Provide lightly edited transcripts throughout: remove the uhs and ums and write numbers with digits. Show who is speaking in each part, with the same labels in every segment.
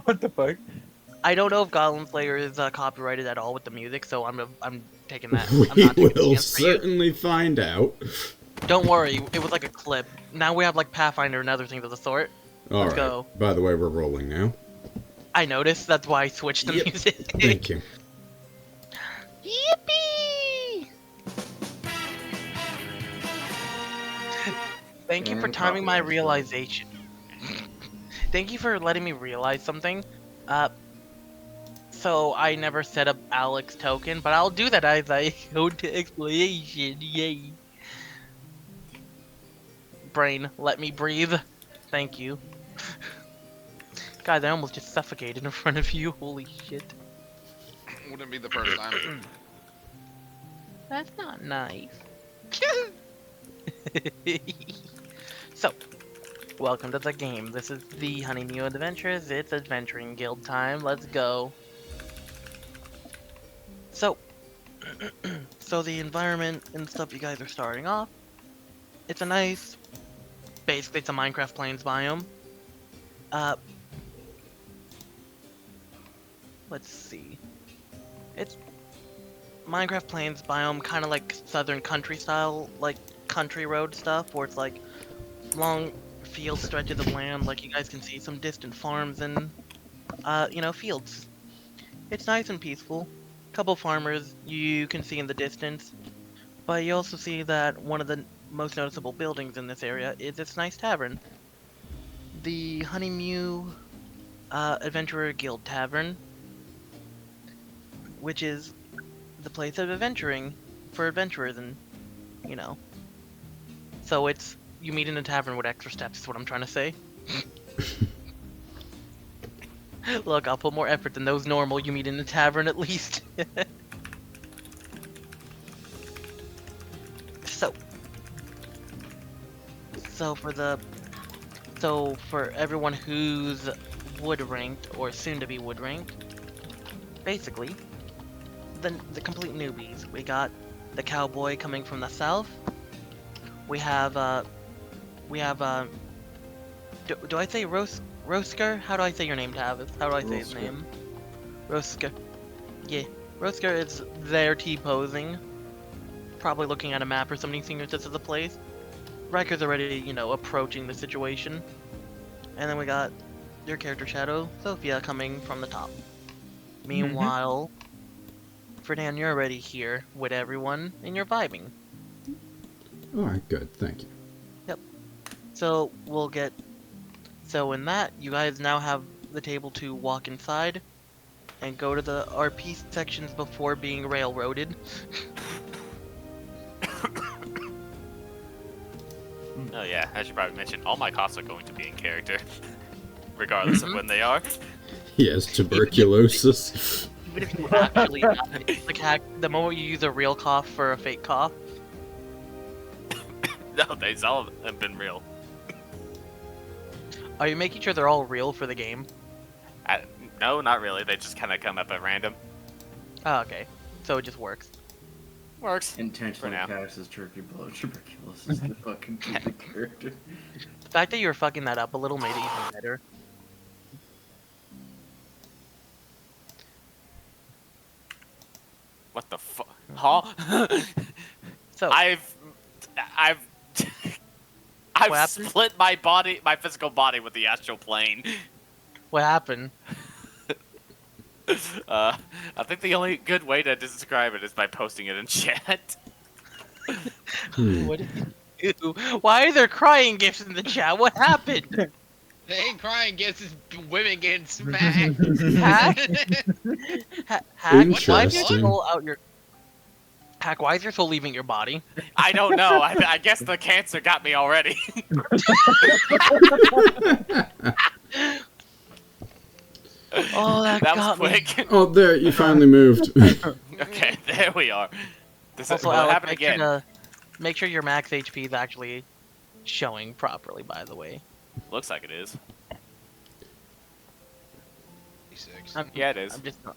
Speaker 1: What the fuck?
Speaker 2: I don't know if Goblin Slayer is copyrighted at all with the music, so I'm taking that. I'm
Speaker 3: We
Speaker 2: not taking the
Speaker 3: will
Speaker 2: chance for you.
Speaker 3: certainly find out.
Speaker 2: Don't worry, it was like a clip. Now we have like Pathfinder and other things of the sort. Let's
Speaker 3: Alright.
Speaker 2: go.
Speaker 3: By the way, we're rolling now.
Speaker 2: I noticed. That's why I switched the
Speaker 3: Yep.
Speaker 2: music.
Speaker 3: Thank you.
Speaker 2: Yippee! Thank you for timing my realization. Thank you for letting me realize something. So I never set up Alec's token, but I'll do that as I go to explanation. Yay. Brain, let me breathe. Thank you. Guys, I almost just suffocated in front of you. Holy shit.
Speaker 4: Wouldn't be the first time.
Speaker 2: That's not nice. So, welcome to the game. This is the Honey Mew Adventures. It's adventuring guild time. Let's go. So, so the environment and stuff you guys are starting off. It's a nice, basically it's a Minecraft Plains biome. Let's see. It's Minecraft Plains biome, kind of like southern country style, like country road stuff, where it's like long field stretches of land, like you guys can see some distant farms and, you know, fields. It's nice and peaceful. Couple farmers you can see in the distance, but you also see that one of the most noticeable buildings in this area is this nice tavern. The Honey Mew Adventurer Guild Tavern, which is the place of adventuring for adventurers and, you know. So it's, you meet in a tavern with extra steps is what I'm trying to say. Look, I'll put more effort than those normal you meet in a tavern at least. So for everyone who's wood ranked or soon to be wood ranked, basically the complete newbies. We got the Cowboy coming from the south. We have do I say Roskr? How do I say your name, Tavis? How do I say his name? Roskr. Yeah, Roskr is there T-posing, probably looking at a map or something, seeing if this is a place. Ryker's already, you know, approaching the situation. And then we got your character Shadow, Zofia, coming from the top. Meanwhile, Ferdinand, you're already here with everyone, and you're vibing.
Speaker 3: Alright, good. Thank you.
Speaker 2: Yep. So, so in that, you guys now have the table to walk inside and go to the RP sections before being railroaded.
Speaker 5: Oh yeah, I should probably mention, all my costs are going to be in character, regardless of when they are.
Speaker 3: He has tuberculosis.
Speaker 2: Even if you actually like the moment you use a real cough for a fake cough.
Speaker 5: No, they all have been real.
Speaker 2: Are you making sure they're all real for the game?
Speaker 5: No, not really. They just kind of come up at random.
Speaker 2: Oh, okay. So it just works.
Speaker 5: Works.
Speaker 6: Intentionally passes turkey blow tuberculosis the fucking character.
Speaker 2: The fact that you were fucking that up a little made it even better.
Speaker 5: What the fuck? Huh?
Speaker 2: So
Speaker 5: I've split my body, my physical body with the astral plane.
Speaker 2: what happened?
Speaker 5: I think the only good way to describe it is by posting it in chat.
Speaker 2: What did you do? Why are there crying gifs in the chat? What happened?
Speaker 4: They ain't crying against this women getting smacked.
Speaker 2: Hack? Why is your soul out your... Hack, why is your soul leaving your body?
Speaker 5: I don't know. I guess the cancer got me already.
Speaker 2: Oh, that
Speaker 5: was
Speaker 2: got me.
Speaker 5: quick.
Speaker 3: Oh, there, you finally moved.
Speaker 5: Okay, there we are. This
Speaker 2: Also,
Speaker 5: will
Speaker 2: Alec,
Speaker 5: happen again.
Speaker 2: Make sure your max HP is actually showing properly, by the way.
Speaker 5: Looks like it is.
Speaker 2: Yeah,
Speaker 5: it is.
Speaker 2: I'm just not...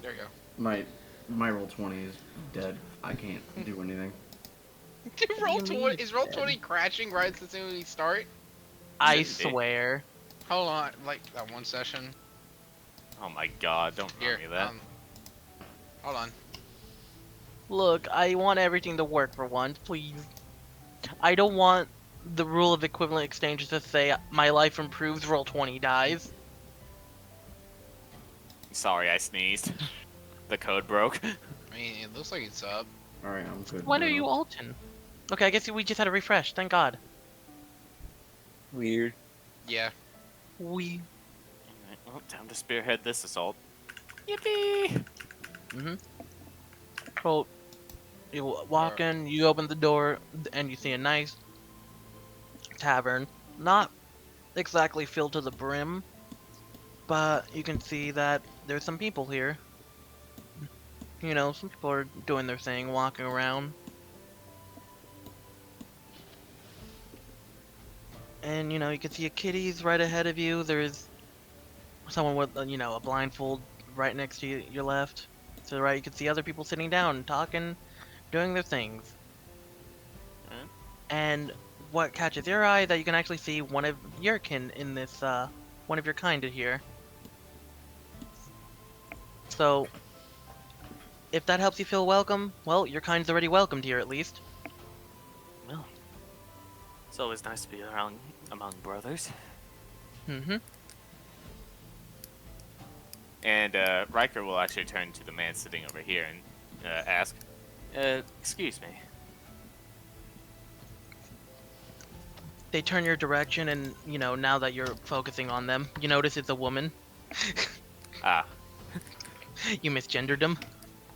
Speaker 4: There you go.
Speaker 6: My roll 20 is dead. I can't do anything.
Speaker 4: Is roll 20 crashing right as soon as we start?
Speaker 2: I swear.
Speaker 4: Hold on, like that one session.
Speaker 5: Oh my god, don't
Speaker 4: Here,
Speaker 5: remind me of that.
Speaker 4: hold on.
Speaker 2: Look, I want everything to work for once, please. I don't want the rule of equivalent exchanges to say my life improves, roll 20 dies.
Speaker 5: Sorry, I sneezed. The code broke.
Speaker 4: I mean, it looks like it's up.
Speaker 6: Alright, I'm good.
Speaker 2: When
Speaker 6: now.
Speaker 2: are you Alton? Okay, I guess we just had a refresh, thank god.
Speaker 1: Weird.
Speaker 4: Yeah.
Speaker 2: We...
Speaker 5: Alright, well, time to spearhead this assault. Yippee!
Speaker 2: Well, you walk in, you open the door, and you see a nice tavern. Not exactly filled to the brim, but you can see that there's some people here. You know, some people are doing their thing, walking around. And, you know, you can see a kitty's right ahead of you. There's someone with, you know, a blindfold right next to you, your left. To the right, you can see other people sitting down, talking, doing their things.
Speaker 5: Hmm?
Speaker 2: And what catches your eye that you can actually see one of your kin in this, one of your kind here. So, if that helps you feel welcome, well, your kind's already welcomed here at least.
Speaker 5: Well, it's always nice to be around among brothers.
Speaker 2: Mm-hmm.
Speaker 5: And Ryker will actually turn to the man sitting over here and ask, excuse me.
Speaker 2: They turn your direction and, you know, now that you're focusing on them, you notice it's a woman.
Speaker 5: Ah,
Speaker 2: You misgendered them.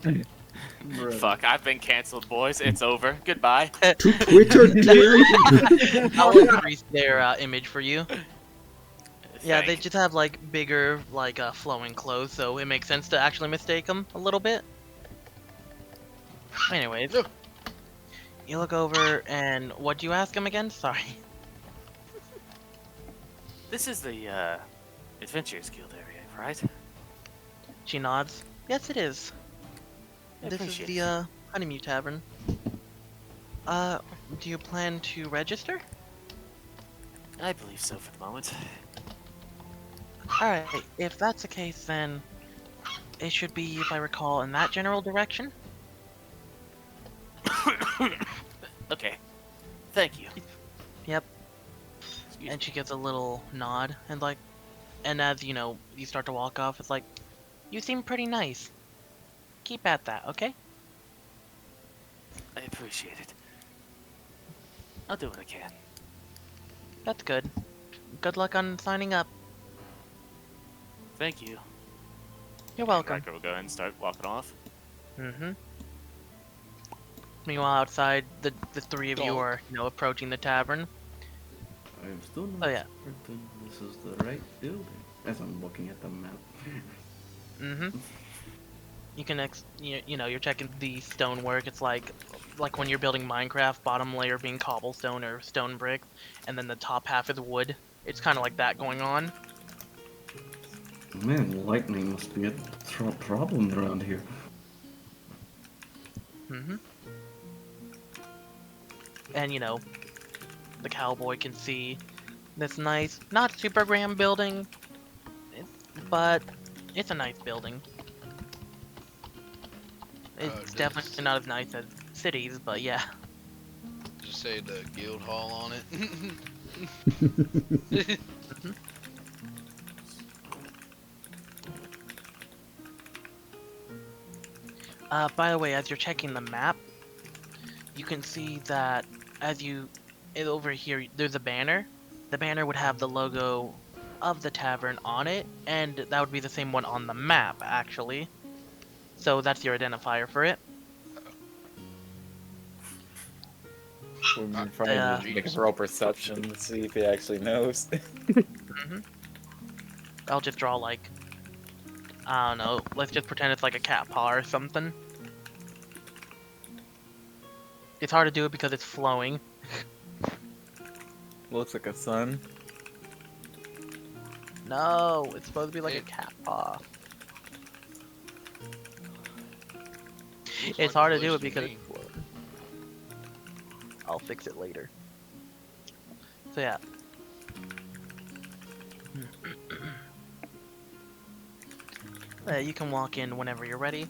Speaker 6: Bruh.
Speaker 5: fuck, I've been cancelled, boys. It's over. Goodbye.
Speaker 3: To Twitter, Jim!
Speaker 2: I'll increase their image for you. Yeah, they
Speaker 5: Thank-
Speaker 2: just have like bigger, like flowing clothes, so it makes sense to actually mistake them a little bit. Anyways,
Speaker 4: Look.
Speaker 2: you look over and what do you ask him again? Sorry.
Speaker 5: This is the Adventures Guild area, right?
Speaker 2: She nods. Yes, it is.
Speaker 5: I
Speaker 2: This is
Speaker 5: appreciate
Speaker 2: the
Speaker 5: it.
Speaker 2: Honey Mew Tavern. Do you plan to register?
Speaker 5: I believe so for the moment.
Speaker 2: Alright, if that's the case, then it should be, if I recall, in that general direction.
Speaker 5: Okay. Thank you.
Speaker 2: Yep.
Speaker 5: Excuse
Speaker 2: And she gives a little nod, and like, and as you know, you start to walk off, it's like, you seem pretty nice. Keep at that, okay?
Speaker 5: I appreciate it. I'll do what I can.
Speaker 2: That's good. Good luck on signing up.
Speaker 5: Thank you.
Speaker 2: You're welcome.
Speaker 5: Ryker will go ahead and start walking off.
Speaker 2: Mm-hmm. Meanwhile, outside, the three of you
Speaker 4: Donk.
Speaker 2: are, you know, approaching the tavern.
Speaker 6: I'm still not
Speaker 2: Oh, yeah.
Speaker 6: certain this is the right building. As I'm looking at the map.
Speaker 2: Mm-hmm. You can, you know, you're checking the stonework. It's like when you're building Minecraft, bottom layer being cobblestone or stone brick, and then the top half is wood. It's kind of like that going on.
Speaker 6: Man, lightning must be a problem around here.
Speaker 2: Mm-hmm. And, you know, the cowboy can see this nice, not super grand building, but it's a nice building. It's definitely not as nice as cities, but yeah.
Speaker 4: Just say the guild hall on it.
Speaker 2: By the way, as you're checking the map, you can see that over here, there's a banner. The banner would have the logo of the tavern on it, and that would be the same one on the map, actually. So that's your identifier for it.
Speaker 1: We've been trying to make a roll perception to see if he actually knows.
Speaker 2: I'll just draw like, I don't know, let's just pretend it's like a cat paw or something. It's hard to do it because it's flowing.
Speaker 1: Looks like a sun.
Speaker 2: No, it's supposed to be like a cat paw.
Speaker 4: Looks
Speaker 2: It's
Speaker 4: like
Speaker 2: hard
Speaker 4: a
Speaker 2: to do it
Speaker 4: glitch
Speaker 2: because
Speaker 4: me.
Speaker 2: it's flowing. I'll fix it later. So yeah. You can walk in whenever you're ready.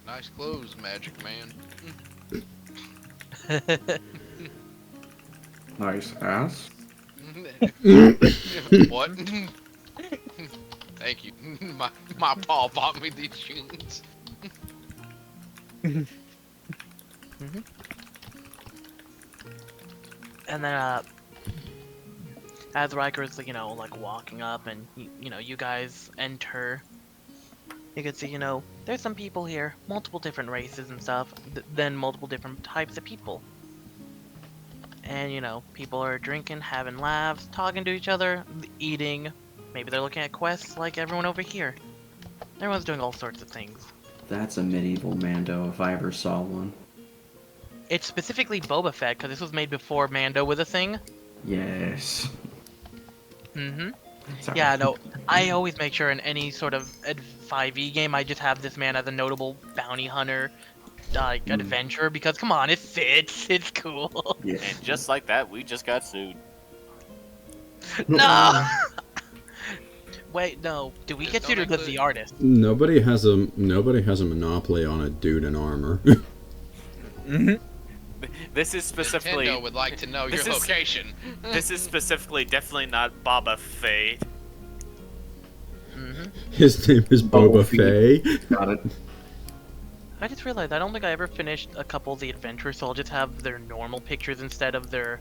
Speaker 4: Nice clothes, Magic Man.
Speaker 3: Nice ass.
Speaker 4: What? Thank you. My paw bought me these shoes.
Speaker 2: And then, as Ryker's, like walking up and, you guys enter, you can see, there's some people here, multiple different races and stuff, then multiple different types of people. And, people are drinking, having laughs, talking to each other, eating, maybe they're looking at quests like everyone over here. Everyone's doing all sorts of things.
Speaker 3: That's a medieval Mando if I ever saw one.
Speaker 2: It's specifically Boba Fett, because this was made before Mando was a thing.
Speaker 3: Yes.
Speaker 2: Mm-hmm.
Speaker 3: Sorry.
Speaker 2: Yeah, no, I always make sure in any sort of 5e game, I just have this man as a notable bounty hunter, adventurer, because come on, it fits, it's cool.
Speaker 3: Yeah.
Speaker 5: And just like that, we just got sued.
Speaker 2: No! Wait, no, do we
Speaker 4: Just
Speaker 2: get sued or
Speaker 4: don't
Speaker 2: does the
Speaker 4: include-
Speaker 2: artist?
Speaker 3: Nobody has a monopoly on a dude in armor.
Speaker 5: This is specifically.
Speaker 4: Nintendo would like to know your
Speaker 5: This is-
Speaker 4: location.
Speaker 5: This is specifically definitely not Boba Fett.
Speaker 2: Mm-hmm.
Speaker 3: His name is Boba Fett.
Speaker 6: Got it.
Speaker 2: I just realized I don't think I ever finished a couple of the adventures, so I'll just have their normal pictures instead of their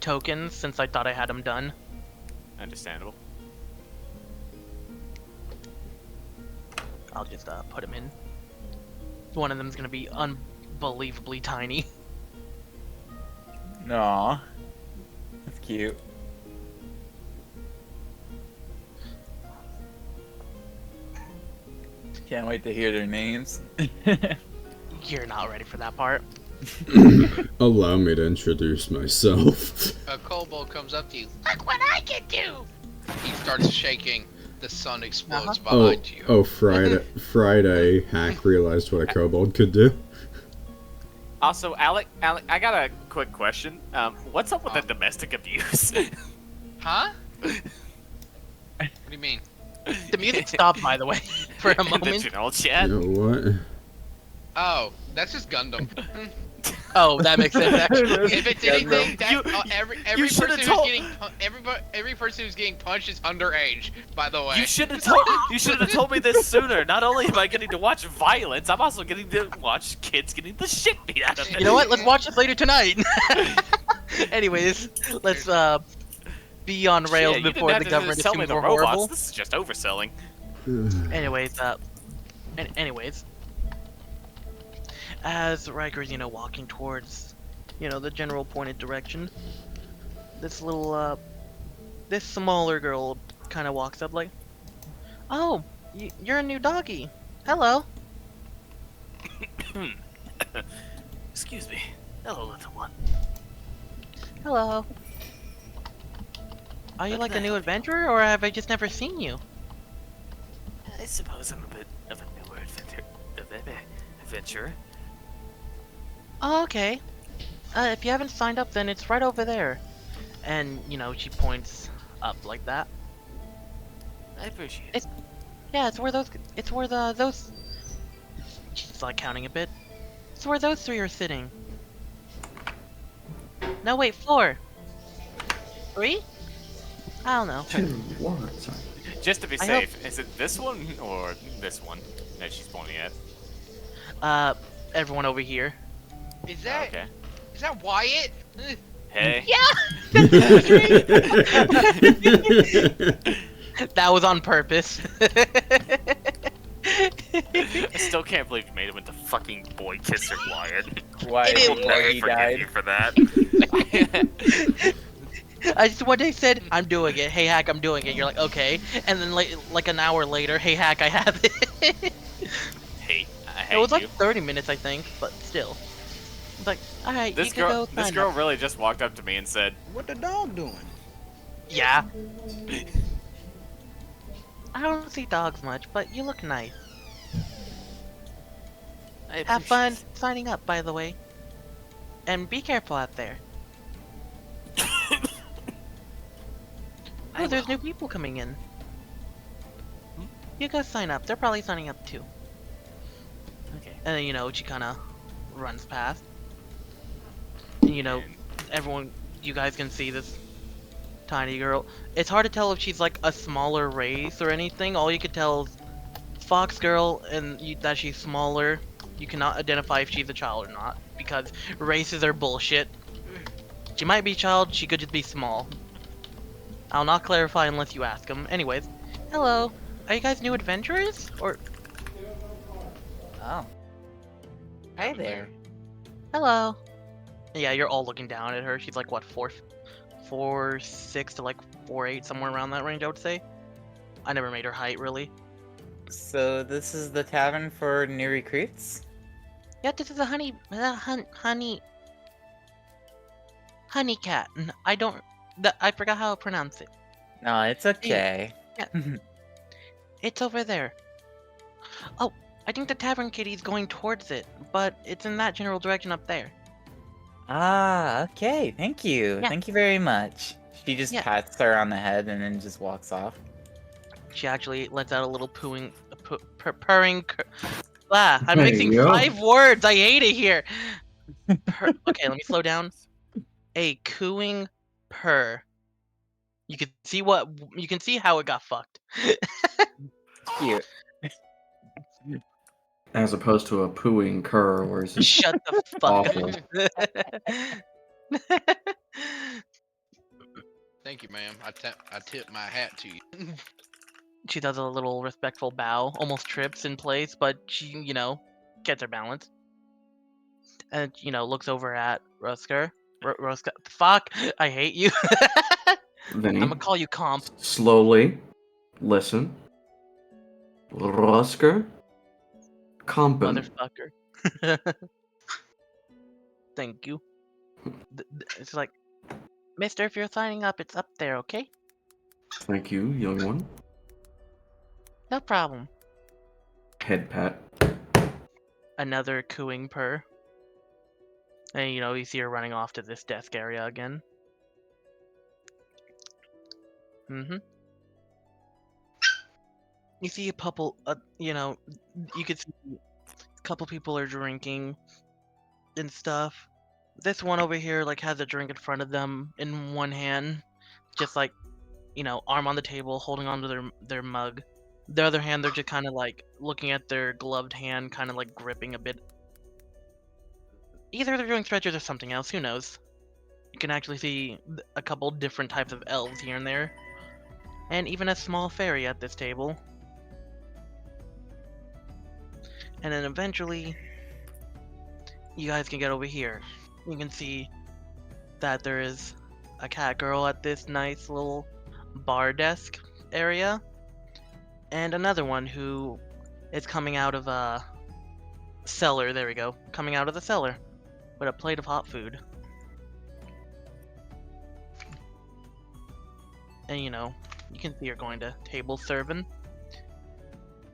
Speaker 2: tokens, since I thought I had them done.
Speaker 5: Understandable.
Speaker 2: I'll just put them in. One of them's gonna be unbelievably tiny.
Speaker 1: Aw. That's cute. Can't wait to hear their names.
Speaker 2: You're not ready for that part.
Speaker 3: Allow me to introduce myself.
Speaker 4: A kobold comes up to you. Look what I can do! He starts shaking. The sun explodes behind you.
Speaker 3: Friday hack realized what a kobold could do.
Speaker 5: Also, Alec, I got a quick question. What's up with the domestic abuse?
Speaker 4: Huh? What do you mean?
Speaker 2: The music stopped, by the way, for a
Speaker 5: In the
Speaker 2: moment.
Speaker 5: general chat.
Speaker 3: You know what?
Speaker 4: Oh, that's just Gundam.
Speaker 2: Oh, that makes sense, actually.
Speaker 4: If it's anything, that,
Speaker 5: You-
Speaker 4: every
Speaker 5: you
Speaker 4: person
Speaker 5: should've
Speaker 4: who's
Speaker 5: told-
Speaker 4: getting every person who's getting punched is underage. By the way.
Speaker 5: You should have told me this sooner. Not only am I getting to watch violence, I'm also getting to watch kids getting the shit beat out of them.
Speaker 2: You know what? Let's watch this later tonight. Anyways, let's be on rails
Speaker 5: Shit, you
Speaker 2: before
Speaker 5: didn't
Speaker 2: the
Speaker 5: have to
Speaker 2: government
Speaker 5: just tell me
Speaker 2: assumes
Speaker 5: the
Speaker 2: we're
Speaker 5: robots.
Speaker 2: horrible.
Speaker 5: This is just overselling.
Speaker 2: Anyways, as Ryker's, walking towards, the general pointed direction, this little, this smaller girl kind of walks up like, "Oh, you're a new doggy. Hello."
Speaker 5: Excuse me. Hello, little one.
Speaker 2: Hello. Are you like a new adventurer, or have I just never seen you?
Speaker 5: I suppose I'm a bit of a newer adventurer.
Speaker 2: Oh, okay. If you haven't signed up, then it's right over there. And, she points up like that.
Speaker 5: I appreciate it.
Speaker 2: Yeah, it's where those, those, she's like counting a bit. It's where those three are sitting. No, wait, 4. 3? I don't know.
Speaker 3: 2, 1, sorry.
Speaker 5: Just to be
Speaker 2: I
Speaker 5: safe, is it this one or this one that she's pointing at?
Speaker 2: Everyone over here.
Speaker 4: Is that
Speaker 5: Okay.
Speaker 4: is that Wyatt?
Speaker 5: Hey.
Speaker 2: That was on purpose.
Speaker 5: I still can't believe you made him into fucking boy kisser, Wyatt.
Speaker 1: Why
Speaker 2: It
Speaker 1: before
Speaker 2: is-
Speaker 5: Never
Speaker 1: he
Speaker 5: forgive
Speaker 1: died?
Speaker 5: you for that.
Speaker 2: I just one day said, "I'm doing it. Hey, Hack, I'm doing it." You're like, "Okay." And then like an hour later, "Hey, Hack, I have it."
Speaker 5: Hey, I hate
Speaker 2: It was like
Speaker 5: you.
Speaker 2: 30 minutes, I think, but still. It's like, alright, you
Speaker 5: This
Speaker 2: can go
Speaker 5: girl,
Speaker 2: sign up.
Speaker 5: really just walked up to me and said,
Speaker 7: What the dog doing?
Speaker 2: Yeah. I don't see dogs much, but you look nice.
Speaker 5: I
Speaker 2: Have fun
Speaker 5: appreciate
Speaker 2: signing up, by the way. And be careful out there.
Speaker 5: I
Speaker 2: Oh, there's
Speaker 5: will.
Speaker 2: new people coming in. You guys sign up. They're probably signing up too.
Speaker 5: Okay.
Speaker 2: And then, she kind of runs past. And, everyone, you guys can see this tiny girl. It's hard to tell if she's like a smaller race or anything. All you could tell is Fox Girl and that she's smaller. You cannot identify if she's a child or not because races are bullshit. She might be a child, she could just be small. I'll not clarify unless you ask them. Anyways, hello. Are you guys new adventurers? Or...
Speaker 1: Oh. Hi there.
Speaker 2: Hello. Yeah, you're all looking down at her. She's like, what, 4'6" to like 4'8", somewhere around that range, I would say. I never made her height, really.
Speaker 1: So this is the tavern for new recruits?
Speaker 2: Yeah, this is a honey cat. I forgot how to pronounce it.
Speaker 1: No, it's okay.
Speaker 2: It's over there. Oh, I think the tavern kitty's going towards it, but it's in that general direction up there.
Speaker 1: Ah, okay. Thank you.
Speaker 2: Yeah.
Speaker 1: Thank you very much. She just
Speaker 2: Yeah.
Speaker 1: pats her on the head and then just walks off.
Speaker 2: She actually lets out a little purring. I'm
Speaker 6: There
Speaker 2: mixing
Speaker 6: you go.
Speaker 2: 5 words. I hate it here. Okay, let me slow down. A cooing purr. You can see how it got fucked.
Speaker 1: Cute.
Speaker 6: As opposed to a pooing cur, where it's just
Speaker 2: Shut the fuck
Speaker 6: awful.
Speaker 2: up.
Speaker 4: Thank you, ma'am. I tip my hat to you.
Speaker 2: She does a little respectful bow, almost trips in place, but she, gets her balance. And, looks over at Roskr. Roskr. Fuck! I hate you.
Speaker 6: Vinny,
Speaker 2: I'm gonna call you Comp.
Speaker 6: slowly listen. Roskr. Compen.
Speaker 2: Motherfucker. Thank you. It's like, Mister, if you're signing up, it's up there, okay?
Speaker 6: Thank you, young one.
Speaker 2: No problem.
Speaker 6: Head pat.
Speaker 2: Another cooing purr. And, you see her running off to this desk area again. You see a couple, you could see a couple people are drinking and stuff. This one over here, like, has a drink in front of them in one hand. Just, like, arm on the table, holding onto their mug. The other hand, they're just kind of, like, looking at their gloved hand, kind of, like, gripping a bit. Either they're doing stretches or something else, who knows? You can actually see a couple different types of elves here and there. And even a small fairy at this table. And then eventually, you guys can get over here. You can see that there is a cat girl at this nice little bar desk area. And another one who is coming out of a cellar, there we go, coming out of the cellar with a plate of hot food. And you can see her going to table serving.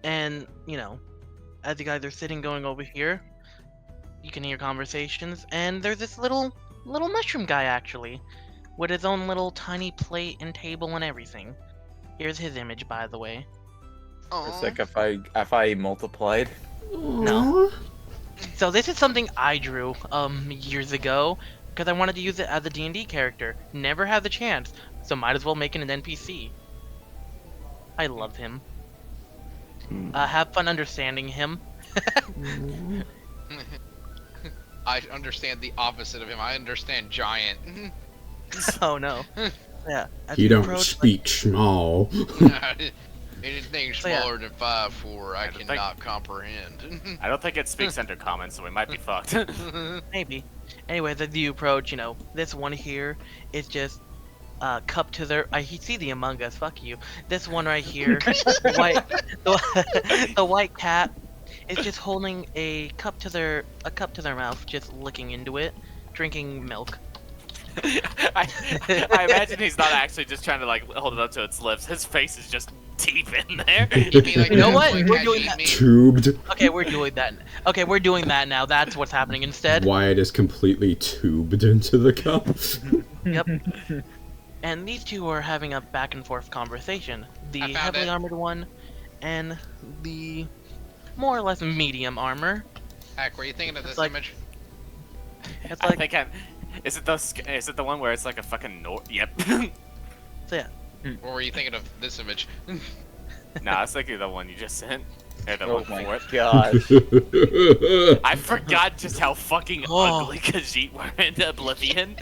Speaker 2: And, as you guys are sitting going over here, you can hear conversations, and there's this little mushroom guy actually, with his own little tiny plate and table and everything. Here's his image, by the way.
Speaker 1: It's like if I multiplied.
Speaker 2: No. So this is something I drew years ago because I wanted to use it as a D&D character. Never had the chance, so might as well make it an NPC. I love him. Have fun understanding him.
Speaker 4: I understand the opposite of him. I understand giant.
Speaker 2: Oh no. Yeah. as
Speaker 3: You
Speaker 2: we
Speaker 3: don't
Speaker 2: approach,
Speaker 3: speak small.
Speaker 4: Anything
Speaker 2: So, yeah.
Speaker 4: smaller than 5'4", I
Speaker 5: I don't
Speaker 4: cannot comprehend.
Speaker 5: I don't think it speaks under common, so we might be fucked.
Speaker 2: Maybe. Anyways, as you approach, this one here is just cup to their. I see the Among Us. Fuck you. This one right here, the white cat, is just holding a cup to their mouth, just licking into it, drinking milk.
Speaker 5: I imagine he's not actually just trying to like hold it up to its lips. His face is just deep in there.
Speaker 4: You mean like
Speaker 2: You know
Speaker 4: that
Speaker 2: what?
Speaker 4: one
Speaker 2: We're
Speaker 4: cat
Speaker 2: doing
Speaker 4: eat
Speaker 2: that.
Speaker 4: me?
Speaker 3: Tubed.
Speaker 2: Okay, we're doing that. Okay, we're doing that now. That's what's happening instead.
Speaker 3: WYATT is completely tubed into the cup.
Speaker 2: Yep. And these two are having a back and forth conversation. The
Speaker 4: I found
Speaker 2: heavily
Speaker 4: it.
Speaker 2: armored one and the more or less medium armor.
Speaker 4: Hack, were you thinking of
Speaker 2: It's
Speaker 4: this
Speaker 2: like-
Speaker 4: image?
Speaker 2: It's
Speaker 5: I
Speaker 2: like,
Speaker 5: think I'm. Is it the one where it's like a fucking Yep.
Speaker 2: so yeah.
Speaker 4: Or were you thinking of this image?
Speaker 5: Nah, it's like the one you just sent. Or the
Speaker 1: Oh
Speaker 5: one
Speaker 1: my
Speaker 5: before it.
Speaker 1: gosh.
Speaker 5: I forgot just how fucking
Speaker 2: Oh.
Speaker 5: ugly Khajiit were in Oblivion.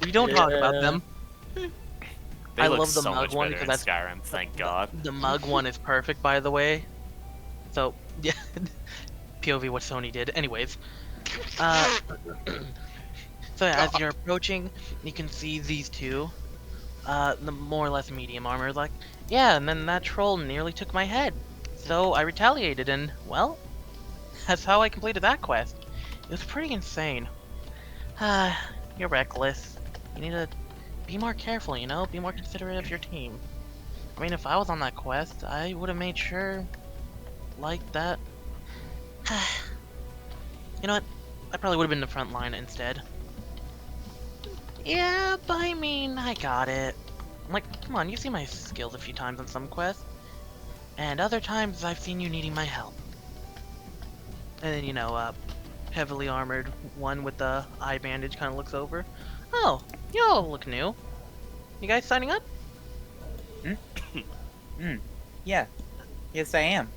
Speaker 2: We don't talk about them.
Speaker 5: They
Speaker 2: I
Speaker 5: look
Speaker 2: love the
Speaker 5: so
Speaker 2: mug
Speaker 5: much
Speaker 2: one
Speaker 5: better
Speaker 2: because
Speaker 5: in Skyrim, thank God.
Speaker 2: The mug one is perfect, by the way. So, yeah. POV what Sony did. Anyways. So yeah, as you're approaching, you can see these two. The more or less medium armor. Like, yeah, and then that troll nearly took my head. So I retaliated and, well, that's how I completed that quest. It was pretty insane. You're reckless. You need to be more careful, you know? Be more considerate of your team. I mean, if I was on that quest, I would have made sure, like that. You know what? I probably would have been the front line instead. Yeah, but I mean, I got it. I'm like, come on, you've seen my skills a few times on some quests. And other times, I've seen you needing my help. And then, you know, heavily armored one with the eye bandage kind of looks over. Oh, you all look new. You guys signing up?
Speaker 1: Yeah. Yes, I am.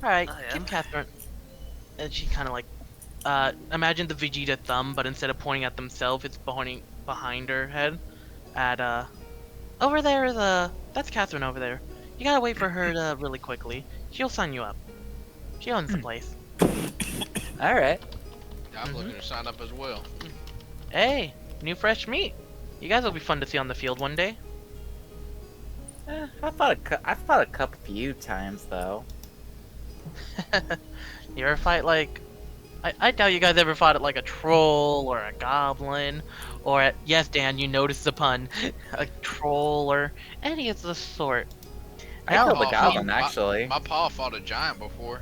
Speaker 2: Alright,
Speaker 5: I
Speaker 2: give
Speaker 5: am.
Speaker 2: Catherine. And she kind of like, imagine the Vegeta thumb, but instead of pointing at themselves, it's behind her head. At, over there is, that's Catherine over there. You gotta wait for her to really quickly. She'll sign you up. She owns the place.
Speaker 1: Alright.
Speaker 4: I'm looking to sign up as well.
Speaker 2: Hey, new fresh meat. You guys will be fun to see on the field one day.
Speaker 1: I've fought a couple few times, though.
Speaker 2: You ever fight like... I doubt you guys ever fought at like a troll or a goblin. Or at... Yes, Dan, you noticed the pun. A troll or any of the sort.
Speaker 1: I
Speaker 2: Now,
Speaker 1: killed a goblin, actually.
Speaker 4: My pa fought a giant before.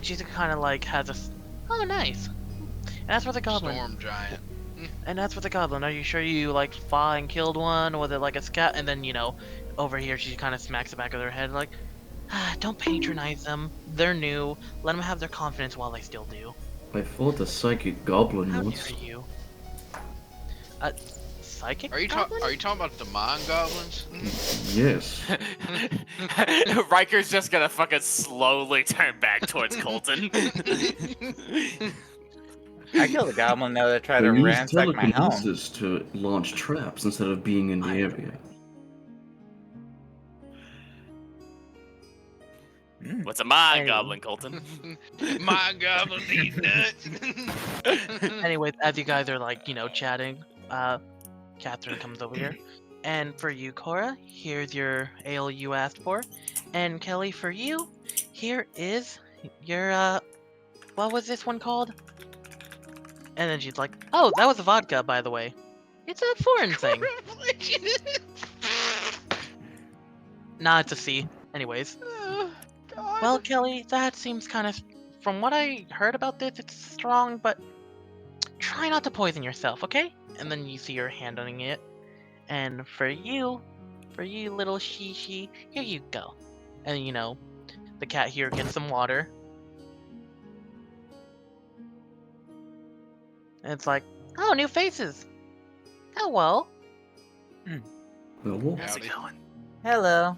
Speaker 2: she's kind of like has a... Oh, nice. And that's for the goblin.
Speaker 4: Storm giant.
Speaker 2: And that's for the goblin. Are you sure you like fought and killed one? Or was it like a scout? And then, you know, over here she kind of smacks the back of their head like, don't patronize them. They're new. Let them have their confidence while they still do.
Speaker 6: I fought a psychic goblin
Speaker 2: How
Speaker 6: once.
Speaker 2: dare you? Psychic
Speaker 4: Are you
Speaker 2: goblin?
Speaker 4: talking about the mind goblins?
Speaker 6: Yes.
Speaker 5: Riker's just gonna fucking slowly turn back towards Colton.
Speaker 1: I killed a goblin though that tried
Speaker 6: They
Speaker 1: to
Speaker 6: use
Speaker 1: ransack my home.
Speaker 6: telekinesis to launch traps instead of being in the area.
Speaker 5: What's a mind
Speaker 2: Anyway.
Speaker 5: goblin, Colton?
Speaker 4: Mind goblins eat nuts.
Speaker 2: Anyways, as you guys are like, you know, chatting, Catherine comes over here. And for you, Cora, here's your ale you asked for. And Kelly, for you, here is your, what was this one called? And then she's like, oh, that was a vodka, by the way. It's a foreign thing. Nah, it's a C. Anyways. Well, Kelly, that seems kind of... From what I heard about this, it's strong, but... Try not to poison yourself, okay? And then you see her handling it. And for you little Shi Shi, here you go. And you know, the cat here gets some water. And it's like, oh, new faces! Hello!
Speaker 6: Well,
Speaker 5: How's it
Speaker 4: Howdy.
Speaker 5: going?
Speaker 1: Hello.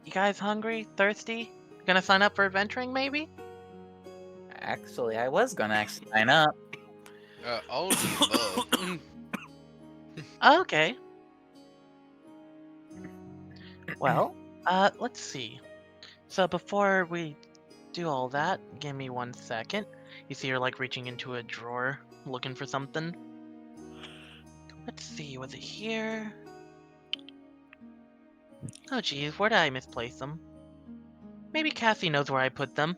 Speaker 2: You guys hungry? Thirsty? Gonna sign up for adventuring, maybe?
Speaker 1: Actually, I was gonna actually sign up.
Speaker 4: All of the above.
Speaker 2: Okay. Well, let's see. So before we do all that, give me 1 second. You see her like reaching into a drawer, looking for something. Let's see, was it here? Oh geez, where did I misplace them? Maybe Cassie knows where I put them.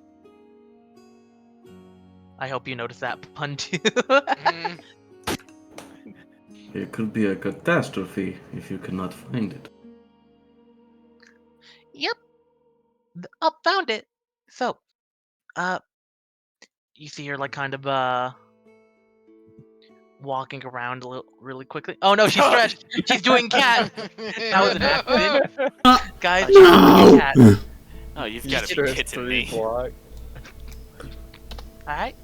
Speaker 2: I hope you noticed that pun too.
Speaker 4: Mm,
Speaker 6: it could be a catastrophe if you cannot find it.
Speaker 2: Yep. Oh, found it. So, you see her like kind of walking around really quickly. Oh no, she's stretched. She's doing cat. That was an accident. Guys, she's doing a cat.
Speaker 5: Oh, you've
Speaker 1: You
Speaker 5: got to be
Speaker 1: stretched
Speaker 5: kidding
Speaker 1: 3
Speaker 5: me.
Speaker 1: blocks.
Speaker 2: Alright.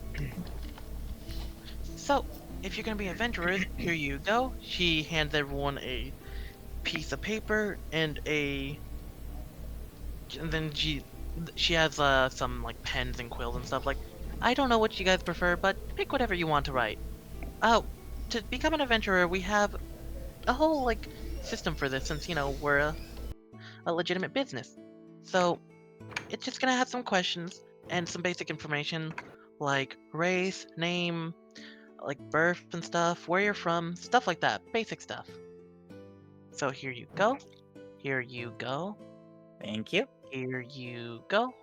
Speaker 2: So, if you're gonna be adventurers, here you go. She hands everyone a piece of paper and then she has some like pens and quills and stuff. Like, I don't know what you guys prefer, but pick whatever you want to write. Oh, to become an adventurer, we have a whole like system for this, since we're a legitimate business. So it's just gonna have some questions and some basic information like race, name, like birth and stuff, where you're from, stuff like that, basic stuff. So here you go. Here you go.
Speaker 1: Thank you.
Speaker 2: Here you go.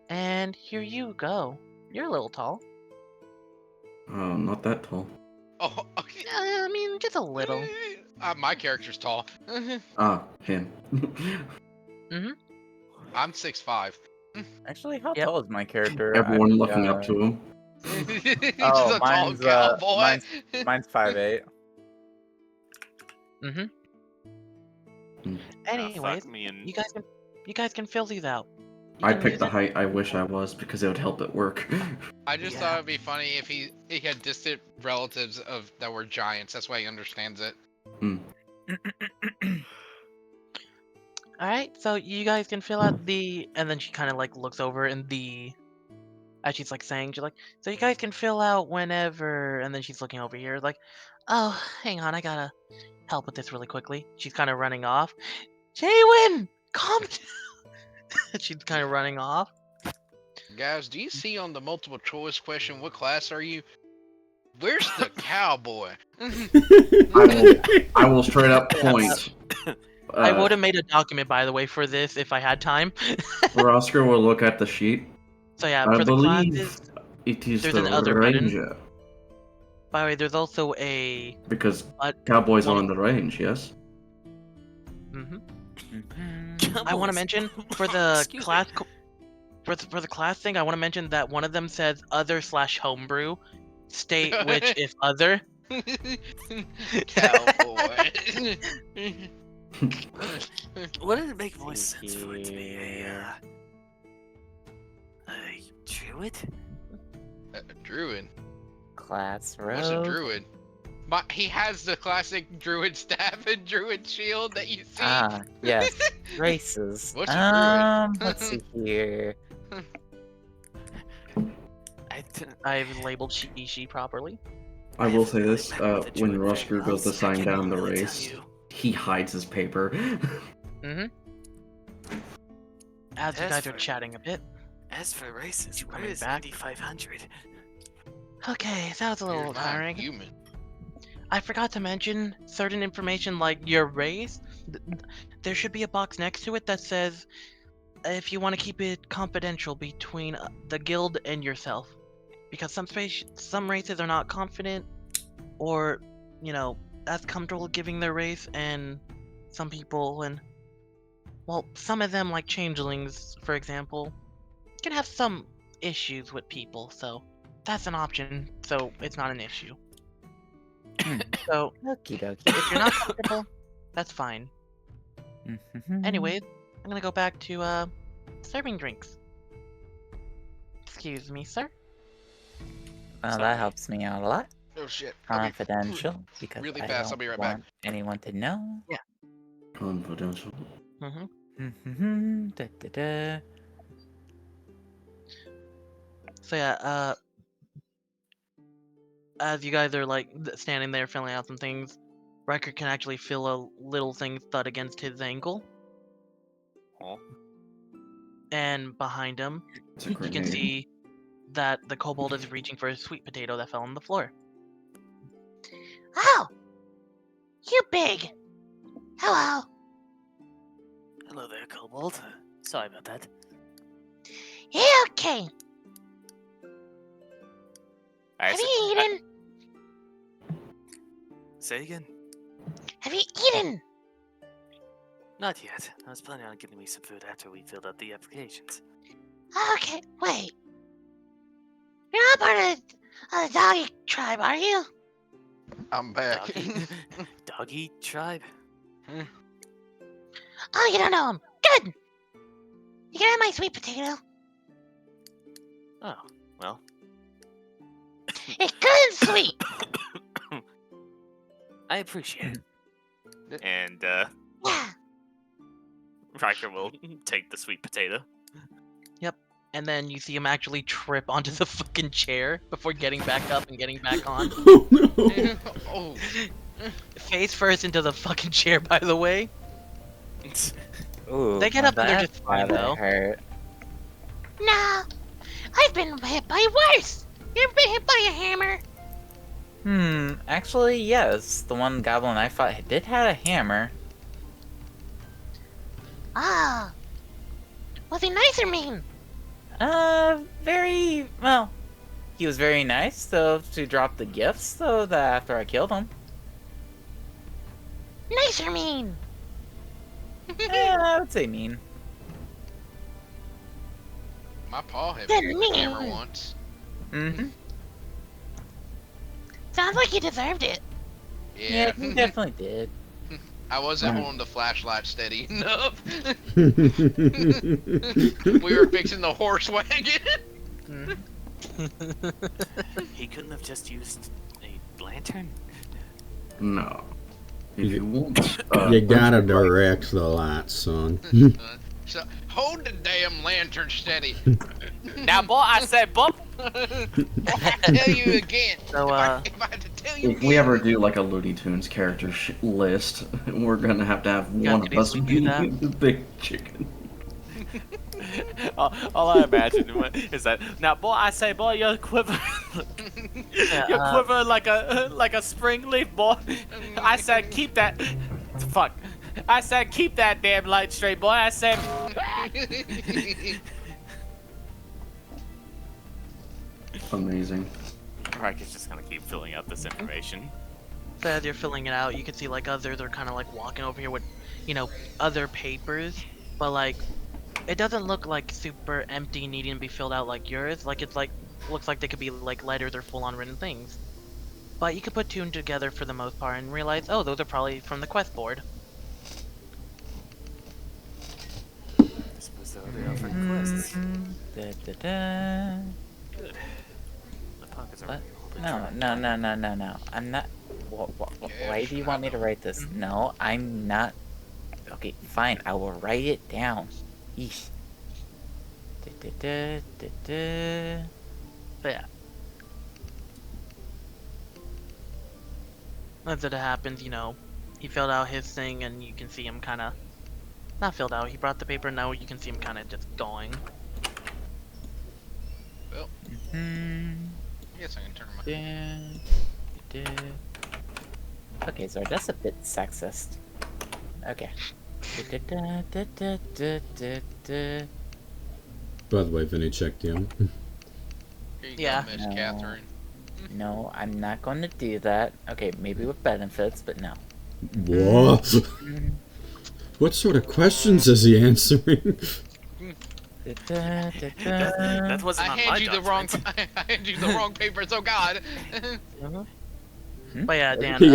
Speaker 2: And here you go. You're a little tall.
Speaker 6: Not that tall.
Speaker 4: Oh, okay.
Speaker 2: I mean, just a little.
Speaker 4: My character's tall.
Speaker 6: Ah, him.
Speaker 4: I'm 6'5".
Speaker 1: Actually, how
Speaker 2: Yep.
Speaker 1: tall is my character?
Speaker 6: Everyone looking up to him.
Speaker 4: He's just
Speaker 1: Oh,
Speaker 4: a tall
Speaker 1: mine's
Speaker 4: cowboy.
Speaker 1: mine's 5'8".
Speaker 2: Anyways,
Speaker 5: Fuck me and...
Speaker 2: you guys can fill these out. You
Speaker 6: I
Speaker 2: can
Speaker 6: picked
Speaker 2: use
Speaker 6: the
Speaker 2: it-
Speaker 6: height I wish I was because it would help at work.
Speaker 4: I just
Speaker 2: Yeah.
Speaker 4: thought it'd be funny if he had distant relatives that were giants. That's why he understands it.
Speaker 2: Alright, so you guys can fill out and then she kind of like looks over and as she's like saying, she's like, so you guys can fill out whenever, and then she's looking over here like, oh, hang on, I gotta help with this really quickly. She's kind of running off. Chaewynn, calm down. She's kind of running off.
Speaker 4: Guys, do you see on the multiple choice question, what class are you? Where's the cowboy?
Speaker 6: I will straight up point.
Speaker 2: I would have made a document, by the way, for this if I had time.
Speaker 6: Roskr will look at the sheet.
Speaker 2: So yeah,
Speaker 6: I
Speaker 2: for the
Speaker 6: believe
Speaker 2: classes,
Speaker 6: it is
Speaker 2: there's
Speaker 6: the
Speaker 2: an other button.
Speaker 6: ranger.
Speaker 2: by the way, there's also a...
Speaker 6: Because
Speaker 2: But
Speaker 6: cowboys are
Speaker 2: one-
Speaker 6: on the range, yes?
Speaker 2: I want to mention, for the
Speaker 5: Excuse
Speaker 2: class...
Speaker 5: me.
Speaker 2: For the class thing, I want to mention that one of them says other/homebrew. State which, if other.
Speaker 4: Cowboy.
Speaker 5: Wouldn't it make more sense for it to be a druid?
Speaker 4: A druid.
Speaker 1: Class
Speaker 4: What's a
Speaker 1: rogue.
Speaker 4: druid? He has the classic druid staff and druid shield that you see.
Speaker 1: Ah, yes. Races.
Speaker 4: What's a druid?
Speaker 1: Let's see here.
Speaker 2: I've labeled Shi Shi properly.
Speaker 6: I will say this,
Speaker 5: I've never met the
Speaker 6: when
Speaker 5: druid very
Speaker 6: Roskr
Speaker 5: well,
Speaker 6: goes to
Speaker 5: so I
Speaker 6: sign
Speaker 5: can't
Speaker 6: down the
Speaker 5: really tell
Speaker 6: race,
Speaker 5: you.
Speaker 6: he hides his paper.
Speaker 2: As you
Speaker 5: As
Speaker 2: guys are
Speaker 5: for-
Speaker 2: chatting a bit.
Speaker 5: As for races,
Speaker 2: You
Speaker 5: where
Speaker 2: coming
Speaker 5: is
Speaker 2: back?
Speaker 5: 8500?
Speaker 2: Okay, that was a
Speaker 4: You're
Speaker 2: little
Speaker 4: not
Speaker 2: tiring.
Speaker 4: human.
Speaker 2: I forgot to mention certain information like your race. There should be a box next to it that says if you want to keep it confidential between the guild and yourself. Because some races are not confident or, as comfortable giving their race, and some people, and, well, some of them, like changelings, for example, can have some issues with people, so that's an option, so it's not an issue. So,
Speaker 1: Okie dokie.
Speaker 2: if you're not comfortable, that's fine. Anyways, I'm gonna go back to, serving drinks. Excuse me, sir?
Speaker 1: Well, that helps me out a lot.
Speaker 4: Oh shit. I'll be
Speaker 1: Confidential, because
Speaker 4: really
Speaker 1: I
Speaker 4: fast,
Speaker 1: don't
Speaker 4: I'll be right
Speaker 1: want
Speaker 4: back.
Speaker 1: anyone to know.
Speaker 6: Confidential.
Speaker 1: Da, da, da.
Speaker 2: So yeah, as you guys are like standing there filling out some things, Ryker can actually feel a little thing thud against his ankle.
Speaker 5: Oh.
Speaker 2: And behind him,
Speaker 6: It's a
Speaker 2: you can
Speaker 6: grenade.
Speaker 2: see that the kobold is reaching for a sweet potato that fell on the floor. Oh! You big! Hello!
Speaker 5: Hello there, Kobold. Sorry about that.
Speaker 2: Okay!
Speaker 5: Alright,
Speaker 2: eaten?
Speaker 5: say again?
Speaker 2: Have you eaten?
Speaker 5: Not yet. I was planning on getting me some food after we filled out the applications.
Speaker 2: Okay, wait. You're not part of the doggy tribe, are you?
Speaker 4: I'm back.
Speaker 5: Doggy tribe.
Speaker 7: Oh, you don't know him. Good. You can have my sweet potato.
Speaker 5: Oh, well.
Speaker 7: It's good and sweet.
Speaker 5: I appreciate it. And,
Speaker 7: Yeah.
Speaker 5: Ryker will take the sweet potato.
Speaker 2: And then you see him actually trip onto the fucking chair before getting back up and getting back on.
Speaker 3: Oh no!
Speaker 4: Oh,
Speaker 2: Face first into the fucking chair, by the way.
Speaker 1: Ooh,
Speaker 2: They get
Speaker 1: my
Speaker 2: up and they're just
Speaker 1: back
Speaker 2: fine,
Speaker 1: rather
Speaker 2: though.
Speaker 1: hurt.
Speaker 7: Nah. I've been hit by worse. You ever been hit by a hammer?
Speaker 1: Actually, yes. The one goblin I fought did have a hammer.
Speaker 7: Ah. Was he nice or mean?
Speaker 1: Very, well, he was very nice, so to drop the gifts, so that after I killed him.
Speaker 7: Nice or mean?
Speaker 1: I would say mean.
Speaker 4: my paw hit
Speaker 7: Then
Speaker 4: me with a
Speaker 7: me.
Speaker 4: hammer once.
Speaker 1: Mm-hmm.
Speaker 7: Sounds like he deserved it.
Speaker 1: Yeah, he definitely did.
Speaker 4: I wasn't
Speaker 6: Right.
Speaker 4: holding the flashlight steady enough.
Speaker 3: Oh,
Speaker 4: We were fixing the horse wagon.
Speaker 5: He couldn't have just used a lantern?
Speaker 6: No. If you want,
Speaker 3: you gotta direct the light, son.
Speaker 4: So hold the damn lantern steady.
Speaker 5: Now, boy, I said, bump.
Speaker 4: I tell you again.
Speaker 2: So,
Speaker 4: if I had to tell you
Speaker 6: if we ever do like a Looney Tunes character list, we're gonna have
Speaker 2: Yeah,
Speaker 6: one of us
Speaker 2: we do
Speaker 6: be
Speaker 2: that.
Speaker 6: the big chicken.
Speaker 5: All I imagine is that now, boy, I say, boy, you quiver, you quiver like a spring leaf, boy. I said, keep that. Fuck. I said, keep that damn light straight, boy. I said.
Speaker 6: Amazing.
Speaker 5: Ryker's just gonna keep filling out this information.
Speaker 2: So as you're filling it out, you can see like others are kind of like walking over here with, you know, other papers, but like it doesn't look like super empty, needing to be filled out like yours. Like it's like looks like they could be like letters or full-on written things. But you could put two and together for the most part and realize, oh, those are probably from the quest board.
Speaker 5: I suppose they're offering quests.
Speaker 1: Da-da-da.
Speaker 5: Good. The pockets are
Speaker 1: What?
Speaker 5: holding
Speaker 1: No,
Speaker 5: dry.
Speaker 1: no. I'm not. Why do you want me to write this? No, I'm not. Okay, fine. I will write it down. Yeesh. Da-da-da-da-da.
Speaker 2: But yeah. As it happens, you know, he filled out his thing and you can see him kind of, not filled out, he brought the paper, now you can see him kind of just going.
Speaker 4: Well,
Speaker 1: Hmm.
Speaker 4: I guess I can turn my.
Speaker 1: Okay, so that's a bit sexist. Okay.
Speaker 3: By the way, Vinny checked in.
Speaker 4: Here you
Speaker 2: Yeah.
Speaker 4: go, Miss
Speaker 1: No.
Speaker 4: Catherine.
Speaker 1: No, I'm not going to do that. Okay, maybe with benefits, but no.
Speaker 3: What? What sort of questions is he answering?
Speaker 5: That wasn't
Speaker 4: I
Speaker 5: on my
Speaker 4: hand you the wrong.
Speaker 5: document.
Speaker 4: I hand you the wrong papers. Oh God.
Speaker 2: But yeah, Dan,
Speaker 3: He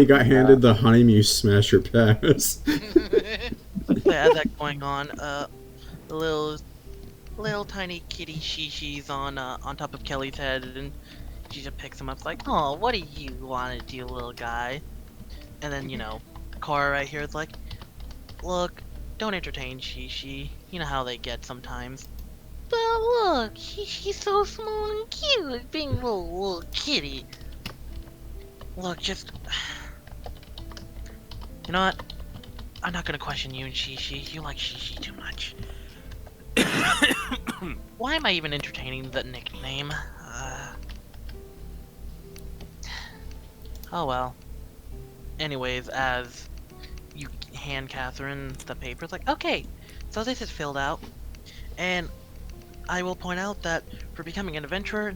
Speaker 3: got handed the Honey Mew Smasher Pass.
Speaker 2: yeah, as that's going on, little tiny kitty Shishi's on top of Kelly's head, and she just picks him up like, oh, what do you want to do, little guy? And then, you know, Cora right here is like, look, don't entertain Shishi. You know how they get sometimes. But look, she's so small and cute, being a little kitty. Look, just... You know what? I'm not gonna question you and Shishi. You like Shishi too much. Why am I even entertaining the nickname? Oh well. Anyways, as you hand Catherine the paper, it's like, okay, so this is filled out. And I will point out that for becoming an adventurer,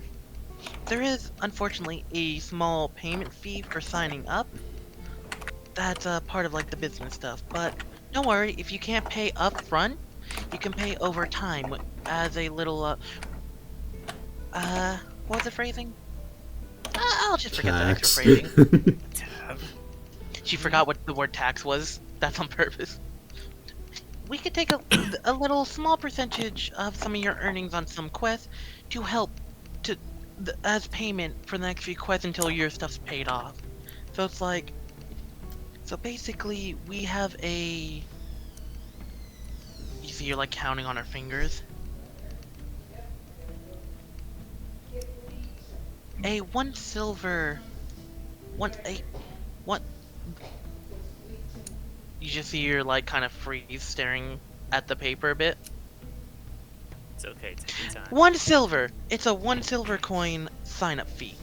Speaker 2: there is, unfortunately, a small payment fee for signing up. That's part of, like, the business stuff. But don't worry, if you can't pay up front, you can pay over time as a little, what was the phrasing? I'll just forget the
Speaker 3: Tax.
Speaker 2: extra phrasing.
Speaker 5: Tab.
Speaker 2: She forgot what the word tax was. That's on purpose. We could take a little small percentage of some of your earnings on some quests to help as payment for the next few quests until your stuff's paid off. So it's like, so basically we have you see you're like counting on her fingers. A 1 silver, one. You just see you're like kind of freeze staring at the paper a bit.
Speaker 5: It's okay, take your time.
Speaker 2: 1 silver! It's a 1 silver coin sign-up fee.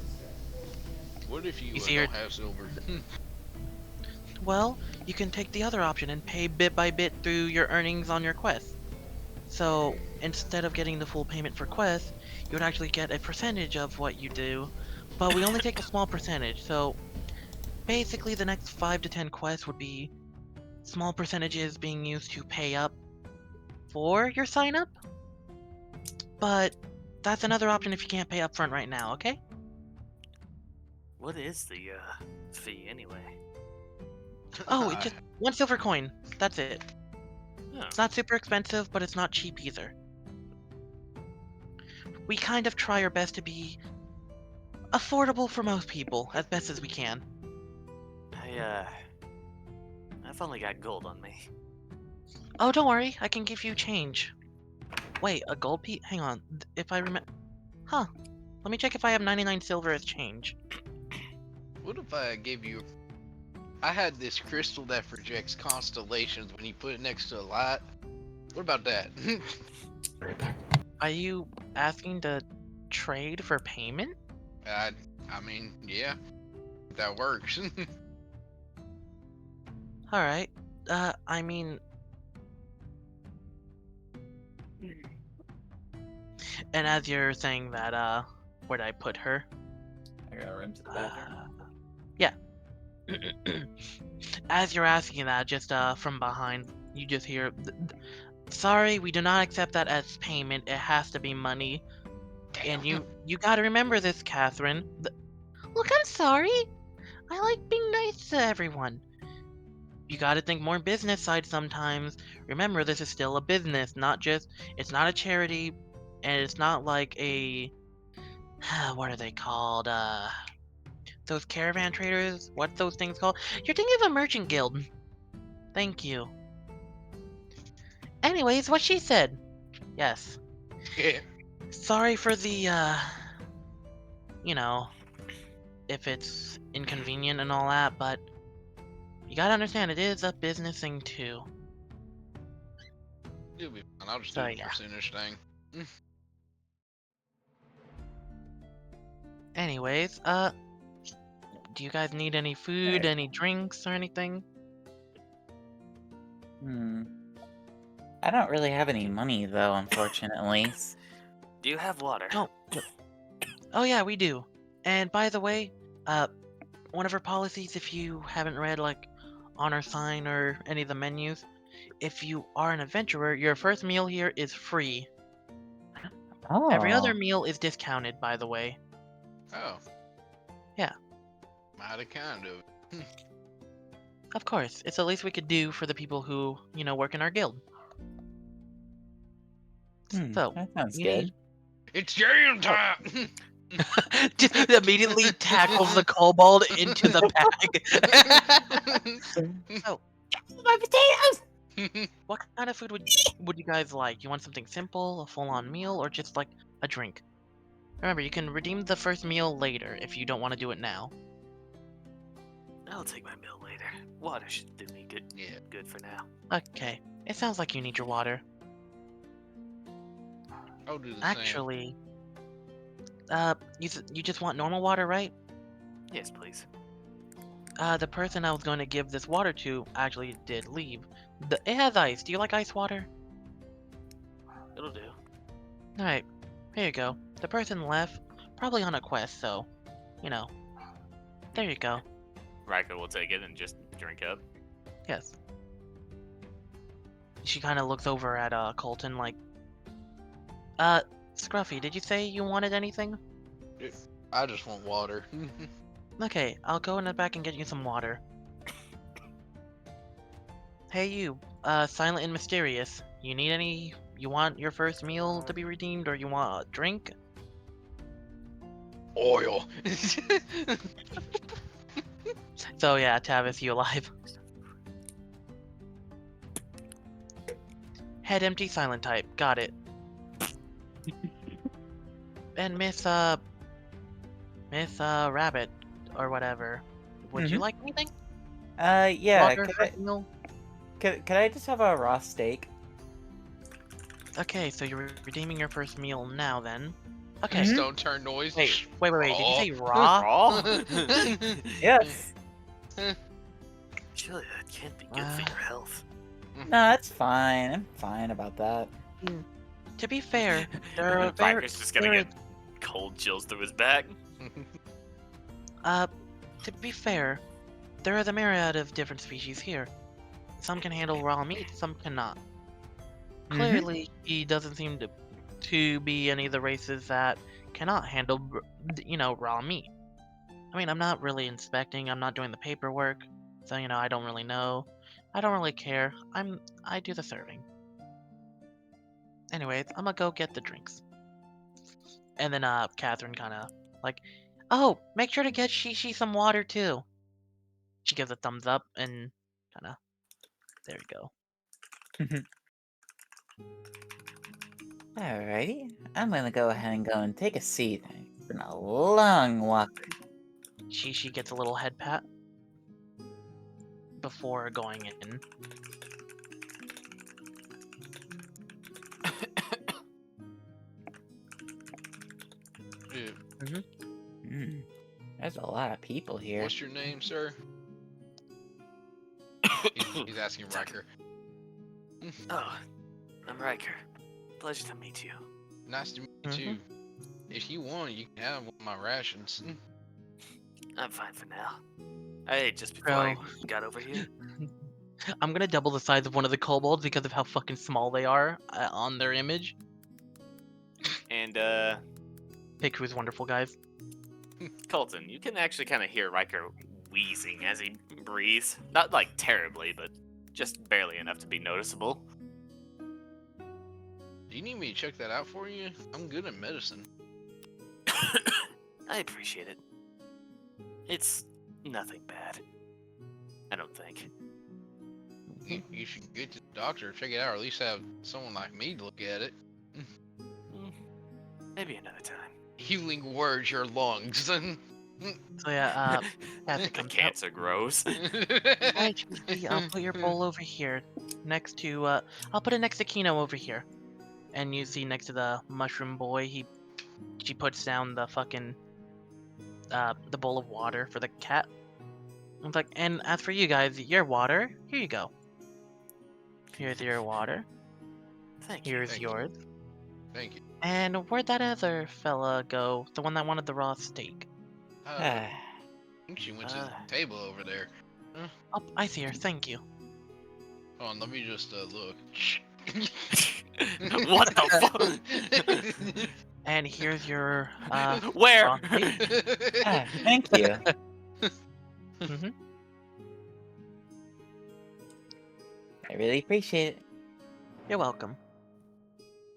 Speaker 4: What if you,
Speaker 2: You see
Speaker 4: don't
Speaker 2: her-
Speaker 4: have silver?
Speaker 2: Well, you can take the other option and pay bit by bit through your earnings on your quest. So, instead of getting the full payment for quests, you would actually get a percentage of what you do, but we only take a small percentage, so basically the next 5 to 10 quests would be small percentages being used to pay up for your sign-up. But that's another option if you can't pay up front right now, okay?
Speaker 5: What is the fee anyway?
Speaker 2: Oh, it's just 1 silver coin. That's it.
Speaker 5: Oh.
Speaker 2: It's not super expensive, but it's not cheap either. We kind of try our best to be affordable for most people, as best as we can.
Speaker 5: I've only got gold on me.
Speaker 2: Oh, don't worry, I can give you change. Wait, a gold piece? Hang on, if I remember... Huh. Let me check if I have 99 silver as change.
Speaker 4: What if I gave you... I had this crystal that projects constellations when you put it next to a light. What about that?
Speaker 2: Are you asking to trade for payment?
Speaker 4: I mean, yeah. That works.
Speaker 2: Alright. I mean... And as you're saying that, where'd I put her?
Speaker 1: I gotta run to the bathroom.
Speaker 2: Yeah. As you're asking that, just from behind, you just hear, "Sorry, we do not accept that as payment. It has to be money." And you gotta remember this, Catherine. Look, I'm sorry. I like being nice to everyone. You gotta think more business side sometimes. Remember, this is still a business, not just. It's not a charity, and it's not like a. What are they called? Those caravan traders? What's those things called? You're thinking of a merchant guild. Thank you. Anyways, what she said. Yes.
Speaker 4: Yeah.
Speaker 2: Sorry for the, you know, if it's inconvenient and all that, but you gotta understand it is a business thing too.
Speaker 4: You'll be fine. I'll just
Speaker 2: So,
Speaker 4: do the
Speaker 2: yeah.
Speaker 4: percentage thing.
Speaker 2: Anyways, do you guys need any food, any drinks, or anything?
Speaker 1: I don't really have any money though, unfortunately.
Speaker 5: Do you have water?
Speaker 2: Oh. Oh yeah, we do. And by the way, one of our policies, if you haven't read like honor sign or any of the menus, if you are an adventurer, your first meal here is free.
Speaker 1: Oh.
Speaker 2: Every other meal is discounted, by the way.
Speaker 4: Oh.
Speaker 2: Yeah.
Speaker 4: Mighty kind of.
Speaker 2: Of course, it's the least we could do for the people who, you know, work in our guild. So,
Speaker 1: That sounds
Speaker 2: you
Speaker 1: good.
Speaker 2: need-
Speaker 4: It's jam time!
Speaker 2: just immediately tackles the kobold into the bag. So,
Speaker 1: My potatoes!
Speaker 2: what kind of food would you guys like? You want something simple, a full-on meal, or just like a drink? Remember, you can redeem the first meal later if you don't want to do it now.
Speaker 5: I'll take my meal later. Water should do me good.
Speaker 4: Yeah.
Speaker 5: Good for now.
Speaker 2: Okay, it sounds like you need your water.
Speaker 4: I'll do the same.
Speaker 2: Actually, you just want normal water, right?
Speaker 5: Yes, please.
Speaker 2: The person I was going to give this water to actually did leave. It has ice. Do you like ice water?
Speaker 5: It'll do.
Speaker 2: Alright, here you go. The person left, probably on a quest, so, you know. There you go.
Speaker 5: Ryker will take it and just drink up.
Speaker 2: Yes. She kind of looks over at Colton like, Scruffy, did you say you wanted anything?
Speaker 4: I just want water.
Speaker 2: Okay, I'll go in the back and get you some water. Hey you, silent and mysterious. You need any? You want your first meal to be redeemed, or you want a drink?
Speaker 4: Oil.
Speaker 2: So yeah, Tavis, you alive? Head empty, silent type. Got it. And Miss Rabbit, or whatever. Would you like anything?
Speaker 1: Yeah,
Speaker 2: Water, first meal?
Speaker 1: could I just have a raw steak?
Speaker 2: Okay, so you're redeeming your first meal now then. Okay.
Speaker 1: Mhm.
Speaker 4: Stone turn noise.
Speaker 2: Wait. Did you say raw?
Speaker 5: Raw?
Speaker 1: Yes.
Speaker 5: Surely that can't be good for your health.
Speaker 1: No, that's fine. I'm fine about that.
Speaker 2: To be fair, there are
Speaker 5: Ryker's just gonna get cold chills through his back.
Speaker 2: to be fair, there are the myriad of different species here. Some can handle raw meat, some cannot. Clearly, he doesn't seem to be any of the races that cannot handle, raw meat. I mean, I'm not really inspecting, I'm not doing the paperwork, so, I don't really know. I don't really care. I do the serving. Anyways, I'm gonna go get the drinks. And then, Catherine kinda, like, oh, make sure to get Shi Shi some water, too. She gives a thumbs up, and kinda, there you go.
Speaker 1: Alrighty, I'm gonna go ahead and go and take a seat. It's been a long walk.
Speaker 2: Shi Shi gets a little head pat before going in.
Speaker 1: There's a lot of people here.
Speaker 4: What's your name, sir? He's asking Ryker.
Speaker 5: Oh, I'm Ryker. Pleasure to meet you.
Speaker 4: Nice to meet you too. If you want, you can have one of my rations.
Speaker 5: I'm fine for now. I ate just before I got over here.
Speaker 2: I'm gonna double the size of one of the kobolds because of how fucking small they are on their image.
Speaker 5: And,
Speaker 2: Pick who's wonderful, guys.
Speaker 5: Colton, you can actually kind of hear Ryker wheezing as he breathes. Not, like, terribly, but just barely enough to be noticeable.
Speaker 4: Do you need me to check that out for you? I'm good at medicine.
Speaker 5: I appreciate it. It's nothing bad. I don't think.
Speaker 4: You should get to the doctor, check it out, or at least have someone like me to look at it.
Speaker 5: Maybe another time.
Speaker 4: Healing words, your lungs.
Speaker 2: So yeah, as it
Speaker 5: The
Speaker 2: comes
Speaker 5: cancer grows.
Speaker 2: Right, Shishi, I'll put your bowl over here, next to, I'll put it next to Kino over here. And you see next to the mushroom boy, she puts down the fucking, the bowl of water for the cat. It's like, and as for you guys, your water, here you go. Here's your water.
Speaker 5: Thank you.
Speaker 2: Here's yours.
Speaker 4: Thank you.
Speaker 2: And where'd that other fella go? The one that wanted the raw steak.
Speaker 4: I think she went to the table over there.
Speaker 2: Oh, I see her, thank you.
Speaker 4: Hold on, let me just look.
Speaker 5: What the fuck?
Speaker 2: And here's your,
Speaker 5: Where?
Speaker 2: raw steak.
Speaker 1: Thank you. I really appreciate it.
Speaker 2: You're welcome.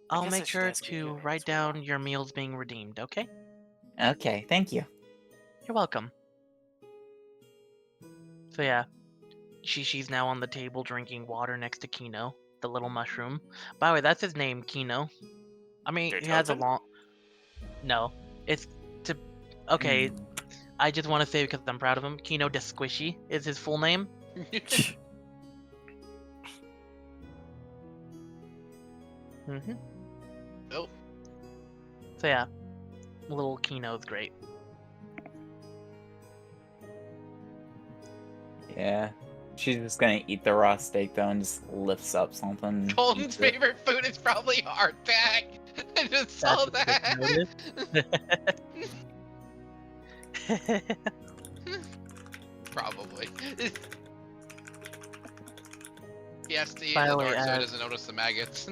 Speaker 2: I'll
Speaker 5: guess I
Speaker 2: make
Speaker 5: should
Speaker 2: sure
Speaker 5: ask you
Speaker 2: to
Speaker 5: your
Speaker 2: write
Speaker 5: names as well.
Speaker 2: down your meals being redeemed, okay?
Speaker 1: Okay, thank you.
Speaker 2: You're welcome. So yeah, Shishi's now on the table drinking water next to Kino, the little mushroom. By the way, that's his name, Kino. I mean, he has a
Speaker 5: Toten?
Speaker 2: long... No, it's to... Okay, I just want to say because I'm proud of him, Kino de Squishy is his full name.
Speaker 4: Oh.
Speaker 2: So yeah, little Kino's great.
Speaker 1: Yeah. She's just gonna eat the raw steak though and just lifts up something.
Speaker 4: Colton's
Speaker 1: eats it.
Speaker 4: favorite food is probably hardback. I just saw that. Probably. Yes, the
Speaker 2: By the way,
Speaker 4: dark side doesn't notice the maggots.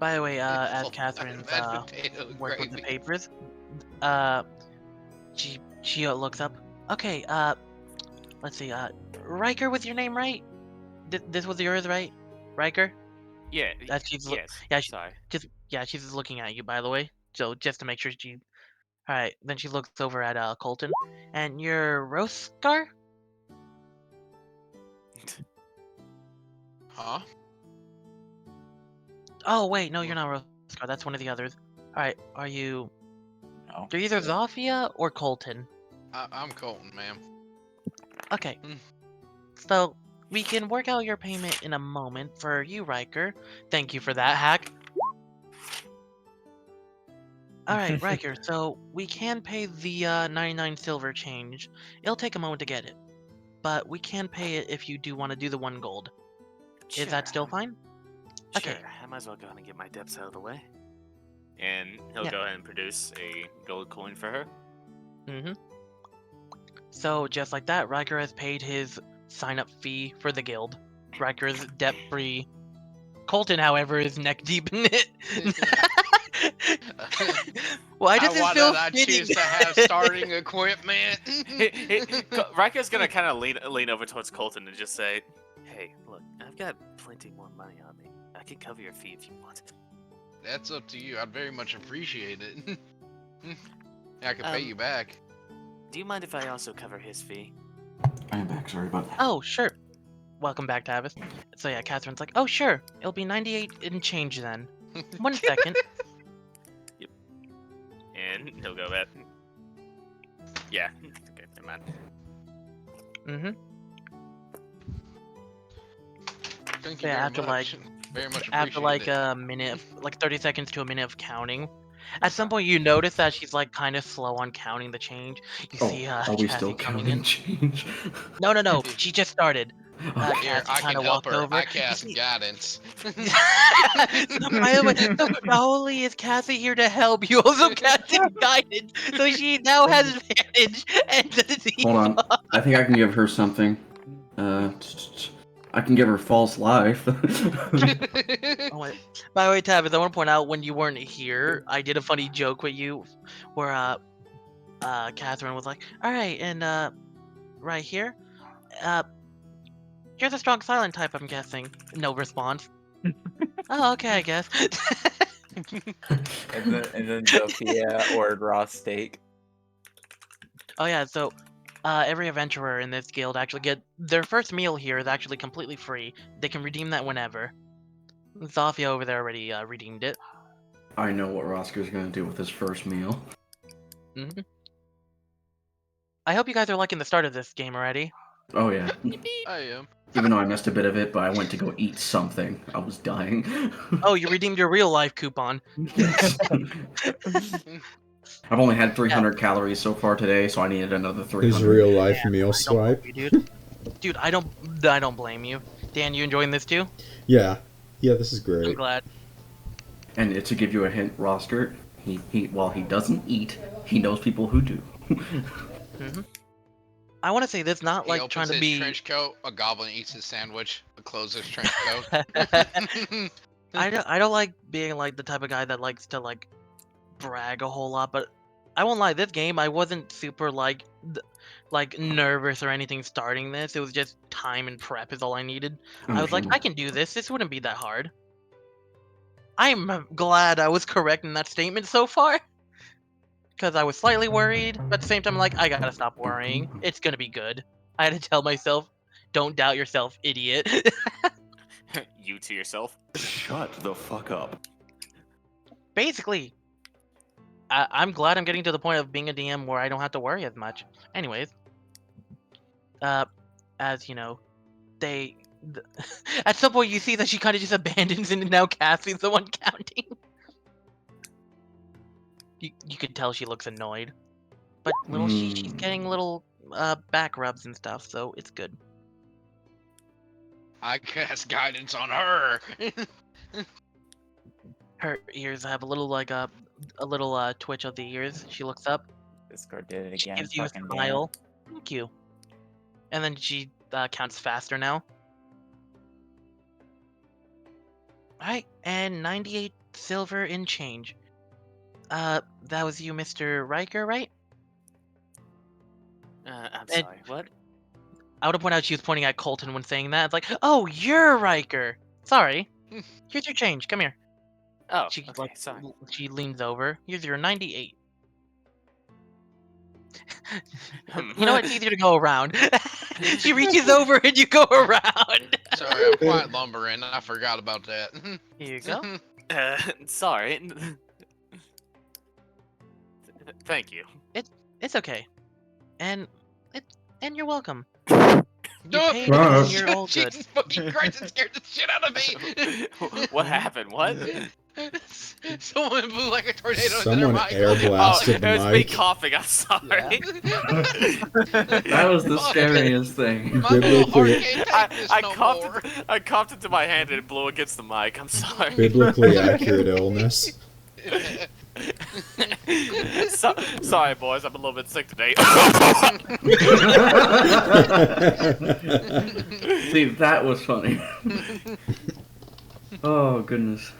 Speaker 2: By the way, as
Speaker 4: Full
Speaker 2: Catherine's
Speaker 4: mashed potato
Speaker 2: worked with the
Speaker 4: gravy.
Speaker 2: papers, she looks up. Okay, let's see. Ryker was your name, right? This was yours, right? Ryker?
Speaker 5: Yeah.
Speaker 2: She's
Speaker 5: Yes.
Speaker 2: yeah,
Speaker 5: Sorry.
Speaker 2: she's looking at you, by the way. So just to make sure she. All right. Then she looks over at Colton, and you're Roskr.
Speaker 4: Huh?
Speaker 2: Oh wait, no, you're not Roskr. That's one of the others. All right. Are you?
Speaker 1: No.
Speaker 2: You're either Zofia or Colton.
Speaker 4: I'm Colton, ma'am.
Speaker 2: Okay.
Speaker 4: Hmm.
Speaker 2: So we can work out your payment in a moment for you, Ryker. Thank you for that hack. All right, Ryker. So we can pay the 99 silver change. It'll take a moment to get it, but we can pay it if you do want to do the 1 gold. Is that still fine?
Speaker 5: Sure.
Speaker 2: Okay.
Speaker 5: I might as well go ahead and get my debts out of the way. And he'll
Speaker 2: Yeah.
Speaker 5: go ahead and produce a gold coin for her.
Speaker 2: Mm-hmm. So just like that, Ryker has paid his sign-up fee for the guild. Ryker is debt-free. Colton, however, is neck deep in it. Why does it
Speaker 4: Why
Speaker 2: feel
Speaker 4: did I
Speaker 2: fitting?
Speaker 4: choose to have starting equipment?
Speaker 5: Riker's gonna kind of lean over towards Colton and just say, "Hey, look, I've got plenty more money on me. I can cover your fee if you want."
Speaker 4: That's up to you. I'd very much appreciate it. I can pay you back.
Speaker 5: Do you mind if I also cover his fee?
Speaker 3: I am back, sorry about that.
Speaker 2: Oh, sure. Welcome back, Tavis. So yeah, Catherine's like, oh, sure. It'll be 98 and change then. 1 second.
Speaker 5: And he'll go back. Yeah. Okay, never mind.
Speaker 2: Mm-hmm.
Speaker 4: Thank you
Speaker 2: Yeah,
Speaker 4: very
Speaker 2: after
Speaker 4: much. Very much
Speaker 2: After
Speaker 4: appreciate
Speaker 2: like
Speaker 4: it.
Speaker 2: a minute, like 30 seconds to a minute of counting, at some point you notice that she's like kind of slow on counting the change. You see
Speaker 3: Are we
Speaker 2: Cassie
Speaker 3: still
Speaker 2: coming
Speaker 3: counting
Speaker 2: in.
Speaker 3: change?
Speaker 2: No, she just started.
Speaker 3: Okay.
Speaker 4: Here,
Speaker 2: Cassie
Speaker 4: I
Speaker 2: kind
Speaker 4: can
Speaker 2: of
Speaker 4: help
Speaker 2: walked
Speaker 4: her.
Speaker 2: over.
Speaker 4: I
Speaker 2: You
Speaker 4: cast
Speaker 2: see-
Speaker 4: guidance.
Speaker 2: So, by the way, so not only is Cassie here to help, you also casting guidance, so she now has advantage and the
Speaker 3: Hold on. I think I can give her something. I can give her false life.
Speaker 2: Oh, wait. By the way, Tavis, I want to point out when you weren't here, I did a funny joke with you, where Catherine was like, "All right, and right here, you're the strong silent type, I'm guessing." No response. Oh, okay, I guess.
Speaker 1: And then Zofia ordered raw steak.
Speaker 2: Oh yeah, so every adventurer in this guild actually get their first meal here is actually completely free. They can redeem that whenever. Zofia over there already redeemed it.
Speaker 3: I know what Rosker's gonna do with his first meal.
Speaker 2: Hmm. I hope you guys are liking the start of this game already.
Speaker 3: Oh yeah.
Speaker 4: I am.
Speaker 3: Even though I missed a bit of it, but I went to go eat something. I was dying.
Speaker 2: Oh, you redeemed your real life coupon.
Speaker 3: Yes. I've only had 300 calories so far today, so I needed another 300.
Speaker 8: His real life
Speaker 2: Yeah,
Speaker 8: meal
Speaker 2: I don't
Speaker 8: swipe.
Speaker 2: blame you, dude. Dude, I don't blame you. Dan, you enjoying this too?
Speaker 8: Yeah. Yeah, this is
Speaker 2: I'm
Speaker 8: great.
Speaker 2: glad.
Speaker 3: And to give you a hint, Roskr, while he doesn't eat, he knows people who do.
Speaker 2: Hmm. I want to say this, not
Speaker 4: He
Speaker 2: like
Speaker 4: opens
Speaker 2: trying to
Speaker 4: his
Speaker 2: be.
Speaker 4: trench coat. A goblin eats his sandwich. Closes his trench coat.
Speaker 2: I don't like being like the type of guy that likes to like brag a whole lot, but I won't lie. This game, I wasn't super like nervous or anything starting this. It was just time and prep is all I needed. I was like, I can do this. This wouldn't be that hard. I'm glad I was correct in that statement so far. Because I was slightly worried, but at the same time, like, I gotta stop worrying. It's gonna be good. I had to tell myself, don't doubt yourself, idiot.
Speaker 5: You to yourself.
Speaker 9: Shut the fuck up.
Speaker 2: Basically, I'm glad I'm getting to the point of being a DM where I don't have to worry as much. Anyways, as you know, at some point you see that she kind of just abandons and now Cassie's the one counting. You could tell she looks annoyed, but little she's getting little back rubs and stuff, so it's good.
Speaker 4: I cast guidance on her.
Speaker 2: Her ears have a little like a little twitch of the ears. She looks up.
Speaker 1: Discord did it
Speaker 2: She
Speaker 1: again.
Speaker 2: gives you a
Speaker 1: Fucking
Speaker 2: smile. Thank you. And then she counts faster now. Alright, and 98 silver in change. That was you, Mr. Ryker, right?
Speaker 5: I'm sorry, what?
Speaker 2: I would have pointed out she was pointing at Colton when saying that. It's like, oh, you're Ryker. Sorry. Here's your change. Come here.
Speaker 5: Oh,
Speaker 2: She
Speaker 5: okay, sorry.
Speaker 2: she leans over. Here's your 98. You know what? It's easier to go around. She reaches over and you go around.
Speaker 4: Sorry, I'm quite lumbering. I forgot about that.
Speaker 2: Here you go.
Speaker 5: Sorry. Thank you.
Speaker 2: It's okay. And you're welcome.
Speaker 4: No,
Speaker 2: paid and you're all good.
Speaker 4: Jesus fucking Christ, it scared the shit out of me.
Speaker 5: What happened? What?
Speaker 4: Someone blew like a tornado into
Speaker 8: Someone
Speaker 4: their mic.
Speaker 8: air
Speaker 5: Oh,
Speaker 8: blasted
Speaker 5: it
Speaker 8: the
Speaker 5: was me
Speaker 8: mic.
Speaker 5: coughing. I'm sorry.
Speaker 6: That was the scariest thing.
Speaker 4: My little heart
Speaker 8: Biblically-
Speaker 4: can't take this no more.
Speaker 5: I coughed into my hand and it blew against the mic. I'm sorry.
Speaker 8: Biblically accurate illness.
Speaker 5: Sorry, boys. I'm a little bit sick today.
Speaker 6: See, that was funny. Oh, goodness.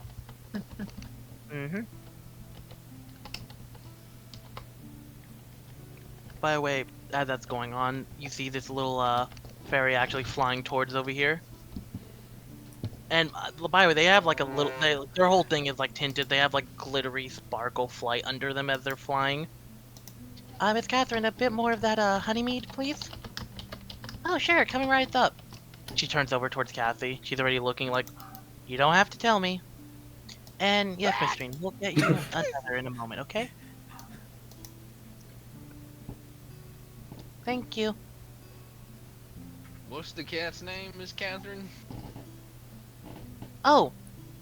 Speaker 2: By the way, as that's going on, you see this little fairy actually flying towards over here. And by the way, they have like a little. Their whole thing is like tinted. They have like glittery sparkle flight under them as they're flying. Miss Catherine, a bit more of that honey mead, please. Oh, sure, coming right up. She turns over towards Cassy. She's already looking like, you don't have to tell me. And yes, Miss Green, we'll get you another in a moment, okay? Thank you.
Speaker 4: What's the cat's name, Miss Catherine?
Speaker 2: Oh,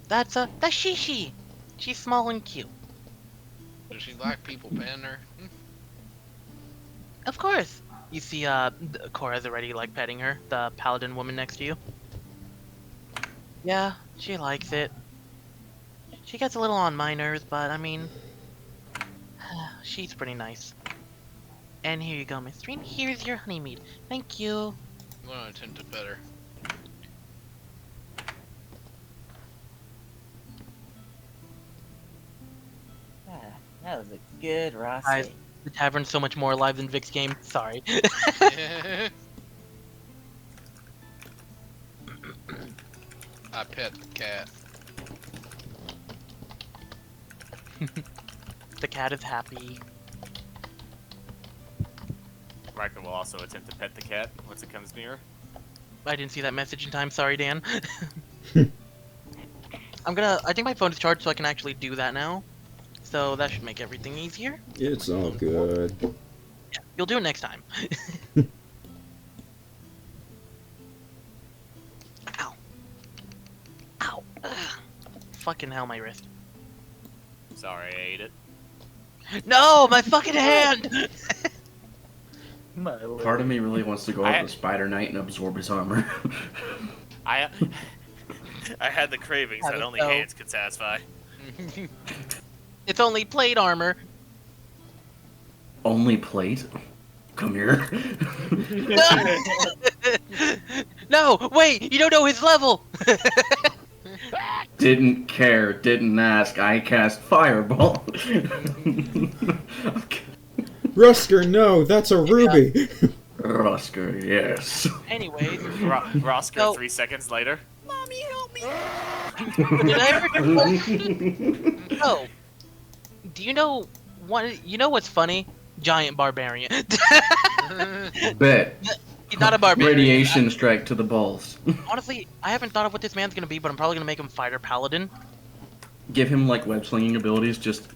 Speaker 2: that's Shi Shi. She's small and cute.
Speaker 4: Does she like people petting her?
Speaker 2: Of course. You see, Cora's already like petting her, the paladin woman next to you. Yeah, she likes it. She gets a little on my nerves, but I mean, she's pretty nice. And here you go, Miss Green. Here's your honey mead. Thank you.
Speaker 4: I'm gonna attempt to pet her.
Speaker 1: That was a good Ross.
Speaker 2: Guys, the tavern's so much more alive than Vic's game. Sorry.
Speaker 4: I pet the cat.
Speaker 2: The cat is happy.
Speaker 5: Ryker will also attempt to pet the cat once it comes near.
Speaker 2: I didn't see that message in time. Sorry, Dan. I think my phone is charged so I can actually do that now. So that should make everything easier.
Speaker 8: It's all good.
Speaker 2: Yeah, you'll do it next time. Ow. Ow. Ugh. Fucking hell, my wrist.
Speaker 5: Sorry, I ate it.
Speaker 2: No, my fucking hand!
Speaker 6: Part of me really wants to go up to Spider Knight and absorb his armor.
Speaker 5: I had the cravings that only hands could satisfy.
Speaker 2: It's only plate armor.
Speaker 6: Only plate? Come here.
Speaker 2: No, wait, you don't know his level!
Speaker 6: Didn't care, didn't ask. I cast Fireball. Okay.
Speaker 8: Roskr, no, that's a ruby.
Speaker 6: Roskr, yes.
Speaker 2: Anyways,
Speaker 5: Roskr,
Speaker 2: So-
Speaker 5: 3 seconds later.
Speaker 2: did I ever Oh. Do you know what's funny? Giant barbarian.
Speaker 6: Bet.
Speaker 2: He's not a barbarian.
Speaker 6: Radiation strike to the balls.
Speaker 2: Honestly, I haven't thought of what this man's gonna be, but I'm probably gonna make him fighter paladin.
Speaker 6: Give him like web slinging abilities, just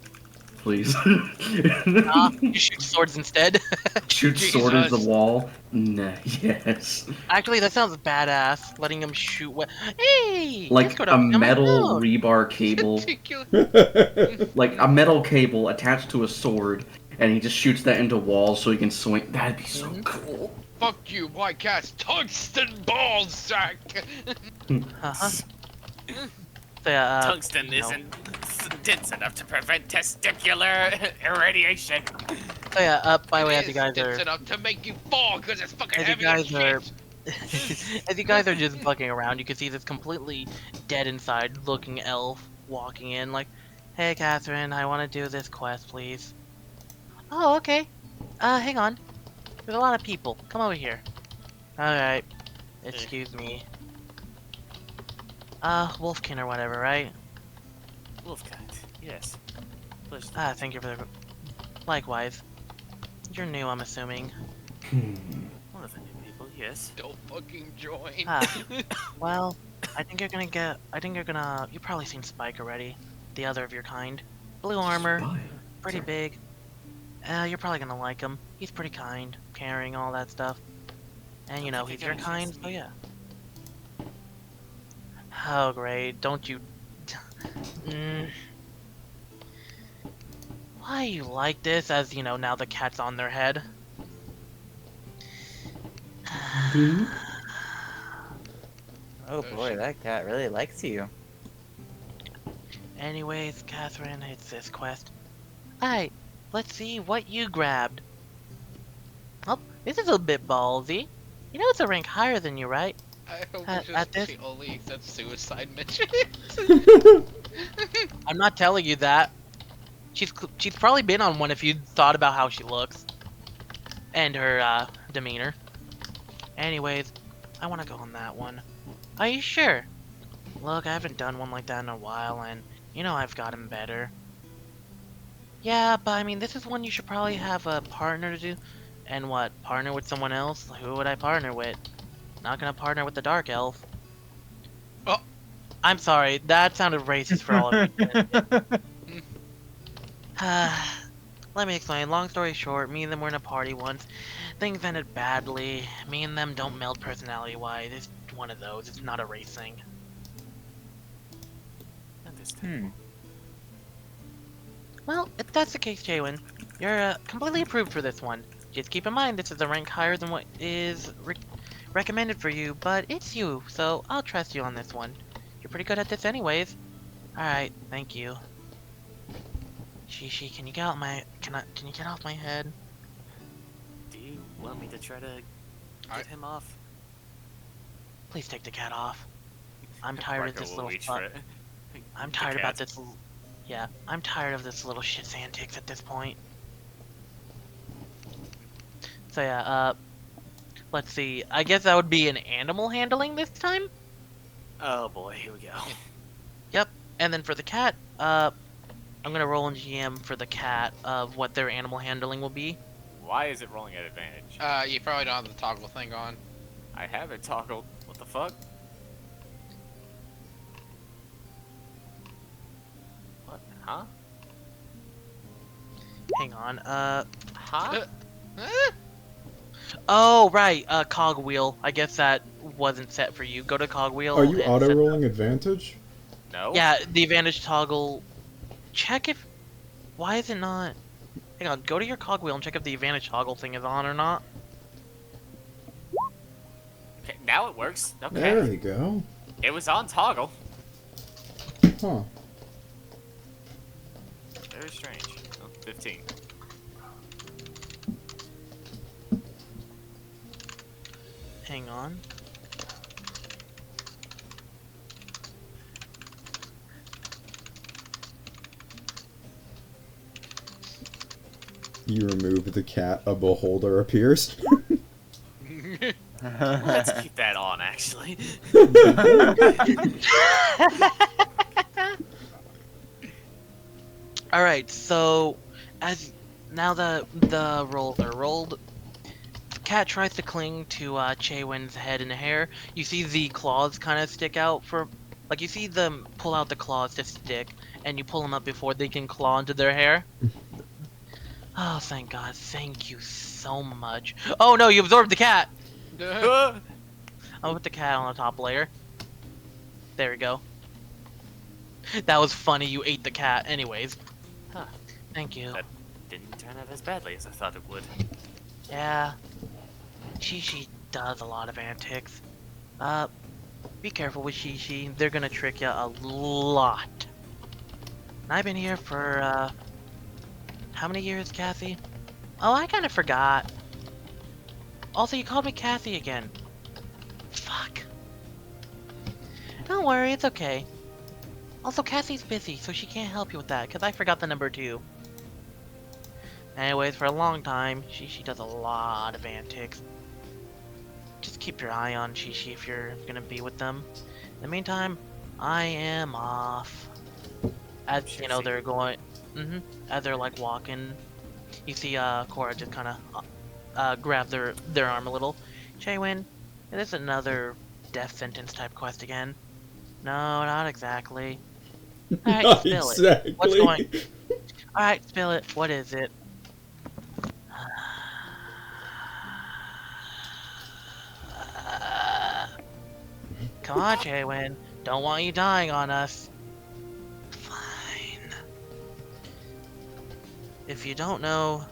Speaker 6: please.
Speaker 2: You shoot swords instead.
Speaker 6: Shoot sword into the wall. Nah, yes.
Speaker 2: Actually, that sounds badass. Letting him shoot. Hey,
Speaker 6: Like
Speaker 2: let's go
Speaker 6: a
Speaker 2: down my
Speaker 6: metal
Speaker 2: road.
Speaker 6: rebar cable,
Speaker 4: Ridiculous.
Speaker 6: like a metal cable attached to a sword, and he just shoots that into walls so he can swing. That'd be so cool.
Speaker 4: Fuck you, white cat's tungsten ball sack.
Speaker 2: Uh-huh. So, yeah,
Speaker 5: Tungsten isn't dense enough to prevent testicular irradiation.
Speaker 2: So yeah, by the way, as you guys
Speaker 4: It's
Speaker 2: are,
Speaker 4: enough to make you fall because it's fucking
Speaker 2: as you
Speaker 4: heavy as
Speaker 2: guys are,
Speaker 4: shit.
Speaker 2: as you guys are just bucking around, you can see this completely dead inside looking elf walking in like, "Hey, Catherine, I want to do this quest, please." "Oh, okay. Hang on. There's a lot of people. Come over here." "Alright. Excuse me. Wolfkin or whatever, right?"
Speaker 5: Wolfkind. Yes. Pleasure.
Speaker 2: Thank you for the... Likewise. You're new, I'm assuming.
Speaker 5: One of the new people, yes.
Speaker 4: Don't fucking join.
Speaker 2: Well, I think you're gonna... You've probably seen Spike already. The other of your kind. Blue armor.
Speaker 6: Spike?
Speaker 2: Pretty big. You're probably gonna like him. He's pretty kind, caring, all that stuff. And you know,
Speaker 5: think
Speaker 2: he's
Speaker 5: I
Speaker 2: your
Speaker 5: got a
Speaker 2: kind,
Speaker 5: chance to
Speaker 2: so
Speaker 5: meet
Speaker 2: yeah. Oh, great. Don't you... Why you like this, as, you know, now the cat's on their head?
Speaker 1: Oh boy, that cat really likes you.
Speaker 2: Anyways, Catherine, it's this quest. Alright, let's see what you grabbed. Oh, this is a bit ballsy. You know it's a rank higher than you, right?
Speaker 4: I hope
Speaker 2: At
Speaker 4: it's just
Speaker 2: this-
Speaker 4: she only accepts suicide missions.
Speaker 2: I'm not telling you that. She's probably been on one if you thought about how she looks. And her, demeanor. Anyways, I want to go on that one. Are you sure? Look, I haven't done one like that in a while, and you know I've gotten better. Yeah, but I mean, this is one you should probably have a partner to do. And what, partner with someone else? Who would I partner with? Not gonna partner with the Dark Elf.
Speaker 4: Oh.
Speaker 2: I'm sorry, that sounded racist for all of you. Let me explain. Long story short, me and them were in a party once. Things ended badly. Me and them don't meld personality-wise. It's one of those. It's not a race thing.
Speaker 5: Understand.
Speaker 2: Well, if that's the case, Chaewynn, you're completely approved for this one. Just keep in mind this is a rank higher than what is recommended for you, but it's you, so I'll trust you on this one. You're pretty good at this anyways. Alright, thank you. Shishi, can you get out my... Can you get off my head?
Speaker 5: Do you want me to try to get him off?
Speaker 2: Please take the cat off. I'm tired of
Speaker 5: Ryker
Speaker 2: this
Speaker 5: will
Speaker 2: little
Speaker 5: reach
Speaker 2: fuck.
Speaker 5: for it.
Speaker 2: I'm
Speaker 5: The
Speaker 2: tired about
Speaker 5: cat.
Speaker 2: this... Yeah, I'm tired of this little shit's antics at this point. So yeah, let's see. I guess that would be an animal handling this time?
Speaker 5: Oh boy, here we go.
Speaker 2: Yep. And then for the cat, I'm gonna roll in GM for the cat of what their animal handling will be.
Speaker 5: Why is it rolling at advantage?
Speaker 4: You probably don't have the toggle thing on.
Speaker 5: I have it toggled. What the fuck? What? Huh?
Speaker 2: Hang on,
Speaker 5: Huh?
Speaker 2: Oh, right, cogwheel. I guess that wasn't set for you. Go to cogwheel.
Speaker 8: Are you
Speaker 2: and
Speaker 8: auto
Speaker 2: set-
Speaker 8: rolling advantage?
Speaker 5: No?
Speaker 2: Yeah, the advantage toggle. Check if... Why is it not... Hang on, go to your cogwheel and check if the advantage toggle thing is on or not.
Speaker 5: Okay, now it works. Okay.
Speaker 8: There we go.
Speaker 5: It was on toggle.
Speaker 8: Huh.
Speaker 5: Very strange. Oh, 15.
Speaker 2: Hang on.
Speaker 8: You remove the cat, a beholder appears.
Speaker 5: Let's keep that on, actually.
Speaker 2: Alright, so as now that the rolls are rolled, the cat tries to cling to Chaewynn's head and hair. You see the claws kind of stick out for, like you see them pull out the claws to stick, and you pull them up before they can claw into their hair. Oh, thank God! Thank you so much. Oh no, you absorbed the cat. I'll put the cat on the top layer. There we go. That was funny. You ate the cat, anyways.
Speaker 5: Huh.
Speaker 2: Thank you.
Speaker 5: That didn't turn out as badly as I thought it would.
Speaker 2: Yeah. Shishi does a lot of antics. Be careful with Shishi. They're gonna trick you a lot. And I've been here for, how many years, Cassie? Oh, I kinda forgot. Also, you called me Cassie again. Fuck. Don't worry, it's okay. Also, Cassie's busy, so she can't help you with that, because I forgot the number 2. Anyways, for a long time, she does a lot of antics. Just keep your eye on Shishi if you're gonna be with them. In the meantime, I am off. As you know, they're going. As they're like walking, you see Cora just kind of grab their arm a little. Chaewynn, it is another death sentence type quest again. No, not exactly. Alright,
Speaker 8: Not
Speaker 2: spill
Speaker 8: exactly.
Speaker 2: it. What's going? Alright, spill it. What is it? Come on, Chaewynn. Don't want you dying on us. Fine. If you don't know,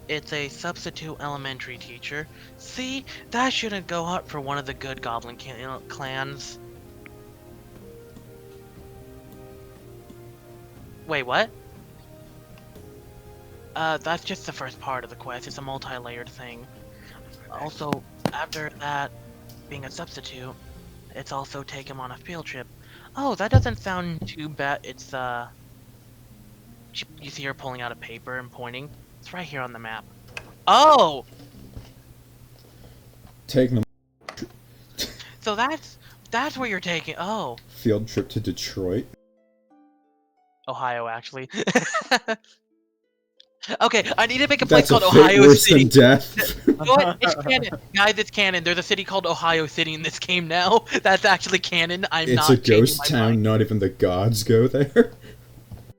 Speaker 2: it's a substitute elementary teacher. See, that shouldn't go up for one of the good goblin clans. Wait, what? That's just the first part of the quest. It's a multi-layered thing. Also, after that, being a substitute, it's also take him on a field trip. Oh, that doesn't sound too bad. It's, you see her pulling out a paper and pointing. It's right here on the map. Oh!
Speaker 8: Take them.
Speaker 2: So that's where you're taking. Oh.
Speaker 8: Field trip to Detroit.
Speaker 2: Ohio, actually. Okay, I need to make a place
Speaker 8: That's
Speaker 2: called
Speaker 8: a fate
Speaker 2: Ohio
Speaker 8: worse
Speaker 2: City.
Speaker 8: than death.
Speaker 2: You know what? It's canon. Guys, it's canon. There's a city called Ohio City in this game now. That's actually canon. I'm
Speaker 8: It's
Speaker 2: not
Speaker 8: a
Speaker 2: changing
Speaker 8: ghost
Speaker 2: my
Speaker 8: town.
Speaker 2: mind.
Speaker 8: Not even the gods go there.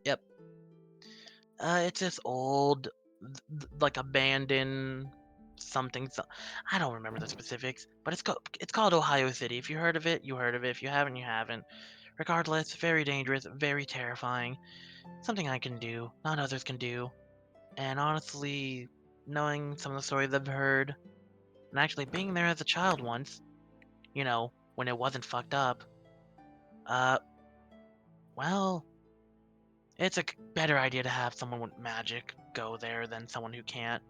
Speaker 2: Yep. It's this old, like abandoned something. I don't remember the specifics, but it's called Ohio City. If you heard of it, you heard of it. If you haven't, you haven't. Regardless, very dangerous, very terrifying. Something I can do, not others can do. And honestly, knowing some of the stories I've heard, and actually being there as a child once, you know, when it wasn't fucked up, well, it's a better idea to have someone with magic go there than someone who can't.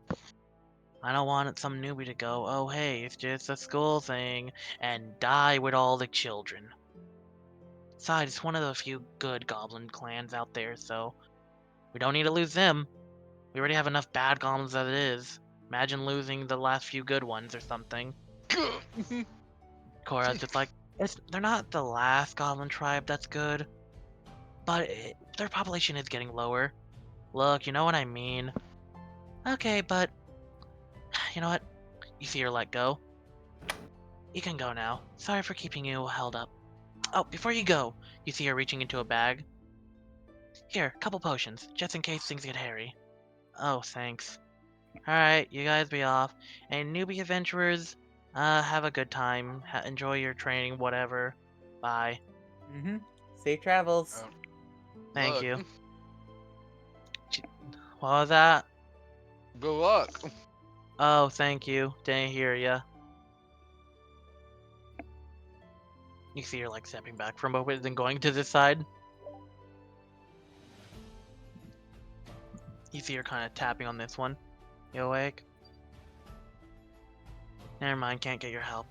Speaker 2: I don't want some newbie to go, oh hey, it's just a school thing, and die with all the children. Besides, it's one of the few good goblin clans out there, so we don't need to lose them. We already have enough bad goblins as it is. Imagine losing the last few good ones or something. Cora's just like, they're not the last goblin tribe that's good, but their population is getting lower. Look, you know what I mean. Okay, but you know what? You see her let go. You can go now. Sorry for keeping you held up. Oh, before you go, you see her reaching into a bag. Here, couple potions, just in case things get hairy. Oh, thanks. Alright, you guys be off. And newbie adventurers, have a good time. Enjoy your training, whatever. Bye.
Speaker 1: Safe travels.
Speaker 2: Thank
Speaker 4: Look.
Speaker 2: you. What was that?
Speaker 4: Good luck.
Speaker 2: Oh, thank you. Didn't hear ya. You see her like stepping back from a bit, then going to this side. You see her kind of tapping on this one. You awake? Never mind, can't get your help.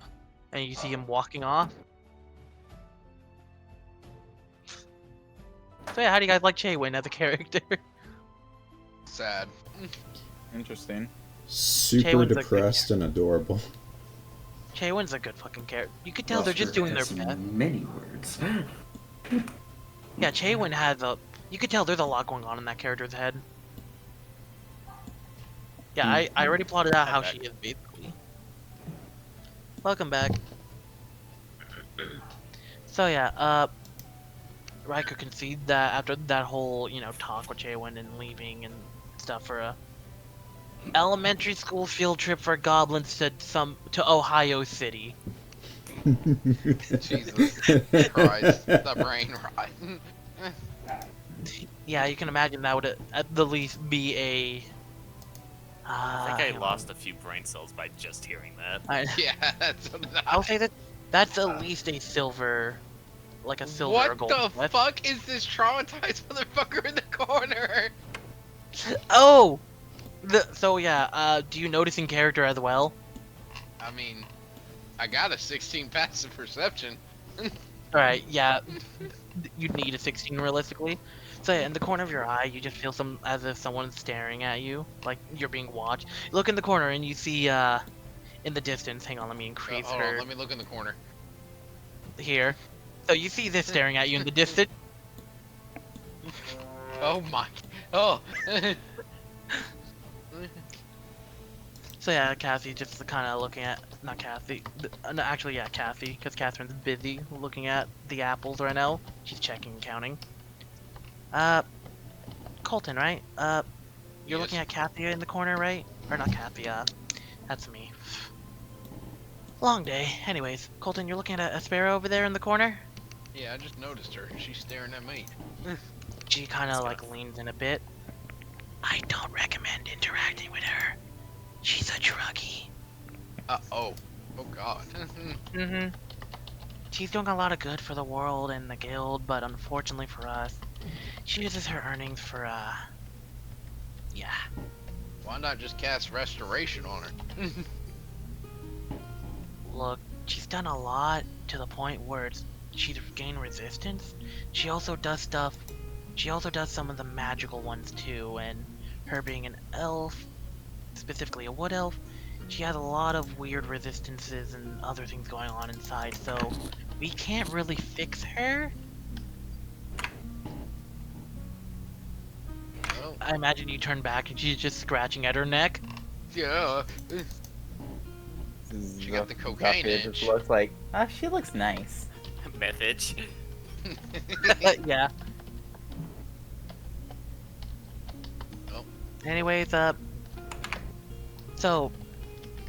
Speaker 2: And you see him walking off. So yeah, how do you guys like Chaewynn as a character?
Speaker 4: Sad.
Speaker 1: Interesting.
Speaker 8: Super
Speaker 2: Chaewynn's a good
Speaker 8: depressed and adorable.
Speaker 2: Chaewynn's a good fucking character. You could tell they're just doing their
Speaker 6: Roskr
Speaker 2: best.
Speaker 6: has many words.
Speaker 2: Yeah, Chaewynn has a... You could tell there's a lot going on in that character's head. Yeah, I already plotted out how she is, basically. Welcome back. So yeah, Ryker conceded that after that whole, you know, talk with Chaewynn and leaving and stuff for a elementary school field trip for goblins to Ohio City.
Speaker 4: Jesus Christ. The brain rot.
Speaker 2: Yeah, you can imagine that would at the least be a...
Speaker 5: I think I lost a few brain cells by just hearing that.
Speaker 4: Yeah, that's what
Speaker 2: I'll say that's at least a silver, like a silver or
Speaker 4: What
Speaker 2: gold.
Speaker 4: the fuck is this traumatized motherfucker in the corner?
Speaker 2: Oh! So yeah, do you notice in character as well?
Speaker 4: I mean, I got a 16 passive perception.
Speaker 2: Alright, yeah. You'd need a 16 realistically. So yeah, in the corner of your eye, you just feel as if someone's staring at you, like you're being watched. You look in the corner and you see in the distance. Hang on, let me increase
Speaker 4: Hold
Speaker 2: her
Speaker 4: on, let me look in the corner.
Speaker 2: here. So you see this staring at you in the distance.
Speaker 4: Oh my. Oh.
Speaker 2: So yeah, Cassie just kind of looking at, not Cassie, no, actually yeah, Cassie, because Catherine's busy looking at the apples right now. She's checking and counting. Colton, right? You're looking at Cassie in the corner, right? Or not Cassie, that's me. Long day. Anyways, Colton, you're looking at a sparrow over there in the corner?
Speaker 4: Yeah, I just noticed her. She's staring at me.
Speaker 2: She kind of like leans in a bit. I don't recommend interacting with her. She's a druggie.
Speaker 4: Oh. Oh god.
Speaker 2: Mm-hmm. She's doing a lot of good for the world and the guild, but unfortunately for us, she uses her earnings for, yeah.
Speaker 4: Why not just cast restoration on her?
Speaker 2: Look, she's done a lot to the point where she's gained resistance. She also does some of the magical ones too, and her being an elf, specifically a wood elf, she has a lot of weird resistances and other things going on inside, so we can't really fix her.
Speaker 4: Well,
Speaker 2: I imagine you turn back and she's just scratching at her neck.
Speaker 4: yeah. She got the cocaine
Speaker 1: Zofia
Speaker 4: itch.
Speaker 1: just looks like, she looks nice.
Speaker 5: Meth itch.
Speaker 2: Yeah.
Speaker 4: Oh.
Speaker 2: Anyways, so,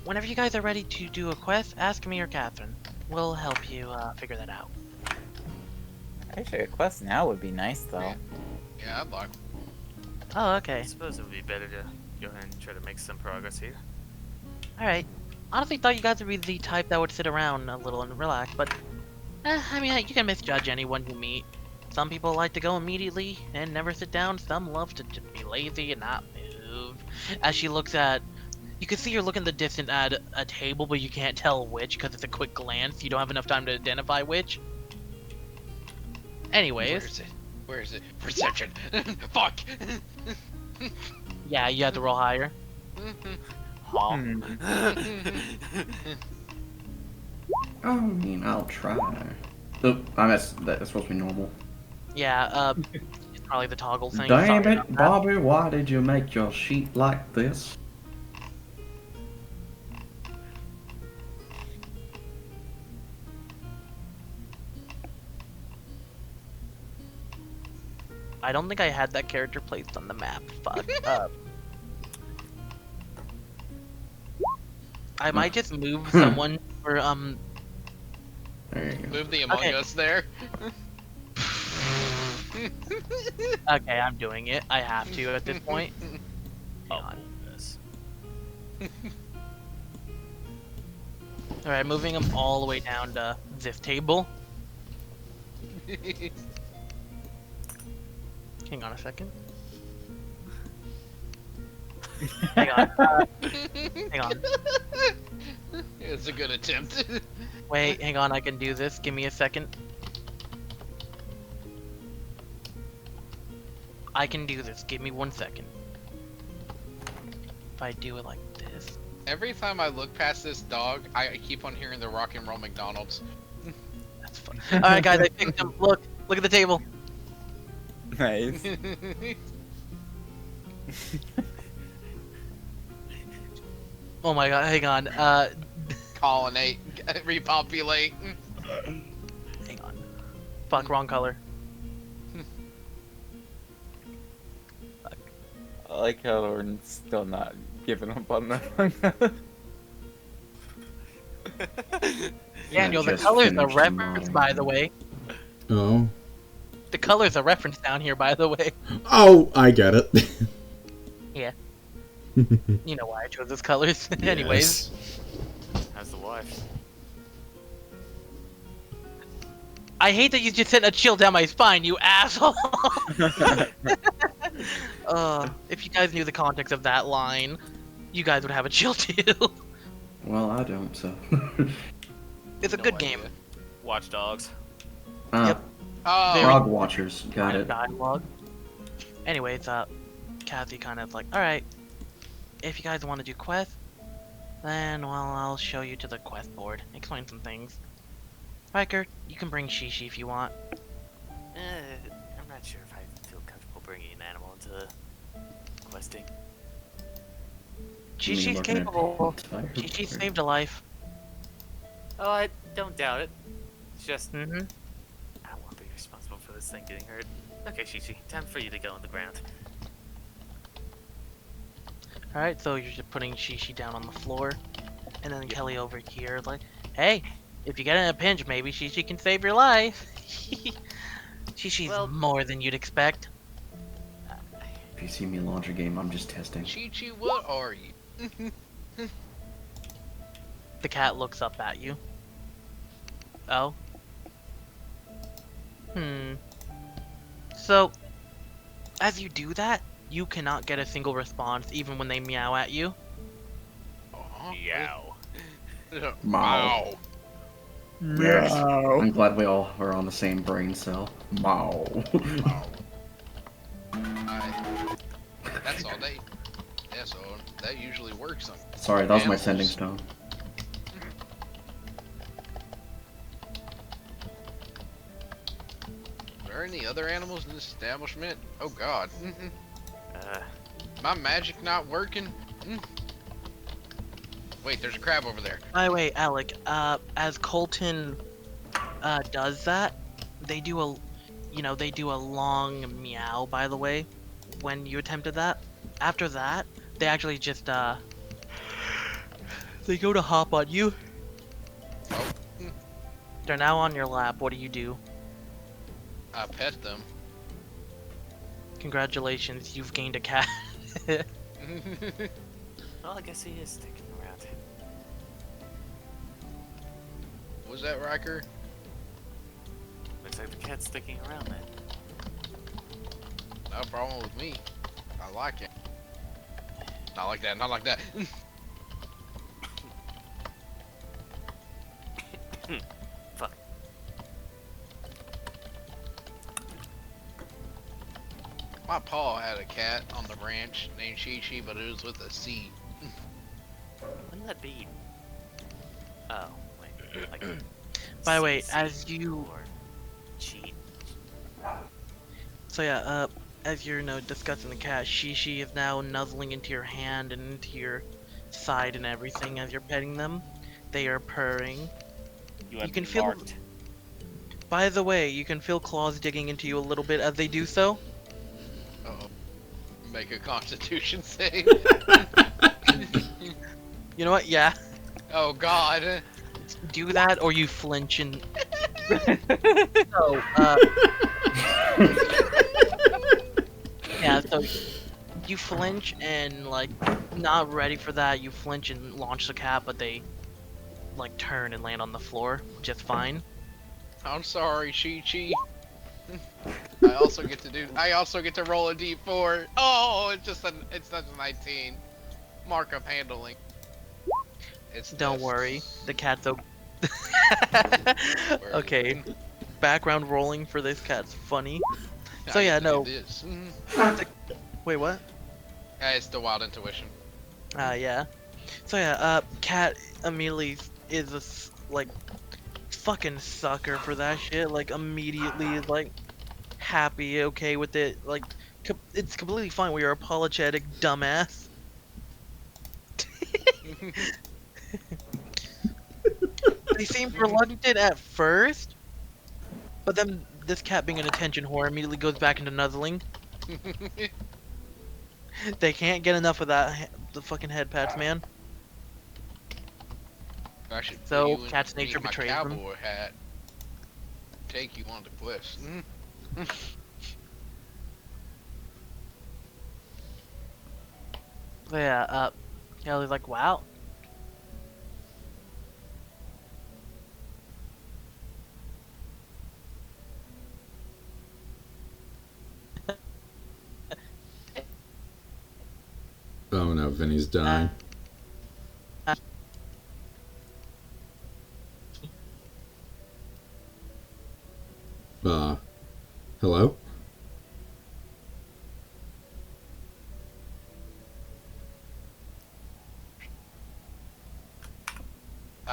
Speaker 2: whenever you guys are ready to do a quest, ask me or Catherine. We'll help you, figure that out.
Speaker 1: Actually, a quest now would be nice, though.
Speaker 4: Yeah, I'd like.
Speaker 2: Oh, okay.
Speaker 5: I suppose it would be better to go ahead and try to make some progress here.
Speaker 2: Alright. Honestly thought you guys would be the type that would sit around a little and relax, but I mean, you can misjudge anyone you meet. Some people like to go immediately and never sit down. Some love to just be lazy and not move. As she looks at, you can see her look in the distance at a table, but you can't tell which because it's a quick glance. You don't have enough time to identify which. Anyways.
Speaker 4: Where is it? Perception. Fuck.
Speaker 2: Yeah, you have to roll higher.
Speaker 6: I mean, I'll try. Oh, that's supposed to be normal.
Speaker 2: Yeah, it's probably the toggle thing.
Speaker 6: Damn
Speaker 2: Sorry
Speaker 6: it,
Speaker 2: about that.
Speaker 6: Bobby, why did you make your sheet like this?
Speaker 2: I don't think I had that character placed on the map. Fuck up. I might just move someone for
Speaker 6: There you go.
Speaker 4: Move the Among
Speaker 2: Okay.
Speaker 4: Us there.
Speaker 2: Okay, I'm doing it. I have to at this point. Hang on.
Speaker 5: Yes.
Speaker 2: Alright, moving them all the way down to this table. Hang on a second. Hang on. Hang on.
Speaker 4: It's a good attempt.
Speaker 2: Wait, hang on. I can do this. Give me a second. I can do this. Give me 1 second. If I do it like this.
Speaker 4: Every time I look past this dog, I keep on hearing the rock and roll McDonald's.
Speaker 2: That's fun. Alright, guys. I picked them. Look at the table.
Speaker 1: Nice.
Speaker 2: Oh my god. Hang on.
Speaker 4: Colonate, repopulate.
Speaker 2: Hang on. Fuck, wrong color. Fuck.
Speaker 1: I like how we're still not giving up on that.
Speaker 2: Daniel, the
Speaker 6: just
Speaker 2: color's a
Speaker 6: finished
Speaker 2: reference,
Speaker 6: mine.
Speaker 2: by the way.
Speaker 3: Oh.
Speaker 2: The color's a reference down here, by the way.
Speaker 3: Oh, I get it.
Speaker 2: Yeah. You know why I chose those colors. Anyways.
Speaker 3: Yes.
Speaker 5: How's the wife?
Speaker 2: I hate that you just sent a chill down my spine, you asshole! If you guys knew the context of that line, you guys would have a chill too.
Speaker 6: Well, I don't, so.
Speaker 2: It's a
Speaker 4: No
Speaker 2: good
Speaker 4: idea.
Speaker 2: game.
Speaker 5: Watch Dogs.
Speaker 2: Yep.
Speaker 4: Oh,
Speaker 6: Frog Watchers. Got it.
Speaker 2: Dialogue. Anyways, Cassy kind of like, alright, if you guys want to do quests, then, well, I'll show you to the quest board. Explain some things. Ryker, you can bring Shishi if you want.
Speaker 5: I'm not sure if I feel comfortable bringing an animal into questing.
Speaker 2: Shishi's
Speaker 6: looking at
Speaker 2: capable.
Speaker 6: Tiger
Speaker 2: Shishi
Speaker 6: Bird.
Speaker 2: saved a life.
Speaker 5: Oh, I don't doubt it. It's just,
Speaker 2: Mm-hmm.
Speaker 5: I don't want to be responsible for this thing getting hurt. Okay, Shishi, time for you to go on the ground.
Speaker 2: Alright, so you're just putting Shishi down on the floor. And then Kelly over here, like, hey, if you get in a pinch, maybe Shishi can save your life. Shishi's
Speaker 5: Well-
Speaker 2: more than you'd expect.
Speaker 6: If you see me launch a game, I'm just testing.
Speaker 4: Chi-Chi, what are you?
Speaker 2: The cat looks up at you. Oh. So, as you do that, you cannot get a single response even when they meow at you.
Speaker 4: Aw.
Speaker 5: Yow.
Speaker 4: Wow.
Speaker 6: Yes. I'm glad we all are on the same brain cell. Mow.
Speaker 4: That's all they. That's all. That usually works on.
Speaker 6: Sorry, that was my
Speaker 4: Animals.
Speaker 6: sending stone.
Speaker 4: Are there any other animals in this establishment? Oh God.
Speaker 5: Uh,
Speaker 4: My magic not working? Wait, there's a crab over there.
Speaker 2: By the way, Alec, as Colton does that, they do a long meow, by the way, when you attempted that. After that, they actually just they go to hop on you.
Speaker 4: Oh.
Speaker 2: They're now on your lap. What do?
Speaker 4: I pet them.
Speaker 2: Congratulations, you've gained a cat.
Speaker 5: well, I guess he is sticking around.
Speaker 4: Was that Ryker?
Speaker 5: Looks like the cat's sticking around then.
Speaker 4: No problem with me. I like it. Not like that, not like that.
Speaker 5: Fuck.
Speaker 4: My paw had a cat on the ranch named Shi Shi, but it was with a C.
Speaker 5: Wouldn't that be? Oh, wait. Like,
Speaker 2: By the way,
Speaker 5: CC
Speaker 2: as you
Speaker 5: or cheat.
Speaker 2: So yeah, as you're discussing the cat, Shishi is now nuzzling into your hand and into your side and everything as you're petting them. They are purring.
Speaker 5: You have
Speaker 2: can
Speaker 5: been
Speaker 2: feel-
Speaker 5: marked.
Speaker 2: By the way, you can feel claws digging into you a little bit as they do so.
Speaker 4: Uh-oh. Make a constitution save.
Speaker 2: You know what? Yeah.
Speaker 4: Oh God.
Speaker 2: Do that or you flinch and... So, yeah, so you flinch and, like, not ready for that. You flinch and launch the cat, but they, like, turn and land on the floor just fine.
Speaker 4: I'm sorry, Shi Shi. I also get to roll a D4. Oh, it's just it's not a 19. Mark of handling. It's
Speaker 2: Don't
Speaker 4: this.
Speaker 2: worry, the cat's okay. Background rolling for this cat's funny. So
Speaker 4: I
Speaker 2: yeah,
Speaker 4: get to do
Speaker 2: no.
Speaker 4: this.
Speaker 2: Wait, what?
Speaker 4: It's the wild intuition.
Speaker 2: Yeah. So yeah, cat immediately is like fucking sucker for that shit. Like immediately is like happy, okay with it. Like it's completely fine. We are apologetic, dumbass. They seem reluctant at first, but then this cat being an attention whore immediately goes back into nuzzling. They can't get enough of that, the fucking head pats, man.
Speaker 4: I should put
Speaker 2: So,
Speaker 4: you in
Speaker 2: cat's
Speaker 4: me
Speaker 2: nature
Speaker 4: in my
Speaker 2: betrays him.
Speaker 4: cowboy hat. Take you on the quest.
Speaker 2: But yeah, Kelly's like, wow.
Speaker 3: Oh no, Vinny's dying. Hello?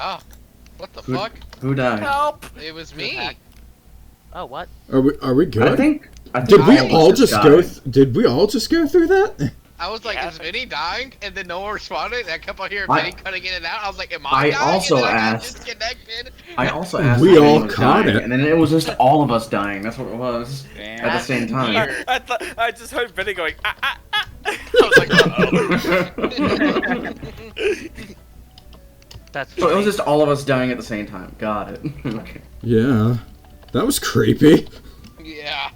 Speaker 4: Oh, what the fuck?
Speaker 6: Who died?
Speaker 5: Help!
Speaker 4: It was me.
Speaker 2: Oh, what?
Speaker 3: Are we good?
Speaker 6: I think
Speaker 3: Did we
Speaker 6: all of
Speaker 3: all
Speaker 6: us
Speaker 3: just
Speaker 6: died.
Speaker 3: go? Did we all just go through that?
Speaker 4: I was like,
Speaker 5: Yeah.
Speaker 4: is Viny dying? And then no one responded. And I kept on hearing
Speaker 6: I-
Speaker 4: Viny cutting in and out. I was like, am I
Speaker 6: I
Speaker 4: dying?
Speaker 6: also
Speaker 4: and then I got
Speaker 6: asked-
Speaker 4: disconnected.
Speaker 6: I also asked
Speaker 3: We
Speaker 6: if
Speaker 3: all
Speaker 6: anyone was
Speaker 3: caught
Speaker 6: dying,
Speaker 3: it.
Speaker 6: and then it was just all of us dying. That's what it was at the same time.
Speaker 5: I just heard Vinny going, ah, ah, ah.
Speaker 4: I was like, uh-oh.
Speaker 2: That's
Speaker 6: So it was
Speaker 2: funny.
Speaker 6: just all of us dying at the same time. Got it. Okay.
Speaker 3: Yeah, that was creepy.
Speaker 4: Yeah.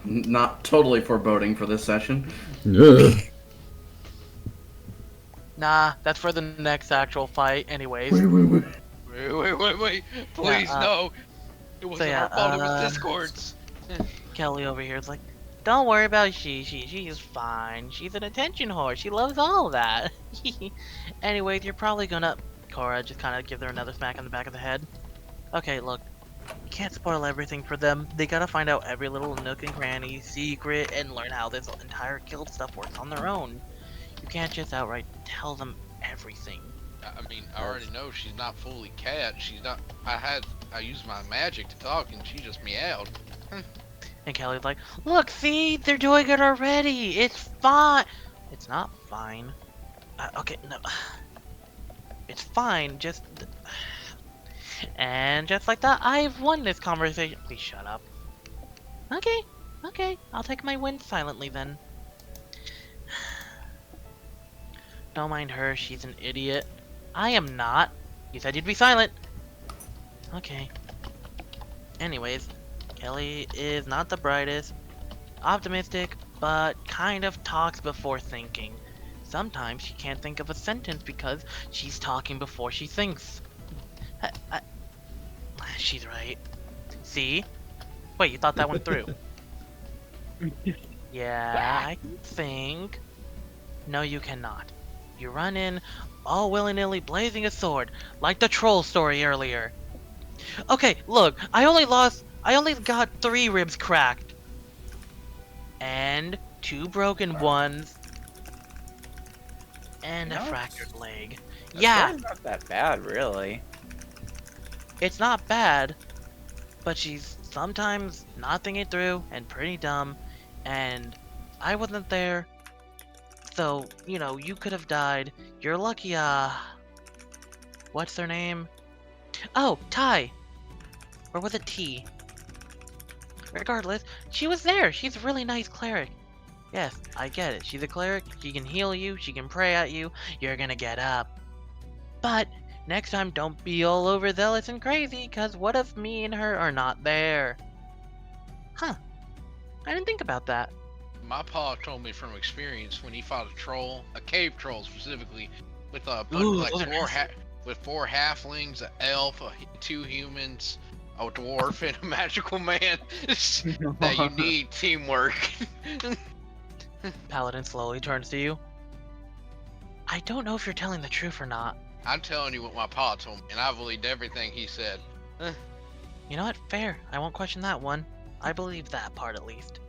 Speaker 6: Not totally foreboding for this session.
Speaker 3: Ugh.
Speaker 2: Nah, that's for the next actual fight anyways.
Speaker 4: Wait. Please,
Speaker 2: Yeah,
Speaker 4: no. It wasn't
Speaker 2: yeah,
Speaker 4: our fault, it was Discord's.
Speaker 2: Kelly over here is like, don't worry about Shi Shi, she's fine. She's an attention whore, she loves all of that. Anyways, you're probably gonna... Cora, just kind of give her another smack on the back of the head. Okay, look, you can't spoil everything for them. They gotta find out every little nook and cranny, secret, and learn how this entire guild stuff works on their own. You can't just outright tell them everything.
Speaker 4: I mean, I already know she's not fully cat. She's not. I used my magic to talk, and she just meowed.
Speaker 2: And Kelly's like, look, see, they're doing it already. It's fine. It's not fine. Okay, no. It's fine, just... And just like that, I've won this conversation. Please shut up. Okay, I'll take my win silently then. Don't mind her, she's an idiot. I am not. You said you'd be silent. Okay. Anyways, Kelly is not the brightest, optimistic, but kind of talks before thinking. Sometimes she can't think of a sentence because she's talking before she thinks. She's right. See? Wait, you thought that went through? Yeah, I can think. No, you cannot. You run in, all willy-nilly blazing a sword, like the troll story earlier. Okay, look, I only got 3 ribs cracked. And 2 broken ones. And a
Speaker 1: No,
Speaker 2: fractured leg.
Speaker 1: That's
Speaker 2: Yeah,
Speaker 1: really not that bad, really.
Speaker 2: it's not bad, but she's sometimes not thinking it through and pretty dumb, and I wasn't there, so, you know, you could have died. You're lucky, what's their name? Oh, Ty! Or was it T? Regardless, she was there. She's a really nice cleric. Yes, I get it. She's a cleric. She can heal you. She can pray at you. You're gonna get up. But next time, don't be all overzealous and crazy, because what if me and her are not there? Huh. I didn't think about that.
Speaker 4: My pa told me from experience when he fought a troll, a cave troll specifically, with a
Speaker 2: Ooh,
Speaker 4: like
Speaker 2: those are
Speaker 4: with 4 halflings, an elf, 2 humans, a dwarf, and a magical man, that you need teamwork.
Speaker 2: Paladin slowly turns to you. I don't know if you're telling the truth or not.
Speaker 4: I'm telling you what my pa told me, and I believed everything he said.
Speaker 2: You know what? Fair. I won't question that one. I believe that part at least.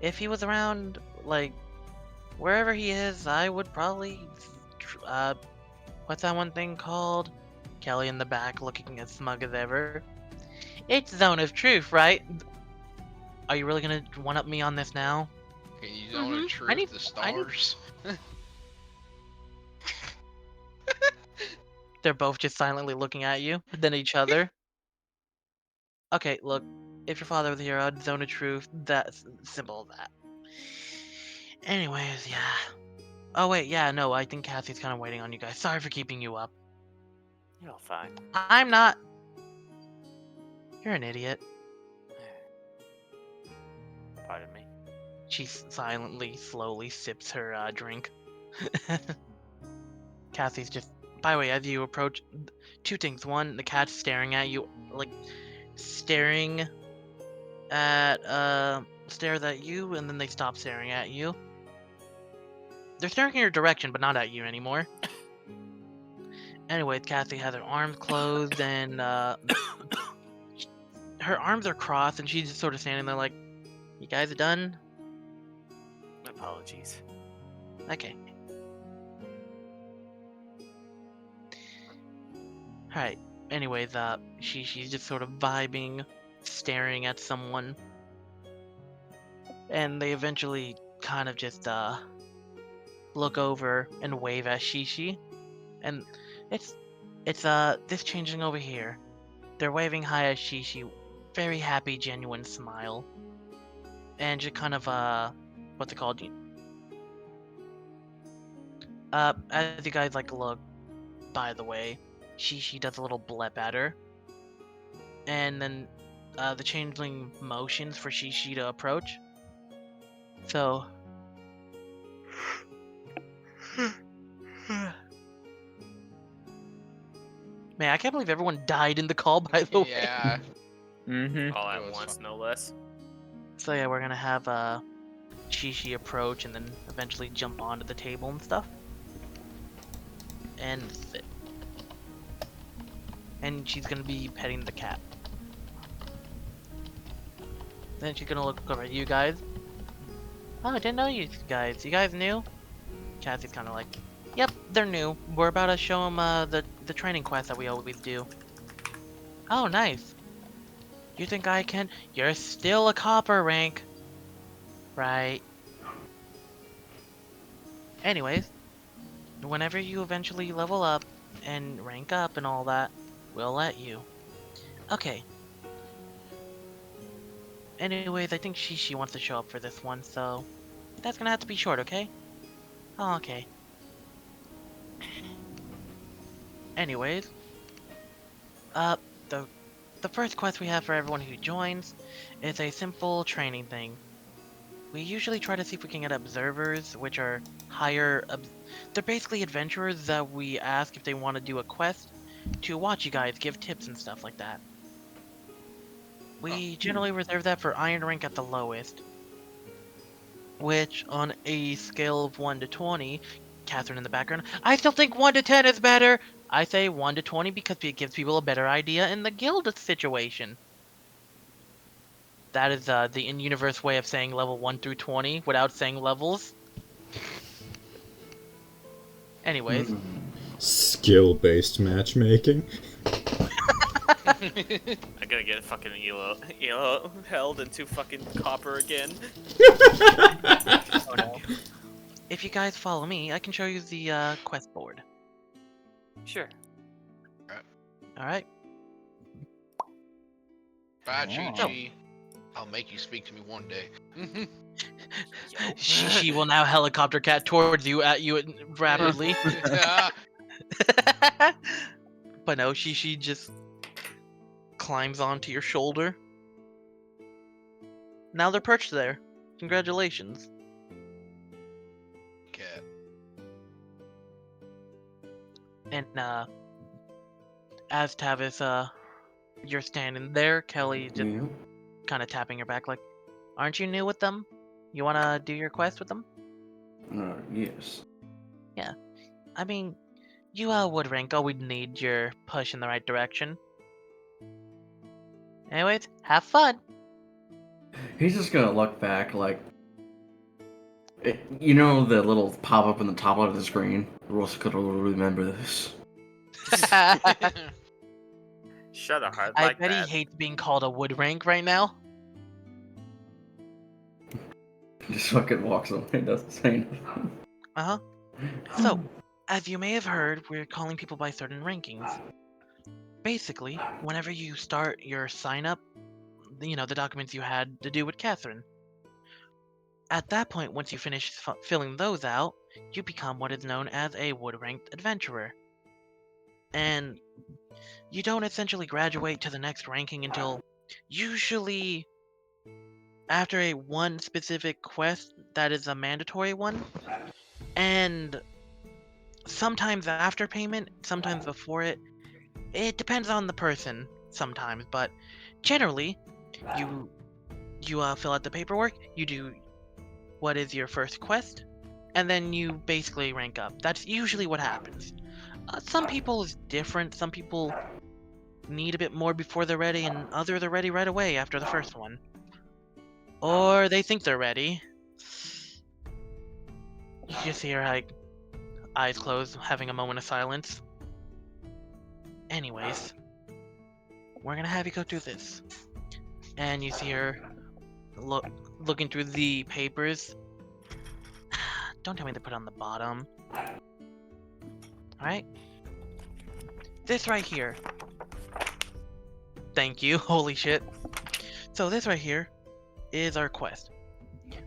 Speaker 2: If he was around, like, wherever he is, I would probably, what's that one thing called? Kelly in the back looking as smug as ever. It's Zone of Truth, right? Are you really gonna one-up me on this now?
Speaker 4: Can you know the truth?
Speaker 2: I need-
Speaker 4: The stars.
Speaker 2: They're both just silently looking at you, then each other. Okay, look, if your father was here, I'd Zone of Truth. That's simple as that. Anyways, yeah. Oh wait, yeah, no, I think Cassie's kind of waiting on you guys. Sorry for keeping you up.
Speaker 5: You're fine.
Speaker 2: I'm not. You're an idiot.
Speaker 5: Pardon me.
Speaker 2: She silently, slowly sips her drink. Cassie's just. By the way, as you approach, 2 things. One, the cat's staring at you, like staring at stares at you, and then they stop staring at you. They're staring in your direction, but not at you anymore. Anyways, Cassie has her arms closed and her her arms are crossed and she's just sort of standing there like, "You guys are done?"
Speaker 5: Apologies.
Speaker 2: Okay. Alright. Anyways, she's just sort of vibing, staring at someone. And they eventually kind of just look over and wave at Shi Shi. And it's this changing over here. They're waving hi at Shi Shi, very happy, genuine smile. And just kind of what's it called? As you guys like look, by the way, Shi Shi does a little blep at her. And then the changeling motions for Shi Shi to approach. So man, I can't believe everyone died in the call, by the way.
Speaker 4: Yeah.
Speaker 1: Mm-hmm.
Speaker 5: All
Speaker 4: It
Speaker 5: at
Speaker 4: was
Speaker 5: once,
Speaker 4: fun.
Speaker 5: no less.
Speaker 2: So yeah, we're gonna have Shi Shi approach and then eventually jump onto the table and stuff. And sit. And she's gonna be petting the cat. Then she's gonna look over at you guys. Oh, I didn't know you guys. You guys new? Cassie's kind of like, yep, they're new. We're about to show them the training quest that we always do. Oh, nice. You think I can? You're still a copper rank. Right. Anyways, whenever you eventually level up and rank up and all that, we'll let you. Okay. Anyways, I think Shi Shi wants to show up for this one, so that's gonna have to be short, okay? Oh, okay. Anyways, the first quest we have for everyone who joins is a simple training thing. We usually try to see if we can get observers, which are they're basically adventurers that we ask if they want to do a quest to watch you guys, give tips and stuff like that. We generally reserve that for Iron rank at the lowest, which on a scale of 1 to 20, Catherine in the background, I still think 1 to 10 is better! I say 1 to 20 because it gives people a better idea in the guild situation. That is the in-universe way of saying level 1 through 20 without saying levels. Anyways.
Speaker 8: Skill-based matchmaking.
Speaker 5: I gotta get fucking Elo held into fucking copper again.
Speaker 2: Oh no. If you guys follow me, I can show you the quest board.
Speaker 5: Sure.
Speaker 2: Alright.
Speaker 4: Bye,
Speaker 1: Yeah.
Speaker 4: Chi-Chi. I'll make you speak to me one day.
Speaker 2: She will now helicopter cat towards you at you rapidly. But no, she just climbs onto your shoulder. Now they're perched there. Congratulations.
Speaker 4: Cat.
Speaker 2: And as Tavis, you're standing there, Kelly just
Speaker 6: Yeah.
Speaker 2: kind of tapping your back like, aren't you new with them? You wanna do your quest with them?
Speaker 6: Yes.
Speaker 2: I mean, you would rank. All we'd need your push in the right direction. Anyways, have fun.
Speaker 6: He's just gonna look back like, you know, the little pop up in the top of the screen. Roskr will remember this.
Speaker 5: Shut a heart
Speaker 2: I
Speaker 5: like
Speaker 2: bet
Speaker 5: that.
Speaker 2: he hates being called a wood rank right now.
Speaker 6: Just fucking walks away, doesn't say anything.
Speaker 2: Uh-huh. So, as you may have heard, we're calling people by certain rankings. Basically, whenever you start your sign-up, you know, the documents you had to do with Catherine. At that point, once you finish filling those out, you become what is known as a wood-ranked adventurer. And you don't essentially graduate to the next ranking until usually after a one specific quest that is a mandatory one, and sometimes after payment, sometimes before it. It depends on the person sometimes, but generally, you fill out the paperwork, you do what is your first quest, and then you basically rank up. That's usually what happens. Some people is different. Some people need a bit more before they're ready, and others are ready right away after the first one. Or they think they're ready. You just hear like eyes closed, having a moment of silence. Anyways, we're gonna have you go through this. And you see her looking through the papers. Don't tell me to put it on the bottom. Alright? This right here. Thank you, holy shit. So this right here is our quest.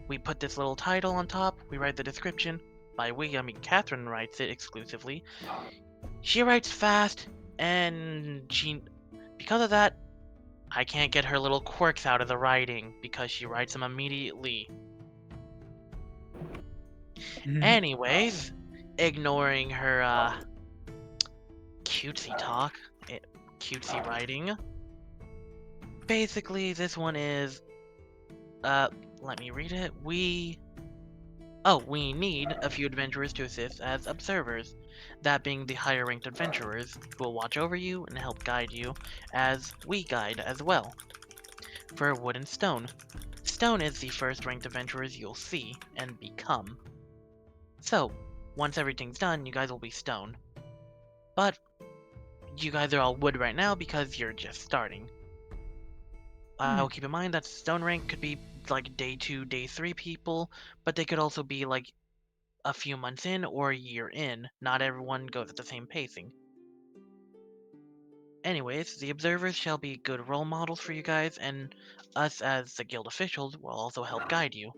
Speaker 2: We put this little title on top, we write the description. By we, I mean Catherine writes it exclusively. She writes fast, and because of that, I can't get her little quirks out of the writing, because she writes them immediately. Anyways, ignoring her, cutesy talk, cutesy writing. Basically, this one is, let me read it. We need a few adventurers to assist as observers, that being the higher ranked adventurers who will watch over you and help guide you, as we guide as well. For wood and stone. Stone is the first ranked adventurers you'll see and become. So, once everything's done, you guys will be stone. But, you guys are all wood right now because you're just starting. I'll keep in mind that stone rank could be like day 2, day 3 people, but they could also be like a few months in or a year in. Not everyone goes at the same pacing. Anyways, the observers shall be good role models for you guys, and us as the guild officials will also help guide you.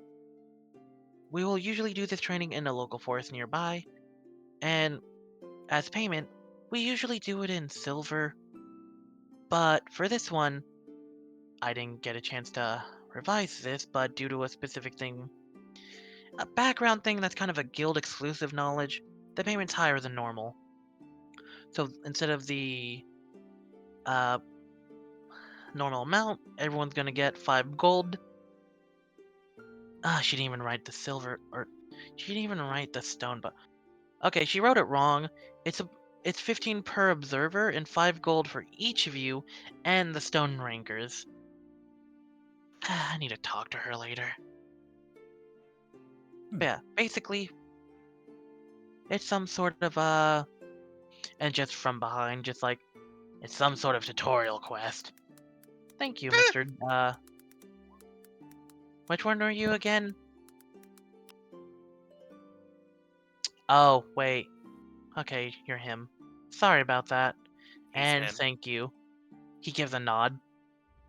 Speaker 2: We will usually do this training in a local forest nearby, and as payment, we usually do it in silver. But for this one, I didn't get a chance to revise this, but due to a specific thing, a background thing that's kind of a guild exclusive knowledge, the payment's higher than normal. So instead of the normal amount, everyone's gonna get 5 gold. She didn't even write the silver, or she didn't even write the stone, but okay, she wrote it wrong. It's 15 per observer and 5 gold for each of you and the stone rankers. I need to talk to her later. But yeah, basically, it's some sort of and just from behind, just like, it's some sort of tutorial quest. Thank you, Mr. Which one are you again? Oh, wait. Okay, you're him. Sorry about that. And
Speaker 5: him.
Speaker 2: thank you. He gives a nod.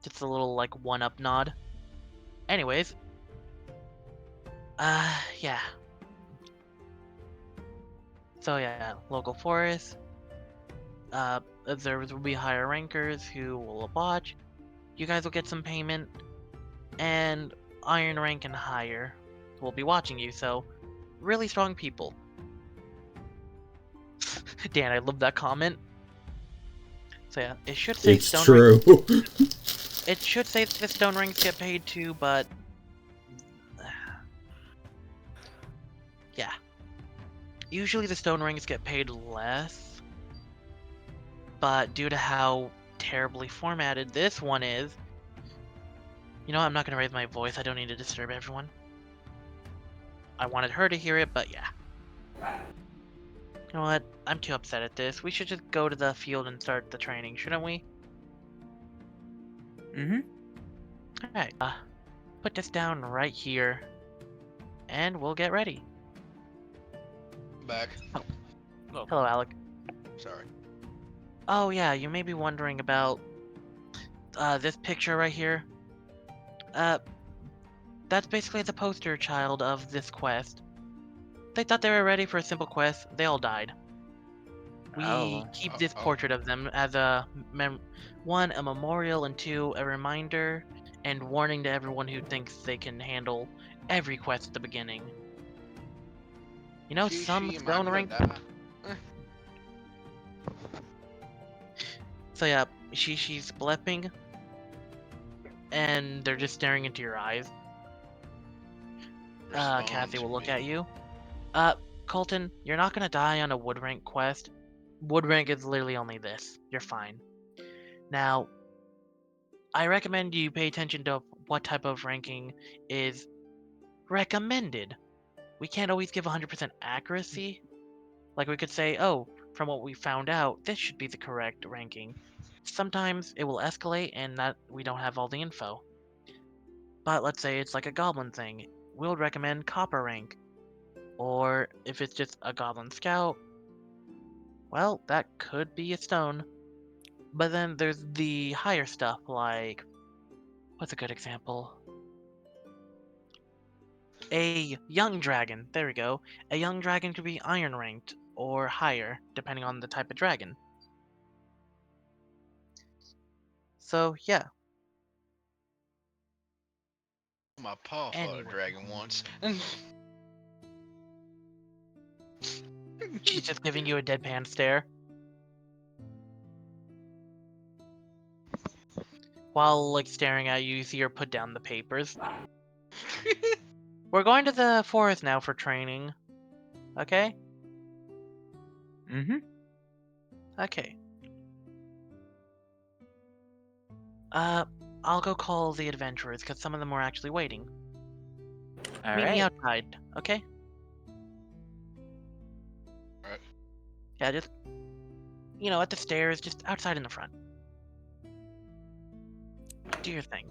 Speaker 2: Just a little, like, one-up nod. Anyways. Yeah. So yeah, local forest. Observers will be higher rankers who will watch. You guys will get some payment. And iron rank and higher will be watching you, so really strong people. Dan, I love that comment. So yeah, it should say
Speaker 3: It's
Speaker 2: stone
Speaker 3: true.
Speaker 2: It should say the stone rings get paid too, but yeah. Usually the stone rings get paid less, but due to how terribly formatted this one is, you know, I'm not gonna raise my voice. I don't need to disturb everyone. I wanted her to hear it, but yeah. You know what? I'm too upset at this. We should just go to the field and start the training, shouldn't we? Alright, put this down right here, and we'll get ready.
Speaker 4: Back.
Speaker 2: Hello, Alec.
Speaker 4: Sorry.
Speaker 2: Oh yeah, you may be wondering about this picture right here. That's basically the poster child of this quest. They thought they were ready for a simple quest. They all died. We keep this portrait of them as a one, a memorial, and 2, a reminder and warning to everyone who thinks they can handle every quest at the beginning. You know, some stone rank. So yeah, Shishi's blepping, and they're just staring into your eyes. Cassy will look at you. Colton, you're not gonna die on a wood rank quest. Wood rank is literally only this. You're fine. Now, I recommend you pay attention to what type of ranking is recommended. We can't always give 100% accuracy. Like we could say, oh, from what we found out, this should be the correct ranking. Sometimes it will escalate and that we don't have all the info. But let's say it's like a goblin thing. We'll recommend copper rank. Or if it's just a goblin scout, well, that could be a stone. But then there's the higher stuff like, what's a good example? A young dragon, there we go. A young dragon could be iron ranked or higher, depending on the type of dragon. So, yeah.
Speaker 4: My paw fought a dragon once.
Speaker 2: She's just giving you a deadpan stare. While, like, staring at you, you see her put down the papers. We're going to the forest now for training. Okay?
Speaker 1: Mm-hmm.
Speaker 2: Okay. I'll go call the adventurers, because some of them are actually waiting. Meet me
Speaker 1: Alright.
Speaker 2: outside, okay?
Speaker 4: Alright.
Speaker 2: Yeah, just, you know, at the stairs, just outside in the front. Do your thing.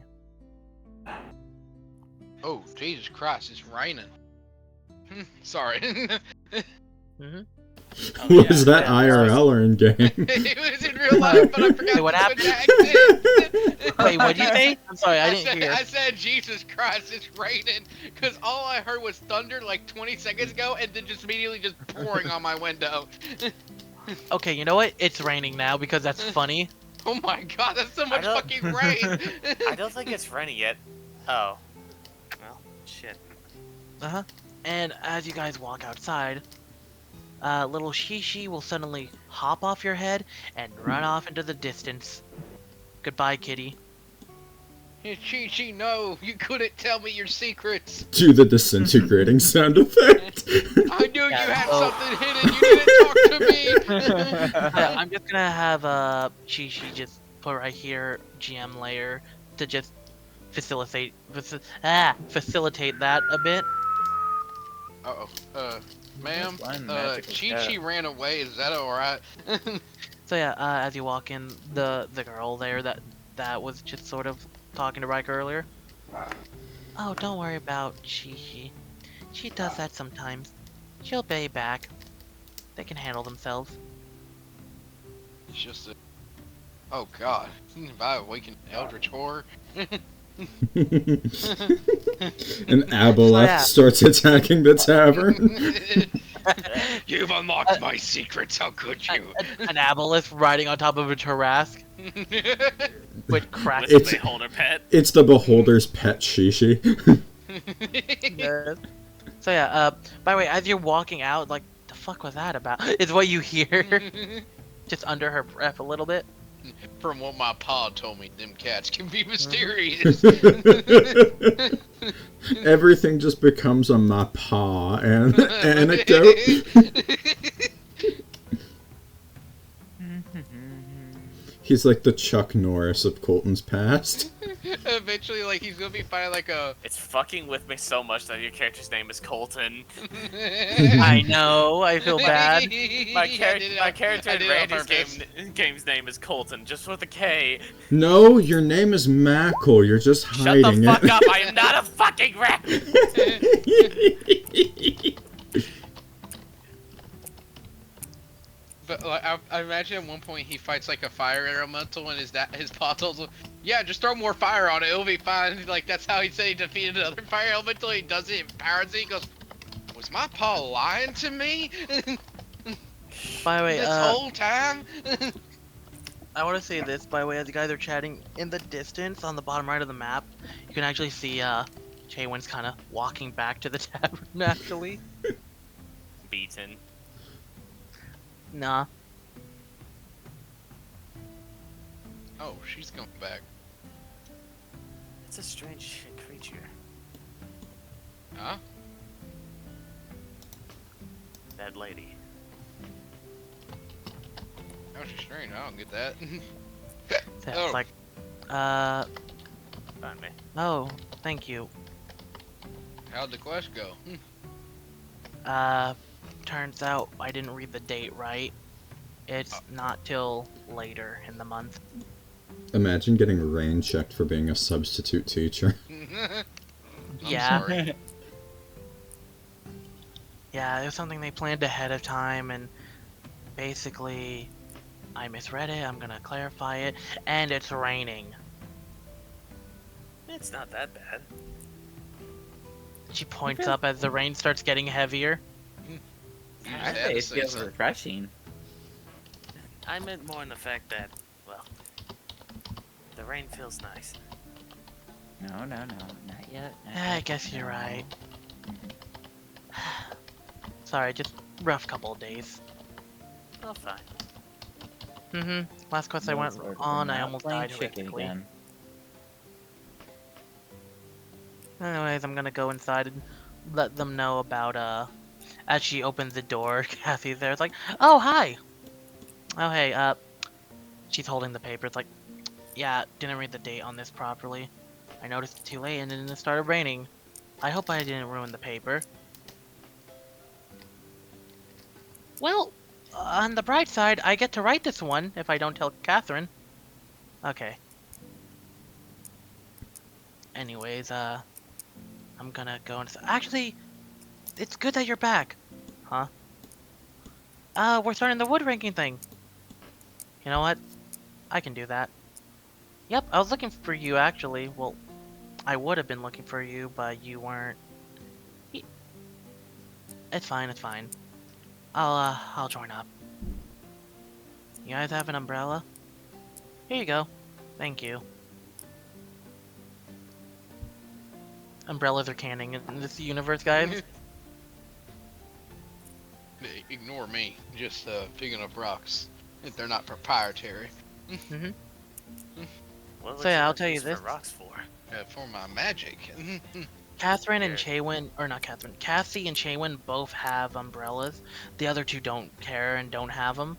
Speaker 4: Oh, Jesus Christ, it's raining. Sorry.
Speaker 2: Mm-hmm.
Speaker 3: Was that IRL or in game?
Speaker 4: It was in real life, but I forgot
Speaker 2: Wait, what
Speaker 4: to switch
Speaker 2: happened?
Speaker 4: accents.
Speaker 2: Wait, what'd you say? I'm sorry, I didn't hear.
Speaker 4: I said, Jesus Christ, it's raining. Because all I heard was thunder like 20 seconds ago, and then just immediately just pouring on my window.
Speaker 2: Okay, you know what? It's raining now because that's funny.
Speaker 4: Oh my God, that's so much fucking rain.
Speaker 5: I don't think it's raining yet. Oh. Well, shit.
Speaker 2: Uh-huh. And as you guys walk outside, little Shi Shi will suddenly hop off your head and run off into the distance. Goodbye, kitty.
Speaker 4: Shi Shi, no, you couldn't tell me your secrets.
Speaker 3: Do the disintegrating sound effect.
Speaker 4: I knew you
Speaker 2: Yeah,
Speaker 4: had
Speaker 2: so-
Speaker 4: something hidden. You didn't talk to me.
Speaker 2: Yeah, I'm just gonna have Shi Shi just put right here, GM layer, to just facilitate that a bit.
Speaker 4: Uh-oh. Ma'am,
Speaker 1: One magical
Speaker 4: Chi
Speaker 1: step.
Speaker 4: Chi ran away. Is that alright?
Speaker 2: So yeah, as you walk in, the girl there that was just sort of talking to Ryker earlier. Oh, don't worry about Shi Shi. She does that sometimes. She'll pay back. They can handle themselves.
Speaker 4: It's just a... Oh God. Have I awakened Eldritch Horror?
Speaker 3: And Aboleth
Speaker 2: yeah.
Speaker 3: starts attacking the tavern.
Speaker 4: You've unlocked my secrets. How could you?
Speaker 2: An Aboleth riding on top of a Tarask with crack.
Speaker 5: With
Speaker 3: It's-
Speaker 5: a beholder pet.
Speaker 3: It's the beholder's pet Shishi.
Speaker 2: So yeah, by the way, as you're walking out, like, the fuck was that about? Is what you hear. Just under her breath a little bit.
Speaker 4: From what my pa told me, them cats can be mysterious.
Speaker 3: Everything just becomes a my paw and anecdote. He's like the Chuck Norris of Colton's past.
Speaker 4: Eventually, like, he's gonna be fighting like a...
Speaker 5: It's fucking with me so much that your character's name is Colton.
Speaker 2: I know, I feel bad.
Speaker 5: My
Speaker 4: I
Speaker 5: character in
Speaker 4: did it on
Speaker 5: Randy's
Speaker 4: purpose.
Speaker 5: game's name is Colton, just with a K.
Speaker 3: No, your name is Mackle. You're just
Speaker 5: Shut
Speaker 3: hiding
Speaker 5: the fuck
Speaker 3: it.
Speaker 5: up! I am not a fucking rat.
Speaker 4: But like, I imagine at one point he fights like a fire elemental, and his pa tells him, "Yeah, just throw more fire on it; it'll be fine." Like that's how he said he defeated another fire elemental. He does it, empowers it. He goes, "Was my pa lying to me
Speaker 2: By the way,
Speaker 4: this whole time?"
Speaker 2: I want to say this, by the way, as you guys are chatting, in the distance, on the bottom right of the map, you can actually see, Chaewynn's kind of walking back to the tavern, actually.
Speaker 5: Beaten.
Speaker 2: Nah.
Speaker 4: Oh, she's coming back.
Speaker 5: It's a strange creature.
Speaker 4: Huh?
Speaker 5: That lady.
Speaker 4: How is she strange? I don't get that.
Speaker 2: So
Speaker 4: Oh.
Speaker 2: it's like,
Speaker 5: Find me.
Speaker 2: oh, thank you.
Speaker 4: How'd the quest go?
Speaker 2: Turns out I didn't read the date right. It's not till later in the month.
Speaker 8: Imagine getting rain checked for being a substitute teacher.
Speaker 4: I'm
Speaker 2: Yeah.
Speaker 4: sorry.
Speaker 2: Yeah, it was something they planned ahead of time, and basically, I misread it, I'm gonna clarify it, and it's raining.
Speaker 5: It's not that bad.
Speaker 2: She points up as the rain starts getting heavier.
Speaker 4: You just
Speaker 1: I
Speaker 4: had
Speaker 1: say
Speaker 4: to
Speaker 1: it
Speaker 4: say
Speaker 1: feels
Speaker 4: something.
Speaker 1: refreshing.
Speaker 5: I meant more in the fact that, well, the rain feels nice.
Speaker 1: No, not yet. not
Speaker 2: I
Speaker 1: yet,
Speaker 2: guess you're
Speaker 1: no.
Speaker 2: right. Sorry, just rough couple of days.
Speaker 5: Oh, fine.
Speaker 2: Last quest I
Speaker 1: No,
Speaker 2: went
Speaker 1: sort of,
Speaker 2: on,
Speaker 1: we're
Speaker 2: I
Speaker 1: not
Speaker 2: almost
Speaker 1: playing
Speaker 2: died
Speaker 1: chicken
Speaker 2: horrifically.
Speaker 1: again.
Speaker 2: Anyways, I'm gonna go inside and let them know about, as she opens the door, Kathy's there. It's like, oh, hi! Oh, hey, she's holding the paper. It's like, yeah, didn't read the date on this properly. I noticed it too late and then it started raining. I hope I didn't ruin the paper. Well, on the bright side, I get to write this one if I don't tell Catherine. Okay. Anyways, I'm gonna go and... Actually, it's good that you're back. Huh? We're starting the wood ranking thing. You know what? I can do that. Yep, I was looking for you, actually. Well, I would have been looking for you, but you weren't... It's fine, it's fine. I'll join up. You guys have an umbrella? Here you go. Thank you. Umbrellas are canon in this universe, guys.
Speaker 4: Ignore me. Just picking up rocks. If they're not proprietary.
Speaker 5: What
Speaker 2: So yeah,
Speaker 5: you
Speaker 2: I'll
Speaker 5: want
Speaker 2: tell you
Speaker 5: these for
Speaker 2: this.
Speaker 5: rocks for?
Speaker 4: For my magic.
Speaker 2: Catherine and
Speaker 5: Weird.
Speaker 2: Chaewynn, or not Catherine, Cassy and Chaewynn both have umbrellas. The other two don't care and don't have them.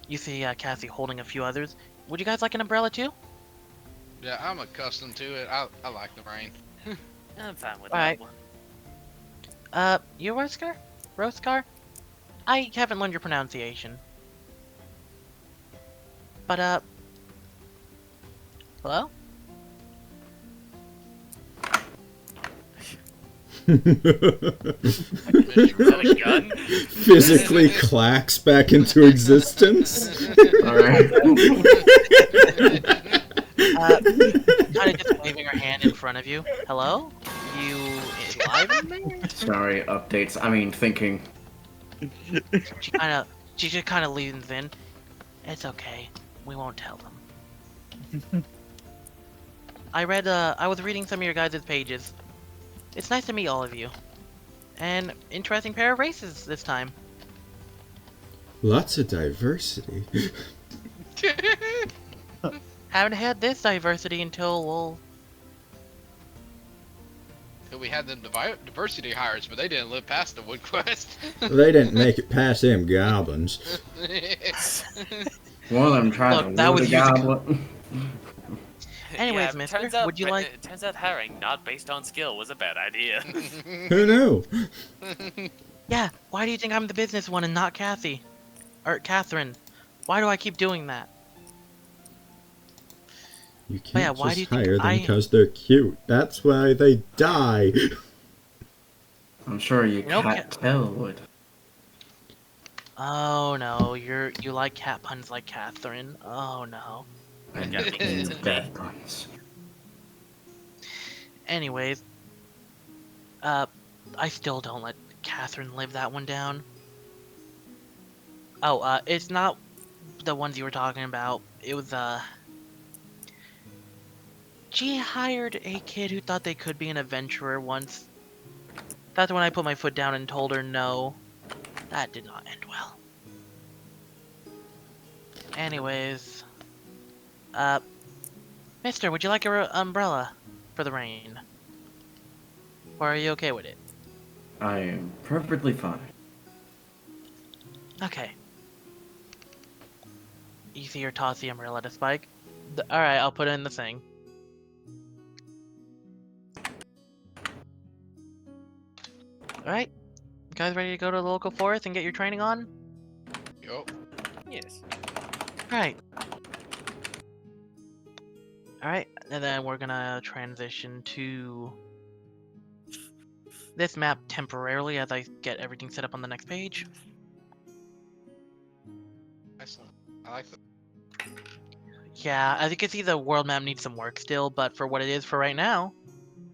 Speaker 2: You see Cassy holding a few others. Would you guys like an umbrella too?
Speaker 4: Yeah, I'm accustomed to it. I like the rain.
Speaker 5: I'm fine with
Speaker 2: Alright.
Speaker 5: that one.
Speaker 2: You Roskr? Roskr? I haven't learned your pronunciation. But, hello?
Speaker 5: Is that a gun?
Speaker 8: Physically clacks back into existence.
Speaker 6: Alright.
Speaker 2: Kind of just waving her hand in front of you. Hello? You alive in there?
Speaker 6: Sorry, updates. I mean, thinking.
Speaker 2: She just kind of leans in. It's okay. We won't tell them. I was reading some of your guys' pages. It's nice to meet all of you. And interesting pair of races this time.
Speaker 8: Lots of diversity.
Speaker 2: Haven't had this diversity until, well...
Speaker 4: We had them diversity hires, but they didn't live past the wood quest.
Speaker 8: They didn't make it past them goblins.
Speaker 6: One of them tried
Speaker 2: Look,
Speaker 6: to
Speaker 2: that
Speaker 6: lure
Speaker 2: was
Speaker 6: the goblin.
Speaker 2: Anyways,
Speaker 5: Yeah,
Speaker 2: mister,
Speaker 5: turns out,
Speaker 2: would you like...
Speaker 5: Turns out hiring not based on skill was a bad idea.
Speaker 8: Who knew?
Speaker 2: Yeah, why do you think I'm the business one and not Kathy? Or Catherine? Why do I keep doing that?
Speaker 8: You
Speaker 2: yeah,
Speaker 8: can't
Speaker 2: why do you
Speaker 8: just
Speaker 2: think
Speaker 8: hire them
Speaker 2: I-
Speaker 8: because they're cute. That's why they die.
Speaker 6: I'm sure you
Speaker 2: know,
Speaker 6: can't tell would.
Speaker 2: Oh no, you like cat puns like Catherine. Oh no.
Speaker 6: And
Speaker 5: Yeah,
Speaker 6: the
Speaker 5: me
Speaker 6: king
Speaker 5: too.
Speaker 6: of death puns.
Speaker 2: Anyways, I still don't let Catherine live that one down. Oh, it's not the ones you were talking about. It was, she hired a kid who thought they could be an adventurer once. That's when I put my foot down and told her no. That did not end well. Anyways, mister, would you like an umbrella for the rain? Or are you okay with it?
Speaker 6: I am perfectly fine.
Speaker 2: Okay. You see her toss the umbrella to Spike. Alright, I'll put it in the thing. Alright. You guys ready to go to the local forest and get your training on?
Speaker 4: Yup.
Speaker 5: Yes.
Speaker 2: Alright. Alright, and then we're gonna transition to this map temporarily as I get everything set up on the next page.
Speaker 4: Excellent. I like that.
Speaker 2: Yeah, as you can see, the world map needs some work still, but for what it is for right now,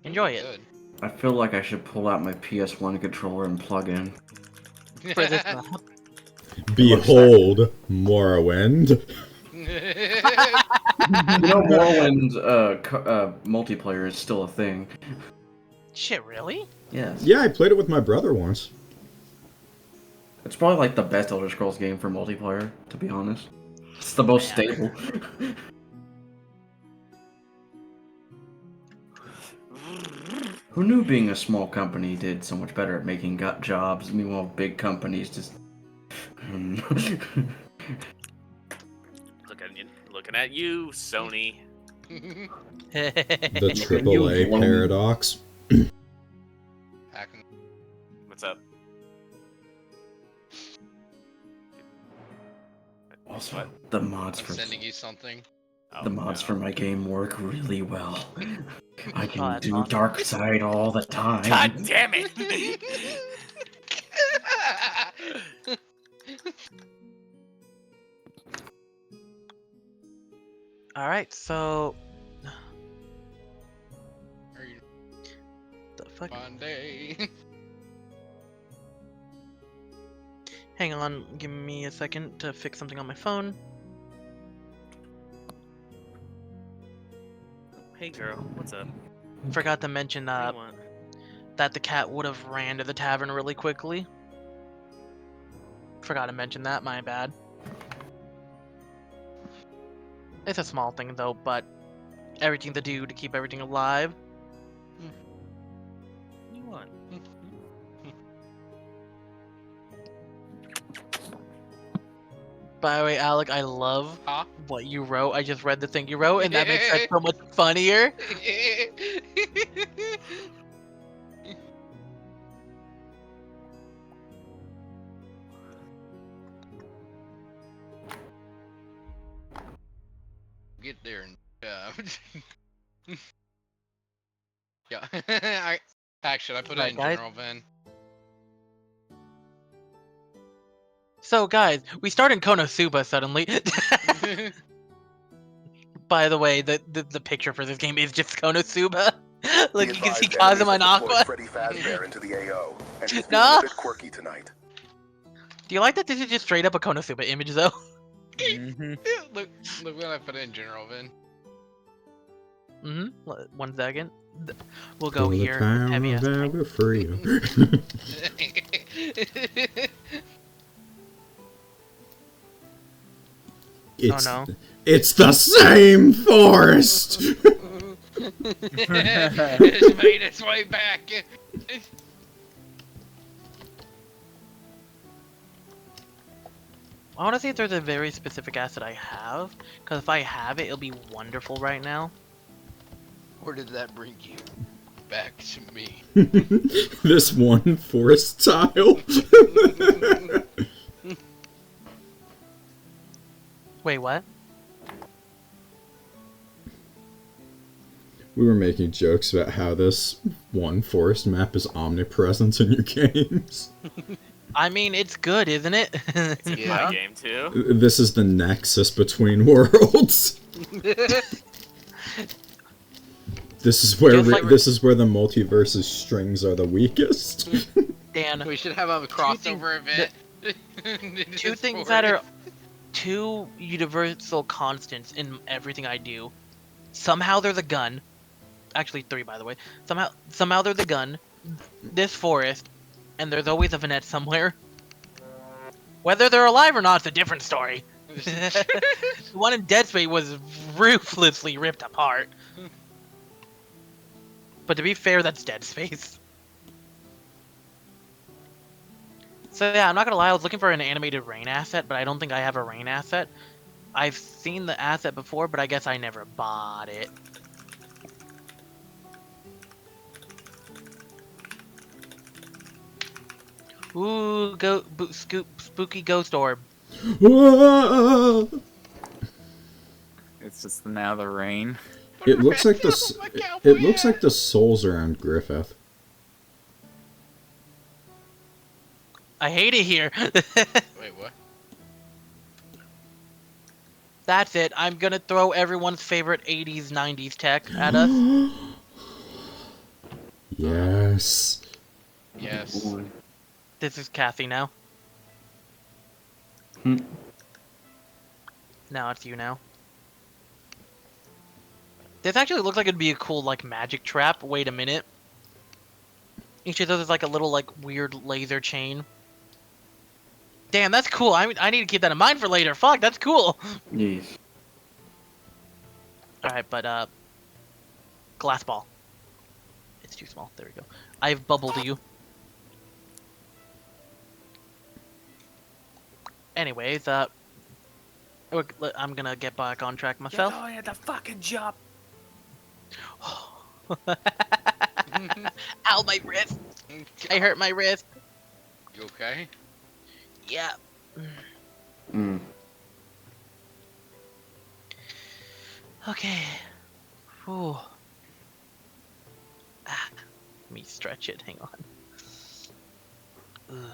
Speaker 2: enjoy it.
Speaker 4: Good.
Speaker 6: I feel like I should pull out my PS1 controller and plug in.
Speaker 2: For this map.
Speaker 8: Behold, Morrowind.
Speaker 6: You know, Morrowind multiplayer is still a thing.
Speaker 2: Shit, really?
Speaker 6: Yes.
Speaker 8: Yeah, I played it with my brother once.
Speaker 6: It's probably like the best Elder Scrolls game for multiplayer, to be honest. It's the most stable. Who knew being a small company did so much better at making jobs? Meanwhile, big companies just...
Speaker 5: Looking at you, Sony.
Speaker 8: The AAA paradox.
Speaker 4: Hacking.
Speaker 5: What's up?
Speaker 6: Also,
Speaker 5: What?
Speaker 6: the mods
Speaker 4: I'm
Speaker 6: for
Speaker 4: sending you something.
Speaker 5: Oh,
Speaker 6: the mods
Speaker 5: no.
Speaker 6: for my game work really well. I can
Speaker 2: that's
Speaker 6: do
Speaker 2: awesome.
Speaker 6: Dark Side all the time.
Speaker 5: God damn it!
Speaker 2: Alright, so...
Speaker 4: Are you
Speaker 2: The fuck?
Speaker 4: Monday?
Speaker 2: Hang on, give me a second to fix something on my phone.
Speaker 5: Hey girl, what's up?
Speaker 2: Forgot to mention
Speaker 5: What do you want?
Speaker 2: that the cat would have ran to the tavern really quickly. Forgot to mention that, my bad. It's a small thing though, but everything to do to keep everything alive.
Speaker 5: What do you want?
Speaker 2: By the way, Alec, I love
Speaker 4: Huh?
Speaker 2: what you wrote. I just read the thing you wrote, and that makes that so much funnier.
Speaker 4: Get there and yeah. Should I put it
Speaker 2: Right,
Speaker 4: in
Speaker 2: guys?
Speaker 4: general, Vin?
Speaker 2: So, guys, we start in Konosuba suddenly. By the way, the picture for this game is just Konosuba. Like, you can see Kazuma and Aqua.
Speaker 10: Freddy Fazbear into the AO, and he's feeling
Speaker 2: No.
Speaker 10: a bit quirky tonight.
Speaker 2: Do you like that this is just straight up a Konosuba image, though?
Speaker 4: Look when I put it in general, Vin.
Speaker 2: Mm-hmm. 1 second. We'll go
Speaker 8: For the
Speaker 2: here.
Speaker 8: time
Speaker 2: Heavy
Speaker 8: of
Speaker 2: ass.
Speaker 8: our freedom. It's,
Speaker 2: no.
Speaker 8: It's the same forest!
Speaker 4: It's made its way back.
Speaker 2: I want to see if there's a very specific asset I have, because if I have it, it'll be wonderful right now.
Speaker 4: Where did that bring you? Back to me.
Speaker 8: This one forest tile.
Speaker 2: Wait, what?
Speaker 8: We were making jokes about how this one forest map is omnipresent in your games.
Speaker 2: I mean, it's good, isn't it?
Speaker 5: It's in my game too.
Speaker 8: This is the nexus between worlds. This is where this is where the multiverse's strings are the weakest.
Speaker 2: Dan,
Speaker 4: We should have a crossover event.
Speaker 2: two things that are two universal constants in everything I do. Somehow there's a gun. Actually, 3, by the way. Somehow there's a gun. This forest, and there's always a Vanette somewhere. Whether they're alive or not, it's a different story. The one in Dead Space was ruthlessly ripped apart. But to be fair, that's Dead Space. So yeah, I'm not gonna lie, I was looking for an animated rain asset, but I don't think I have a rain asset. I've seen the asset before, but I guess I never bought it. Ooh, spooky ghost orb.
Speaker 8: Whoa!
Speaker 1: It's just now the rain.
Speaker 8: It looks like it looks like the souls around Griffith.
Speaker 2: I hate it here.
Speaker 4: Wait, what?
Speaker 2: That's it. I'm gonna throw everyone's favorite 80s, 90s tech at us.
Speaker 8: Yes.
Speaker 4: Yes.
Speaker 2: This is Cassy now. Now it's you now. This actually looks like it'd be a cool, like, magic trap. Wait a minute. Each of those is like a little, like, weird laser chain. Damn, that's cool. I need to keep that in mind for later. Fuck, that's cool.
Speaker 6: Yes.
Speaker 2: Alright, but, glass ball. It's too small. There we go. I've bubbled you. Anyways, I'm gonna get back on track myself.
Speaker 5: Oh yeah, the fucking jump.
Speaker 2: Ow, my wrist! I hurt my wrist.
Speaker 4: You okay?
Speaker 2: Yeah. Okay. Whew. Let me stretch it. Hang on. Ugh.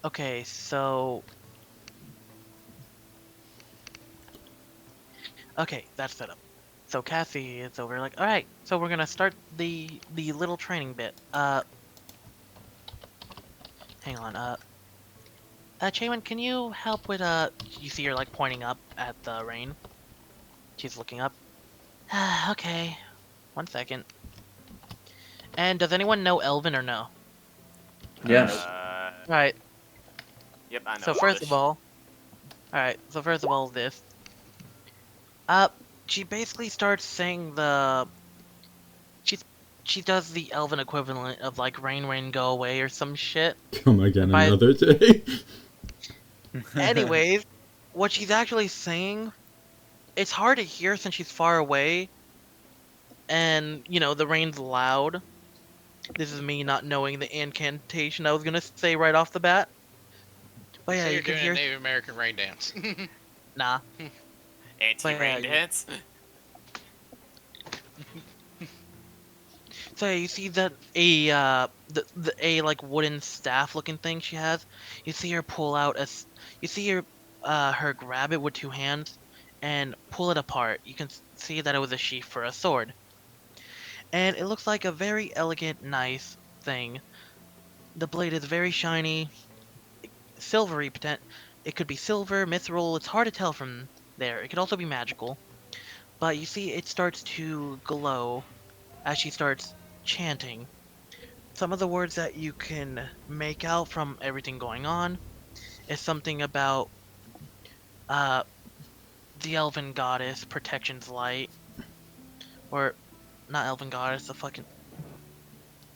Speaker 2: Okay, so... Okay, that's set up. So Cassy is over, like, alright, so we're gonna start the little training bit. Hang on, Chaewynn, can you help with, you see her, like, pointing up at the rain? She's looking up. Okay, 1 second. And does anyone know Elven or no?
Speaker 6: Yes.
Speaker 2: Alright,
Speaker 5: Yep, I know.
Speaker 2: so first of all, this. She basically starts saying she does the Elven equivalent of like rain, rain, go away or some shit.
Speaker 8: Come again another day.
Speaker 2: Anyways, what she's actually saying, it's hard to hear since she's far away, and you know the rain's loud. This is me not knowing the incantation I was gonna say right off the bat. But yeah,
Speaker 4: So
Speaker 2: you
Speaker 4: you're
Speaker 2: can
Speaker 4: doing
Speaker 2: hear.
Speaker 4: a Native American rain dance.
Speaker 2: Nah.
Speaker 5: Anti-rain dance.
Speaker 2: So yeah, you see that a like wooden staff looking thing she has. You see her pull out her grab it with 2 hands and pull it apart. You can see that it was a sheath for a sword. And it looks like a very elegant, nice thing. The blade is very shiny, silvery It could be silver, mithril, it's hard to tell from there. It could also be magical. But you see it starts to glow as she starts chanting. Some of the words that you can make out from everything going on is something about the elven goddess, protection's light. Or, not elven goddess, the fucking...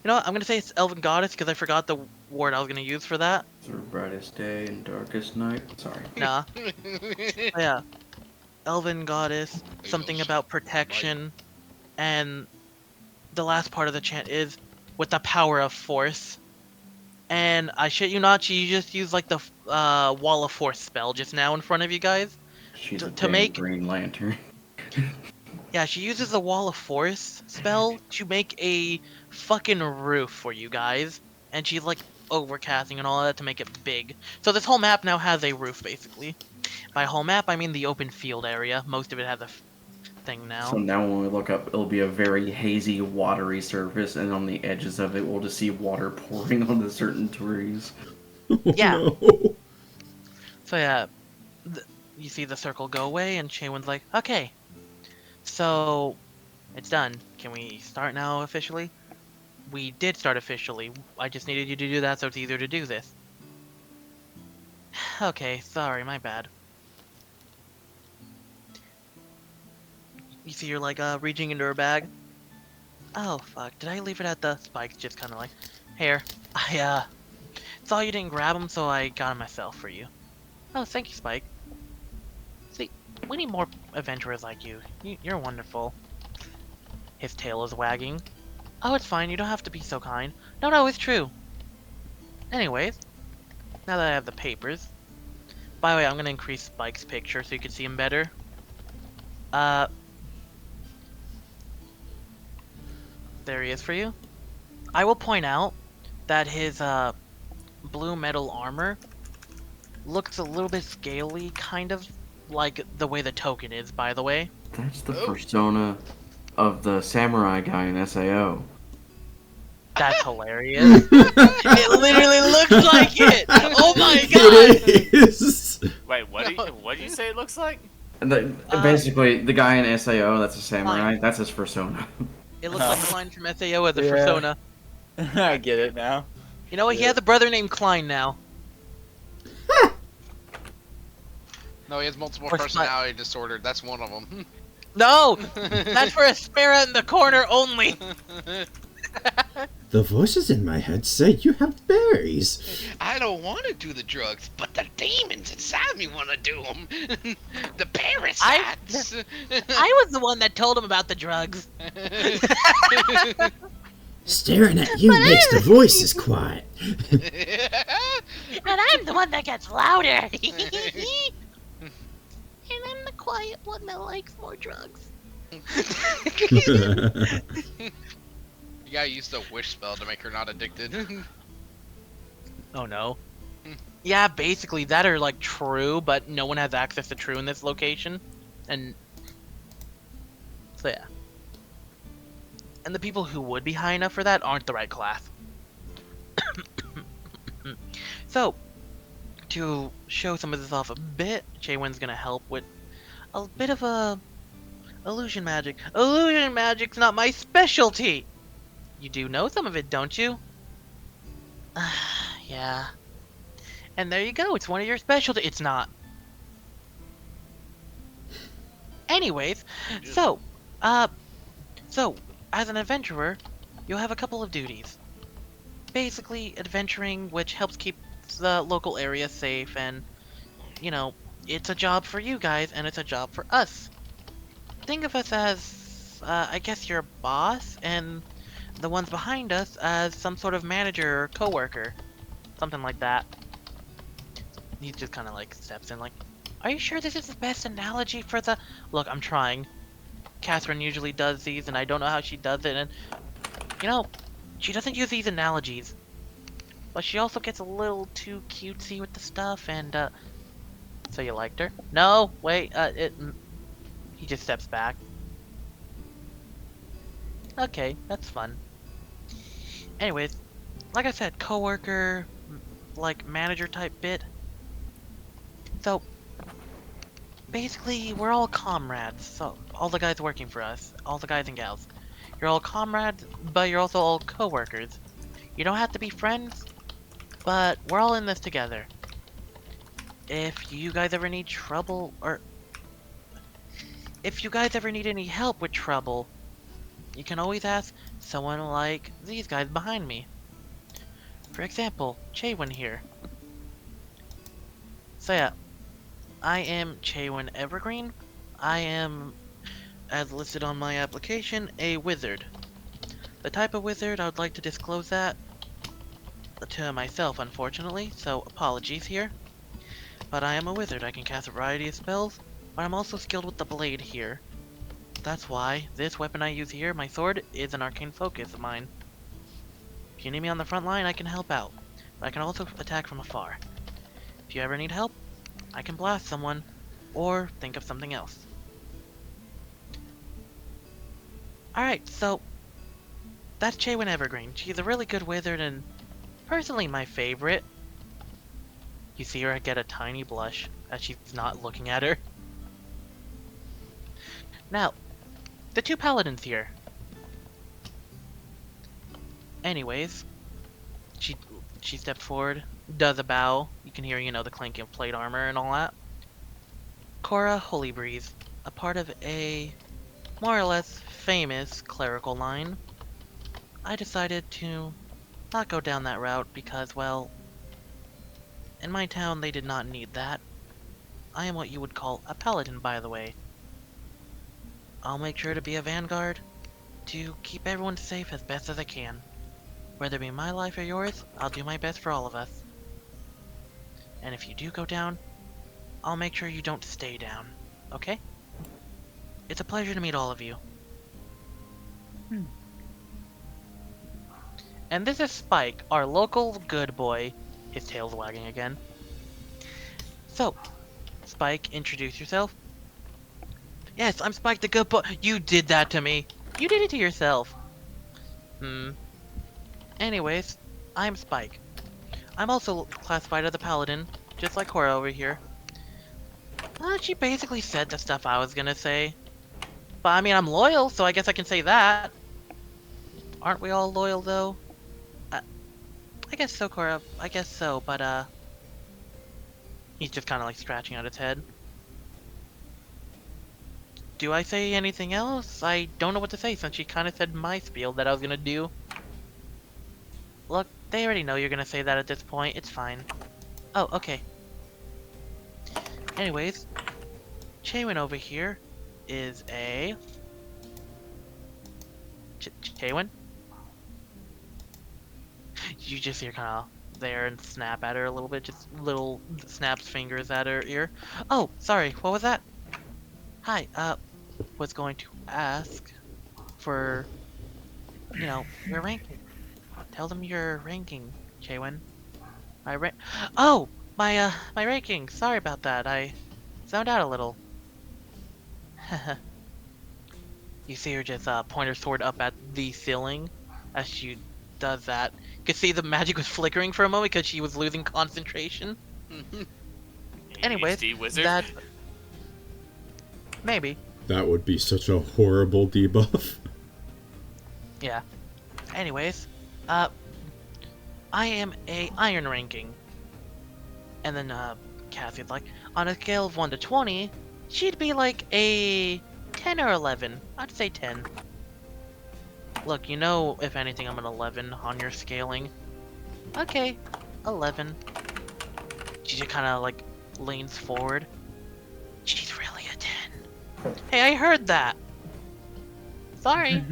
Speaker 2: You know what, I'm gonna say it's elven goddess because I forgot the word I was gonna use for that.
Speaker 6: Sort of brightest day and darkest night. Sorry.
Speaker 2: Nah. Oh, yeah. Elven goddess, something about protection, and the last part of the chant is with the power of force. And I shit you not, she just used like the wall of force spell just now in front of you guys.
Speaker 6: She's
Speaker 2: to
Speaker 6: a damn
Speaker 2: make
Speaker 6: Green Lantern.
Speaker 2: Yeah, she uses the wall of force spell to make a fucking roof for you guys, and she's like overcasting and all that to make it big. So this whole map now has a roof basically. By whole map, I mean the open field area. Most of it has a thing now.
Speaker 6: So now when we look up, it'll be a very hazy, watery surface, and on the edges of it, we'll just see water pouring onto certain trees.
Speaker 2: Yeah.
Speaker 8: No.
Speaker 2: So yeah, you see the circle go away, and Chaewynn's like, okay, so it's done. Can we start now officially? We did start officially. I just needed you to do that so it's easier to do this. Okay, sorry, my bad. You see her like reaching into her bag. Oh fuck! Did I leave it at the Spike's? Just kind of like, here. I saw you didn't grab him, so I got him myself for you. Oh, thank you, Spike. See, we need more adventurers like you. You're wonderful. His tail is wagging. Oh, it's fine. You don't have to be so kind. No, it's true. Anyways, now that I have the papers. By the way, I'm gonna increase Spike's picture so you can see him better. There he is for you. I will point out that his blue metal armor looks a little bit scaly, kind of like the way the token is, by the way.
Speaker 6: That's the persona of the samurai guy in SAO.
Speaker 2: That's hilarious. It literally looks like it. Oh my god!
Speaker 8: It is.
Speaker 5: Wait, what do you say it looks like?
Speaker 6: Basically, the guy in SAO that's a samurai, that's his persona.
Speaker 2: It looks like Klein from SAO as a persona.
Speaker 1: I get it now.
Speaker 2: You know what? He has a brother named Klein now.
Speaker 4: No, he has multiple
Speaker 2: Or
Speaker 4: personality disorder. That's one of them.
Speaker 2: No! That's for a sparrow in the corner only!
Speaker 8: The voices in my head say you have berries.
Speaker 11: I don't want to do the drugs, but the demons inside me want to do them. The parasites.
Speaker 7: I was the one that told him about the drugs.
Speaker 8: Staring at you makes the voices quiet.
Speaker 7: And I'm the one that gets louder. And I'm the quiet one that likes more drugs.
Speaker 4: You gotta use the wish spell to make her not addicted.
Speaker 2: Oh no. Yeah, basically that are like true, but no one has access to true in this location. And so yeah. And the people who would be high enough for that aren't the right class. So, to show some of this off a bit, Chaewynn's gonna help with a bit of a illusion magic. Illusion magic's not my specialty! You do know some of it, don't you? Yeah. And there you go, it's one of your specialties. It's not. Anyways, so, as an adventurer, you'll have a couple of duties. Basically, adventuring, which helps keep the local area safe, and, you know, it's a job for you guys, and it's a job for us. Think of us as, I guess your boss, and the ones behind us as some sort of manager or co-worker. Something like that. He just kind of like steps in like, are you sure this is the best analogy for the... Look, I'm trying. Catherine usually does these and I don't know how she does it, and you know, she doesn't use these analogies. But she also gets a little too cutesy with the stuff, and so you liked her? No, wait, he just steps back. Okay, that's fun. Anyways, like I said, co-worker, like manager type bit. So, basically, we're all comrades. So, all the guys working for us, all the guys and gals. You're all comrades, but you're also all co-workers. You don't have to be friends, but we're all in this together. If you guys ever need trouble, or if you guys ever need any help with trouble, you can always ask someone like these guys behind me. For example, Chaewynn here. So yeah, I am Chaewynn Evergreen. I am, as listed on my application, a wizard. The type of wizard, I would like to disclose that to myself, unfortunately, so apologies here. But I am a wizard. I can cast a variety of spells, but I'm also skilled with the blade here. That's why this weapon I use here, my sword, is an arcane focus of mine. If you need me on the front line, I can help out, but I can also attack from afar. If you ever need help, I can blast someone, or think of something else. Alright, so that's Chaewynn Evergreen. She's a really good wizard and personally my favorite. You see her get a tiny blush as she's not looking at her. Now, the two paladins here. Anyways, she steps forward, does a bow. You can hear, you know, the clanking of plate armor and all that. Cora Holy Breeze, a part of a more or less famous clerical line, I decided to not go down that route because, well, in my town they did not need that. I am what you would call a paladin, by the way. I'll make sure to be a vanguard to keep everyone safe as best as I can. Whether it be my life or yours, I'll do my best for all of us. And if you do go down, I'll make sure you don't stay down, okay? It's a pleasure to meet all of you. And this is Spike, our local good boy. His tail's wagging again. So, Spike, introduce yourself. Yes, I'm Spike the good boy. You did that to me. You did it to yourself. Anyways, I'm Spike. I'm also classified as a paladin, just like Cora over here. She basically said the stuff I was gonna say. But I mean, I'm loyal, so I guess I can say that. Aren't we all loyal, though? I guess so, Cora. I guess so, but, he's just kind of like scratching out his head. Do I say anything else? I don't know what to say since she kind of said my spiel that I was gonna do. Look, they already know you're gonna say that at this point. It's fine. Oh, okay. Anyways, Chaewynn over here is a... Chaewynn? You just hear kind of there and snap at her a little bit, just little snaps fingers at her ear. Oh, sorry, what was that? Hi, was going to ask for, you know, your ranking. Tell them your ranking, Chaewynn. Oh, my ranking. Sorry about that. I zoned out a little. You see her just point her sword up at the ceiling as she does that. You can see the magic was flickering for a moment because she was losing concentration. Anyways, that maybe.
Speaker 8: That would be such a horrible debuff.
Speaker 2: Yeah. Anyways, I am a iron ranking. And then Cassie's like, on a scale of 1 to 20, she'd be like a 10 or 11. I'd say 10. Look, you know, if anything, I'm an 11 on your scaling. Okay, 11. She just kind of like leans forward. She's really a 10. Hey, I heard that. Sorry.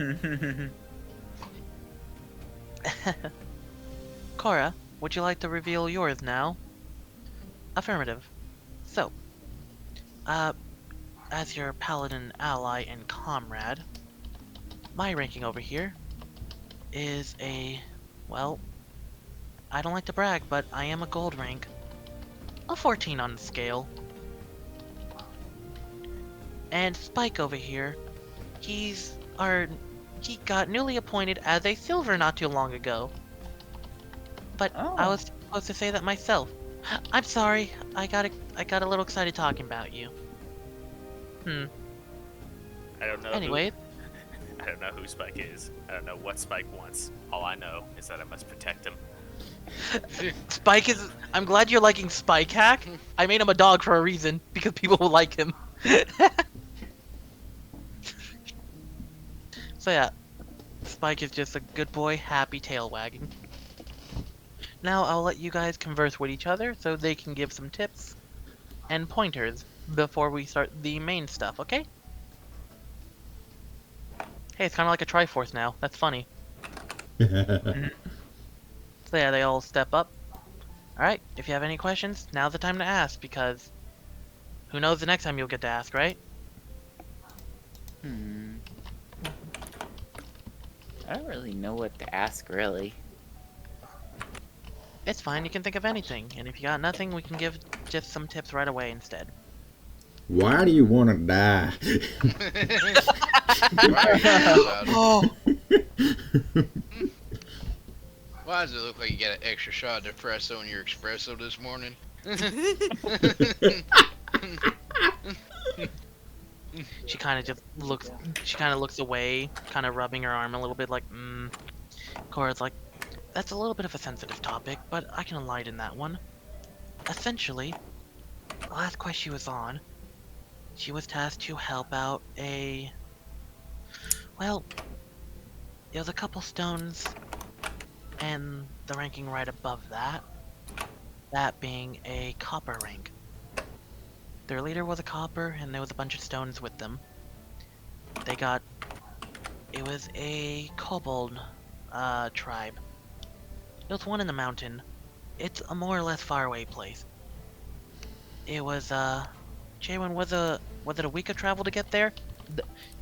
Speaker 2: Cora, would you like to reveal yours now? Affirmative. So, as your paladin ally and comrade, my ranking over here is a, well, I don't like to brag, but I am a gold rank. A 14 on the scale. And Spike over here, he got newly appointed as a silver not too long ago. But I was supposed to say that myself. I'm sorry, I got a little excited talking about you.
Speaker 5: I don't know.
Speaker 2: Anyway.
Speaker 5: I don't know who Spike is. I don't know what Spike wants. All I know is that I must protect him.
Speaker 2: Spike is... I'm glad you're liking Spike Hack. I made him a dog for a reason, because people will like him. So yeah, Spike is just a good boy, happy tail wagging. Now I'll let you guys converse with each other so they can give some tips and pointers before we start the main stuff, okay? Hey, it's kind of like a Triforce now. That's funny. So yeah, they all step up. Alright, if you have any questions, now's the time to ask, because who knows the next time you'll get to ask, right?
Speaker 1: I don't really know what to ask, really.
Speaker 2: It's fine, you can think of anything, and if you got nothing, we can give just some tips right away instead.
Speaker 8: Why do you want to die?
Speaker 2: Oh.
Speaker 11: Why does it look like you got an extra shot of espresso in your espresso this morning?
Speaker 2: She kind of just looks away, kind of rubbing her arm a little bit like, Cora's like, that's a little bit of a sensitive topic, but I can enlighten that one. Essentially, the last quest she was on, she was tasked to help out a Well, there's a couple stones, and the ranking right above that. That being a copper rank. Their leader was a copper, and there was a bunch of stones with them. It was a kobold tribe. There's one in the mountain. It's a more or less faraway place. It was, Chaewynn, was it a week of travel to get there?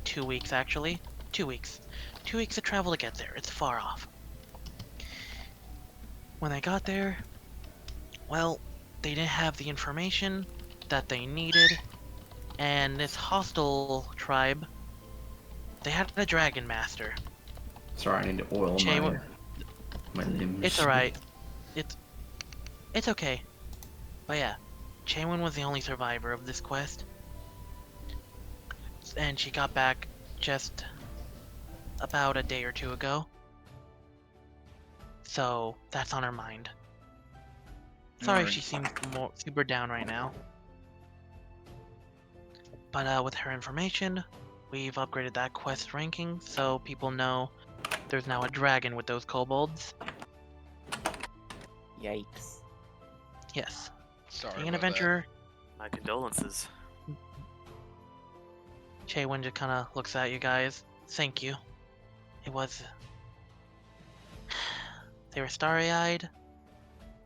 Speaker 2: 2 weeks, actually. 2 weeks. 2 weeks of travel to get there. It's far off. When they got there, well, they didn't have the information that they needed, and this hostile tribe, they had a dragon master.
Speaker 6: Sorry, I need to oil my limbs.
Speaker 2: It's alright. It's okay. But yeah, Chaewynn was the only survivor of this quest. And she got back just about a day or two ago. So, that's on her mind. Sorry if she seems super down right now. But with her information, we've upgraded that quest ranking, so people know there's now a dragon with those kobolds.
Speaker 1: Yikes.
Speaker 2: Yes.
Speaker 11: Sorry
Speaker 2: Being an
Speaker 11: about that.
Speaker 2: adventurer,
Speaker 5: My condolences.
Speaker 2: Chaewynn just kind of looks at you guys. Thank you. It was... They were starry-eyed,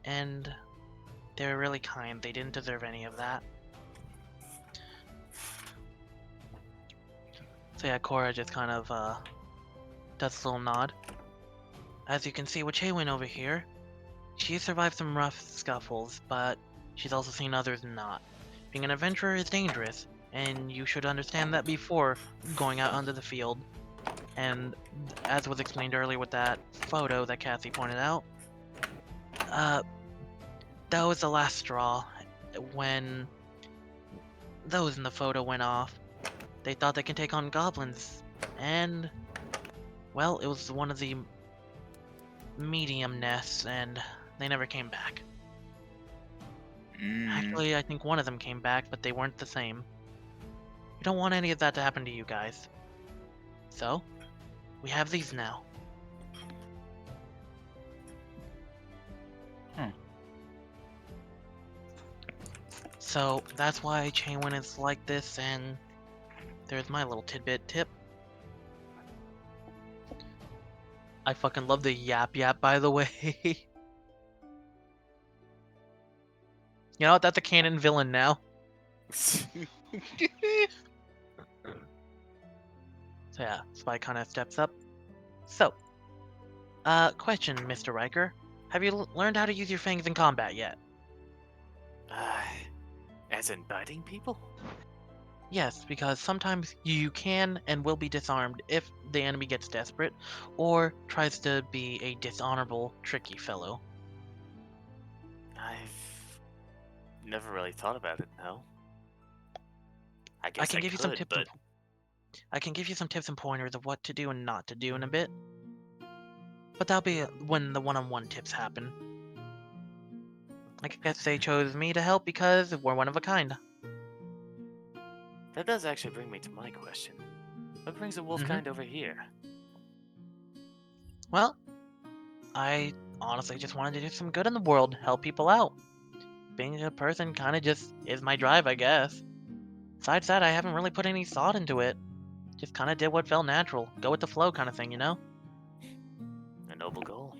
Speaker 2: and they were really kind. They didn't deserve any of that. So yeah, Cora just kind of does a little nod. As you can see with Chaewynn over here, she survived some rough scuffles, but she's also seen others not. Being an adventurer is dangerous, and you should understand that before going out onto the field. And as was explained earlier with that photo that Cassie pointed out, that was the last straw. When those in the photo went off, they thought they could take on goblins, and well, it was one of the medium nests, and they never came back. Actually, I think one of them came back, but they weren't the same. We don't want any of that to happen to you guys. So, we have these now. So, that's why Chaewynn is like this, and there's my little tidbit tip. I fucking love the yap yap, by the way. You know what? That's a canon villain now. So yeah, Spy kind of steps up. So, question, Mr. Ryker. Have you learned how to use your fangs in combat yet?
Speaker 5: As in biting people?
Speaker 2: Yes, because sometimes you can and will be disarmed if the enemy gets desperate, or tries to be a dishonorable, tricky fellow.
Speaker 5: I've never really thought about it, no. I
Speaker 2: I can give you some tips.
Speaker 5: but...
Speaker 2: I can give you some tips and pointers of what to do and not to do in a bit. But that'll be when the one-on-one tips happen. I guess they chose me to help because we're one of a kind.
Speaker 5: That does actually bring me to my question. What brings a wolf kind over here?
Speaker 2: Well, I honestly just wanted to do some good in the world, help people out. Being a person kind of just is my drive, I guess. Besides that, I haven't really put any thought into it. Just kind of did what felt natural. Go with the flow kind of thing, you know?
Speaker 5: A noble goal.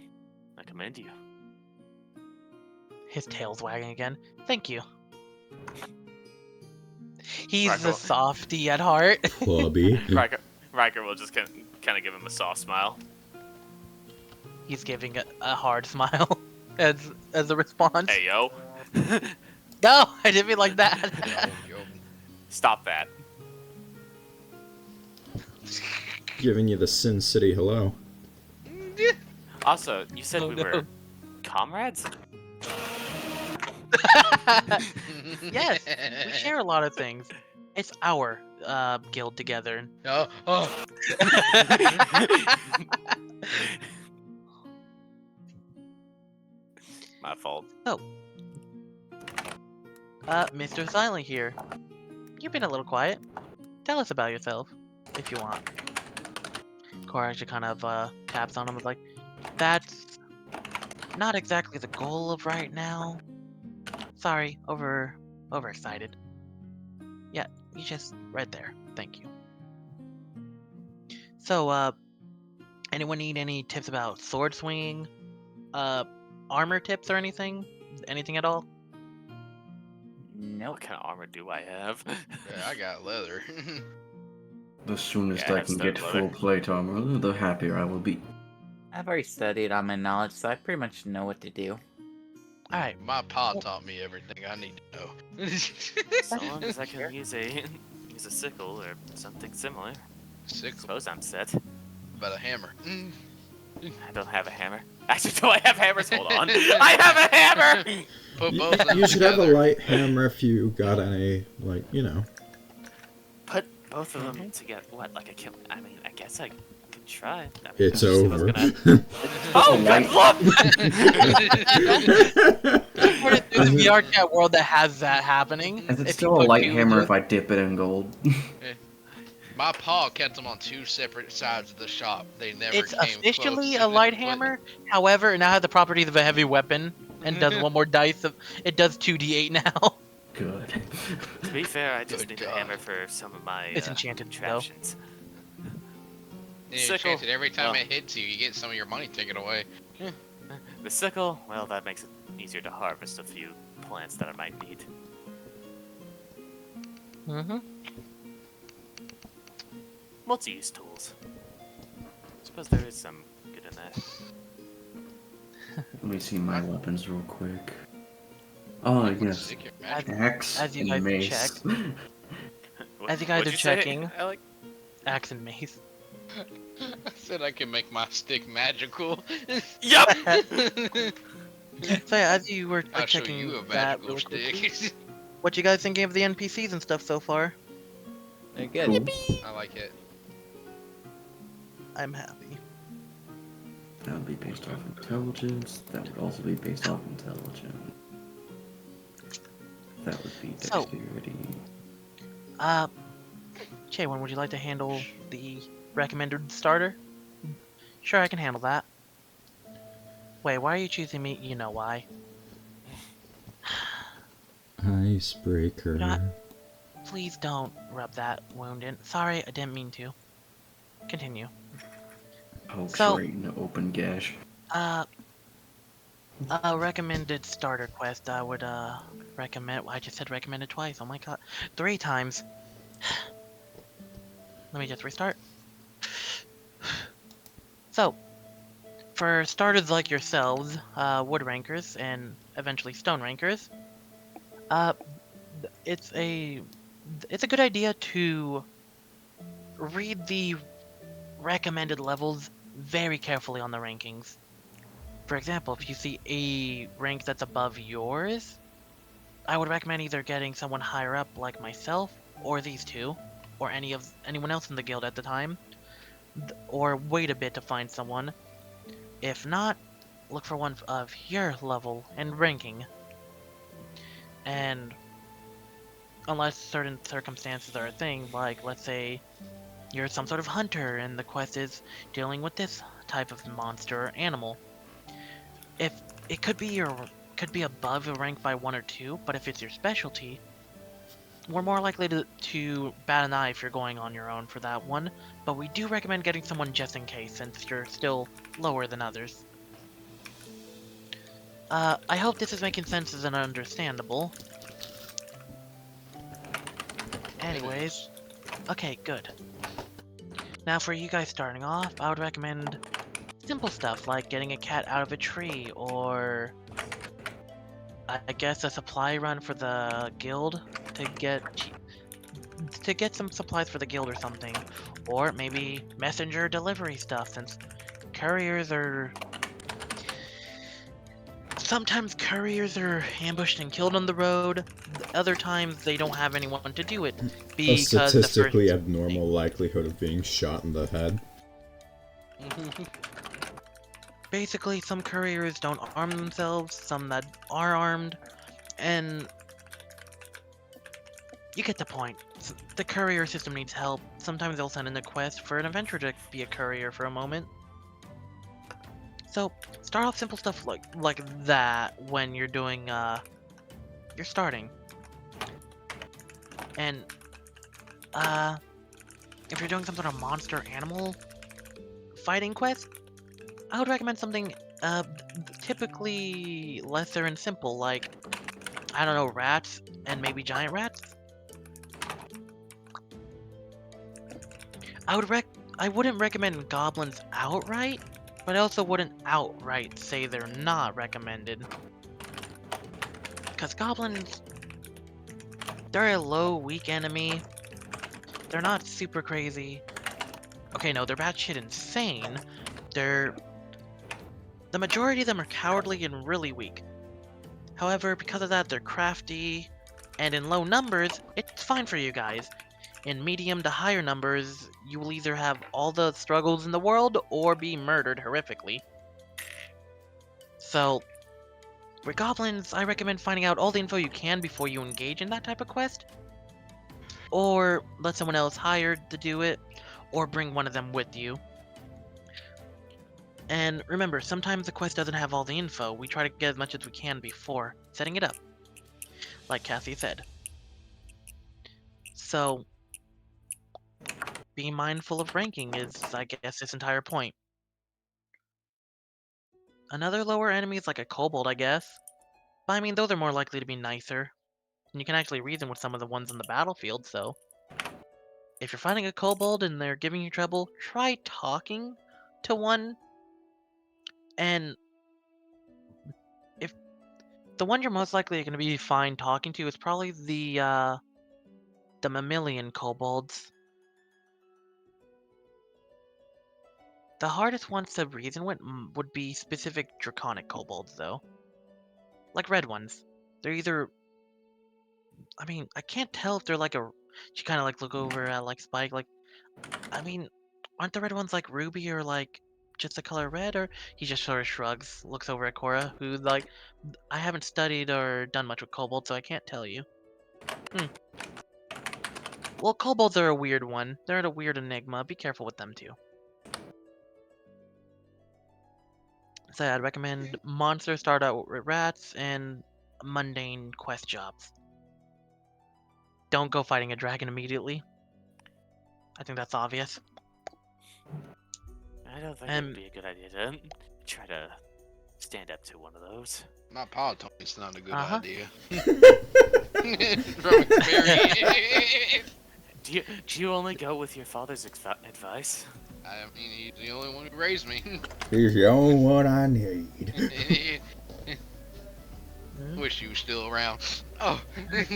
Speaker 5: I commend you.
Speaker 2: His tail's wagging again. Thank you. He's
Speaker 5: Ryker
Speaker 2: the softy at heart.
Speaker 8: Clubby.
Speaker 5: Ryker will just kind of give him a soft smile.
Speaker 2: He's giving a hard smile as a response.
Speaker 5: Hey, yo.
Speaker 2: No, I didn't mean like that.
Speaker 5: Stop that.
Speaker 8: Giving you the Sin City hello.
Speaker 5: Also, you said we were comrades?
Speaker 2: Yes, we share a lot of things. It's our guild together.
Speaker 11: Oh.
Speaker 5: My fault.
Speaker 2: Oh. Mr. Silent here. You've been a little quiet. Tell us about yourself, if you want. Cora actually kind of taps on him, like, that's not exactly the goal of right now. Sorry, overexcited. Yeah, you just right there. Thank you. So, anyone need any tips about sword swinging? Armor tips or anything? Anything at all?
Speaker 1: Nope.
Speaker 5: What kind of armor do I have?
Speaker 4: Yeah, I got leather.
Speaker 6: The soonest
Speaker 5: Yeah, I
Speaker 6: I
Speaker 5: have
Speaker 6: can
Speaker 5: stone
Speaker 6: get
Speaker 5: leather.
Speaker 6: full plate armor, the happier I will be.
Speaker 1: I've already studied on my knowledge, so I pretty much know what to do.
Speaker 2: Alright.
Speaker 4: My pa taught me everything I need to know.
Speaker 5: So long as I can use a sickle or something similar.
Speaker 4: Sickle.
Speaker 5: Suppose I'm set.
Speaker 4: About a hammer.
Speaker 5: I don't have a hammer. Actually, do I have hammers? Hold on. I have a hammer!
Speaker 4: Put both of them
Speaker 8: You should have a
Speaker 4: together.
Speaker 8: light hammer if you got any, like, you know.
Speaker 5: Put both of them together. What, like a kill? I mean, I guess I could try. I mean,
Speaker 8: It's
Speaker 5: I was
Speaker 8: over.
Speaker 5: Oh, good luck!
Speaker 2: There's a VR chat world that has that happening.
Speaker 6: Is it
Speaker 2: If
Speaker 6: still
Speaker 2: you
Speaker 6: a
Speaker 2: put
Speaker 6: light
Speaker 2: two
Speaker 6: hammer
Speaker 2: of
Speaker 6: if I dip it in gold?
Speaker 4: My pa kept them on two separate sides of the shop. They never
Speaker 2: It's
Speaker 4: came
Speaker 2: officially
Speaker 4: close.
Speaker 2: a light hammer. However, it now has the properties of a heavy weapon and does one more dice. It does 2d8 now.
Speaker 6: Good.
Speaker 5: To be fair, I just
Speaker 4: Good
Speaker 5: need a
Speaker 4: God.
Speaker 5: hammer for some of my
Speaker 2: It's enchanted, though.
Speaker 5: contraptions.
Speaker 4: And
Speaker 5: Sickle.
Speaker 4: enchanted, every time
Speaker 5: Well.
Speaker 4: it hits you, you get some of your money taken away.
Speaker 5: The sickle, well, that makes it easier to harvest a few plants that I might need.
Speaker 2: Mm-hmm.
Speaker 5: Multi-use tools. Suppose there is some good in that.
Speaker 6: Let me see my weapons real quick. Oh, yes.
Speaker 4: Stick your magic.
Speaker 6: Axe
Speaker 2: As you
Speaker 6: and
Speaker 2: guys
Speaker 6: mace.
Speaker 2: check.
Speaker 5: What-
Speaker 2: As you guys
Speaker 5: what'd
Speaker 2: are
Speaker 5: say,
Speaker 2: checking.
Speaker 5: Alec?
Speaker 2: Axe and mace.
Speaker 4: I said I can make my stick magical.
Speaker 5: Yup!
Speaker 2: So yeah, as you were
Speaker 4: I'll show
Speaker 2: checking
Speaker 4: you a
Speaker 2: that
Speaker 4: magical
Speaker 2: really quickly,
Speaker 4: stick.
Speaker 2: what you guys thinking of the NPCs and stuff so far?
Speaker 1: They're good.
Speaker 4: I like it.
Speaker 2: I'm happy.
Speaker 6: That would be based off intelligence. That would also be based off intelligence. That would be
Speaker 2: So-
Speaker 6: dexterity.
Speaker 2: Chaewynn, would you like to handle the recommended starter? Sure, I can handle that. Wait, why are you choosing me? You know why.
Speaker 8: Icebreaker.
Speaker 2: Not- Please don't rub that wound in. Sorry, I didn't mean to. Continue.
Speaker 6: Poke
Speaker 2: So-
Speaker 6: right in the open gash.
Speaker 2: A recommended starter quest I would, recommend. I just said recommended twice. Oh my god. 3 times. Let me just restart. So, for starters like yourselves, wood rankers, and eventually stone rankers, it's a good idea to read the recommended levels very carefully on the rankings. For example, if you see a rank that's above yours, I would recommend either getting someone higher up like myself, or these two, or anyone else in the guild at the time, or wait a bit to find someone. If not, look for one of your level and ranking. And unless certain circumstances are a thing, like let's say you're some sort of hunter and the quest is dealing with this type of monster or animal. If it could be above your rank by 1 or 2, but if it's your specialty, we're more likely to bat an eye if you're going on your own for that one, but we do recommend getting someone just in case, since you're still lower than others. I hope this is making sense and understandable. Anyways, okay, good. Now for you guys starting off, I would recommend simple stuff like getting a cat out of a tree, or I guess a supply run for the guild to get some supplies for the guild or something, or maybe messenger delivery stuff, since couriers are sometimes ambushed and killed on the road. Other times they don't have anyone to do it
Speaker 8: A
Speaker 2: because
Speaker 8: statistically abnormal likelihood of being shot in the head.
Speaker 2: Basically, some couriers don't arm themselves, some that are armed, and You get the point. The courier system needs help. Sometimes they'll send in a quest for an adventurer to be a courier for a moment. So, start off simple stuff like that when you're doing, you're starting. And, if you're doing some sort of monster animal fighting quest, I would recommend something, typically lesser and simple, like, I don't know, rats and maybe giant rats? I wouldn't recommend goblins outright, but I also wouldn't outright say they're not recommended. Because goblins, they're a low, weak enemy. They're not super crazy. Okay, no, they're batshit insane. The majority of them are cowardly and really weak. However, because of that, they're crafty, and in low numbers, it's fine for you guys. In medium to higher numbers, you will either have all the struggles in the world or be murdered horrifically. So, for goblins, I recommend finding out all the info you can before you engage in that type of quest. Or let someone else hired to do it, or bring one of them with you. And remember, sometimes the quest doesn't have all the info. We try to get as much as we can before setting it up, like Cassie said. So, be mindful of ranking is, I guess, this entire point. Another lower enemy is like a kobold, I guess. But I mean, those are more likely to be nicer. And you can actually reason with some of the ones on the battlefield, so... If you're fighting a kobold and they're giving you trouble, try talking to one. And if the one you're most likely going to be fine talking to is probably the mammalian kobolds. The hardest ones to reason with would be specific draconic kobolds, though. Like red ones. They're either... I mean, I can't tell if they're like a... She kind of like look over at like Spike, like... I mean, aren't the red ones like Ruby or like just the color red? Or he just sort of shrugs, looks over at Cora, who like... I haven't studied or done much with kobolds, so I can't tell you. Well, kobolds are a weird one. They're a weird enigma. Be careful with them too. So I'd recommend monsters start out with rats and mundane quest jobs. Don't go fighting a dragon immediately. I think that's obvious.
Speaker 5: I don't think it would be a good idea to try to stand up to one of those.
Speaker 11: My pa told me it's not a good
Speaker 2: Uh-huh.
Speaker 11: idea. From experience.
Speaker 5: Do you only go with your father's advice?
Speaker 11: I mean, he's the only one who raised me.
Speaker 8: He's the only one I need.
Speaker 11: Wish he was still around. Oh.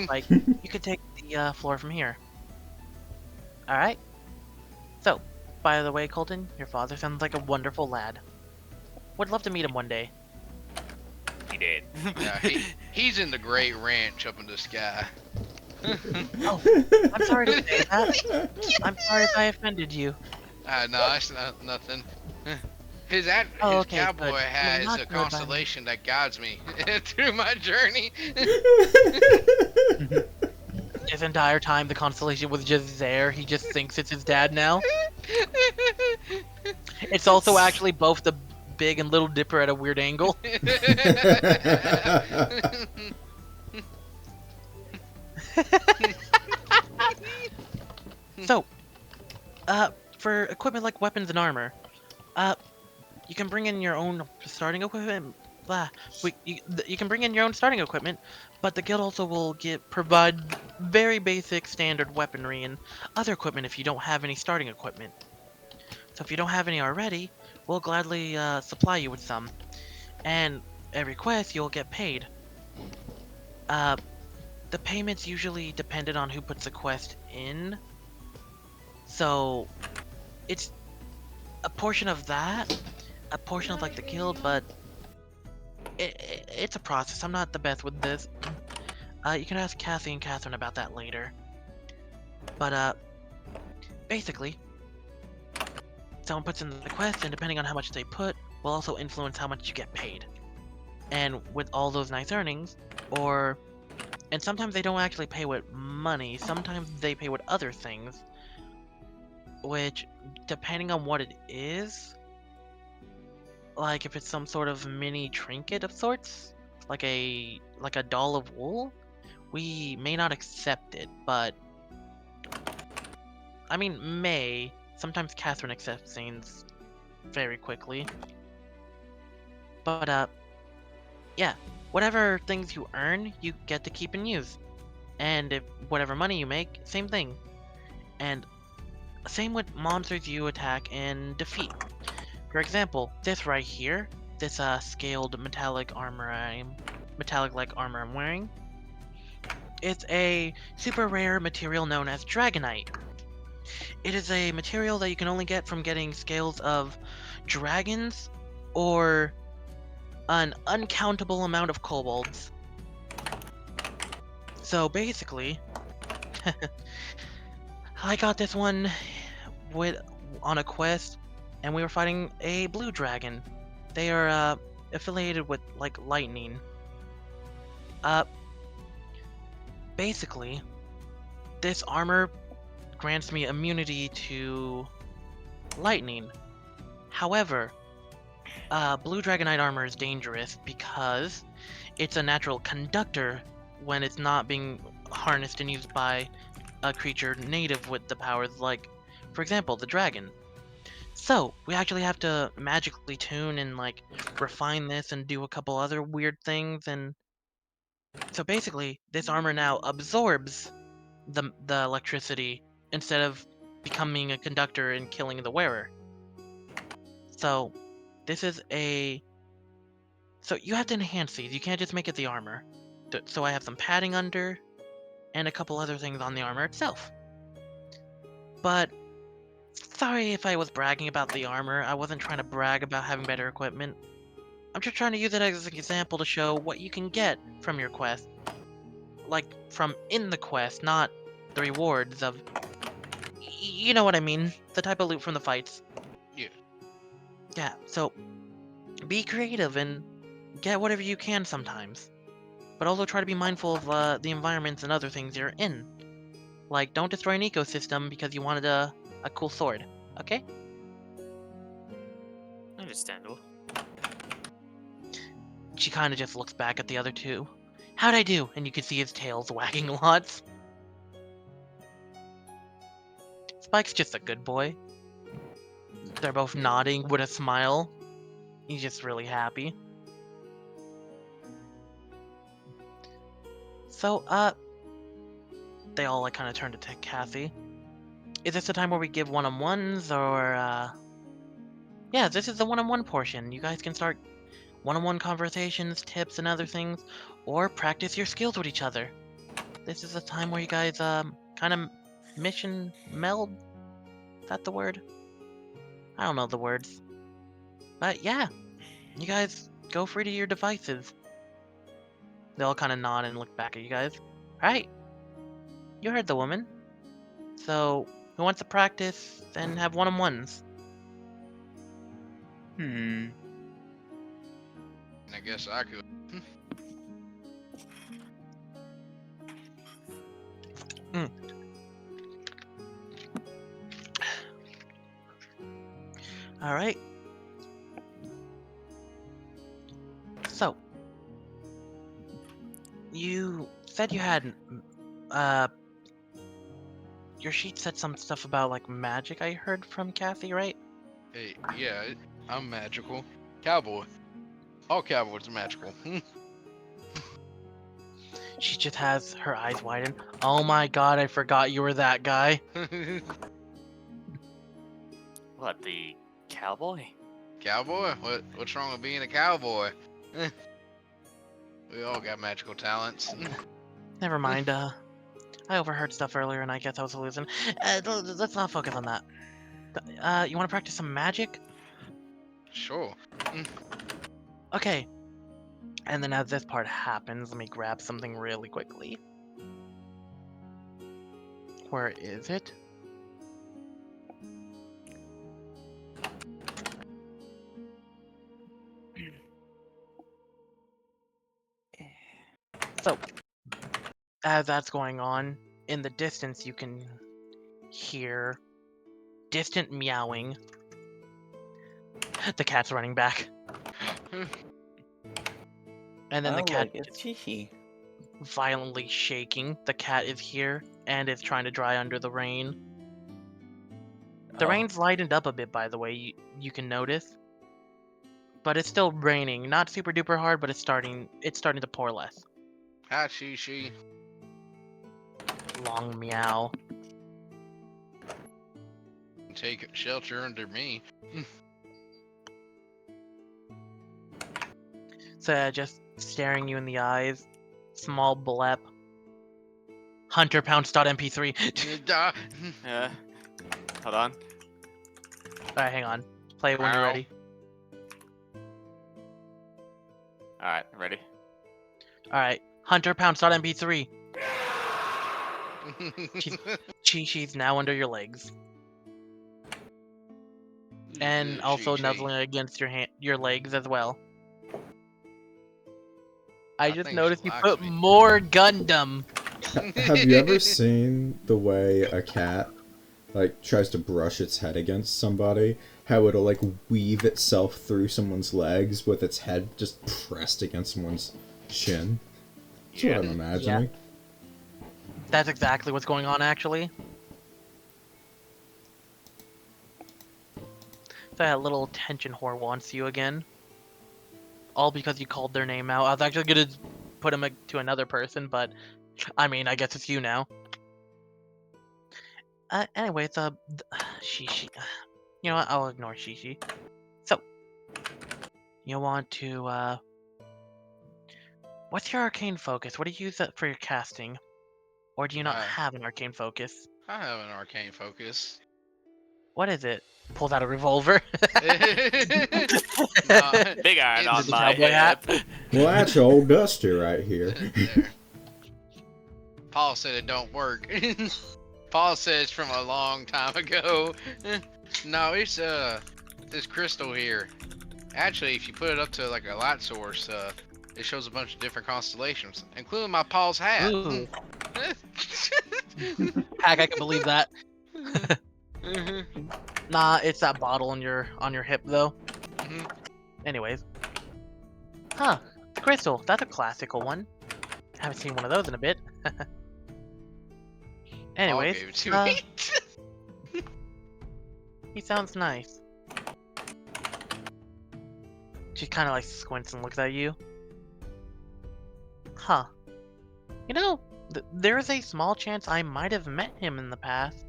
Speaker 2: Like, you could take the floor from here. Alright? So, by the way, Colton, your father sounds like a wonderful lad. Would love to meet him one day.
Speaker 5: He did.
Speaker 11: Yeah, he's in the great ranch up in the sky.
Speaker 2: Oh, I'm sorry to say that. I'm sorry if I offended you.
Speaker 11: No, that's not nothing. His
Speaker 2: okay,
Speaker 11: cowboy
Speaker 2: good.
Speaker 11: has
Speaker 2: Not
Speaker 11: a
Speaker 2: good by me.
Speaker 11: constellation that guides me through my journey.
Speaker 2: This entire time the constellation was just there, he just thinks it's his dad now. It's also actually both the Big and Little Dipper at a weird angle. So, for equipment like weapons and armor, you can bring in your own starting equipment. You can bring in your own starting equipment, but the guild also will provide very basic standard weaponry and other equipment if you don't have any starting equipment. So if you don't have any already, we'll gladly supply you with some. And every quest you'll get paid. The payment's usually dependent on who puts the quest in. So it's a portion of that, a portion of like the guild, but it's a process. I'm not the best with this. You can ask Cassie and Catherine about that later. But basically, someone puts in the quest, and depending on how much they put, will also influence how much you get paid. And with all those nice earnings, or And sometimes they don't actually pay with money, sometimes they pay with other things. Which, depending on what it is, like if it's some sort of mini trinket of sorts, like a doll of wool, we may not accept it, but I mean may. Sometimes Catherine accepts things very quickly. But yeah, whatever things you earn, you get to keep and use. And if whatever money you make, same thing. And same with monsters you attack and defeat. For example, this right here, this scaled metallic like armor I'm wearing, it's a super rare material known as Dragonite. It is a material that you can only get from getting scales of dragons or an uncountable amount of kobolds. So basically, I got this one on a quest, and we were fighting a blue dragon. They are affiliated with like lightning. Basically, this armor grants me immunity to lightning. However, blue dragonite armor is dangerous because it's a natural conductor when it's not being harnessed and used by a creature native with the powers, like, for example, the dragon. So, we actually have to magically tune and, like, refine this and do a couple other weird things, and so basically, this armor now absorbs the electricity instead of becoming a conductor and killing the wearer. So, this is a... So, you have to enhance these, you can't just make it the armor. So I have some padding under, and a couple other things on the armor itself. But sorry if I was bragging about the armor. I wasn't trying to brag about having better equipment. I'm just trying to use it as an example to show what you can get from your quest. Like, from in the quest, not the rewards of... You know what I mean. The type of loot from the fights.
Speaker 11: Yeah.
Speaker 2: Yeah, so be creative and get whatever you can sometimes. But also try to be mindful of the environments and other things you're in. Like, don't destroy an ecosystem because you wanted a cool sword, okay?
Speaker 5: Understandable.
Speaker 2: She kind of just looks back at the other two. How'd I do? And you can see his tails wagging lots. Spike's just a good boy. They're both nodding with a smile. He's just really happy. So, they all like kind of turn to Cassy. Is this the time where we give one-on-ones, or, yeah, this is the one-on-one portion. You guys can start one-on-one conversations, tips, and other things, or practice your skills with each other. This is the time where you guys, kind of mission meld? Is that the word? I don't know the words. But yeah, you guys go free to your devices. They all kind of nod and look back at you guys. Alright, you heard the woman. So, who wants to practice and have one-on-ones?
Speaker 11: I guess I could.
Speaker 2: Alright. So, you said you had, your sheet said some stuff about, like, magic I heard from Kathy, right?
Speaker 11: Hey, yeah, I'm magical. Cowboy. All cowboys are magical.
Speaker 2: She just has her eyes widen. Oh my god, I forgot you were that guy.
Speaker 5: What, the cowboy?
Speaker 11: Cowboy? What's wrong with being a cowboy? We all got magical talents.
Speaker 2: Never mind, I overheard stuff earlier and I guess I was hallucinating. Let's not focus on that. You want to practice some magic?
Speaker 11: Sure.
Speaker 2: Okay. And then as this part happens, let me grab something really quickly. Where is it? So, as that's going on, in the distance you can hear distant meowing. The cat's running back. And then the cat
Speaker 1: it's Shishi.
Speaker 2: violently shaking. The cat is here and is trying to dry under the rain. The rain's lightened up a bit, by the way, you can notice. But it's still raining. Not super duper hard, but it's starting to pour less.
Speaker 4: Hi, Shishi.
Speaker 2: Long meow.
Speaker 4: Take shelter under me.
Speaker 2: So just staring you in the eyes. Small blep. Hunter Pounce.mp3.
Speaker 5: Yeah. Hold on.
Speaker 2: Alright, hang on. Play it when you're ready.
Speaker 5: Alright, ready?
Speaker 2: Alright. Hunter Pounce.mp3. She's now under your legs. And also nuzzling against your legs as well. I just noticed you put more Gundam.
Speaker 8: Have you ever seen the way a cat like tries to brush its head against somebody? How it'll like weave itself through someone's legs with its head just pressed against someone's shin? That's what I'm imagining.
Speaker 2: Yeah. That's exactly what's going on, actually. That little attention whore wants you again. All because you called their name out. I was actually gonna put him to another person, but I mean, I guess it's you now. Anyway, it's Shishi. You know what? I'll ignore Shishi. So, you want to what's your arcane focus? What do you use for your casting? Or do you not have an arcane focus?
Speaker 4: I have an arcane focus.
Speaker 2: What is it? Pulls out a revolver.
Speaker 5: Big iron on my
Speaker 2: cowboy hat.
Speaker 8: Well, that's old Dusty right here.
Speaker 4: Paul said it don't work. Paul says from a long time ago. No, it's this crystal here. Actually, if you put it up to like a light source, it shows a bunch of different constellations, including my Paul's hat.
Speaker 2: Heck, I can believe that. Nah, it's that bottle on your hip though. Anyways. Huh, the crystal. That's a classical one. Haven't seen one of those in a bit. Anyways,
Speaker 4: Paul gave it to me.
Speaker 2: He sounds nice. She kind of like squints and looks at you. Huh. You know, there's a small chance I might have met him in the past.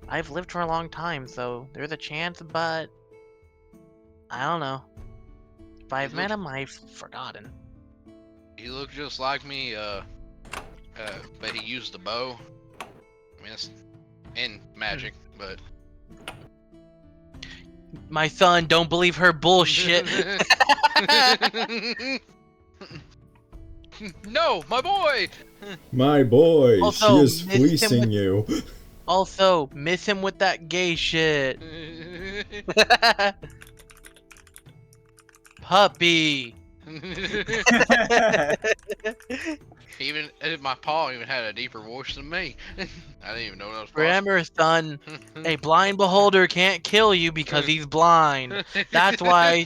Speaker 2: I've lived for a long time, so there's a chance, but I don't know. If I've met him, I've forgotten.
Speaker 4: He looked just like me, but he used the bow. I mean, it's in magic, but...
Speaker 2: My son, don't believe her bullshit.
Speaker 4: No, my boy!
Speaker 8: My boy,
Speaker 2: Also,
Speaker 8: she is fleecing you.
Speaker 2: Also, miss him with that gay shit. Puppy.
Speaker 4: Even my Paul even had a deeper voice than me. I didn't even know that was possible.
Speaker 2: Remember, son, a blind beholder can't kill you because he's blind. That's why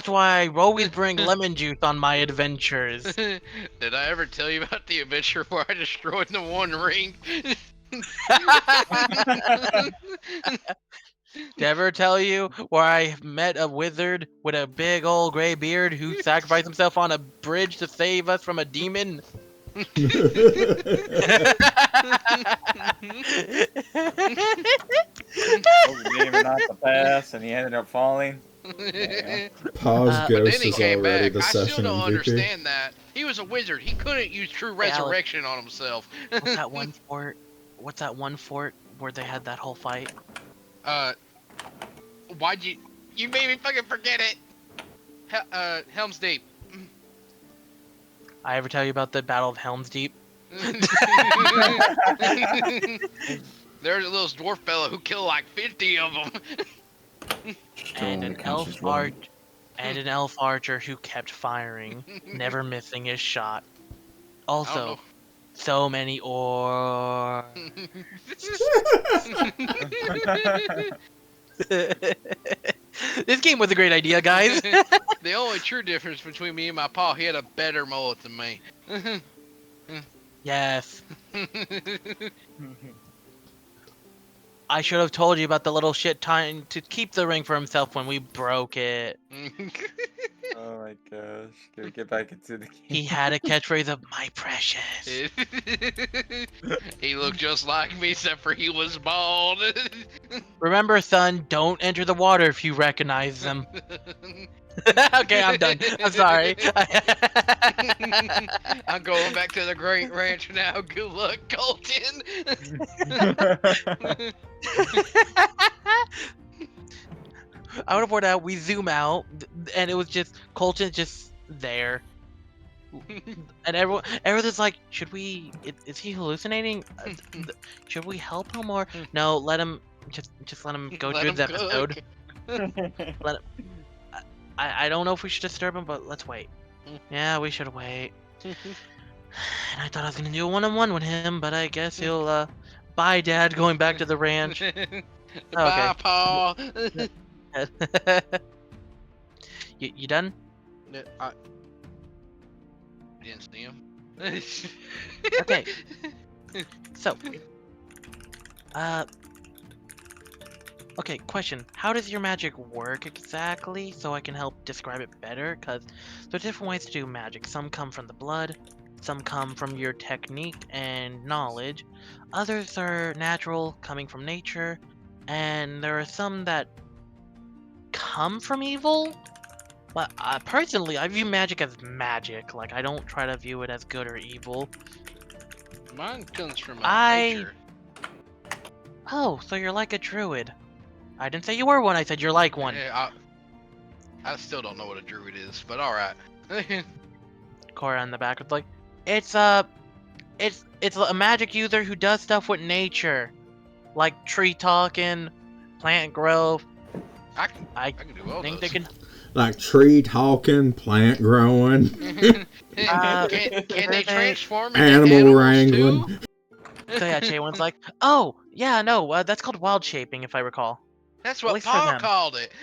Speaker 2: I always bring lemon juice on my adventures.
Speaker 4: Did I ever tell you about the adventure where I destroyed the One Ring?
Speaker 2: Did I ever tell you where I met a wizard with a big old gray beard who sacrificed himself on a bridge to save us from a demon?
Speaker 1: Told the demon not to pass, and he ended up falling. Yeah.
Speaker 8: Pause Ghost is already
Speaker 4: back.
Speaker 8: the
Speaker 4: I still
Speaker 8: session
Speaker 4: don't
Speaker 8: MVP.
Speaker 4: understand that. He was a wizard. He couldn't use true resurrection on himself.
Speaker 2: What's that one fort? What's that one fort where they had that whole fight?
Speaker 4: Why'd you made me fucking forget it? Helm's Deep.
Speaker 2: I ever tell you about the Battle of Helm's Deep?
Speaker 4: There's a little dwarf fellow who killed like 50 of them.
Speaker 2: And an elf archer who kept firing, never missing his shot. Also, So many ores. This game was a great idea, guys.
Speaker 11: The only true difference between me and my pa, he had a better mullet than me.
Speaker 2: Yes. I should have told you about the little shit time to keep the ring for himself when we broke it.
Speaker 1: Oh my gosh. Can we get back into the game?
Speaker 2: He had a catchphrase of "my precious."
Speaker 11: He looked just like me, except for he was bald.
Speaker 2: Remember, son, don't enter the water if you recognize them. Okay, I'm done. I'm sorry.
Speaker 11: I'm going back to the Great Ranch now. Good luck, Colton.
Speaker 2: I would have pointed out, we zoom out, and it was just Colton just there. And everyone's like, should we, is he hallucinating? Should we help him or no, let him, just let him go
Speaker 11: Let
Speaker 2: through
Speaker 11: him
Speaker 2: the episode.
Speaker 11: cook.
Speaker 2: Let him, I don't know if we should disturb him, but let's wait. Yeah, we should wait. And I thought I was gonna do a one-on-one with him, but I guess he'll, bye, Dad, going back to the ranch.
Speaker 11: Bye, Paul.
Speaker 2: You done?
Speaker 11: I didn't see him.
Speaker 2: Okay. So, okay, question. How does your magic work exactly so I can help describe it better? Because there are different ways to do magic. Some come from the blood, some come from your technique and knowledge, others are natural, coming from nature, and there are some that come from evil. But personally, I view magic as magic. Like, I don't try to view it as good or evil.
Speaker 11: Mine comes from nature.
Speaker 2: Oh, so you're like a druid. I didn't say you were one, I said you're like one.
Speaker 11: Yeah, I still don't know what a druid is, but alright.
Speaker 2: Cora in the back was like, it's a magic user who does stuff with nature. Like tree talking, plant growth.
Speaker 11: I can do all
Speaker 2: think
Speaker 11: those.
Speaker 2: they can.
Speaker 3: Like tree talking, plant growing,
Speaker 11: Can they transform into
Speaker 3: animal
Speaker 11: animals
Speaker 3: wrangling.
Speaker 11: too?
Speaker 2: So yeah, Chaewyn's like, oh, yeah, no, that's called wild shaping, if I recall.
Speaker 11: That's
Speaker 2: At
Speaker 11: what
Speaker 2: least for
Speaker 11: Paul
Speaker 2: them.
Speaker 11: called it.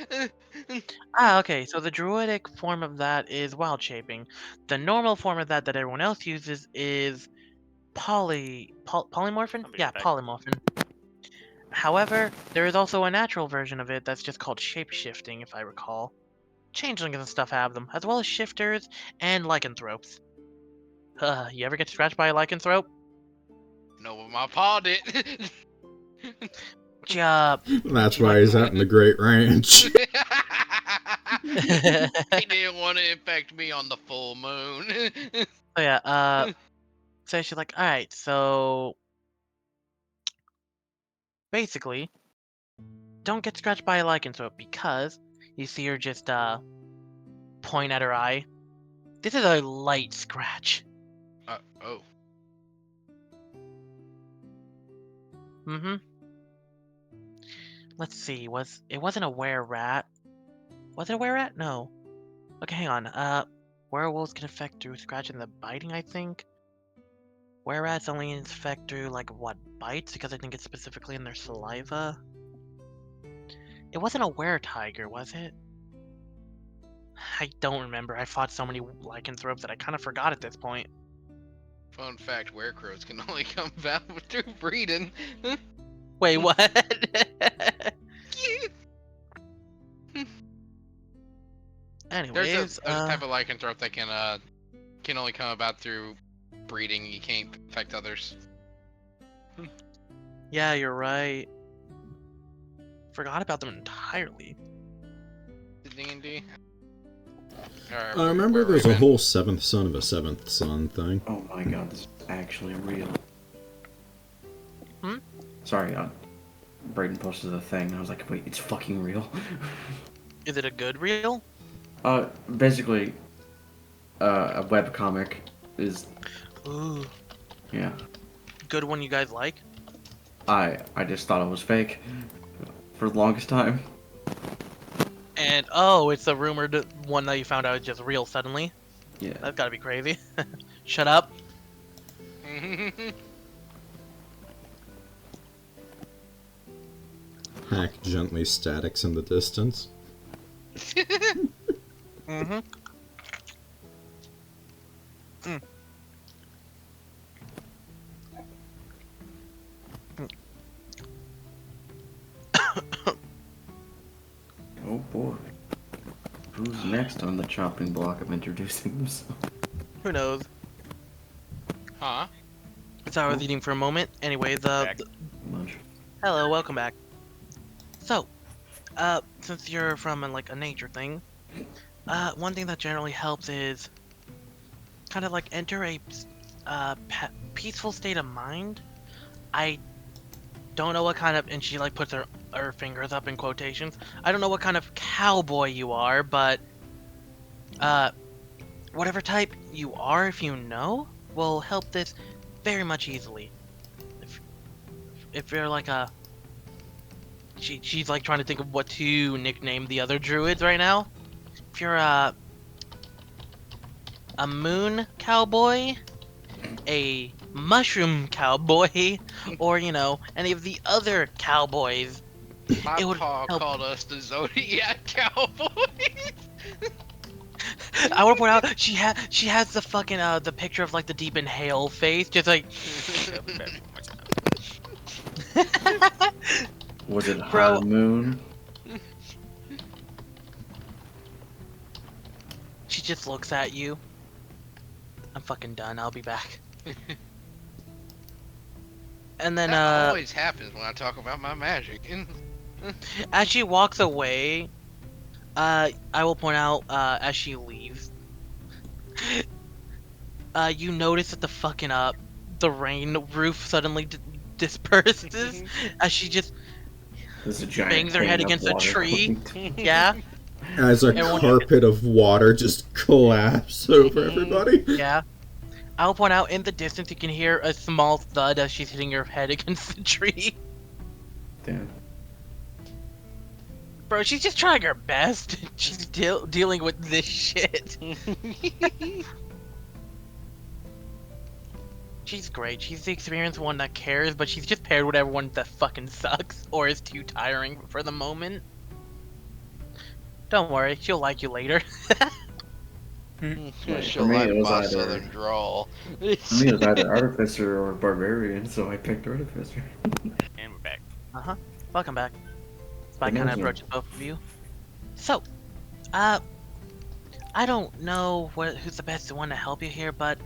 Speaker 2: Okay, so the druidic form of that is wild shaping. The normal form of that everyone else uses is polymorphin? Yeah, polymorphin. However, there is also a natural version of it that's just called shape-shifting, if I recall. Changelings and stuff have them, as well as shifters and lycanthropes. You ever get scratched by a lycanthrope?
Speaker 11: No, but my paw did.
Speaker 2: Job.
Speaker 3: That's why he's out in the Great Ranch.
Speaker 11: He didn't want to infect me on the full moon.
Speaker 2: So yeah, so she's like, alright, so basically, don't get scratched by a lycanthrope because you see her just point at her eye. This is a light scratch.
Speaker 11: Oh.
Speaker 2: Mm-hmm. Let's see, it wasn't a were-rat. Was it a were-rat? No. Okay, hang on. Werewolves can affect through scratching the biting, I think. Were-rats only infect through, like, what, bites? Because I think it's specifically in their saliva. It wasn't a were-tiger, was it? I don't remember. I fought so many lycanthropes that I kind of forgot at this point.
Speaker 11: Fun fact, werecrows can only come about through breeding.
Speaker 2: Wait, what? Anyways,
Speaker 11: There's a type of lycanthrope that can only come about through breeding. You can't infect others.
Speaker 2: Yeah, you're right. Forgot about them entirely.
Speaker 11: The D&D.
Speaker 3: I remember there's a whole seventh son of a seventh son thing.
Speaker 6: Oh my god, this is actually real.
Speaker 2: Hmm?
Speaker 6: Sorry, Brayden posted the thing, and I was like, wait, it's fucking real?
Speaker 2: Is it a good reel?
Speaker 6: Basically, a webcomic is...
Speaker 2: Ooh.
Speaker 6: Yeah.
Speaker 2: Good one you guys like?
Speaker 6: I just thought it was fake for the longest time.
Speaker 2: And, oh, it's a rumored one that you found out is just real suddenly?
Speaker 6: Yeah.
Speaker 2: That's gotta be crazy. Shut up.
Speaker 8: Hack gently statics in the distance.
Speaker 2: Mm-hmm.
Speaker 6: Oh boy. Who's next on the chopping block of introducing himself?
Speaker 2: Who knows?
Speaker 4: Huh?
Speaker 2: So I was eating for a moment. Anyway,
Speaker 6: Lunch.
Speaker 2: hello, welcome back. So, since you're from like a nature thing, one thing that generally helps is kind of like enter a peaceful state of mind. I don't know what kind of, and she like puts her fingers up in quotations. I don't know what kind of cowboy you are, but whatever type you are, if you know, will help this very much easily. If you're like a, she's like trying to think of what to nickname the other druids right now. If you're a moon cowboy, a mushroom cowboy, or you know, any of the other cowboys,
Speaker 4: My
Speaker 2: it would
Speaker 4: pa
Speaker 2: help.
Speaker 4: called us the Zodiac Cowboys.
Speaker 2: I want to point out she has the fucking the picture of like the deep inhale face, just like.
Speaker 6: Was it
Speaker 2: Bro.
Speaker 6: High Moon?
Speaker 2: She just looks at you. I'm fucking done. I'll be back. And then
Speaker 4: That always happens when I talk about my magic.
Speaker 2: as she walks away, I will point out as she leaves, you notice that the fucking the rain roof suddenly disperses as she just
Speaker 6: There's a giant
Speaker 2: bangs her head
Speaker 6: pane of
Speaker 2: against a
Speaker 6: water.
Speaker 2: tree. Yeah,
Speaker 8: As a
Speaker 2: Everyone-
Speaker 8: carpet of water just collapse over everybody.
Speaker 2: yeah. I'll point out in the distance you can hear a small thud as she's hitting her head against the tree.
Speaker 6: Damn.
Speaker 2: Bro, she's just trying her best. She's dealing with this shit. She's great. She's the experienced one that cares, but she's just paired with everyone that fucking sucks or is too tiring for the moment. Don't worry, she'll like you later.
Speaker 4: She'll
Speaker 6: me,
Speaker 4: like
Speaker 6: it was
Speaker 4: my
Speaker 6: either-
Speaker 4: southern drawl.
Speaker 6: For me, it was either Artificer or Barbarian, so I picked Artificer.
Speaker 5: And we're back.
Speaker 2: Welcome back. So I
Speaker 6: Good
Speaker 2: kind of
Speaker 6: news,
Speaker 2: approached both of you. So, I don't know who's the best one to help you here, but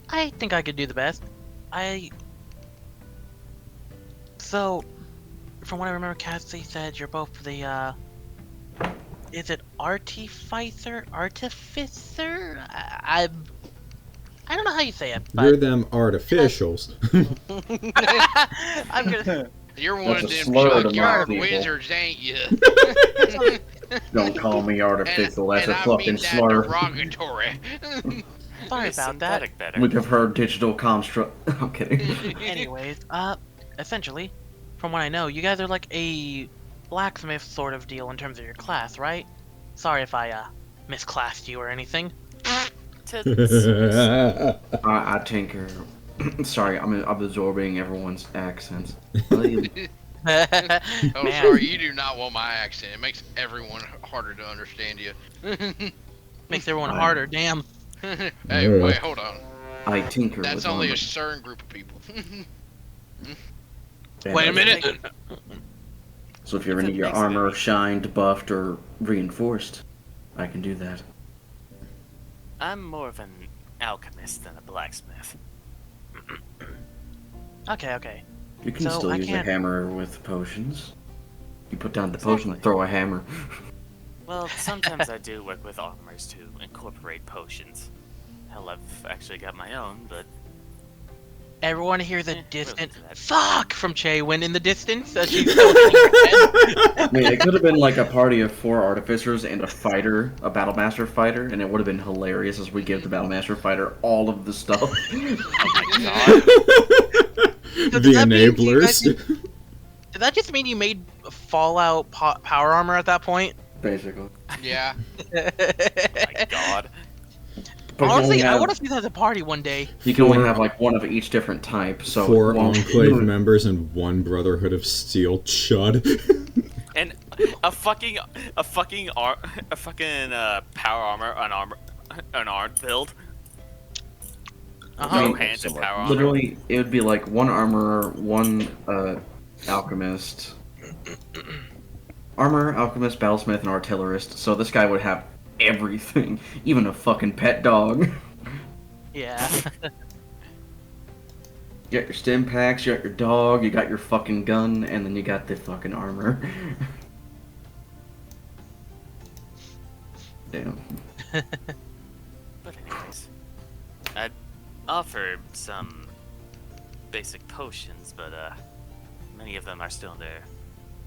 Speaker 2: I think I could do the best. So, from what I remember, Cassie said you're both the, is it Artificer? I don't know how you say it,
Speaker 8: You're
Speaker 2: but
Speaker 8: them artificials.
Speaker 2: I'm gonna...
Speaker 4: You're one
Speaker 6: That's
Speaker 4: of
Speaker 6: a
Speaker 4: them
Speaker 6: slur to my
Speaker 4: junkyard
Speaker 6: people.
Speaker 4: wizards, ain't you?
Speaker 6: Don't call me artificial, that's
Speaker 4: and
Speaker 6: a
Speaker 4: I
Speaker 6: fucking
Speaker 4: mean that
Speaker 6: slur.
Speaker 4: derogatory.
Speaker 2: Sorry about that.
Speaker 5: Synthetic better.
Speaker 6: We'd have heard digital construct. I'm kidding.
Speaker 2: Anyways, essentially, from what I know, you guys are like a blacksmith sort of deal in terms of your class, right? Sorry if I, misclassed you or anything.
Speaker 6: I tinker. Sorry, I'm absorbing everyone's accents.
Speaker 4: Oh,
Speaker 2: Man.
Speaker 4: sorry, you do not want my accent. It makes everyone harder to understand you.
Speaker 2: Makes everyone harder, damn.
Speaker 4: Hey, wait, hold on.
Speaker 6: I tinker.
Speaker 4: That's
Speaker 6: with
Speaker 4: only
Speaker 6: armor.
Speaker 4: a certain group of people.
Speaker 2: Wait a minute!
Speaker 6: So if you ever need your armor shined, buffed, or reinforced, I can do that.
Speaker 5: I'm more of an alchemist than a blacksmith.
Speaker 2: Okay.
Speaker 6: You can
Speaker 2: So,
Speaker 6: still
Speaker 2: I
Speaker 6: use
Speaker 2: can't-
Speaker 6: a hammer with potions. You put down the potion, throw a hammer.
Speaker 5: Well, sometimes I do work with armors to incorporate potions. Hell, I've actually got my own, but
Speaker 2: Everyone hears a
Speaker 5: we'll
Speaker 2: distant
Speaker 5: do that.
Speaker 2: fuck from Chaewynn in the distance as she's still hitting her head.
Speaker 6: I mean, it could have been like a party of 4 artificers and a fighter, a battlemaster fighter, and it would have been hilarious as we give the battlemaster fighter all of the stuff.
Speaker 2: So
Speaker 8: The
Speaker 2: does that mean you guys-
Speaker 8: enablers.
Speaker 2: Did that just mean you made Fallout power armor at that point?
Speaker 6: Basically.
Speaker 4: Yeah.
Speaker 5: oh my god.
Speaker 6: But
Speaker 2: Honestly, I
Speaker 6: have,
Speaker 2: want to see that at a party one day.
Speaker 6: you can only have like one of each different type. So
Speaker 8: 4 Enclave members and 1 Brotherhood of Steel chud.
Speaker 5: And a fucking power armor, unarmed build.
Speaker 2: Uh-huh.
Speaker 5: No hands and power armor.
Speaker 6: Literally, it would be like 1 armorer, 1 alchemist, alchemist, battlesmith, and artillerist. So this guy would have everything, even a fucking pet dog.
Speaker 2: Yeah.
Speaker 6: You got your stim packs, you got your dog, you got your fucking gun, and then you got the fucking armor. Damn.
Speaker 5: But anyways, I'd offer some basic potions, but many of them are still in their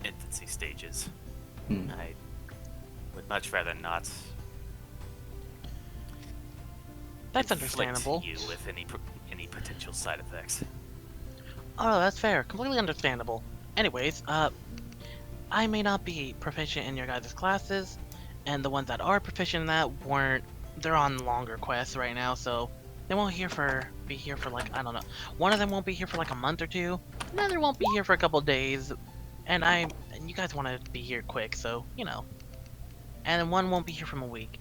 Speaker 5: infancy stages. I would much rather not.
Speaker 2: That's
Speaker 5: inflict
Speaker 2: understandable.
Speaker 5: You with any potential side effects.
Speaker 2: Oh, that's fair. Completely understandable. Anyways, I may not be proficient in your guys' classes, and the ones that are proficient in that they're on longer quests right now, so they won't be here for like, I don't know. One of them won't be here for like a month or 2, another won't be here for a couple days, and you guys want to be here quick, so, you know. And then one won't be here from a week.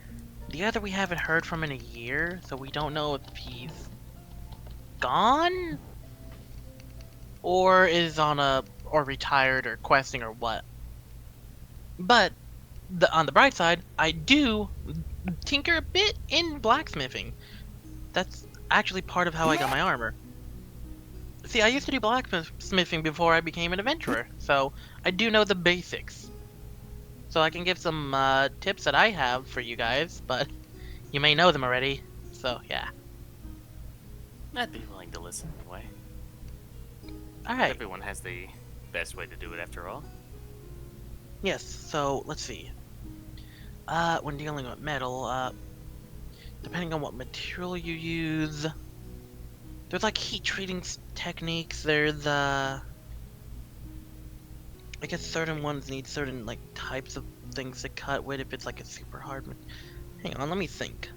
Speaker 2: The other we haven't heard from in a year, so we don't know if he's gone? Or is or retired or questing or what. But, on the bright side, I do tinker a bit in blacksmithing. That's actually part of how I got my armor. See, I used to do blacksmithing before I became an adventurer, so I do know the basics. So I can give some tips that I have for you guys, but you may know them already, so yeah.
Speaker 5: I'd be willing to listen anyway.
Speaker 2: Alright.
Speaker 5: Everyone has the best way to do it after all.
Speaker 2: Yes, so let's see. When dealing with metal, depending on what material you use, there's like heat treating techniques. There's I guess certain ones need certain like types of things to cut with if it's like a super hard. Hang on, let me think.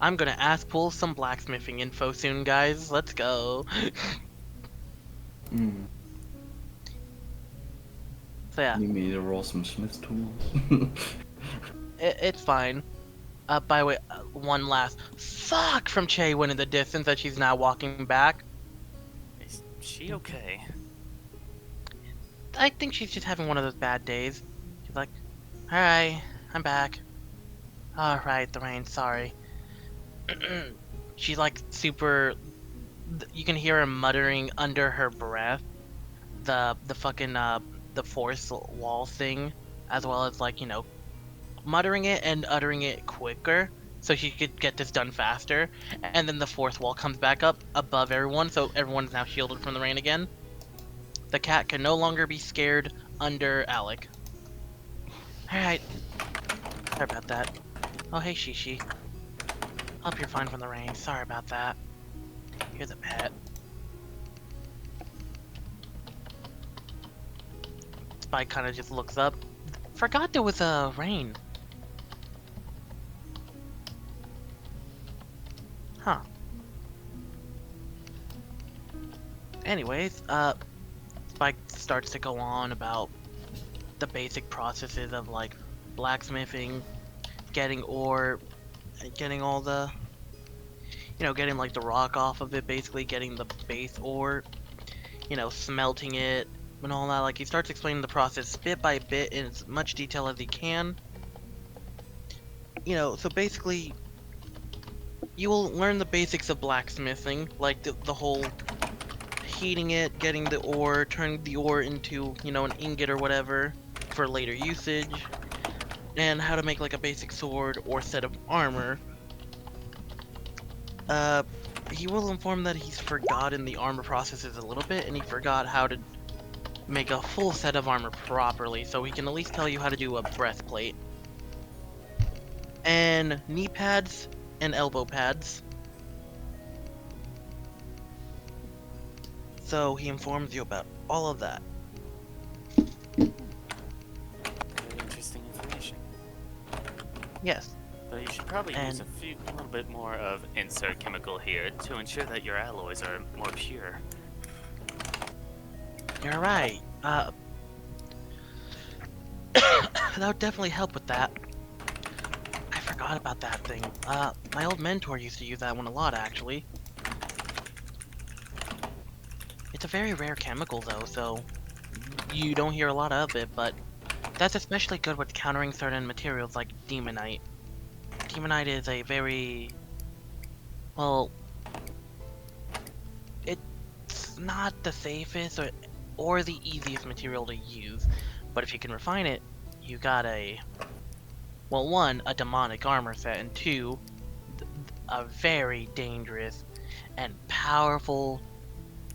Speaker 2: I'm gonna pull some blacksmithing info soon, guys. Let's go. So yeah.
Speaker 6: You need to roll some smith tools.
Speaker 2: It's fine. By the way, one last fuck from Chaewynn in the distance as she's now walking back.
Speaker 5: Is she okay?
Speaker 2: I think she's just having one of those bad days. She's like, alright, I'm back. Alright, the rain, sorry. She's like super... You can hear her muttering under her breath the fucking, the force wall thing, as well as like, you know, muttering it and uttering it quicker so she could get this done faster. And then the fourth wall comes back up above everyone, so everyone's now shielded from the rain again. The cat can no longer be scared under Alec. Alright. Sorry about that. Oh, hey, Shi Shi. Hope you're fine from the rain. Sorry about that. You're the pet. Spike kind of just looks up. Forgot there was a rain. Huh. Anyways, Spike starts to go on about the basic processes of like blacksmithing, getting ore, getting all the, you know, getting like the rock off of it, basically getting the base ore, you know, smelting it and all that. Like he starts explaining the process bit by bit in as much detail as he can. You know, so basically you will learn the basics of blacksmithing, like the whole heating it, getting the ore, turning the ore into, you know, an ingot or whatever for later usage, and how to make like a basic sword or set of armor. He will inform that he's forgotten the armor processes a little bit, and he forgot how to make a full set of armor properly, so he can at least tell you how to do a breastplate. And knee pads and elbow pads. So he informs you about all of that.
Speaker 5: Very interesting information.
Speaker 2: Yes.
Speaker 5: Though you should probably use a little bit more of insert chemical here to ensure that your alloys are more pure.
Speaker 2: You're right. That would definitely help with that. I forgot about that thing. My old mentor used to use that one a lot, actually. It's a very rare chemical, though, so you don't hear a lot of it, but that's especially good with countering certain materials like Demonite. Demonite is a very... well... it's not the safest or the easiest material to use, but if you can refine it, you got a... well, one, a demonic armor set, and two, a very dangerous and powerful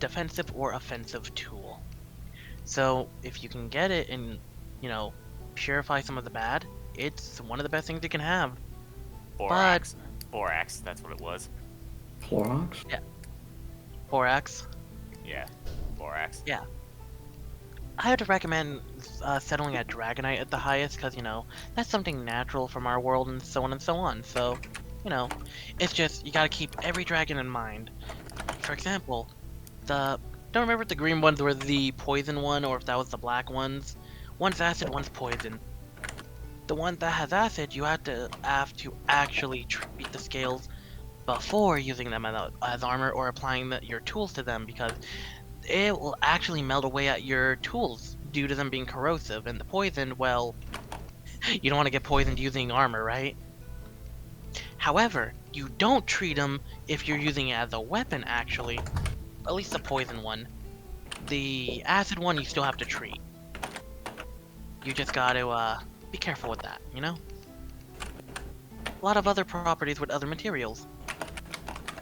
Speaker 2: defensive or offensive tool. So, if you can get it and, you know, purify some of the bad, it's one of the best things you can have.
Speaker 5: Borax. Borax, that's what it was.
Speaker 6: Borax?
Speaker 2: Yeah. Borax?
Speaker 5: Yeah, borax.
Speaker 2: Yeah. I would recommend settling at Dragonite at the highest, because, you know, that's something natural from our world and so on and so on. So, you know, it's just, you gotta keep every dragon in mind. For example, don't remember if the green ones were the poison one or if that was the black ones. One's acid, one's poison. The one that has acid, you have to actually treat the scales before using them as armor or applying your tools to them, because it will actually melt away at your tools due to them being corrosive. And the poison, well, you don't want to get poisoned using armor, right? However, you don't treat them if you're using it as a weapon, actually. At least the poison one. The acid one, you still have to treat. You just gotta, be careful with that, you know? A lot of other properties with other materials.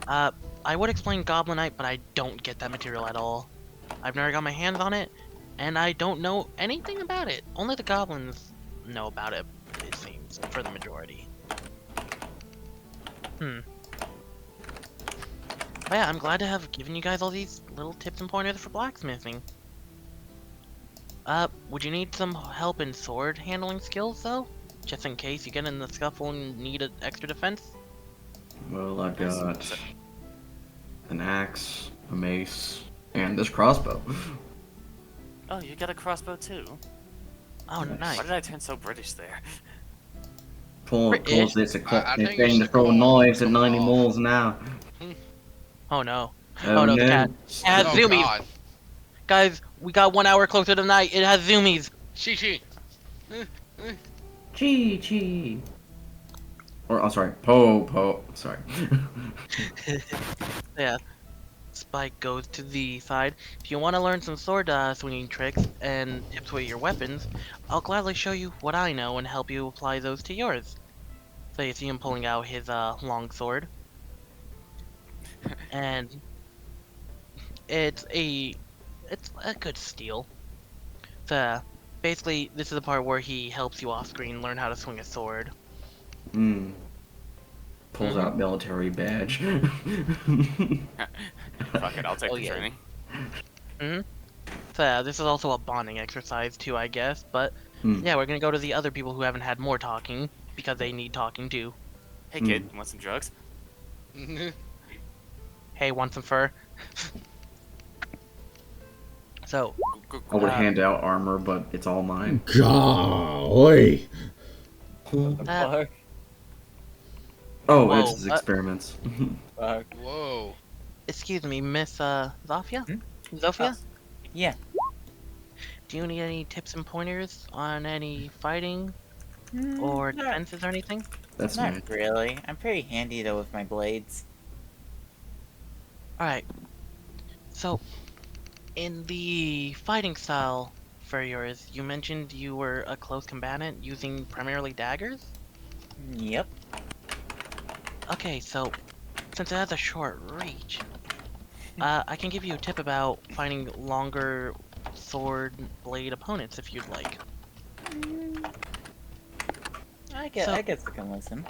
Speaker 2: I would explain Goblinite, but I don't get that material at all. I've never got my hands on it, and I don't know anything about it. Only the Goblins know about it, it seems, for the majority. But yeah, I'm glad to have given you guys all these little tips and pointers for blacksmithing. Would you need some help in sword handling skills, though? Just in case you get in the scuffle and need an extra defense?
Speaker 6: Well, I've got an axe, a mace, and this crossbow.
Speaker 5: Oh, you got a crossbow too?
Speaker 2: Oh, nice.
Speaker 5: Why did I turn so British there?
Speaker 6: Pause this,
Speaker 4: I think
Speaker 6: thing
Speaker 4: you
Speaker 6: to throw
Speaker 4: should
Speaker 6: knives at
Speaker 4: go
Speaker 6: 90
Speaker 4: off.
Speaker 6: miles an hour.
Speaker 2: Oh no.
Speaker 6: Oh,
Speaker 2: no, the cat. It has
Speaker 4: Oh,
Speaker 2: zoomies!
Speaker 4: God.
Speaker 2: Guys, we got 1 hour closer to night. It has zoomies!
Speaker 4: Shi Shi.
Speaker 6: Chi. Or, oh, sorry, Po. Sorry.
Speaker 2: Yeah. Spike goes to the side. If you want to learn some sword swinging tricks and tips with your weapons, I'll gladly show you what I know and help you apply those to yours. So you see him pulling out his long sword. And it's a good steal. So basically, this is the part where he helps you off screen learn how to swing a sword.
Speaker 6: Pulls out military badge.
Speaker 5: Fuck it, I'll take the training.
Speaker 2: So yeah, this is also a bonding exercise too, I guess. But yeah, we're gonna go to the other people who haven't had more talking because they need talking too.
Speaker 5: Hey kid, want some drugs?
Speaker 2: Hey, want some fur? So
Speaker 6: I would hand out armor, but it's all mine.
Speaker 8: Golly!
Speaker 1: Fuck.
Speaker 6: Oh,
Speaker 2: Whoa,
Speaker 6: it's his experiments.
Speaker 1: Fuck.
Speaker 4: Whoa.
Speaker 2: excuse me, Miss Zofia? Zofia?
Speaker 1: Yeah.
Speaker 2: Do you need any tips and pointers on any fighting or defenses or anything?
Speaker 6: That's
Speaker 1: Not
Speaker 6: me.
Speaker 1: really. I'm pretty handy though with my blades.
Speaker 2: Alright. So, in the fighting style for yours, you mentioned you were a close combatant using primarily daggers?
Speaker 1: Yep.
Speaker 2: Okay, so, since it has a short reach, I can give you a tip about finding longer sword blade opponents if you'd like.
Speaker 1: I guess I can listen.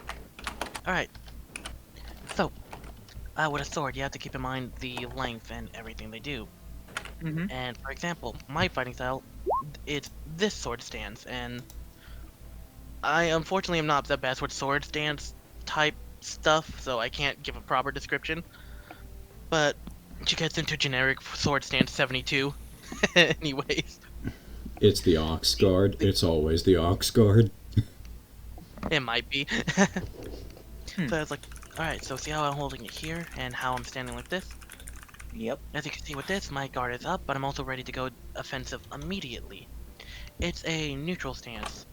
Speaker 2: Alright. So, with a sword, you have to keep in mind the length and everything they do. And, for example, my fighting style, it's this sword stance, and I unfortunately am not the best with sword stance type stuff, so I can't give a proper description. But she gets into generic sword stance 72. Anyways.
Speaker 3: It's the Ox Guard. It's always the Ox Guard.
Speaker 2: It might be.
Speaker 1: Hmm.
Speaker 2: So I was like, alright, so see how I'm holding it here and how I'm standing like this?
Speaker 1: Yep.
Speaker 2: As you can see with this, my guard is up, but I'm also ready to go offensive immediately. It's a neutral stance.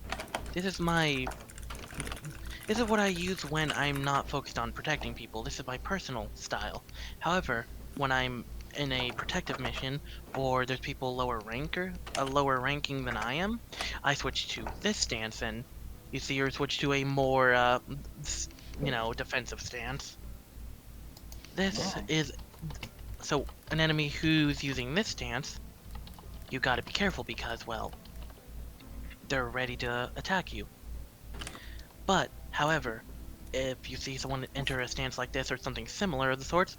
Speaker 2: This is what I use when I'm not focused on protecting people. This is my personal style. However, when I'm in a protective mission, or there's people lower ranking than I am, I switch to this stance, and you see her switch to a more, defensive stance. This is... So, an enemy who's using this stance, you gotta be careful because, well, they're ready to attack you. But, however, if you see someone enter a stance like this or something similar of the sorts,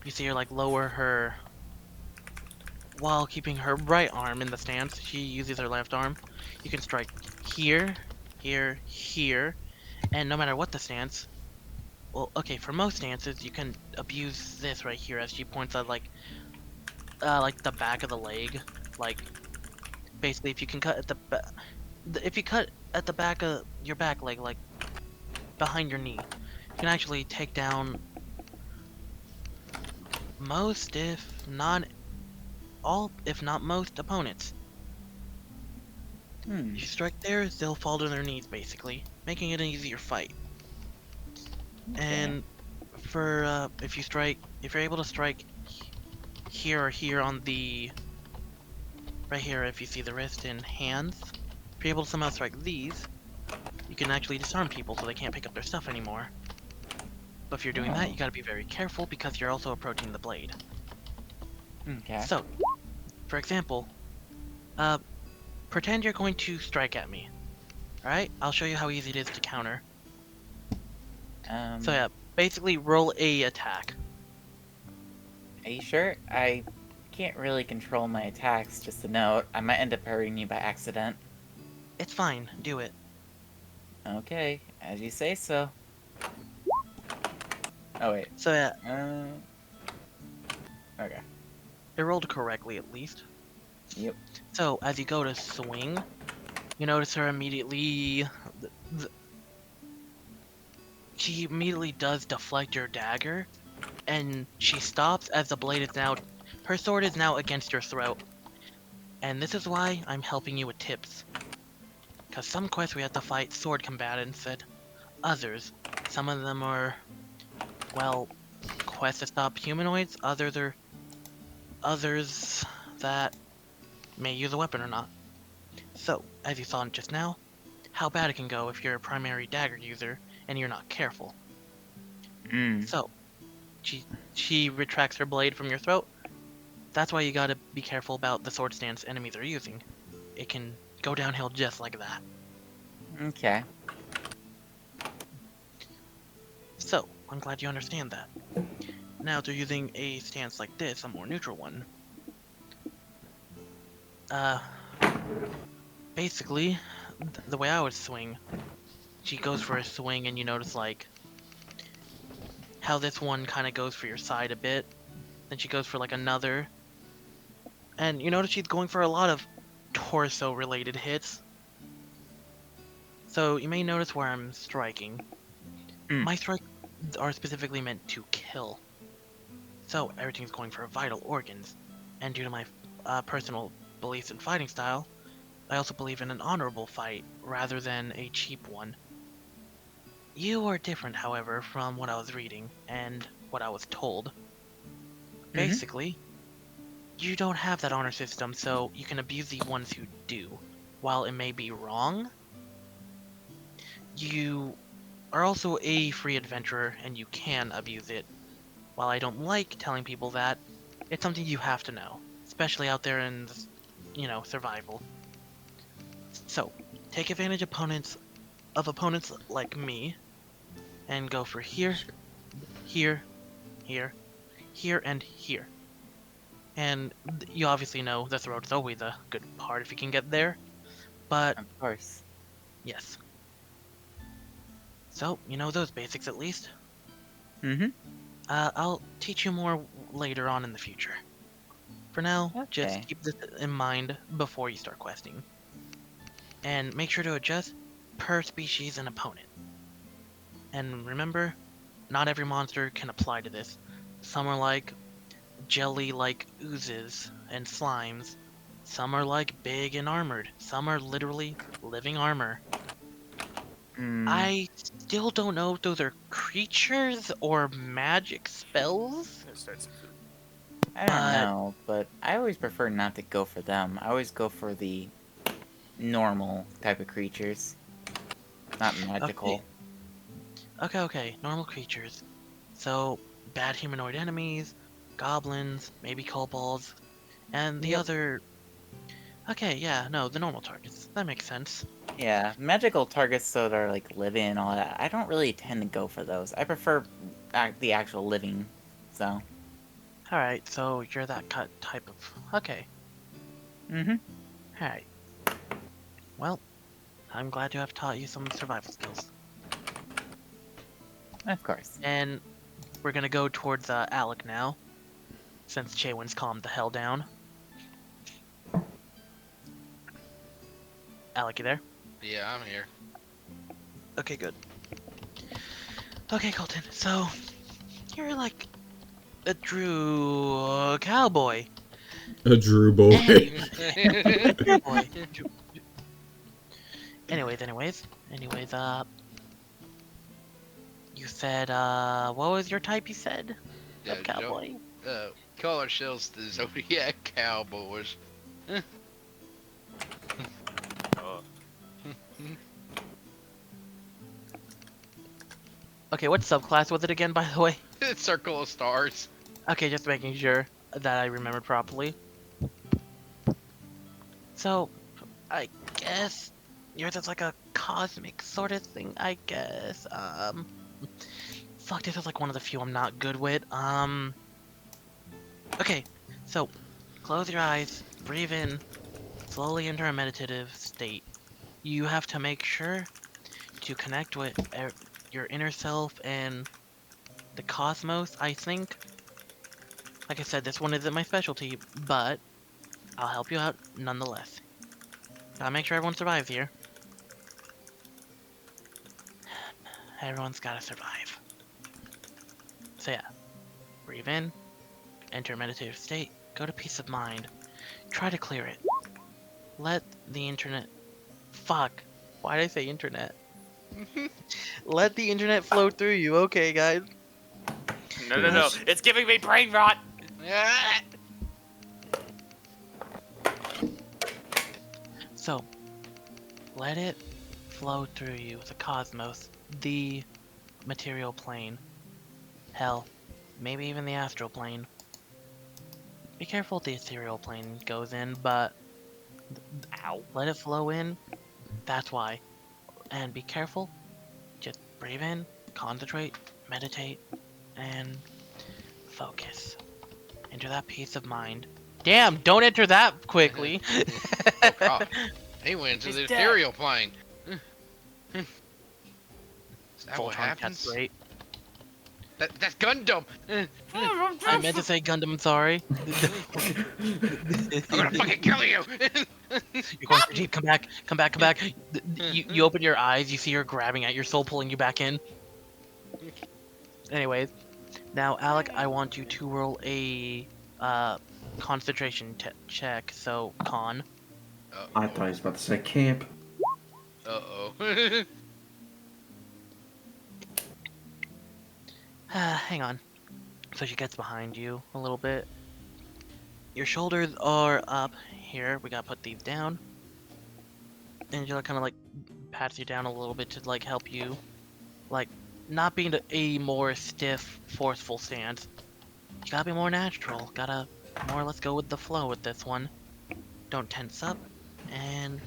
Speaker 2: you see her, like, lower her... While keeping her right arm in the stance, she uses her left arm. You can strike here, here, here, and no matter what the stance... Well, okay, for most stances, you can abuse this right here as she points at, like the back of the leg. Like, basically, if you can cut at if you cut at the back of your back leg, like, behind your knee, you can actually take down most, if not most, opponents. If you strike there, they'll fall to their knees, basically, making it an easier fight. Okay. And for if you're able to strike here or here on the right here, if you see the wrist and hands, if you're able to somehow strike these, you can actually disarm people so they can't pick up their stuff anymore. But if you're doing that, you gotta be very careful because you're also approaching the blade.
Speaker 1: Okay.
Speaker 2: So, for example, pretend you're going to strike at me. Alright? I'll show you how easy it is to counter. So yeah, basically roll a attack.
Speaker 1: Are you sure? I can't really control my attacks, just a note. I might end up hurting you by accident.
Speaker 2: It's fine, do it.
Speaker 1: Okay, as you say so. Oh wait.
Speaker 2: So yeah.
Speaker 1: Okay.
Speaker 2: It rolled correctly at least.
Speaker 1: Yep.
Speaker 2: So as you go to swing, you notice her immediately... She immediately does deflect your dagger, and she stops as the blade is now... Her sword is now against your throat. And this is why I'm helping you with tips. Because some quests we have to fight sword combatants, and others, some of them are, well, quests to stop humanoids, others are others that may use a weapon or not. So, as you saw just now, how bad it can go if you're a primary dagger user and you're not careful. So, she retracts her blade from your throat. That's why you gotta be careful about the sword stance enemies are using. It can go downhill just like that.
Speaker 1: Okay.
Speaker 2: So, I'm glad you understand that. Now, if they're using a stance like this, a more neutral one. Basically, the way I would swing, she goes for a swing and you notice, like, how this one kind of goes for your side a bit. Then she goes for, like, another. And you notice she's going for a lot of torso-related hits. So, you may notice where I'm striking. My strikes are specifically meant to kill. So, everything's going for vital organs. And due to my personal beliefs in fighting style, I also believe in an honorable fight, rather than a cheap one. You are different, however, from what I was reading, and what I was told. Basically, you don't have that honor system, so you can abuse the ones who do. While it may be wrong, you are also a free adventurer, and you can abuse it. While I don't like telling people that, it's something you have to know, especially out there in, survival. So, take advantage of opponents like me, and go for here, here, here, here, and here. And you obviously know the throat is always a good part if you can get there, but
Speaker 1: of course,
Speaker 2: Yes. So, you know those basics at least.
Speaker 1: Mm-hmm.
Speaker 2: I'll teach you more later on in the future. For now, just
Speaker 1: Okay.
Speaker 2: keep this in mind before you start questing. And make sure to adjust per species and opponent. And remember, not every monster can apply to this. Some are like jelly-like oozes and slimes. Some are like big and armored. Some are literally living armor. I still don't know if those are creatures or magic spells.
Speaker 1: I don't know, but I always prefer not to go for them. I always go for the normal type of creatures, not magical.
Speaker 2: Okay, normal creatures. So, bad humanoid enemies, goblins, maybe kobolds, and the other... Okay, yeah, no, the normal targets. That makes sense.
Speaker 1: Yeah, magical targets that are like living and all that, I don't really tend to go for those. I prefer the actual living, so.
Speaker 2: Alright, so you're that type of... Okay.
Speaker 1: Mm-hmm.
Speaker 2: Alright. Well, I'm glad to have taught you some survival skills.
Speaker 1: Of course.
Speaker 2: And we're gonna go towards Alec now, since Chaewynn's calmed the hell down. Alec, you there?
Speaker 11: Yeah, I'm here.
Speaker 2: Okay, good. Okay, Colton, so you're like a Drew cowboy.
Speaker 3: A Drew boy.
Speaker 2: Drew boy. Anyways, you said, what was your type you said?
Speaker 11: Yeah,
Speaker 2: Of cowboy?
Speaker 11: Call ourselves the Zodiac Cowboys.
Speaker 2: Okay, what subclass was it again, by the way?
Speaker 11: Circle of Stars.
Speaker 2: Okay, just making sure that I remembered properly. So, I guess yours is like a cosmic sort of thing, I guess. Fuck, this is like one of the few I'm not good with. Okay, so close your eyes, breathe in, slowly enter a meditative state. You have to make sure to connect with your inner self and the cosmos, I think. Like I said, this one isn't my specialty, but I'll help you out nonetheless. Gotta make sure everyone survives here. Everyone's gotta survive. So yeah, breathe in, enter a meditative state, go to peace of mind, try to clear it. Let the internet... Fuck, why did I say internet? Let the internet flow through you, okay guys?
Speaker 5: No, it's giving me brain rot!
Speaker 2: So, let it flow through you, the cosmos, the material plane. Hell, maybe even the astral plane. Be careful if the ethereal plane goes in, but let it flow in, that's why. And be careful, just breathe in, concentrate, meditate, and focus. Enter that peace of mind. Damn, don't enter that quickly.
Speaker 11: Oh god. He went to the ethereal plane. Is that what happens?
Speaker 2: Great.
Speaker 11: That's Gundam!
Speaker 2: I meant to say Gundam, sorry.
Speaker 11: I'm gonna fucking kill you!
Speaker 2: You're going for deep, come back. You open your eyes, you see her grabbing at your soul, pulling you back in. Anyways, now Alec, I want you to roll a concentration check, so con.
Speaker 6: I thought he was about to say camp.
Speaker 11: Uh-oh.
Speaker 2: Hang on. So she gets behind you a little bit. Your shoulders are up here. We gotta put these down. Angela kind of like pats you down a little bit to like help you, like not being a more stiff, forceful stance. You gotta be more natural. Gotta more or less go with the flow with this one. Don't tense up, and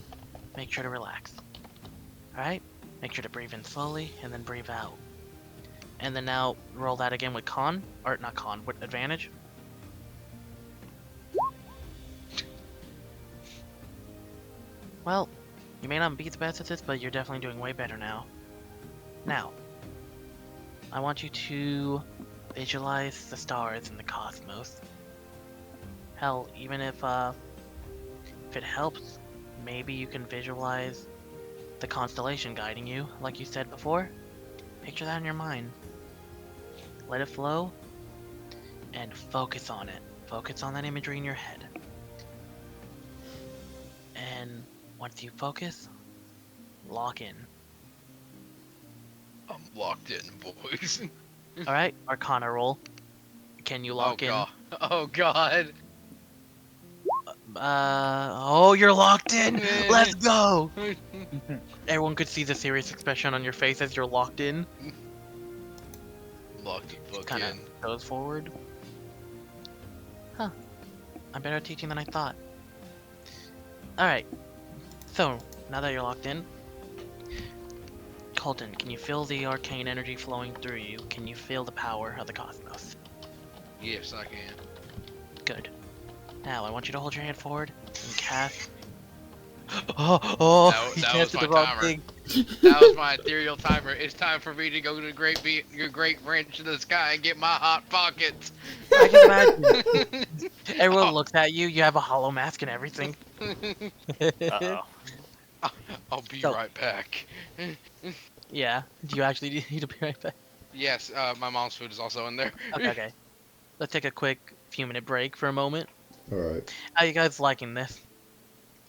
Speaker 2: make sure to relax. All right. Make sure to breathe in slowly and then breathe out. And then now roll that again with con, or not con, with advantage. Well, You may not be the best at this, but you're definitely doing way better now. Now, I want you to visualize the stars in the cosmos. Hell, even if it helps, maybe you can visualize the constellation guiding you, like you said before. Picture that in your mind. Let it flow, and focus on it. Focus on that imagery in your head. And once you focus, lock in.
Speaker 11: I'm locked in, boys.
Speaker 2: Alright, Arcana roll. Can you lock in?
Speaker 11: Oh god.
Speaker 2: Oh, you're locked in! Let's go! Everyone could see the serious expression on your face as you're locked in.
Speaker 11: Locked the fuck
Speaker 2: Kinda
Speaker 11: in.
Speaker 2: goes forward. Huh. I'm better at teaching than I thought. Alright. So, now that you're locked in, Colton, can you feel the arcane energy flowing through you? Can you feel the power of the cosmos?
Speaker 11: Yes, I can.
Speaker 2: Good. Now, I want you to hold your hand forward and cast. Oh, he
Speaker 11: that was
Speaker 2: casted
Speaker 11: my
Speaker 2: the wrong
Speaker 11: timer.
Speaker 2: thing.
Speaker 11: That was my ethereal timer. It's time for me to go to the great branch of the sky and get my hot pockets.
Speaker 2: I can imagine. Everyone looks at you. You have a hollow mask and everything.
Speaker 5: Uh-oh.
Speaker 11: I'll be
Speaker 2: So-
Speaker 11: right back.
Speaker 2: Yeah. Do you actually need to be right back?
Speaker 11: Yes, my mom's food is also in there.
Speaker 2: Okay. Let's take a quick few-minute break for a moment.
Speaker 8: Alright.
Speaker 2: How you guys liking this?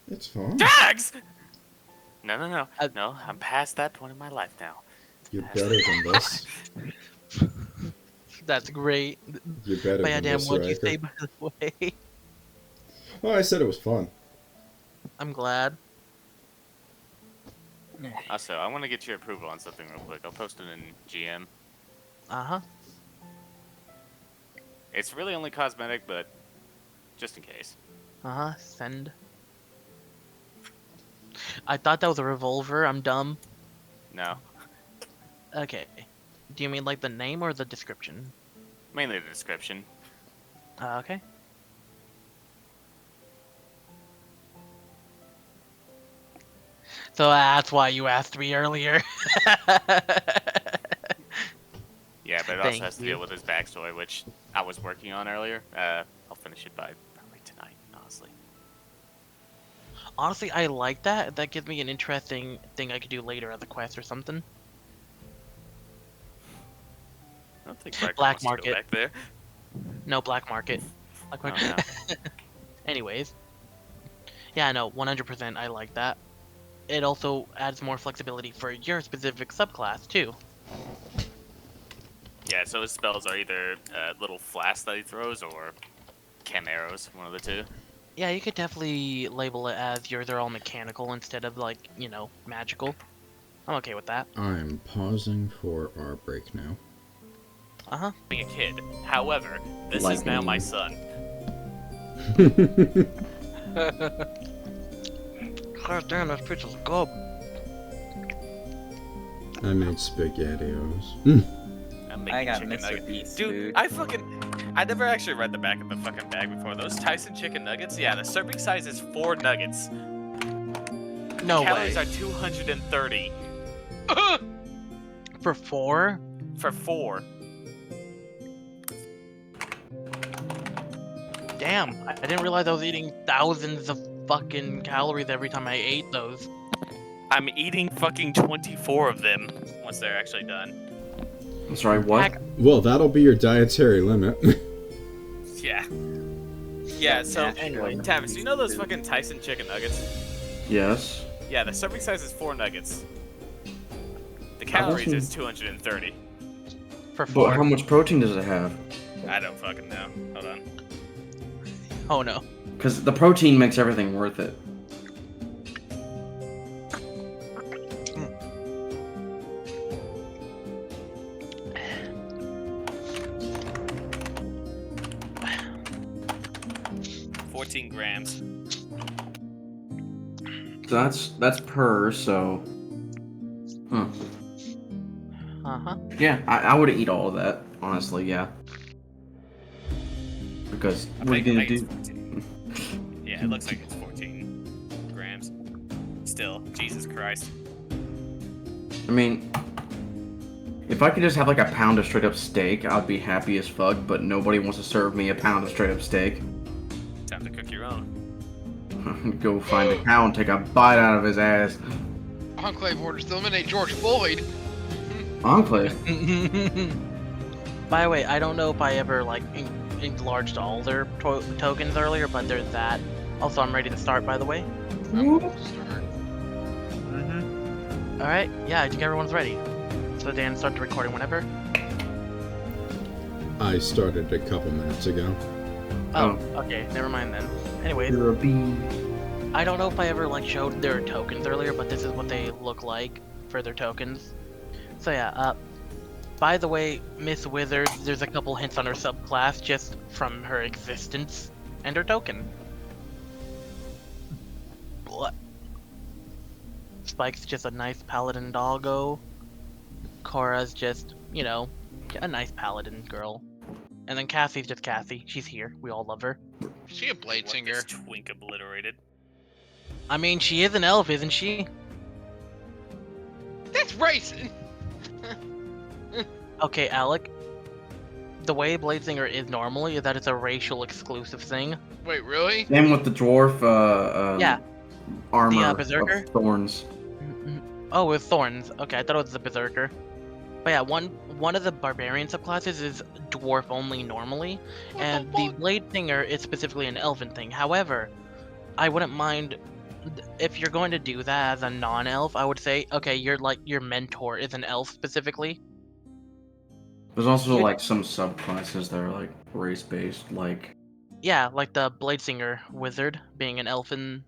Speaker 8: It's fine.
Speaker 5: Tags! No.
Speaker 2: Uh,
Speaker 5: No, I'm past that point in my life now.
Speaker 8: You're better than this.
Speaker 2: That's great.
Speaker 8: You're better
Speaker 2: But yeah,
Speaker 8: than
Speaker 2: damn,
Speaker 8: this,
Speaker 2: what'd you
Speaker 8: Ryker.
Speaker 2: say, by the way?
Speaker 8: Oh, I said it was fun.
Speaker 2: I'm glad.
Speaker 5: Also, I want to get your approval on something real quick. I'll post it in GM.
Speaker 2: Uh-huh.
Speaker 5: It's really only cosmetic, but just in case.
Speaker 2: Uh-huh. Send. I thought that was a revolver. I'm dumb.
Speaker 5: No,
Speaker 2: Okay. Do you mean like the name or the description?
Speaker 5: mainly the description.
Speaker 2: Okay. So that's why you asked me earlier.
Speaker 5: Yeah, but it
Speaker 2: Thank
Speaker 5: also has to
Speaker 2: you.
Speaker 5: deal with his backstory, which I was working on earlier. I'll finish it by probably tonight, honestly.
Speaker 2: Honestly, I like that. That gives me an interesting thing I could do later as a quest or something.
Speaker 5: I don't think Ryker
Speaker 2: Black
Speaker 5: wants to go
Speaker 2: market.
Speaker 5: back there.
Speaker 2: No, black market. Black market.
Speaker 5: no.
Speaker 2: Anyways. Yeah, no, 100% I like that. It also adds more flexibility for your specific subclass, too.
Speaker 5: Yeah, so his spells are either little flasks that he throws or chem arrows, one of the two.
Speaker 2: Yeah, you could definitely label it as yours are all mechanical instead of, like, you know, magical. I'm okay with that.
Speaker 8: I'm pausing for our break now.
Speaker 2: Uh-huh.
Speaker 5: Being a kid. However, this
Speaker 6: Like
Speaker 5: is now
Speaker 6: me.
Speaker 5: my son.
Speaker 2: God damn, this pizza's good.
Speaker 8: I made SpaghettiOs.
Speaker 5: I'm making
Speaker 1: I got
Speaker 5: chicken
Speaker 1: Mr.
Speaker 5: nuggets.
Speaker 1: Beast
Speaker 5: Dude,
Speaker 1: food.
Speaker 5: I never actually read the back of the fucking bag before. Those Tyson chicken nuggets, yeah, the serving size is 4 nuggets.
Speaker 2: No
Speaker 5: Calories
Speaker 2: way.
Speaker 5: are 230
Speaker 2: For 4?
Speaker 5: for 4.
Speaker 2: Damn, I didn't realize I was eating thousands of fucking calories every time I ate those.
Speaker 5: I'm eating fucking 24 of them once they're actually done.
Speaker 6: I'm sorry, what?
Speaker 2: Heck,
Speaker 8: Well, that'll be your dietary limit.
Speaker 5: Yeah. Yeah, so,
Speaker 2: Yeah, anyway.
Speaker 5: Tavis, you know those fucking Tyson chicken nuggets?
Speaker 6: Yes.
Speaker 5: Yeah, the serving size is 4 nuggets. The calories
Speaker 6: wasn't-
Speaker 5: is 230.
Speaker 2: for
Speaker 6: But
Speaker 2: 4.
Speaker 6: how much protein does it have?
Speaker 5: I don't fucking know. Hold on.
Speaker 2: Oh no.
Speaker 6: Because the protein makes everything worth it.
Speaker 2: Hmm.
Speaker 5: 14 grams.
Speaker 6: So that's per, so... Huh.
Speaker 2: Uh-huh.
Speaker 6: Yeah, I would eat all of that, honestly, yeah. Because, what are you gonna do?
Speaker 5: Yeah, it looks like it's 14 grams. It's still. Jesus Christ.
Speaker 6: I mean, if I could just have like a pound of straight up steak, I'd be happy as fuck, but nobody wants to serve me a pound of straight up steak.
Speaker 5: Time to cook your own.
Speaker 6: Go find a cow and take a bite out of his ass.
Speaker 11: Enclave orders to eliminate George Floyd.
Speaker 6: Enclave?
Speaker 2: By the way, I don't know if I ever like enlarged all their tokens earlier, but there's that. Also, I'm ready to start, by the way. Alright, yeah, I think everyone's ready. So Dan, start the recording whenever.
Speaker 3: I started a couple minutes ago.
Speaker 2: Oh, okay, never mind then. Anyways,
Speaker 6: You're a bee.
Speaker 2: I don't know if I ever like showed their tokens earlier, but this is what they look like for their tokens. So yeah, by the way, Miss Wizard, there's a couple hints on her subclass just from her existence and her token. What? Spike's just a nice paladin doggo. Cora's just, you know, a nice paladin girl. And then Cassie's just Cassie. She's here. We all love her.
Speaker 11: Is she a blade singer?
Speaker 5: Twink obliterated.
Speaker 2: I mean, she is an elf, isn't she?
Speaker 11: That's racist.
Speaker 2: Okay, Alec. The way Bladesinger is normally is that it's a racial exclusive thing.
Speaker 11: Wait, really?
Speaker 6: Same with the dwarf,
Speaker 2: Yeah.
Speaker 6: armor
Speaker 2: The Berserker?
Speaker 6: of thorns.
Speaker 2: Oh, with thorns. Okay, I thought it was the Berserker. But yeah, one of the barbarian subclasses is dwarf only normally, and the Bladesinger is specifically an elven thing. However, I wouldn't mind if you're going to do that as a non-elf. I would say, okay, your mentor is an elf specifically.
Speaker 6: There's also like some subclasses that are like race-based, like
Speaker 2: Yeah, like the Bladesinger wizard being an elven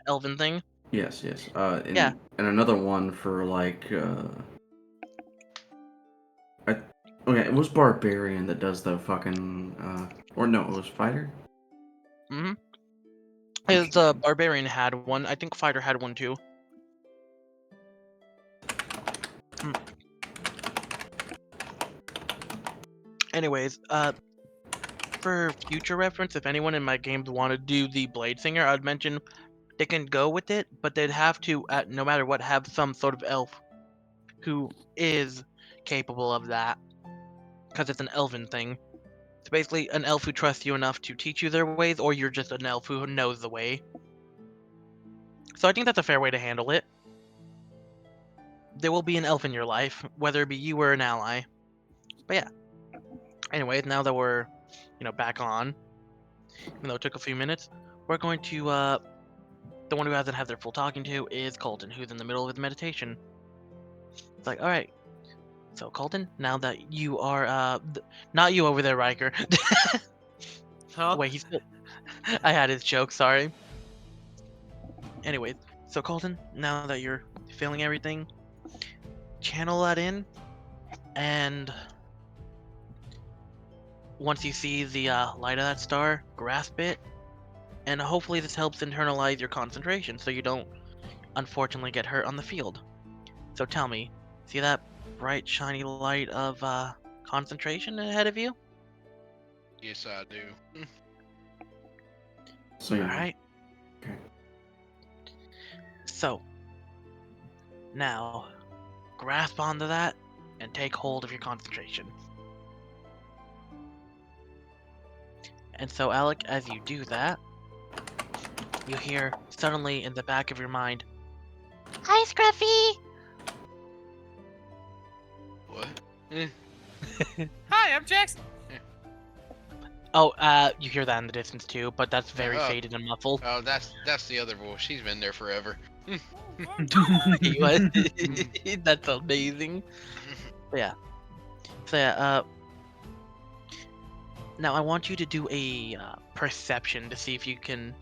Speaker 2: elven thing.
Speaker 6: yes.
Speaker 2: Yeah.
Speaker 6: And another one for like okay, it was barbarian that does the fucking or no, it was fighter.
Speaker 2: Mm-hmm. It's the barbarian had one. I think fighter had one too. Anyways, for future reference, if anyone in my games want to do the Bladesinger, I'd mention they can go with it, but they'd have to, no matter what, have some sort of elf who is capable of that, because it's an elven thing. It's basically an elf who trusts you enough to teach you their ways, or you're just an elf who knows the way. So I think that's a fair way to handle it. There will be an elf in your life, whether it be you or an ally. But yeah. Anyways, now that we're, back on, even though it took a few minutes, we're going to, the one who hasn't had their full talking to is Colton, who's in the middle of his meditation. It's like, alright. So, Colton, now that you are, not you over there, Ryker.
Speaker 5: Huh?
Speaker 2: Wait, he's still... I had his joke, sorry. Anyways, so Colton, now that you're feeling everything, channel that in, and once you see the light of that star, grasp it, and hopefully this helps internalize your concentration so you don't, unfortunately, get hurt on the field. So tell me, see that bright, shiny light of concentration ahead of you?
Speaker 11: Yes, I do.
Speaker 6: So yeah.
Speaker 2: Alright.
Speaker 6: Okay.
Speaker 2: So, now, grasp onto that and take hold of your concentration. And so, Alec, as you do that, you hear suddenly in the back of your mind,
Speaker 7: Hi, Scruffy!
Speaker 11: What?
Speaker 5: Hi, I'm Jackson.
Speaker 2: oh, you hear that in the distance too, but that's very
Speaker 11: Oh.
Speaker 2: faded and muffled.
Speaker 11: Oh, that's the other voice. She's been there forever.
Speaker 2: That's amazing. But yeah. So yeah, now I want you to do a perception to see if you can,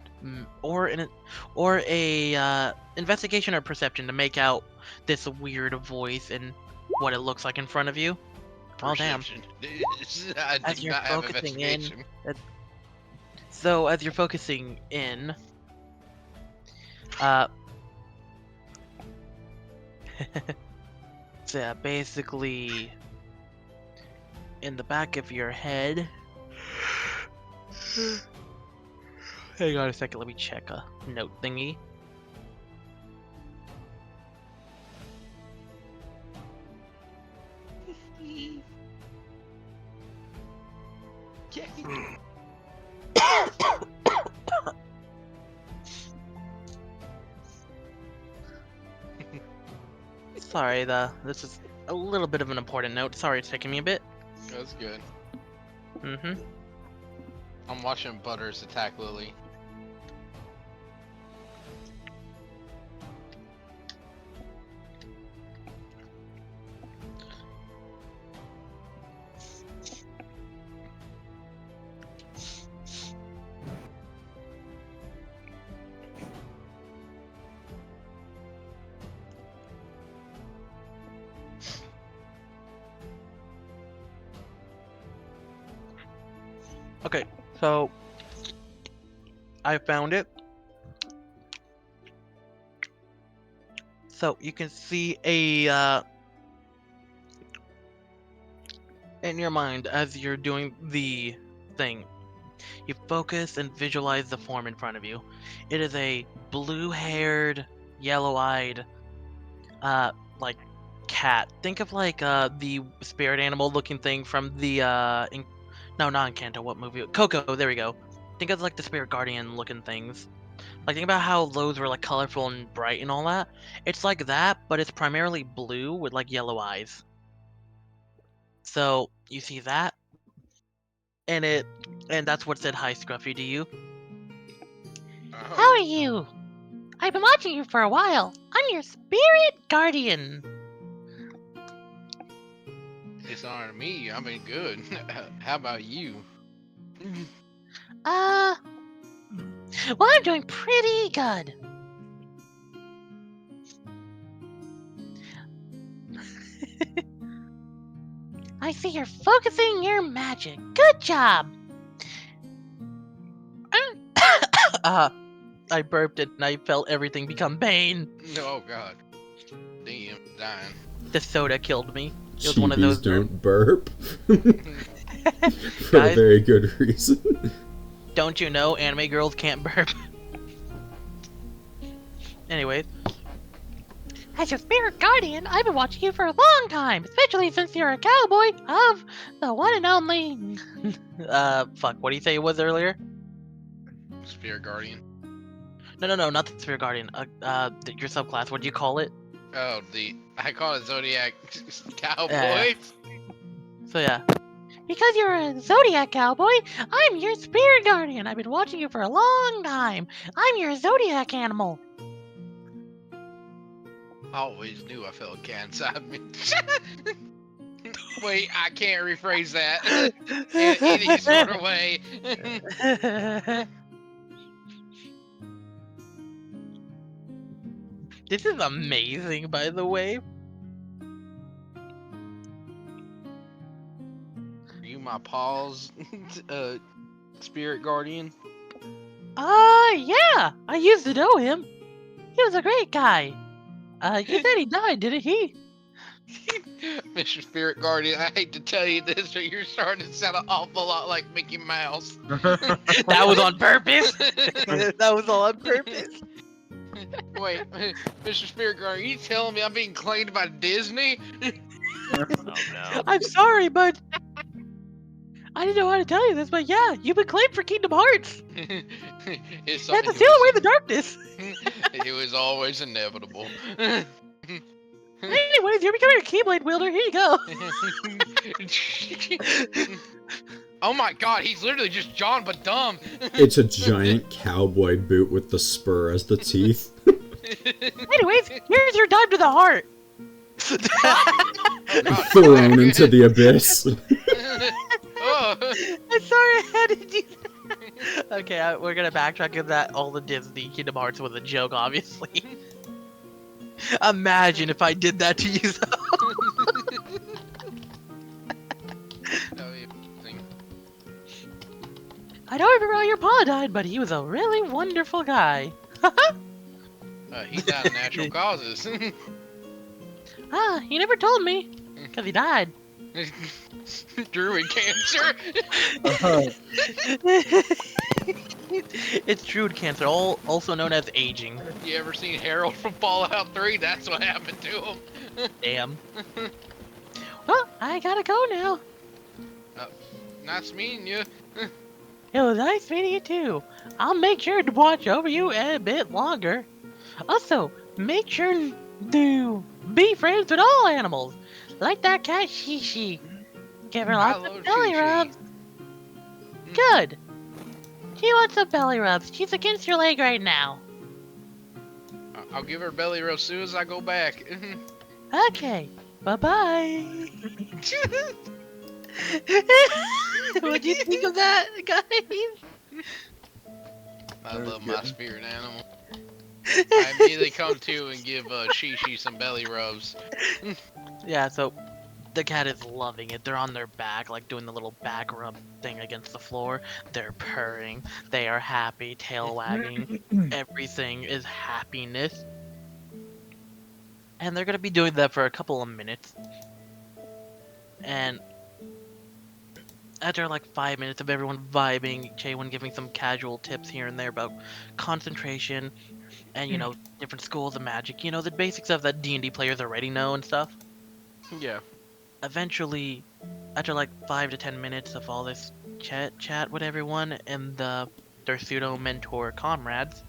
Speaker 2: or a investigation or perception to make out this weird voice and what it looks like in front of you. Oh damn!
Speaker 11: Perception. I
Speaker 2: As
Speaker 11: do
Speaker 2: you're
Speaker 11: not have
Speaker 2: focusing in,
Speaker 11: investigation.
Speaker 2: So as you're focusing in, so yeah, basically in the back of your head. Hang on a second, let me check a note thingy. Sorry, this is a little bit of an important note. Sorry it's taking me a bit.
Speaker 4: That's good.
Speaker 2: Mm-hmm.
Speaker 4: I'm watching Butters attack Lily.
Speaker 2: Okay, so I found it. So you can see a in your mind as you're doing the thing. You focus and visualize the form in front of you. It is a blue-haired, yellow-eyed, like cat. Think of like the spirit animal-looking thing from the no, not Encanto. What movie? Coco. There we go. Think of like the spirit guardian-looking things. Like think about how those were like colorful and bright and all that. It's like that, but it's primarily blue with like yellow eyes. So you see that, and that's what said hi, Scruffy, to you.
Speaker 7: How are you? I've been watching you for a while. I'm your spirit guardian.
Speaker 4: It's on me. I've been good. How about you?
Speaker 7: Well, I'm doing pretty good. I see you're focusing your magic. Good job.
Speaker 2: I burped it and I felt everything become Bane.
Speaker 4: Oh god. Damn, dying.
Speaker 2: The soda killed me. It was one of
Speaker 3: Chibies
Speaker 2: those.
Speaker 3: don't burp. For
Speaker 2: Guys,
Speaker 3: a very good reason.
Speaker 2: Don't you know anime girls can't burp? Anyways.
Speaker 7: As your spirit guardian, I've been watching you for a long time, especially since you're a cowboy of the one and only.
Speaker 2: Fuck, what do you say it was earlier?
Speaker 4: Spirit Guardian.
Speaker 2: No, not the Spirit Guardian. Your subclass, what do you call it?
Speaker 4: Oh, I call it Zodiac Cowboy.
Speaker 2: So yeah.
Speaker 7: Because you're a Zodiac cowboy, I'm your spirit guardian. I've been watching you for a long time. I'm your Zodiac animal.
Speaker 4: I always knew I felt a cat inside me. Wait, I can't rephrase that in any sort of way.
Speaker 2: This is amazing, by the way.
Speaker 4: Are you my paw's spirit guardian?
Speaker 7: Yeah. I used to know him. He was a great guy. You said he died, didn't he?
Speaker 4: Mr. Spirit Guardian, I hate to tell you this, but you're starting to sound an awful lot like Mickey Mouse.
Speaker 2: That was on purpose. That was all on purpose.
Speaker 4: Wait, Mr. Spirit Guardian, are you telling me I'm being claimed by Disney?
Speaker 5: Oh no.
Speaker 7: I'm sorry, but I didn't know how to tell you this, but yeah, you've been claimed for Kingdom Hearts.
Speaker 4: It's
Speaker 7: You have to steal away the darkness.
Speaker 4: It was always inevitable.
Speaker 7: Anyways, you're becoming a Keyblade wielder. Here you go.
Speaker 4: Oh my god, he's literally just John but dumb.
Speaker 3: It's a giant cowboy boot with the spur as the teeth.
Speaker 7: Anyways, here's your dime to the heart.
Speaker 3: Thrown into the abyss.
Speaker 4: Oh.
Speaker 7: I'm sorry I had to do that.
Speaker 2: Okay, we're gonna backtrack of that. All the Disney Kingdom Hearts was a joke, obviously. Imagine if I did that to you.
Speaker 7: I don't remember how your pa died, but he was a really wonderful guy.
Speaker 4: He died of natural causes.
Speaker 7: He never told me, because he died.
Speaker 4: Druid cancer.
Speaker 2: It's druid cancer, also known as aging.
Speaker 4: You ever seen Harold from Fallout 3? That's what happened to him.
Speaker 2: Damn.
Speaker 7: Well, I gotta go now.
Speaker 4: Nice meeting you.
Speaker 7: It was nice meeting you too. I'll make sure to watch over you a bit longer. Also, make sure to be friends with all animals, like that cat Shishi. Give her
Speaker 4: I
Speaker 7: lots
Speaker 4: love
Speaker 7: of belly
Speaker 4: Shi
Speaker 7: rubs.
Speaker 4: Shi.
Speaker 7: Good. She wants some belly rubs. She's against your leg right now.
Speaker 4: I'll give her belly rub as soon as I go back.
Speaker 7: Okay. Bye-bye. What'd you think of that, guys?
Speaker 4: I love my spirit animal. I immediately come to and give Shi Shi some belly rubs.
Speaker 2: Yeah, so the cat is loving it. They're on their back, like doing the little back rub thing against the floor. They're purring. They are happy, tail wagging. Everything is happiness. And they're gonna be doing that for a couple of minutes. And after like 5 minutes of everyone vibing, Chaewynn giving some casual tips here and there about concentration and, you know, different schools of magic. You know, the basic stuff that D&D players already know and stuff.
Speaker 5: Yeah.
Speaker 2: Eventually, after like 5 to 10 minutes of all this chat with everyone and their pseudo mentor comrades,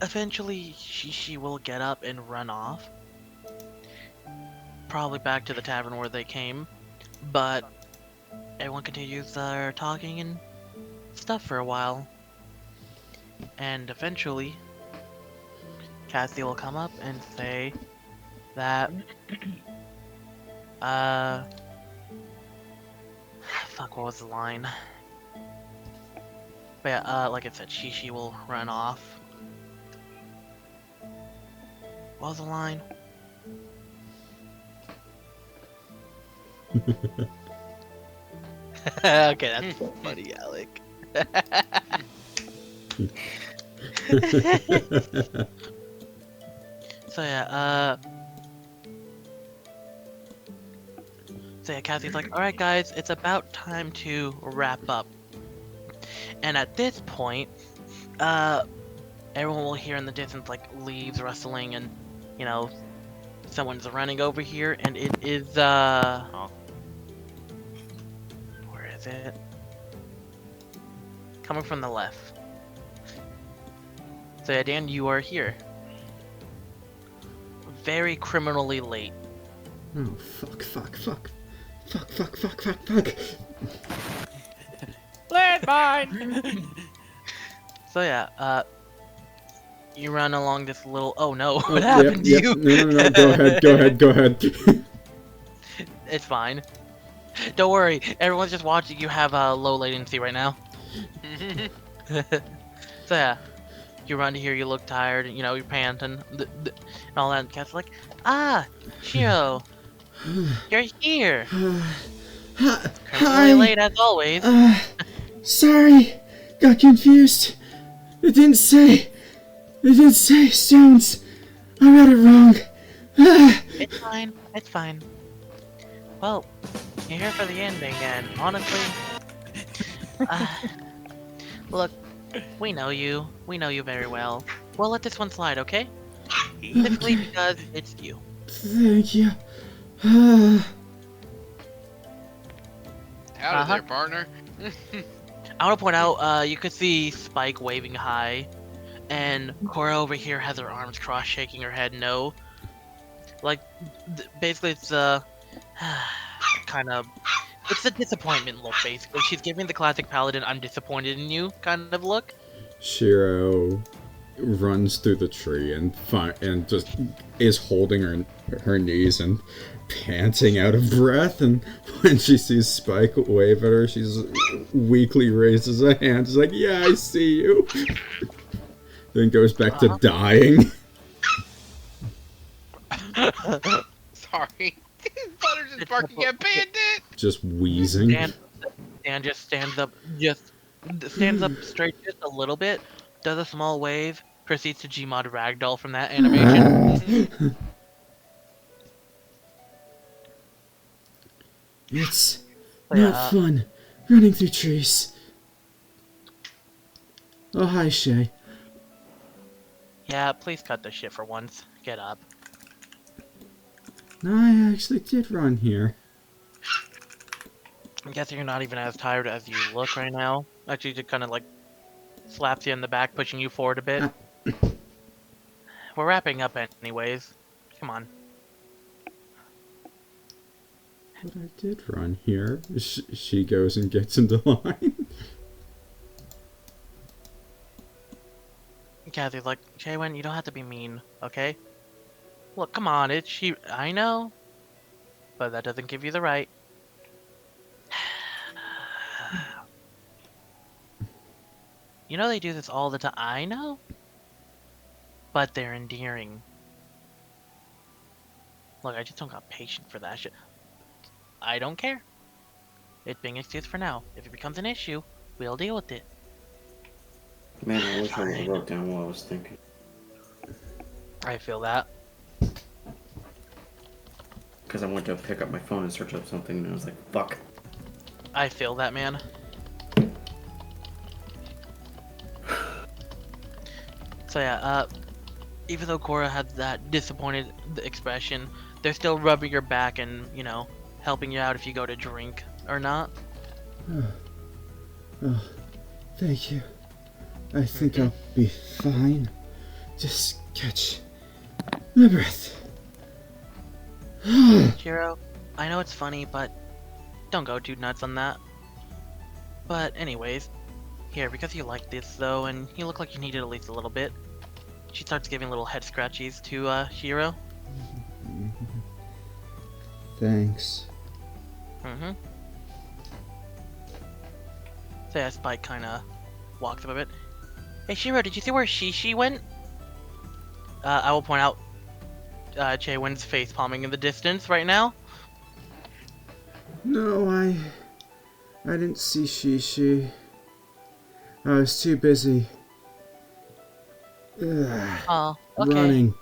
Speaker 2: eventually Shishi will get up and run off. Probably back to the tavern where they came, but everyone continues their talking and stuff for a while. And eventually, Cassy will come up and say that fuck, what was the line? But yeah, like I said, Shishi will run off. What was the line? Okay, that's funny, Alec. So yeah, Cassy's like, alright guys, it's about time to wrap up. And at this point, everyone will hear in the distance like leaves rustling and, you know, someone's running over here, and it is, where is it? Coming from the left. So yeah, Dan, you are here. Very criminally late.
Speaker 3: Oh, fuck.
Speaker 5: Landmine!
Speaker 2: So yeah, you run along this little. Oh no! What happened to you?
Speaker 3: No. Go ahead.
Speaker 2: It's fine. Don't worry. Everyone's just watching you have low latency right now. So yeah, you run to here. You look tired. You know you're panting and all that. And Cat's like, Shiro, you're here. Criminally late as always.
Speaker 3: Sorry, got confused. It didn't say stones. I read it wrong.
Speaker 2: It's fine. Well, you're here for the ending, and honestly, look, we know you very well. We'll let this one slide, okay? Simply because it's you.
Speaker 3: Thank you.
Speaker 4: Howdy there, partner.
Speaker 2: I want to point out, you could see Spike waving high, and Cora over here has her arms crossed, shaking her head no. Like, basically it's kind of, it's a disappointment look, basically. She's giving the classic paladin, I'm disappointed in you kind of look.
Speaker 3: Shiro runs through the tree and just is holding her knees and panting out of breath, and when she sees Spike wave at her, she's weakly raises a hand. She's like, yeah, I see you. Then goes back to dying.
Speaker 4: Sorry. Butter's just barking at Bandit!
Speaker 3: Just wheezing.
Speaker 2: Dan just stands up straight just a little bit, does a small wave, proceeds to Gmod Ragdoll from that animation.
Speaker 3: It's not fun running through trees. Oh, hi, Shay.
Speaker 2: Yeah, please cut this shit for once. Get up.
Speaker 3: No, I actually did run here.
Speaker 7: I'm guessing you're not even as tired as you look right now. Actually, just kind of like slaps you in the back, pushing you forward a bit. We're wrapping up anyways. Come on.
Speaker 3: But I did run here. She goes and gets into line.
Speaker 7: Kathy's like, Chaewynn, you don't have to be mean, okay? Look, come on, it's she. I know, but that doesn't give you the right. You know they do this all the time. I know, but they're endearing. Look, I just don't got patience for that shit. I don't care. It's being excused for now. If it becomes an issue, we'll deal with it.
Speaker 6: Man, I wish I would have wrote down what I was thinking.
Speaker 7: I feel that.
Speaker 6: Because I went to pick up my phone and search up something, and I was like, fuck.
Speaker 7: I feel that, man. So yeah, even though Cora had that disappointed expression, they're still rubbing your back and, you know, helping you out if you go to drink or not.
Speaker 8: Oh, thank you. I think I'll be fine. Just catch my breath.
Speaker 7: Shiro, I know it's funny, but don't go too nuts on that. But anyways, here, because you like this though, and you look like you need it at least a little bit, she starts giving little head scratchies to Shiro.
Speaker 8: Thanks.
Speaker 7: Mm-hmm. So yeah, Spike kind of walks up a bit. Hey Shiro, did you see where Shi Shi went? I will point out Chaewynn's face palming in the distance right now.
Speaker 8: No, I didn't see Shishi. I was too busy.
Speaker 7: Oh, okay.
Speaker 8: Running.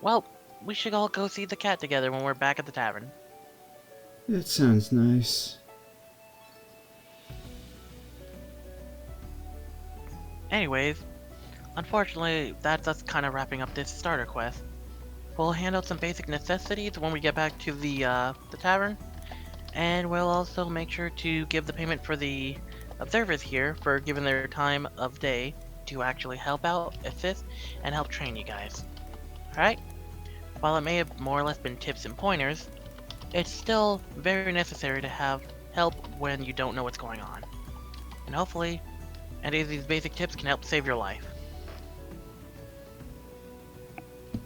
Speaker 7: Well, we should all go see the cat together when we're back at the tavern.
Speaker 8: That sounds nice.
Speaker 7: Anyways, unfortunately, that's us kind of wrapping up this starter quest. We'll hand out some basic necessities when we get back to the tavern, and we'll also make sure to give the payment for the observers here for giving their time of day to actually help out, assist, and help train you guys. Alright? While it may have more or less been tips and pointers, it's still very necessary to have help when you don't know what's going on. And hopefully, any of these basic tips can help save your life.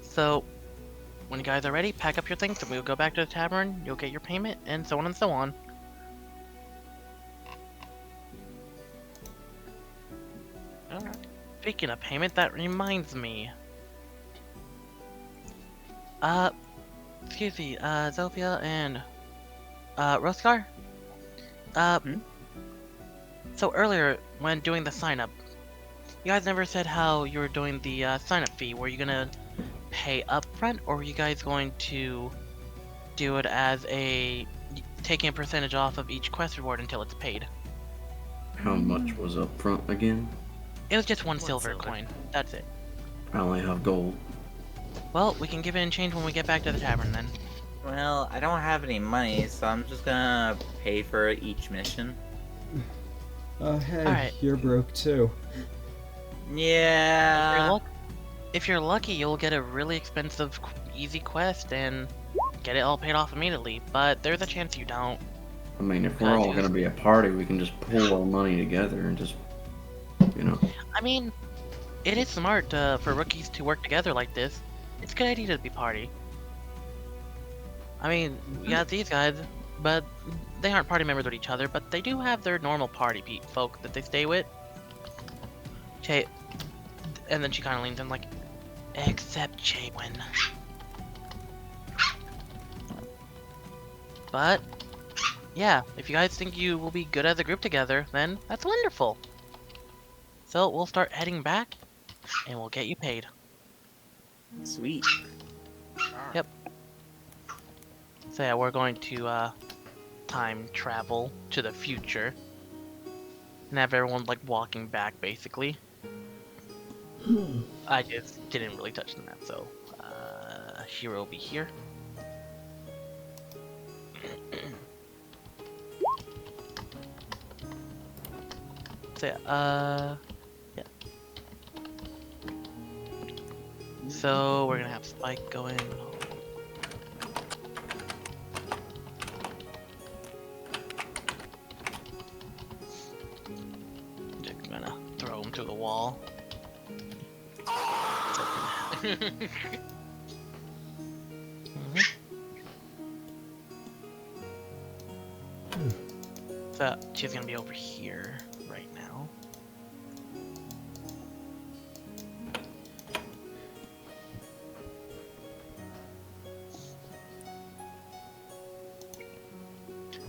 Speaker 7: So, when you guys are ready, pack up your things and we'll go back to the tavern, you'll get your payment, and so on and so on. Alright. Speaking of payment, that reminds me. Excuse me, Zofia and, Roskr? So earlier, when doing the sign-up, you guys never said how you were doing the sign-up fee. Were you gonna pay upfront, or were you guys going to do it as a taking a percentage off of each quest reward until it's paid?
Speaker 6: How much was up front again?
Speaker 7: It was just one silver coin. That's it.
Speaker 6: I only have gold.
Speaker 7: Well, we can give it in change when we get back to the tavern then.
Speaker 1: Well, I don't have any money, so I'm just gonna pay for each mission.
Speaker 8: Oh, hey,
Speaker 7: Alright.
Speaker 8: You're broke too.
Speaker 1: Yeah.
Speaker 7: If you're lucky, you'll get a really expensive, easy quest and get it all paid off immediately, but there's a chance you don't.
Speaker 6: I mean, if we're all gonna be a party, we can just pool our money together and just, you know.
Speaker 7: I mean, it is smart for rookies to work together like this. It's a good idea to be party. I mean, you got these guys, but they aren't party members with each other, but they do have their normal party folk that they stay with. And then she kind of leans in like, except Chaewynn. But, yeah, if you guys think you will be good as a group together, then that's wonderful. So we'll start heading back, and we'll get you paid.
Speaker 1: Sweet.
Speaker 7: Yep. So yeah, we're going to time travel to the future and have everyone like walking back basically. I just didn't really touch the map, so Shiro will be here.
Speaker 2: So yeah. So we're gonna have Spike go in. Just gonna throw him to the wall. So she's gonna be over here right now.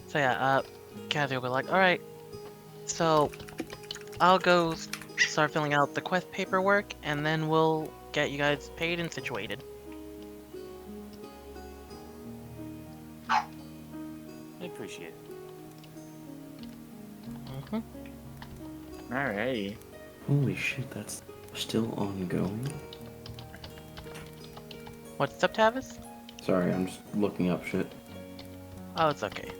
Speaker 2: So yeah, Cassy will be like, alright, so I'll go start filling out the quest paperwork, and then we'll get you guys paid and situated.
Speaker 5: I appreciate it.
Speaker 1: Alrighty.
Speaker 6: Holy shit, that's still ongoing?
Speaker 2: What's up, Tavis?
Speaker 6: Sorry, I'm just looking up shit.
Speaker 2: Oh, it's okay.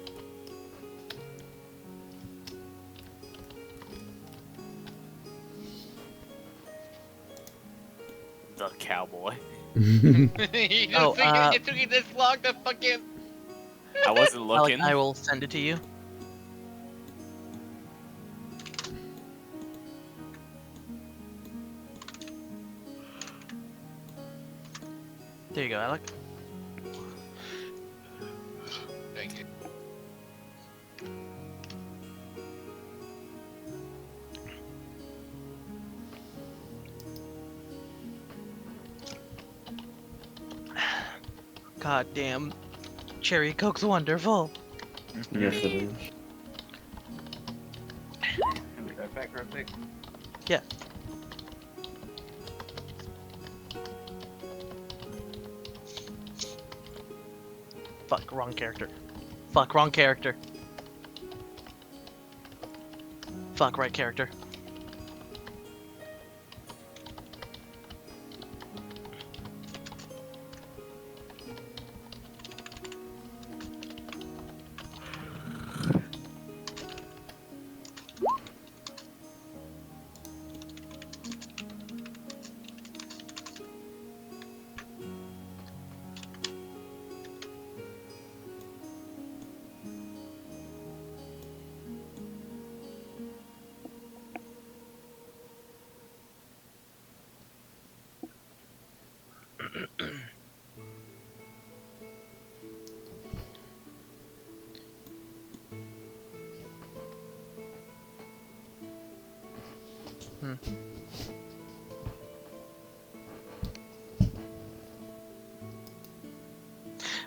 Speaker 5: The cowboy.
Speaker 4: You
Speaker 2: Oh,
Speaker 4: it took you this long to fucking.
Speaker 5: I wasn't looking.
Speaker 2: I will send it to you. There you go, Alec.
Speaker 4: Thank you.
Speaker 2: God damn. Cherry Coke's wonderful.
Speaker 6: Yes, it is.
Speaker 1: I'll be right back real quick.
Speaker 2: Yeah. Fuck, wrong character. Fuck, wrong character. Fuck, right character.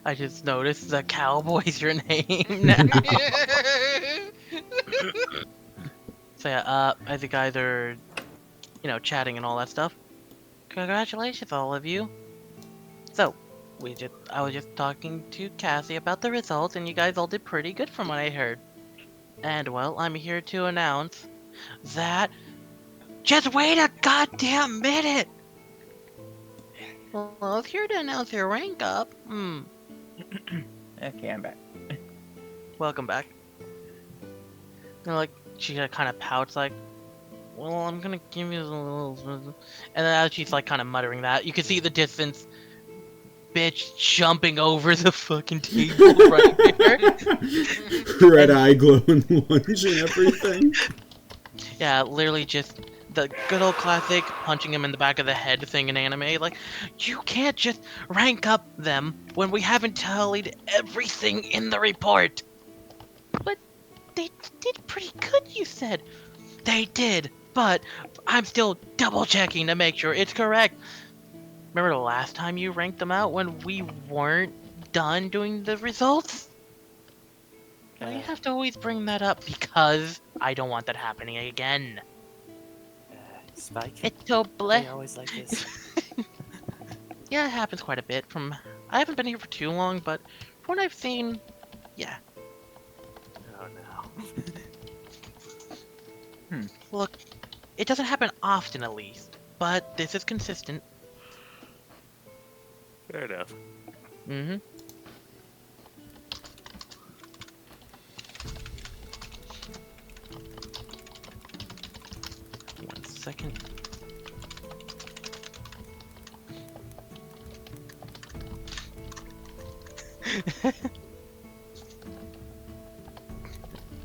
Speaker 2: I just noticed the Cowboy's your name now. So yeah, as you guys are, chatting and all that stuff, congratulations all of you. So, I was just talking to Cassy about the results, and you guys all did pretty good from what I heard. And well, I'm here to announce that... Just wait a goddamn minute! Well, I was here to announce your rank up.
Speaker 1: Okay, I'm back.
Speaker 2: Welcome back. Like, she kind of pouts like, well, I'm gonna give you a little... And then as she's like kind of muttering that, you can see the distance bitch jumping over the fucking table right there.
Speaker 3: Red eye glowing lunge and everything.
Speaker 2: Yeah, literally just the good old classic punching him in the back of the head thing in anime. Like, you can't just rank up them when we haven't tallied everything in the report. But they did pretty good, you said. They did, but I'm still double checking to make sure it's correct. Remember the last time you ranked them out when we weren't done doing the results? I have to always bring that up because I don't want that happening again.
Speaker 5: Spike.
Speaker 2: It's so
Speaker 5: They always like this.
Speaker 2: Yeah, it happens quite a bit. I haven't been here for too long, but from what I've seen, yeah.
Speaker 5: Oh no.
Speaker 2: Look, it doesn't happen often at least, but this is consistent.
Speaker 5: Fair enough.
Speaker 2: Mm-hmm. second.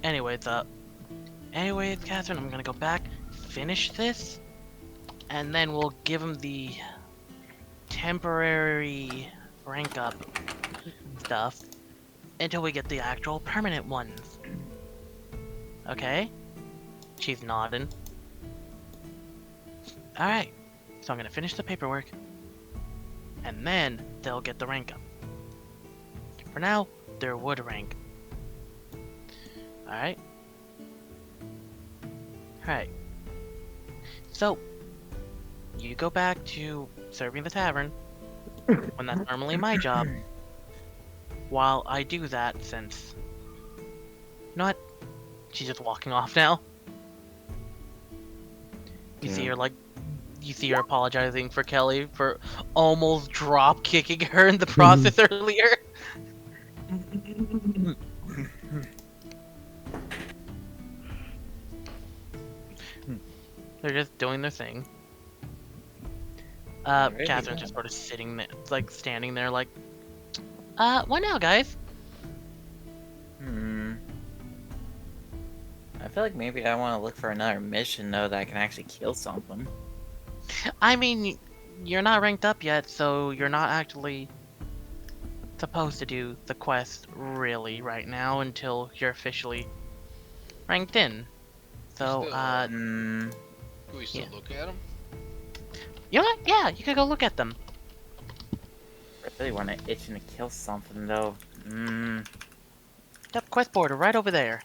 Speaker 2: Anyways, Catherine, I'm gonna go back, finish this, and then we'll give him the temporary rank up stuff until we get the actual permanent ones. Okay? She's nodding. Alright, so I'm gonna finish the paperwork, and then they'll get the rank up. For now, they're wood rank. Alright? Alright. So, you go back to serving the tavern, when that's normally my job, while I do that since... Not... She's just walking off now. You see her, like... You see her apologizing for Kelly for almost drop kicking her in the process earlier. They're just doing their thing. Catherine's just sort of sitting there, like standing there, like, what now, guys?
Speaker 1: I feel like maybe I want to look for another mission, though, that I can actually kill something.
Speaker 2: I mean, you're not ranked up yet, so you're not actually supposed to do the quest really right now until you're officially ranked in. So,
Speaker 4: Can we still look at them?
Speaker 2: You know what? Yeah, you could go look at them.
Speaker 1: I really want to itching to kill something, though.
Speaker 2: That quest board right over there.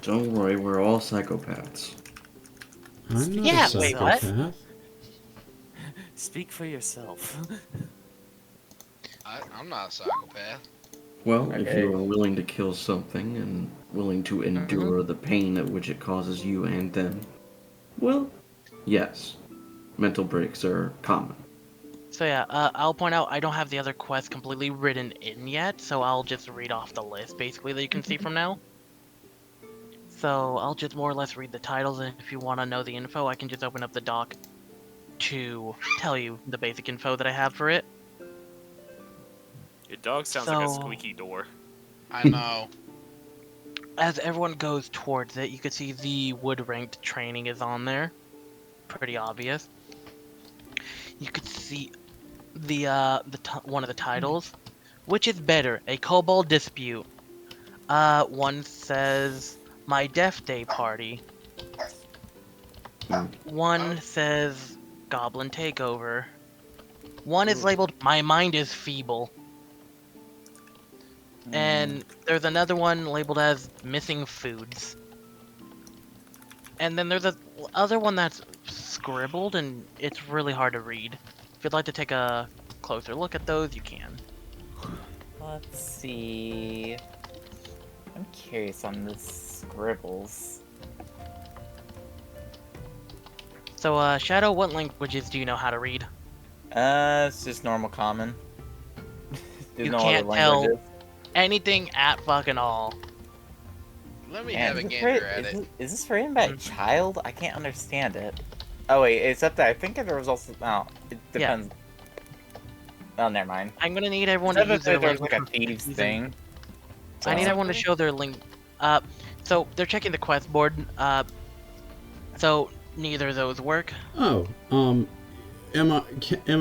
Speaker 6: Don't worry, we're all psychopaths.
Speaker 3: I'm not
Speaker 2: Yeah,
Speaker 3: a
Speaker 2: wait, what?
Speaker 3: psychopath.
Speaker 5: Speak for yourself.
Speaker 4: I'm not a psychopath.
Speaker 6: Well, if
Speaker 1: Okay.
Speaker 6: you are willing to kill something and willing to endure the pain at which it causes you and them, well, yes, mental breaks are common.
Speaker 2: So yeah, I'll point out I don't have the other quests completely written in yet, so I'll just read off the list basically that you can see from now. So I'll just more or less read the titles, and if you want to know the info, I can just open up the doc to tell you the basic info that I have for it.
Speaker 5: Your dog sounds like a squeaky door.
Speaker 4: I know.
Speaker 2: As everyone goes towards it, you can see the wood ranked training is on there. Pretty obvious. You could see the one of the titles. Which is better, a kobold dispute? One says my death day party. One says goblin takeover. One is labeled my mind is feeble. And there's another one labeled as missing foods. And then there's a other one that's scribbled and it's really hard to read. If you'd like to take a closer look at those, you can.
Speaker 1: Let's see. I'm curious on the scribbles.
Speaker 2: So, Shadow, what languages do you know how to read?
Speaker 1: It's just normal common. There's
Speaker 2: You
Speaker 1: no
Speaker 2: can't
Speaker 1: other
Speaker 2: tell
Speaker 1: languages.
Speaker 2: anything at fucking all.
Speaker 4: Let me
Speaker 1: Man,
Speaker 4: have a gander at it.
Speaker 1: Is this written by a child? I can't understand it. Oh wait, it's up there. I think there was also. Oh, it depends. Oh, never mind.
Speaker 2: I'm gonna need everyone
Speaker 1: It
Speaker 2: to use their
Speaker 1: there's
Speaker 2: language.
Speaker 1: like a thieves thing.
Speaker 2: I need everyone to show their link. So they're checking the quest board. So neither of those work.
Speaker 3: Oh, am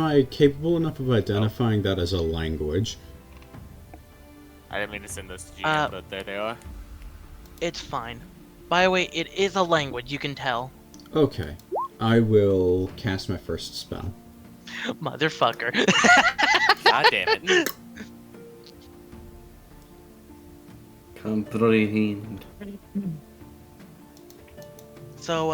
Speaker 3: I capable enough of identifying that as a language?
Speaker 5: I didn't mean to send those to GM, but there they are.
Speaker 2: It's fine. By the way, it is a language, you can tell.
Speaker 3: Okay, I will cast my first spell.
Speaker 2: Motherfucker.
Speaker 5: God damn it.
Speaker 6: Comprehend.
Speaker 2: So,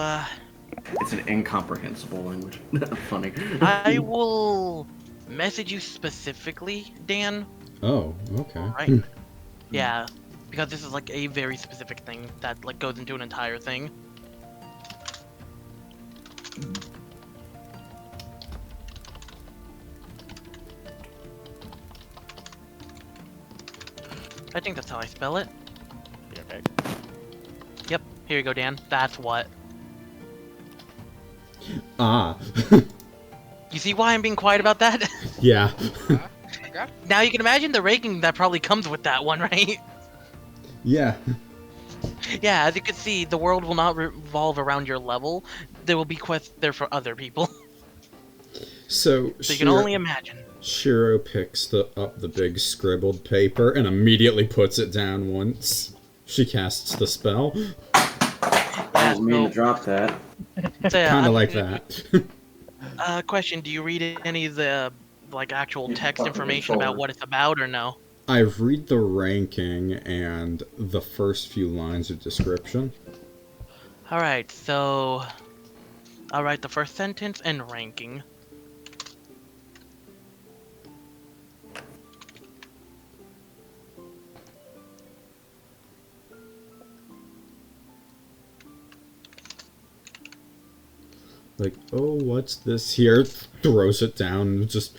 Speaker 6: It's an incomprehensible language. Funny.
Speaker 2: I will message you specifically, Dan.
Speaker 3: Oh, okay.
Speaker 2: Right. Yeah, because this is like a very specific thing that like goes into an entire thing. I think that's how I spell it.
Speaker 5: Yeah, okay.
Speaker 2: Yep, here you go, Dan. That's what.
Speaker 3: Ah.
Speaker 2: You see why I'm being quiet about that?
Speaker 3: Yeah.
Speaker 4: Okay.
Speaker 2: Now you can imagine the ranking that probably comes with that one, right?
Speaker 3: Yeah.
Speaker 2: Yeah, as you can see, the world will not revolve around your level. There will be quests there for other people.
Speaker 3: So
Speaker 2: So you can only imagine.
Speaker 3: Shiro picks up the big scribbled paper and immediately puts it down once she casts the spell.
Speaker 6: I was meaning to drop that.
Speaker 2: So, yeah,
Speaker 3: Kind of
Speaker 2: I'm-
Speaker 3: like that.
Speaker 2: question, do you read any of the like actual
Speaker 6: You
Speaker 2: text
Speaker 6: fucking
Speaker 2: information about
Speaker 6: controller.
Speaker 2: what it's about or no?
Speaker 3: I read the ranking and the first few lines of description.
Speaker 2: Alright, so I'll write the first sentence and ranking.
Speaker 3: Like, oh, what's this here? Throws it down. Just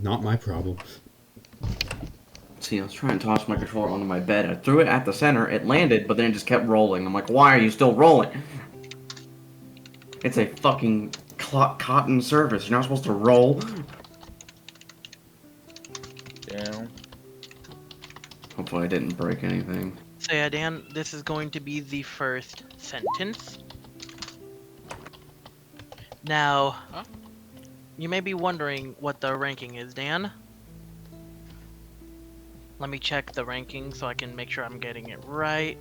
Speaker 3: not my problem.
Speaker 6: See, I was trying to toss my controller onto my bed. I threw it at the center. It landed, but then it just kept rolling. I'm like, why are you still rolling? It's a fucking cotton surface. You're not supposed to roll.
Speaker 1: Yeah.
Speaker 6: Hopefully I didn't break anything.
Speaker 2: So yeah, Dan, this is going to be the first sentence. Now,
Speaker 4: Huh?
Speaker 2: you may be wondering what the ranking is, Dan. Let me check the ranking so I can make sure I'm getting it right.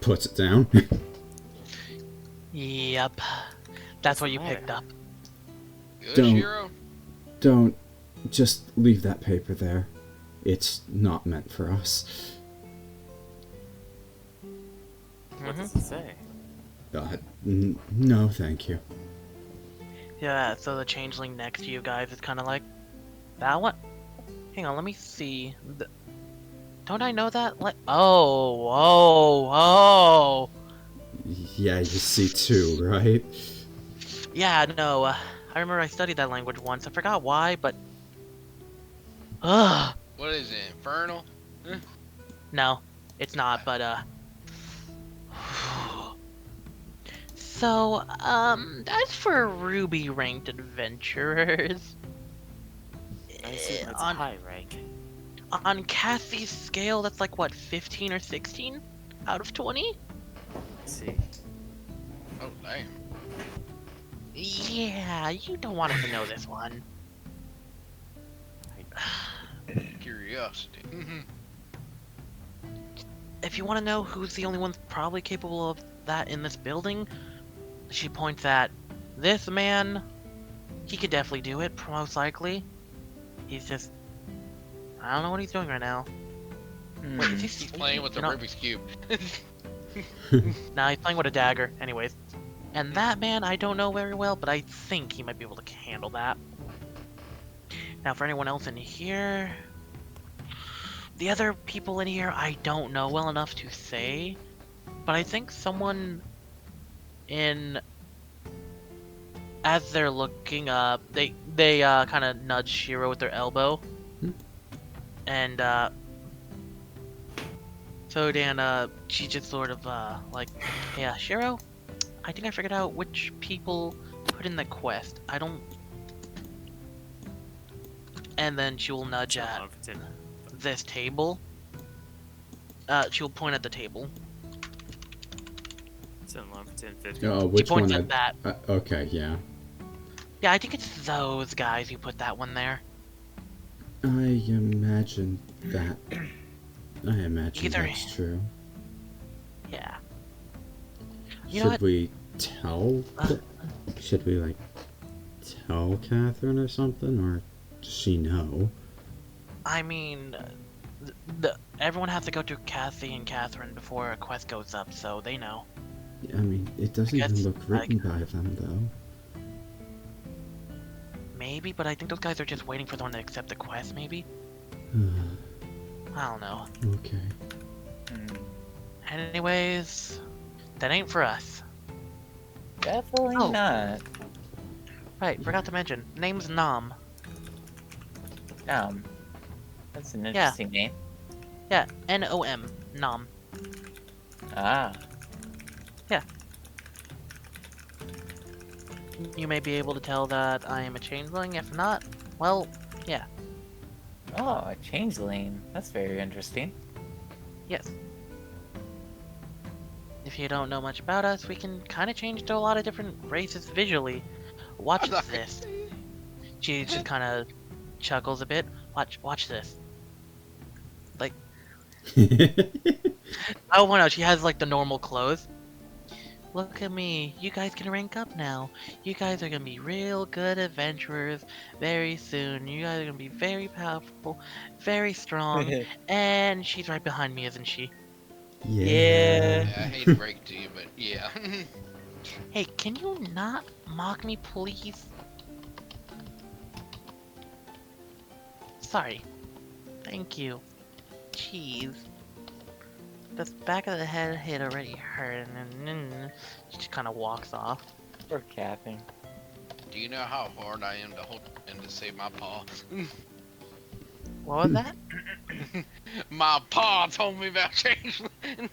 Speaker 3: Puts it down.
Speaker 2: Yep. That's what you picked up.
Speaker 4: Good,
Speaker 3: Don't.
Speaker 4: Shiro.
Speaker 3: Don't just leave that paper there. It's not meant for us.
Speaker 5: What does it say?
Speaker 3: No, thank you.
Speaker 2: Yeah, so the changeling next to you guys is kind of like that one. Hang on, let me see. Don't I know that? Oh.
Speaker 3: Yeah, you see too, right?
Speaker 2: Yeah, no. I remember I studied that language once. I forgot why, but. Ugh.
Speaker 4: What is it? Infernal?
Speaker 2: No, it's not. But So, as for Ruby ranked adventurers,
Speaker 5: I assume it's
Speaker 2: on-
Speaker 5: a high rank.
Speaker 2: on Cassie's scale, that's like what, 15 or 16 out of 20?
Speaker 5: Let's see.
Speaker 4: Oh, damn.
Speaker 2: Yeah, you don't want to know this one.
Speaker 4: Curiosity.
Speaker 2: If you want to know who's the only one probably capable of that in this building, she points at this man. He could definitely do it, most likely. He's just, I don't know what he's doing right now. Wait, is he
Speaker 4: He's playing with the Rubik's Cube.
Speaker 2: Nah, he's playing with a dagger. Anyways. And that man, I don't know very well, but I think he might be able to handle that. Now, for anyone else in here... The other people in here, I don't know well enough to say. But I think someone in... As they're looking up, they kind of nudge Shiro with their elbow. And, so Dan, she just sort of, like, yeah, Shiro, I think I figured out which people put in the quest. I don't... And then she will nudge at this table. She'll point at the table.
Speaker 5: It's in love, 1050.
Speaker 3: Oh, which
Speaker 2: she points
Speaker 3: one?
Speaker 2: at that.
Speaker 3: Okay, yeah.
Speaker 2: Yeah, I think it's those guys who put that one there.
Speaker 3: I imagine that. I imagine
Speaker 2: Either-
Speaker 3: that's true.
Speaker 2: Yeah. You know
Speaker 3: Should
Speaker 2: what?
Speaker 3: we tell? Should we, like, tell Catherine or something? Or does she know?
Speaker 7: I mean, everyone has to go through Cassie and Catherine before a quest goes up, so they know.
Speaker 3: I mean, it doesn't
Speaker 7: I
Speaker 3: even
Speaker 7: guess,
Speaker 3: look written by them, though.
Speaker 7: Maybe, but I think those guys are just waiting for someone to accept the quest, maybe? I don't know.
Speaker 3: Okay.
Speaker 7: Anyways, that ain't for us.
Speaker 1: Definitely
Speaker 7: Oh.
Speaker 1: not.
Speaker 7: Right, forgot to mention. Name's Nom.
Speaker 1: That's an interesting name.
Speaker 7: Yeah, N-O-M. Nom.
Speaker 1: Ah.
Speaker 7: You may be able to tell that I am a changeling. If not, well, yeah.
Speaker 1: Oh, a changeling. That's very interesting.
Speaker 7: Yes. If you don't know much about us, we can kind of change to a lot of different races visually. Watch this. She just kind of chuckles a bit. Watch this. Like, oh, no, she has like the normal clothes. Look at me. You guys can rank up now. You guys are gonna be real good adventurers very soon. You guys are gonna be very powerful, very strong. And she's right behind me, isn't she?
Speaker 1: Yeah.
Speaker 4: Yeah, I hate to break it to you, but yeah.
Speaker 7: Hey, can you not mock me, please? Sorry. Thank you. Jeez. The back of the head hit already hurt, and then she just kind of walks off.
Speaker 1: Poor Catherine.
Speaker 4: Do you know how hard I am to hold and to save my paw?
Speaker 7: What was that?
Speaker 4: My paw told me about changeling.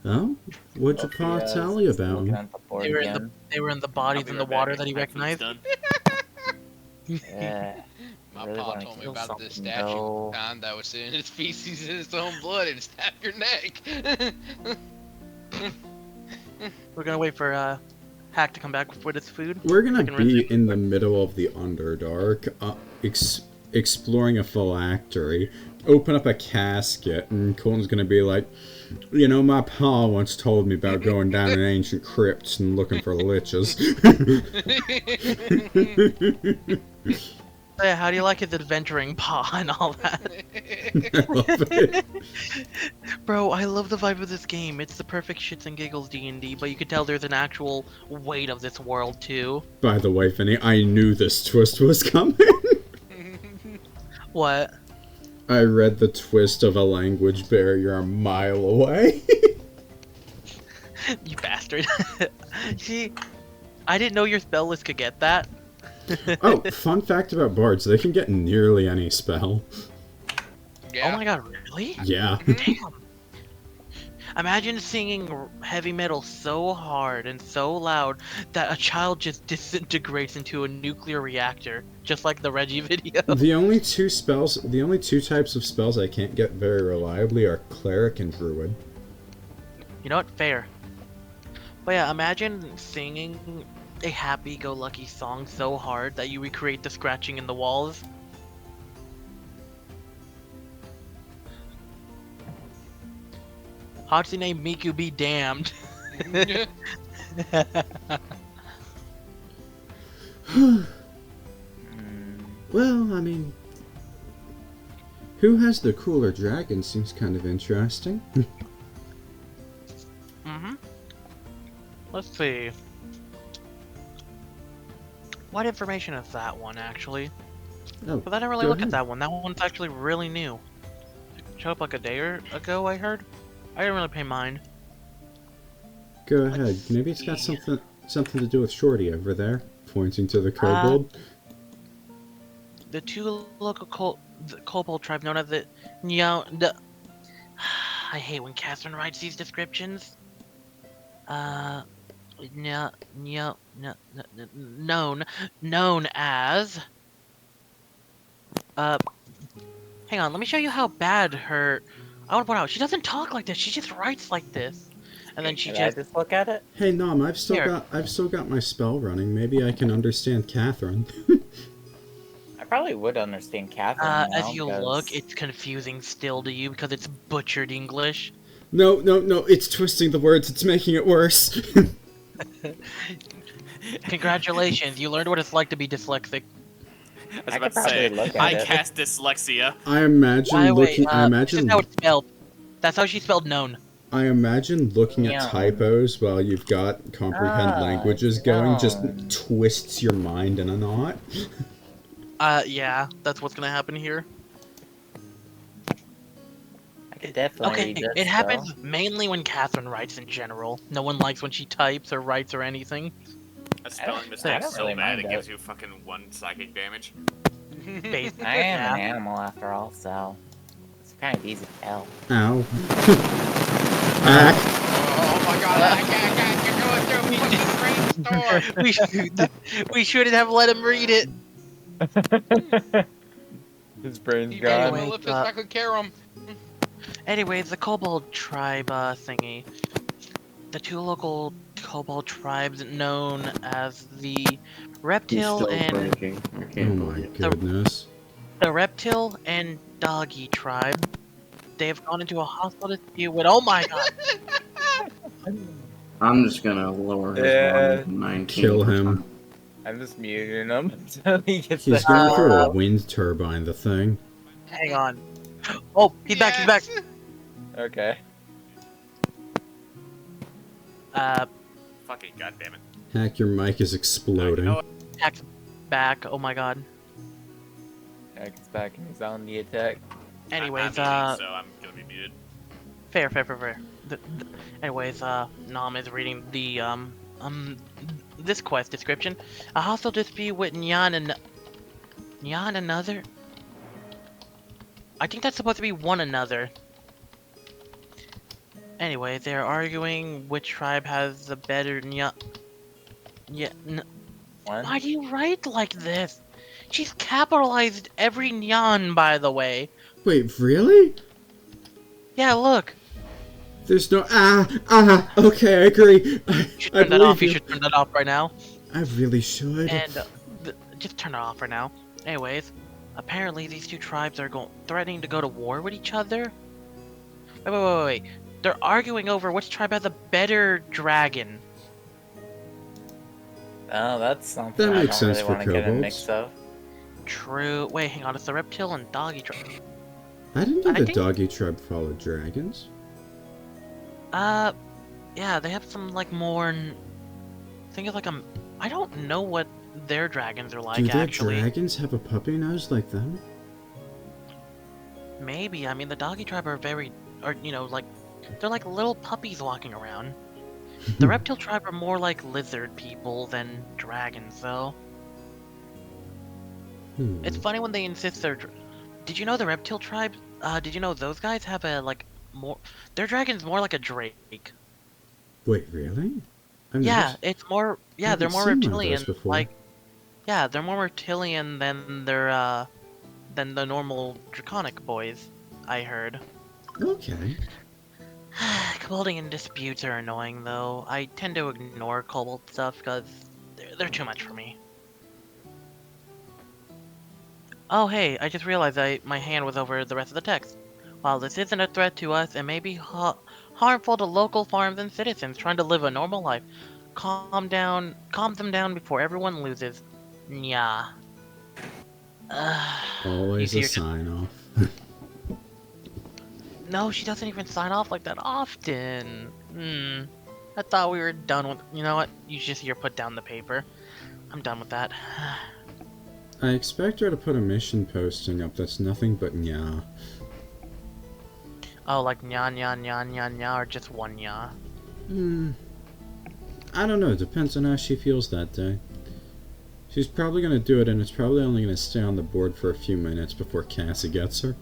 Speaker 3: Oh? What'd your pa tell you about him?
Speaker 7: They were in the bodies in the water that he recognized.
Speaker 1: Yeah.
Speaker 4: My
Speaker 1: Really
Speaker 4: paw
Speaker 1: wanna
Speaker 4: told me
Speaker 1: kill
Speaker 4: about this
Speaker 1: something,
Speaker 4: statue
Speaker 1: though.
Speaker 4: time that was in its feces in its own blood and snap your neck.
Speaker 7: We're gonna wait for Hack to come back with his food.
Speaker 3: We're gonna
Speaker 7: We can rinse
Speaker 3: be
Speaker 7: it.
Speaker 3: in the middle of the Underdark, exploring a phylactery, open up a casket, and Colton's gonna be like, you know, my pa once told me about going down in ancient crypts and looking for liches.
Speaker 7: Yeah, how do you like his adventuring paw and all that?
Speaker 3: I love it.
Speaker 7: Bro, I love the vibe of this game. It's the perfect shits and giggles D&D, but you can tell there's an actual weight of this world too.
Speaker 3: By the way, Vinny, I knew this twist was coming.
Speaker 7: What?
Speaker 3: I read the twist of a language barrier a mile away.
Speaker 7: You bastard. See, I didn't know your spell list could get that.
Speaker 3: Oh, fun fact about bards, they can get nearly any spell.
Speaker 4: Yeah.
Speaker 7: Oh my god, really?
Speaker 3: Yeah.
Speaker 7: Damn. Imagine singing heavy metal so hard and so loud that a child just disintegrates into a nuclear reactor, just like the Reggie video.
Speaker 3: The only two types of spells I can't get very reliably are cleric and druid.
Speaker 7: You know what? Fair. But yeah, imagine singing a happy-go-lucky song so hard that you recreate the scratching in the walls. Hatsune Miku be damned.
Speaker 3: Well, I mean, who has the cooler dragon seems kind of interesting.
Speaker 7: Let's see. What information is that one, actually?
Speaker 3: Oh,
Speaker 7: But I didn't really
Speaker 3: go
Speaker 7: look
Speaker 3: ahead.
Speaker 7: at that one. That one's actually really new. It showed up like a day ago, I heard. I didn't really pay mind.
Speaker 3: Go ahead. Maybe it's got something to do with Shorty over there, pointing to the kobold.
Speaker 7: The two local kobold tribe known as the I hate when Catherine writes these descriptions. Known as. Hang on, let me show you how bad her. I want to point out, she doesn't talk like this. She just writes like this, and then she
Speaker 1: Can I
Speaker 7: just.
Speaker 1: just look at it?
Speaker 3: Hey Nom, I've still
Speaker 7: Here.
Speaker 3: got my spell running. Maybe I can understand Catherine.
Speaker 1: I probably would understand Catherine now,
Speaker 7: As you
Speaker 1: because-
Speaker 7: look, it's confusing still to you because it's butchered English.
Speaker 3: No, it's twisting the words. It's making it worse.
Speaker 7: Congratulations, you learned what it's like to be dyslexic.
Speaker 5: was
Speaker 1: I
Speaker 5: about
Speaker 1: could
Speaker 5: to say,
Speaker 1: probably look at
Speaker 5: I
Speaker 1: it.
Speaker 5: cast dyslexia.
Speaker 3: I imagine
Speaker 7: By the way,
Speaker 3: looking. I
Speaker 7: this
Speaker 3: imagine.
Speaker 7: is how it's spelled. That's how she spelled known.
Speaker 3: I imagine looking at
Speaker 1: Yeah.
Speaker 3: typos while you've got comprehend
Speaker 1: Ah,
Speaker 3: languages going just
Speaker 1: no.
Speaker 3: twists your mind in a knot.
Speaker 2: Yeah, that's what's gonna happen here.
Speaker 1: I could definitely
Speaker 7: Okay,
Speaker 1: read this,
Speaker 7: it happens
Speaker 1: though.
Speaker 7: mainly when Catherine writes in general. No one likes when she types or writes or anything.
Speaker 5: A spelling
Speaker 1: I
Speaker 5: mistake
Speaker 1: don't
Speaker 5: so
Speaker 1: really
Speaker 5: bad
Speaker 1: mind
Speaker 5: it
Speaker 1: that.
Speaker 5: gives you fucking 1 psychic damage.
Speaker 7: Basically,
Speaker 1: I am an
Speaker 7: yeah.
Speaker 1: animal after all, so it's kind of easy to tell.
Speaker 3: Ow. Ack.
Speaker 4: Oh my god, you're going through a fucking brainstorm!
Speaker 2: we shouldn't have let him read it.
Speaker 1: His brain's
Speaker 4: He
Speaker 7: gone.
Speaker 4: made
Speaker 7: Anyway,
Speaker 4: Maleficent, I could care him.
Speaker 7: Anyways, the Kobold tribe thingy. The two local Kobold tribes known as the
Speaker 6: He's
Speaker 7: Reptile
Speaker 6: still
Speaker 7: and
Speaker 6: breaking. I
Speaker 3: Oh
Speaker 6: can't
Speaker 3: my
Speaker 6: believe it.
Speaker 3: goodness.
Speaker 7: the Reptile and Doggy tribe. They have gone into a hostile dispute with. Oh my god!
Speaker 6: I'm just gonna lower his
Speaker 1: Yeah.
Speaker 6: volume to 19.
Speaker 3: Kill him.
Speaker 1: I'm just muting him until he gets
Speaker 3: He's
Speaker 1: the
Speaker 3: going
Speaker 1: hell
Speaker 3: through a
Speaker 1: out.
Speaker 3: wind turbine, the thing.
Speaker 7: Hang on. Oh, he's back. He's back.
Speaker 4: Yes.
Speaker 1: Okay.
Speaker 5: Fucking goddammit.
Speaker 3: Heck, your mic is exploding.
Speaker 7: Attack's back. Oh my god.
Speaker 1: Jack's back and he's on the attack.
Speaker 7: Anyways,
Speaker 5: I'm muted, so I'm gonna be muted.
Speaker 7: fair. Anyways, Nam is reading the this quest description. A hostile dispute with Nyan another. I think that's supposed to be one another. Anyway, they're arguing which tribe has the better
Speaker 1: One.
Speaker 7: Why do you write like this? She's capitalized every nyan, by the way.
Speaker 3: Wait, really?
Speaker 7: Yeah, look.
Speaker 3: There's no okay, I agree.
Speaker 7: You should
Speaker 3: I
Speaker 7: turn that off.
Speaker 3: believe
Speaker 7: You
Speaker 3: you.
Speaker 7: should turn that off right now.
Speaker 3: I really should.
Speaker 7: And just turn it off for now. Anyways, apparently these two tribes are threatening to go to war with each other. Wait. They're arguing over which tribe has a better dragon.
Speaker 1: Oh, that's something
Speaker 3: That
Speaker 1: I
Speaker 3: makes
Speaker 1: don't
Speaker 3: sense
Speaker 1: really
Speaker 3: for
Speaker 1: want to get a
Speaker 3: kobolds.
Speaker 1: mix of.
Speaker 7: True. Wait, hang on. It's the reptile and doggy tribe.
Speaker 3: I didn't know
Speaker 7: I
Speaker 3: the
Speaker 7: think-
Speaker 3: doggy tribe followed dragons.
Speaker 7: Yeah, they have some like more. I think it's like I don't know what their dragons are like
Speaker 3: Do their
Speaker 7: actually.
Speaker 3: dragons have a puppy nose like them?
Speaker 7: Maybe. I mean, the doggy tribe are like they're like little puppies walking around. The reptile tribe are more like lizard people than dragons, though. It's funny when they insist they're. Did you know the reptile tribe? Did you know those guys have a like more? Their dragon's more like a drake.
Speaker 3: Wait, really? I've
Speaker 7: Yeah,
Speaker 3: never
Speaker 7: it's more. Yeah,
Speaker 3: haven't
Speaker 7: they're more
Speaker 3: seen one of those
Speaker 7: reptilian.
Speaker 3: before.
Speaker 7: Like, yeah, they're more reptilian than than the normal draconic boys. I heard.
Speaker 3: Okay.
Speaker 7: Kobolding and disputes are annoying, though. I tend to ignore kobold stuff because they're too much for me. Oh, hey, I just realized my hand was over the rest of the text. While this isn't a threat to us, it may be harmful to local farms and citizens trying to live a normal life. Calm them down before everyone loses. Nya.
Speaker 3: Always
Speaker 7: You
Speaker 3: a
Speaker 7: see your-
Speaker 3: sign off.
Speaker 7: No, she doesn't even sign off like that often. I thought we were done with. You know what? You just here put down the paper. I'm done with that.
Speaker 3: I expect her to put a mission posting up that's nothing but nya.
Speaker 7: Oh, like nya, or just one nya.
Speaker 3: I don't know, it depends on how she feels that day. She's probably gonna do it, and it's probably only gonna stay on the board for a few minutes before Cassie gets her.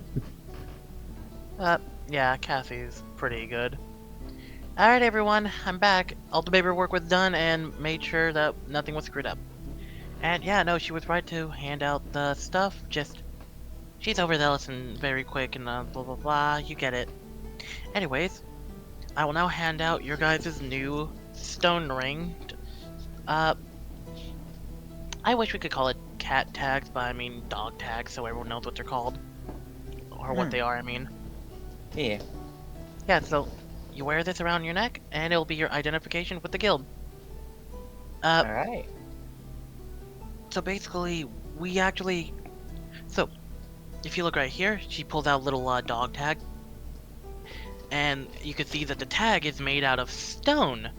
Speaker 7: Yeah, Cassie's pretty good. Alright, everyone, I'm back. All the paperwork was done and made sure that nothing was screwed up. And yeah, no, she was right to hand out the stuff, just... She's overzealous and very quick and blah blah blah, you get it. Anyways, I will now hand out your guys' new stone ring. I wish we could call it cat tags, but I mean dog tags so everyone knows what they're called. Or what they are, I mean.
Speaker 1: Yeah.
Speaker 7: Yeah, so you wear this around your neck, and it'll be your identification with the guild.
Speaker 1: Alright.
Speaker 7: So basically,
Speaker 2: we actually... So, if you look right here, she pulls out a little dog tag. And you can see that the tag is made out of stone.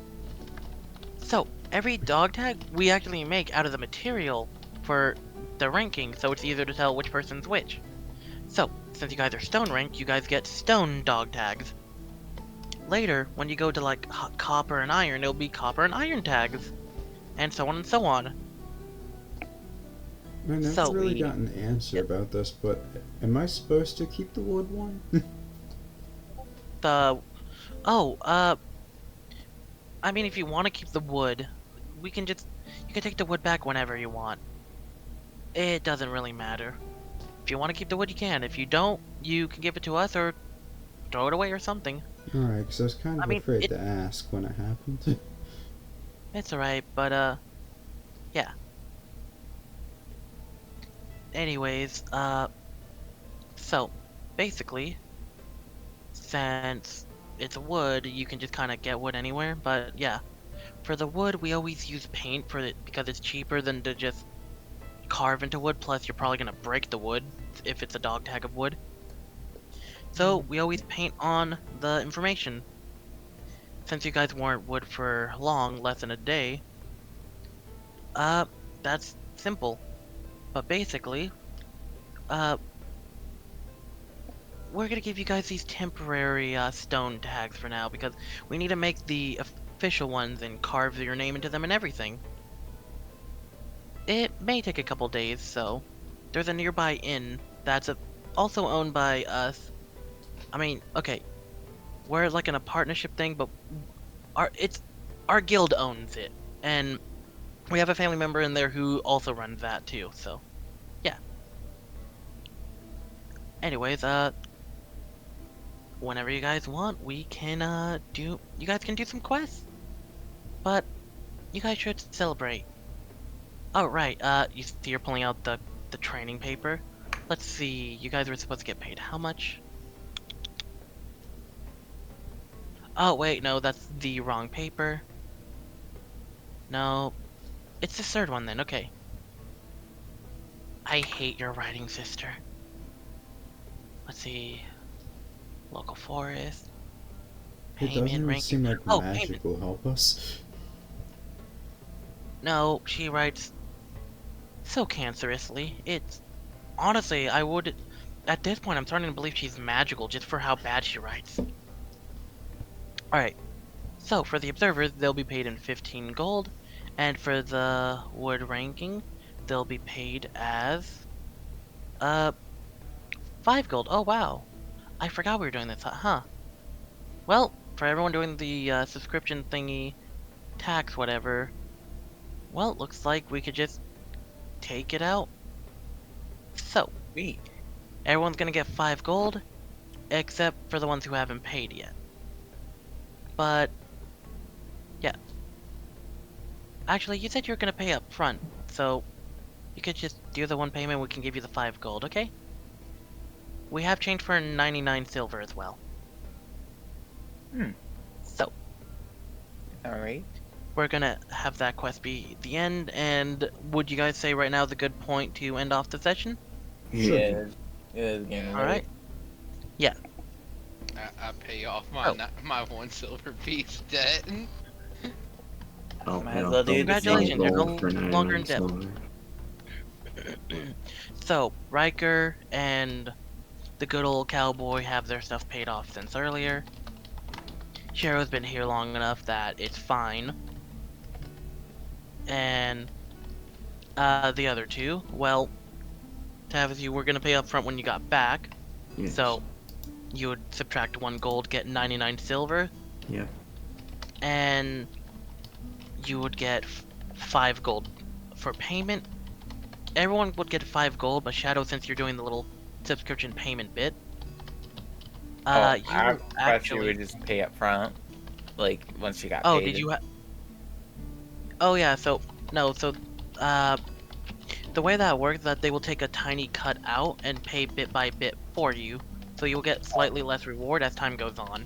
Speaker 2: So, every dog tag we actually make out of the material for the ranking, so it's easier to tell which person's which. So, since you guys are stone ranked, you guys get stone dog tags. Later, when you go to like copper and iron, it'll be copper and iron tags. And so on and so on.
Speaker 8: I never
Speaker 2: So
Speaker 8: really got an answer about this, but am I supposed to keep the wood one?
Speaker 2: I mean, if you want to keep the wood, you can take the wood back whenever you want. It doesn't really matter. If you want to keep the wood, you can. If you don't, you can give it to us or throw it away or something.
Speaker 8: Alright, because I was kind of afraid to ask when it happened.
Speaker 2: It's alright, but, yeah. Anyways, so, basically, since it's wood, you can just kind of get wood anywhere, but yeah. For the wood, we always use paint for it because it's cheaper than to just carve into wood, plus you're probably going to break the wood if it's a dog tag of wood. So, we always paint on the information. Since you guys weren't wood for long, less than a day, that's simple. But basically, we're gonna give you guys these temporary stone tags for now because we need to make the official ones and carve your name into them and everything. It may take a couple days, so there's a nearby inn that's also owned by us. I mean, okay, we're like in a partnership thing, but our guild owns it, and we have a family member in there who also runs that too. So, yeah. Anyways, whenever you guys want, we can you guys can do some quests, but you guys should celebrate. Oh right, you see you're pulling out the training paper. Let's see, you guys were supposed to get paid how much? Oh wait, no, that's the wrong paper. No, it's the third one then, okay. I hate your writing, sister. Let's see. Local forest.
Speaker 8: It doesn't
Speaker 2: Payment
Speaker 8: even
Speaker 2: ranking.
Speaker 8: seem like
Speaker 2: Oh,
Speaker 8: magic
Speaker 2: payment.
Speaker 8: will help us.
Speaker 2: No, she writes so cancerously. It's honestly, I would at this point I'm starting to believe she's magical just for how bad she writes. Alright. So for the observers, they'll be paid in 15 gold, and for the wood ranking, they'll be paid as 5 gold. Oh wow. I forgot we were doing this, huh? Well, for everyone doing the subscription thingy, tax, whatever, well, it looks like we could just take it out. So, everyone's gonna get 5 gold, except for the ones who haven't paid yet. But, yeah. Actually, you said you were gonna pay up front, so you could just do the one payment, we can give you the 5 gold, okay? We have change for 99 silver as well. So.
Speaker 1: Alright.
Speaker 2: We're gonna have that quest be the end, and would you guys say right now is a good point to end off the session?
Speaker 1: Yeah.
Speaker 2: Alright. Yeah.
Speaker 4: I pay off my 1 silver piece debt.
Speaker 6: I'll
Speaker 1: Might
Speaker 6: pay
Speaker 1: as
Speaker 6: off
Speaker 1: well
Speaker 6: the
Speaker 1: do
Speaker 2: Congratulations, you're
Speaker 6: gold
Speaker 2: no
Speaker 6: for
Speaker 2: longer
Speaker 6: 99
Speaker 2: in debt.
Speaker 6: silver.
Speaker 2: So, Ryker and the good old Cowboy have their stuff paid off since earlier. Shiro's been here long enough that it's fine. And the other two, well, Tavis, you were gonna pay up front when you got back.
Speaker 6: Yes.
Speaker 2: So you would subtract 1 gold, get 99 silver.
Speaker 6: Yep.
Speaker 2: And you would get 5 gold for payment. Everyone would get 5 gold, but Shadow, since you're doing the little subscription payment bit, you
Speaker 1: I
Speaker 2: actually
Speaker 1: would just pay up front, like once you got paid.
Speaker 2: Oh, did you Oh yeah, so no, so the way that works is that they will take a tiny cut out and pay bit by bit for you, so you'll get slightly less reward as time goes on.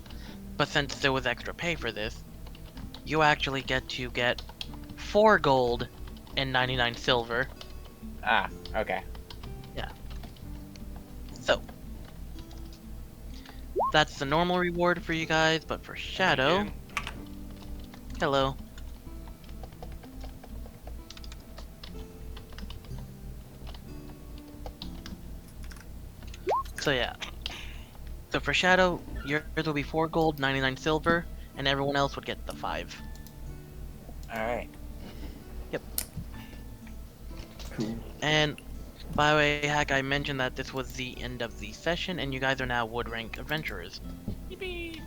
Speaker 2: But since there was extra pay for this, you actually get to get 4 gold and 99 silver.
Speaker 1: Ah, okay.
Speaker 2: So, that's the normal reward for you guys, but for Shadow...
Speaker 11: Again.
Speaker 2: Hello. So yeah. So for Shadow, yours will be 4 gold, 99 silver, and everyone else would get the 5.
Speaker 1: Alright.
Speaker 2: And by the way, Hack, I mentioned that this was the end of the session, and you guys are now wood rank adventurers.
Speaker 5: Yippee!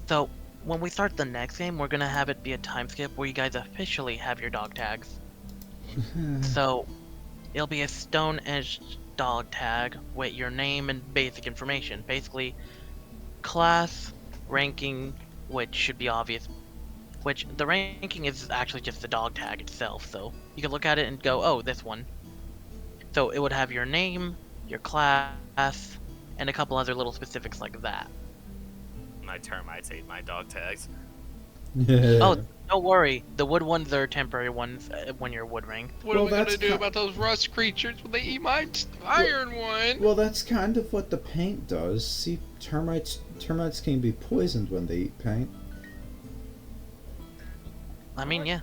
Speaker 2: So when we start the next game, we're gonna have it be a time skip where you guys officially have your dog tags. So it'll be a stone-edged dog tag with your name and basic information. Basically, class, ranking, which should be obvious. Which the ranking is actually just the dog tag itself, so you can look at it and go, oh, this one. So it would have your name, your class, and a couple other little specifics like that.
Speaker 5: My termites ate my dog tags.
Speaker 2: Oh, don't worry, the wood ones are temporary ones when you're wood ring.
Speaker 11: What
Speaker 8: Well,
Speaker 11: are we gonna
Speaker 8: that's
Speaker 11: do about those rust creatures when they eat my iron one?
Speaker 8: Well, that's kind of what the paint does. See, termites can be poisoned when they eat paint.
Speaker 2: I mean, yeah.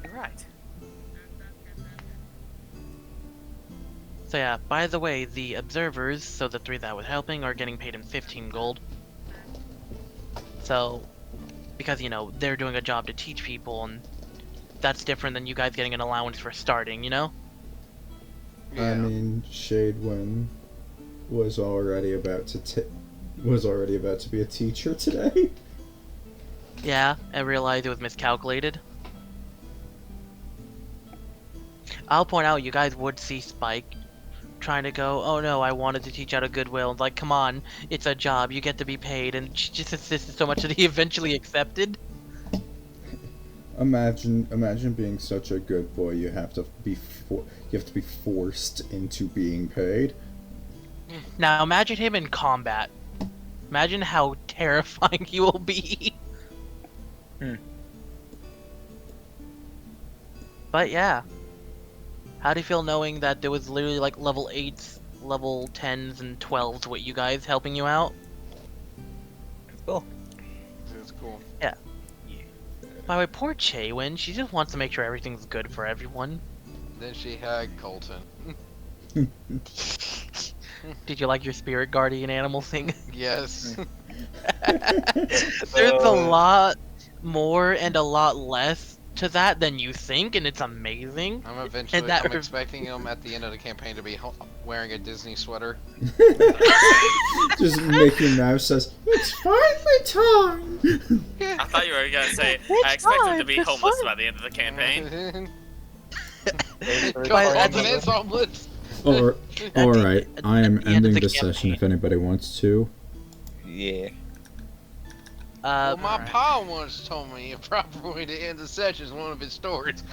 Speaker 5: You're right.
Speaker 2: So yeah, by the way, the observers, so the 3 that I was helping, are getting paid in 15 gold. So, because, you know, they're doing a job to teach people, and that's different than you guys getting an allowance for starting, you know?
Speaker 8: I mean, Chaewynn was already about to be a teacher today.
Speaker 2: Yeah, I realized it was miscalculated. I'll point out, you guys would see Spike trying to go, oh no, I wanted to teach out of goodwill. And like, come on, it's a job, you get to be paid. And she just insisted so much that he eventually accepted.
Speaker 8: Imagine being such a good boy. You have to be forced into being paid.
Speaker 2: Now imagine him in combat. Imagine how terrifying he will be. But yeah. How do you feel knowing that there was literally like level 8s, level 10s, and 12s with you guys helping you out?
Speaker 1: Cool.
Speaker 11: It's cool.
Speaker 2: Yeah. By the way, poor Chaewynn, she just wants to make sure everything's good for everyone.
Speaker 11: Then she had Colton.
Speaker 2: Did you like your spirit guardian animal thing?
Speaker 11: Yes.
Speaker 2: There's a lot more and a lot less to that than you think, and it's amazing.
Speaker 11: I'm expecting him at the end of the campaign to be wearing a Disney sweater.
Speaker 8: Just Mickey Mouse says, "It's finally time."
Speaker 5: I thought you were gonna say, I expect him to be homeless by the end of the campaign.
Speaker 11: Colton is homeless.
Speaker 8: Alright, I am ending the session if anybody wants to.
Speaker 1: Yeah.
Speaker 11: Well, my pa once told me a proper way to end the session is one of his stories.